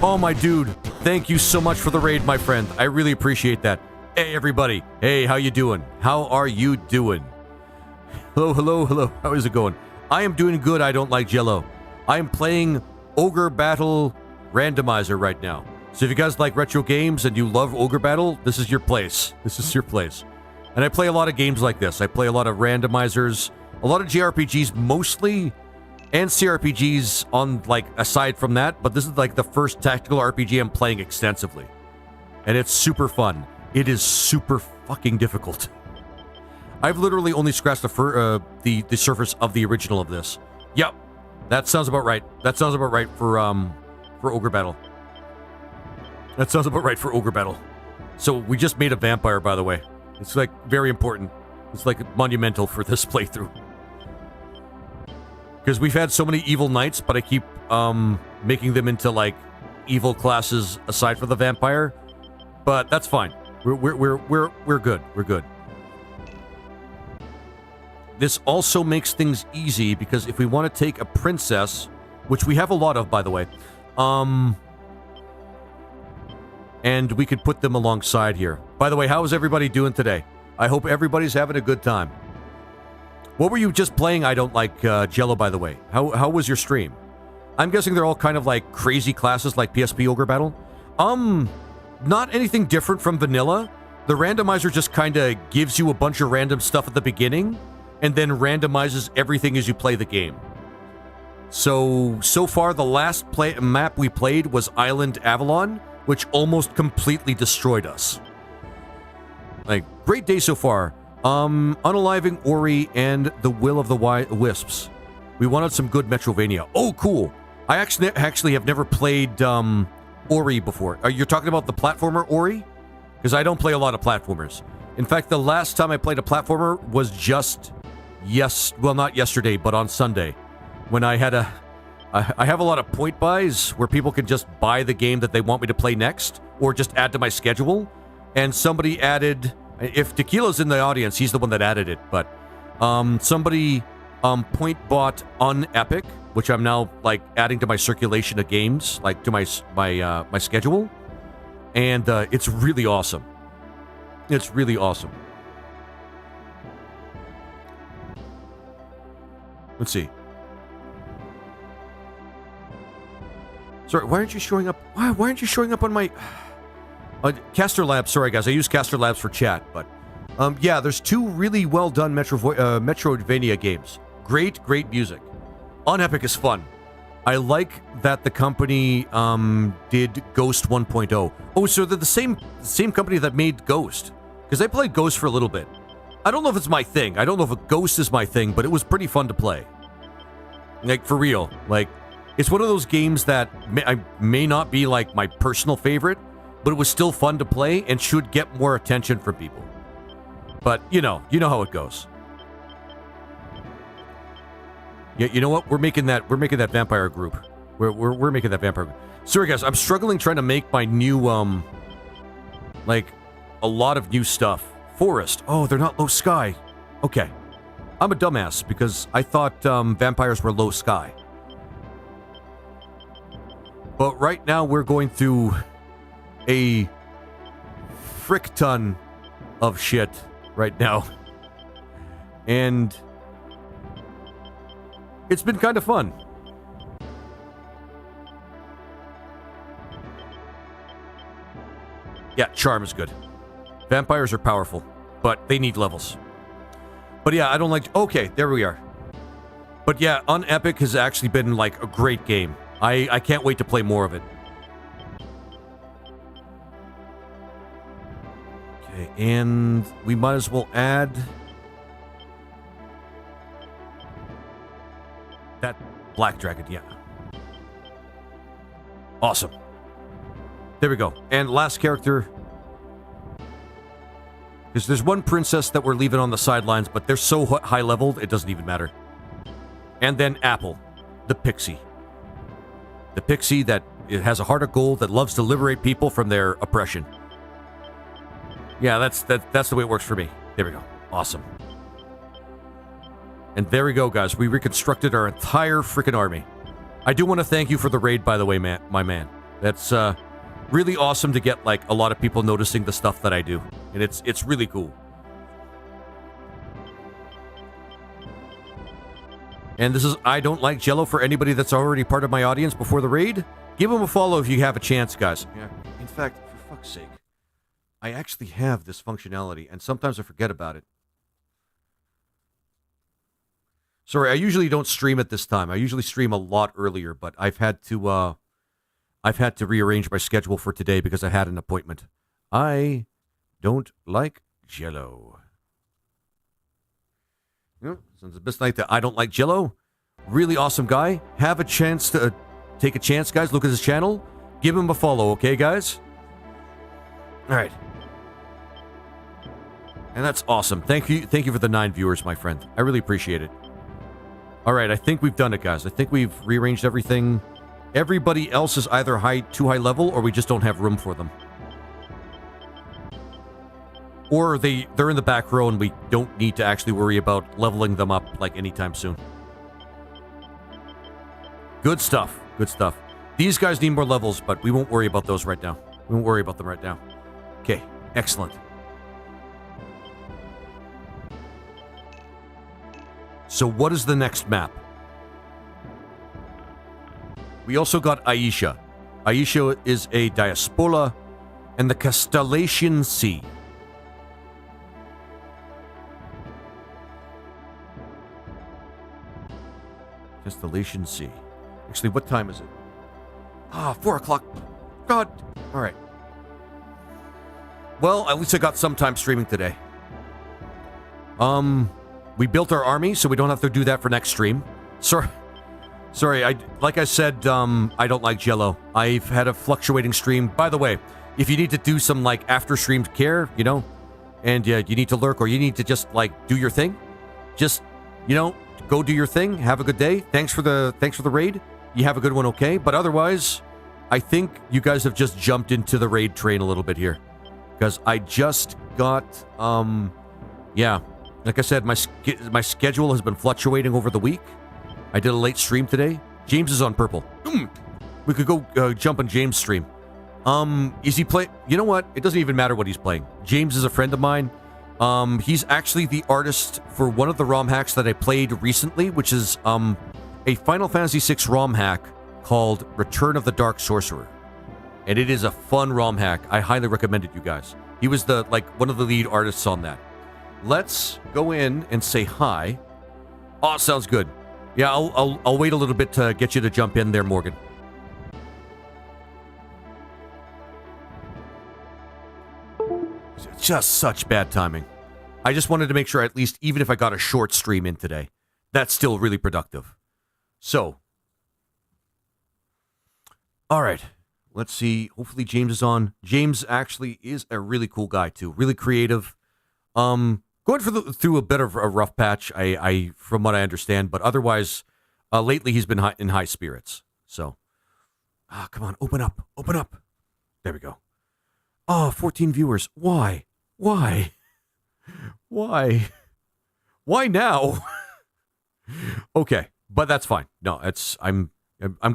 Oh, my dude. Thank you so much for the raid, my friend. I really appreciate that. Hey, everybody. Hey, how you doing? How are you doing? Hello, hello, hello. How is it going? I am doing good. I don't like Jello. I am playing Ogre Battle Randomizer right now. So if you guys like retro games and you love Ogre Battle, this is your place. This is your place. And I play a lot of games like this. I play a lot of randomizers, a lot of JRPGs mostly, and CRPGs on, like, aside from that. But this is, like, the first tactical RPG I'm playing extensively. And it's super fun. It is super fucking difficult. I've literally only scratched the surface of the original of this. Yep. That sounds about right. That sounds about right for Ogre Battle. That sounds about right for Ogre Battle. So we just made a vampire, by the way. It's, like, very important. It's, like, monumental for this playthrough. Because we've had so many evil knights, but I keep making them into, like, evil classes aside from the vampire. But that's fine. We're good. We're good. This also makes things easy because if we want to take a princess, which we have a lot of, by the way, and we could put them alongside here. By the way, how is everybody doing today? I hope everybody's having a good time. What were you just playing? I don't like Jello, by the way. How was your stream? I'm guessing they're all kind of like crazy classes like PSP Ogre Battle. Not anything different from vanilla. The randomizer just kind of gives you a bunch of random stuff at the beginning and then randomizes everything as you play the game. So far, the last map we played was Island Avalon, which almost completely destroyed us. Like, great day so far. Unaliving Ori and the Will of the Wisps. We wanted some good Metrovania. Oh, cool. I actually have never played Ori before. You're talking about the platformer Ori? Because I don't play a lot of platformers. In fact, the last time I played a platformer was just not yesterday, but on Sunday, when I had I have a lot of point buys where people can just buy the game that they want me to play next, or just add to my schedule. And somebody added, if Tequila's in the audience, he's the one that added it, but somebody point bought Unepic, which I'm now, like, adding to my circulation of games, like to my schedule, and it's really awesome. It's really awesome. Let's see. Sorry, why aren't you showing up? Why aren't you showing up on my Caster Labs? Sorry, guys, I use Caster Labs for chat, but yeah, there's two really well done Metroidvania games. Great music. Unepic is fun. I like that the company did Ghost 1.0. Oh, so they're the same company that made Ghost, because I played Ghost for a little bit. I don't know if it's my thing. I don't know if a Ghost is my thing, but it was pretty fun to play. Like, for real. Like, it's one of those games that may not be, like, my personal favorite, but it was still fun to play and should get more attention from people. But, you know how it goes. Yeah, you know what? We're making that vampire group. We're making that vampire group. Sorry, guys, I'm struggling trying to make my new, like, a lot of new stuff. Forest. Oh, they're not low sky. Okay. I'm a dumbass because I thought vampires were low sky. But right now we're going through a frick ton of shit right now. And it's been kind of fun. Yeah, charm is good. Vampires are powerful, but they need levels. But yeah, I don't like... Okay, there we are. But yeah, Unepic has actually been, like, a great game. I can't wait to play more of it. Okay, and we might as well add... that black dragon, yeah. Awesome. There we go. And last character... because there's one princess that we're leaving on the sidelines, but they're so high-leveled, it doesn't even matter. And then Apple. the pixie. The pixie that it has a heart of gold that loves to liberate people from their oppression. Yeah, that's the way it works for me. There we go. Awesome. And there we go, guys. We reconstructed our entire freaking army. I do want to thank you for the raid, by the way, my man. That's really awesome to get like a lot of people noticing the stuff that I do, and it's really cool. And this is I Don't Like Jello for anybody that's already part of my audience before the raid. Give them a follow if you have a chance, guys. Yeah. In fact, for fuck's sake, I actually have this functionality, and sometimes I forget about it. Sorry, I usually don't stream at this time. I usually stream a lot earlier, but I've had to rearrange my schedule for today because I had an appointment. I don't like Jello. Yep, since the best night that I Don't Like Jello. Really awesome guy. Have a chance to take a chance, guys. Look at his channel. Give him a follow, okay, guys? All right. And that's awesome. Thank you for the 9 viewers, my friend. I really appreciate it. All right, I think we've done it, guys. I think we've rearranged everything. Everybody else is either too high level, or we just don't have room for them. Or they're in the back row and we don't need to actually worry about leveling them up like anytime soon. Good stuff. Good stuff. These guys need more levels, but we won't worry about those right now. We won't worry about them right now. Okay, excellent. So what is the next map? We also got Aisha. Aisha is a diaspora and the Castellation Sea. Castellation Sea. Actually, what time is it? 4 o'clock. God. All right. Well, at least I got some time streaming today. We built our army, so we don't have to do that for next stream. Sorry, like I said, I don't like Jello. I've had a fluctuating stream. By the way, if you need to do some like after stream care, you know, and you need to lurk or you need to just like do your thing, just, you know, go do your thing. Have a good day. Thanks for the raid. You have a good one, okay? But otherwise, I think you guys have just jumped into the raid train a little bit here, because I just got yeah. Like I said, my schedule has been fluctuating over the week. I did a late stream today. James is on purple. We could go jump on James' stream. Is he play? You know what? It doesn't even matter what he's playing. James is a friend of mine. He's actually the artist for one of the ROM hacks that I played recently, which is a Final Fantasy VI ROM hack called Return of the Dark Sorcerer. And it is a fun ROM hack. I highly recommend it, you guys. He was one of the lead artists on that. Let's go in and say hi. Oh, sounds good. Yeah, I'll wait a little bit to get you to jump in there, Morgan. Just such bad timing. I just wanted to make sure, at least, even if I got a short stream in today, that's still really productive. So, all right. Let's see. Hopefully James is on. James actually is a really cool guy, too. Really creative. Going through a bit of a rough patch, I from what I understand, but otherwise, lately he's been in high spirits. So, come on, open up. There we go. 14 viewers. Why now? Okay, but that's fine. No, I'm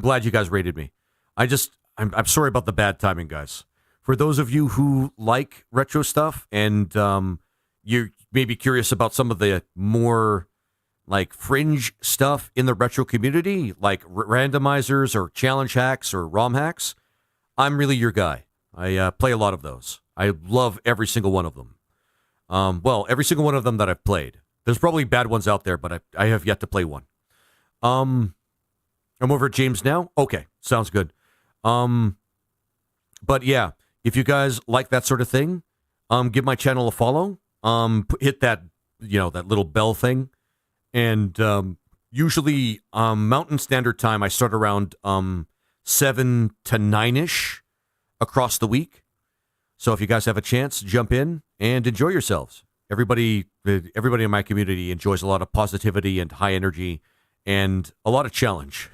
glad you guys rated me. I'm sorry about the bad timing, guys. For those of you who like retro stuff and you may be curious about some of the more like fringe stuff in the retro community, like randomizers or challenge hacks or ROM hacks, I'm really your guy. I play a lot of those. I love every single one of them. Well, every single one of them that I've played. There's probably bad ones out there, but I have yet to play one. I'm over at James now. Okay, sounds good. But yeah, if you guys like that sort of thing, give my channel a follow. Hit that, that little bell thing. And usually Mountain Standard Time, I start around 7 to 9-ish across the week. So if you guys have a chance, jump in and enjoy yourselves. Everybody in my community enjoys a lot of positivity and high energy and a lot of challenge.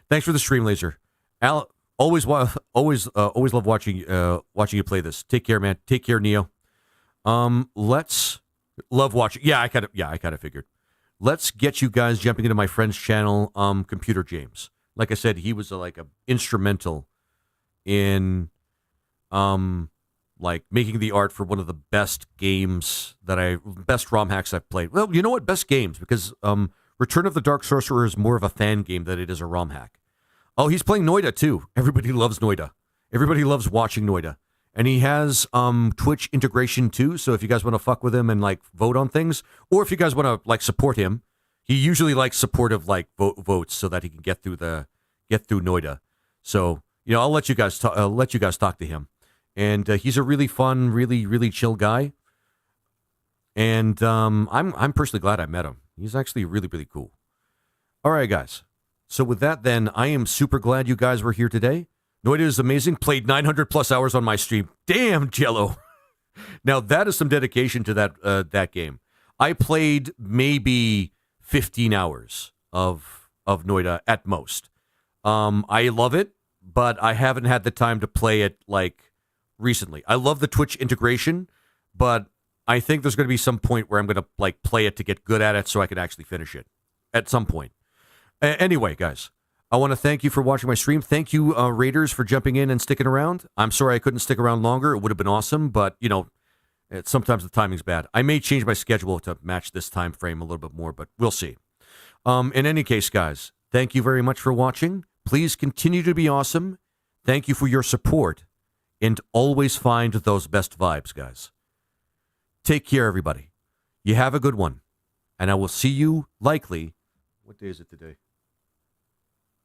Thanks for the stream, Laser. Al, always love watching you play this. Take care, man. Take care, Neo. Let's love watching. Yeah, I kind of figured. Let's get you guys jumping into my friend's channel, Computer James. Like I said, he was like a instrumental in like making the art for one of the best best ROM hacks I've played. Well, you know what? Best games, because Return of the Dark Sorcerer is more of a fan game than it is a ROM hack. Oh, he's playing Noida too. Everybody loves Noida. Everybody loves watching Noida. And he has Twitch integration too, so if you guys want to fuck with him and like vote on things, or if you guys want to like support him, he usually likes supportive like votes so that he can get through Noida. So, I'll let you guys talk to him. And he's a really fun, really chill guy. And I'm personally glad I met him. He's actually really cool. All right, guys. So with that, then, I am super glad you guys were here today. Noida is amazing. Played 900 plus hours on my stream. Damn, Jello. Now, that is some dedication to that game. I played maybe 15 hours of Noida at most. I love it, but I haven't had the time to play it, like, recently. I love the Twitch integration, but I think there's going to be some point where I'm going to, like, play it to get good at it so I can actually finish it at some point. Anyway, guys, I want to thank you for watching my stream. Thank you, Raiders, for jumping in and sticking around. I'm sorry I couldn't stick around longer. It would have been awesome, but, sometimes the timing's bad. I may change my schedule to match this time frame a little bit more, but we'll see. In any case, guys, thank you very much for watching. Please continue to be awesome. Thank you for your support, and always find those best vibes, guys. Take care, everybody. You have a good one, and I will see you likely. What day is it today?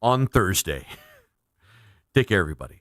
On Thursday. Take care, everybody.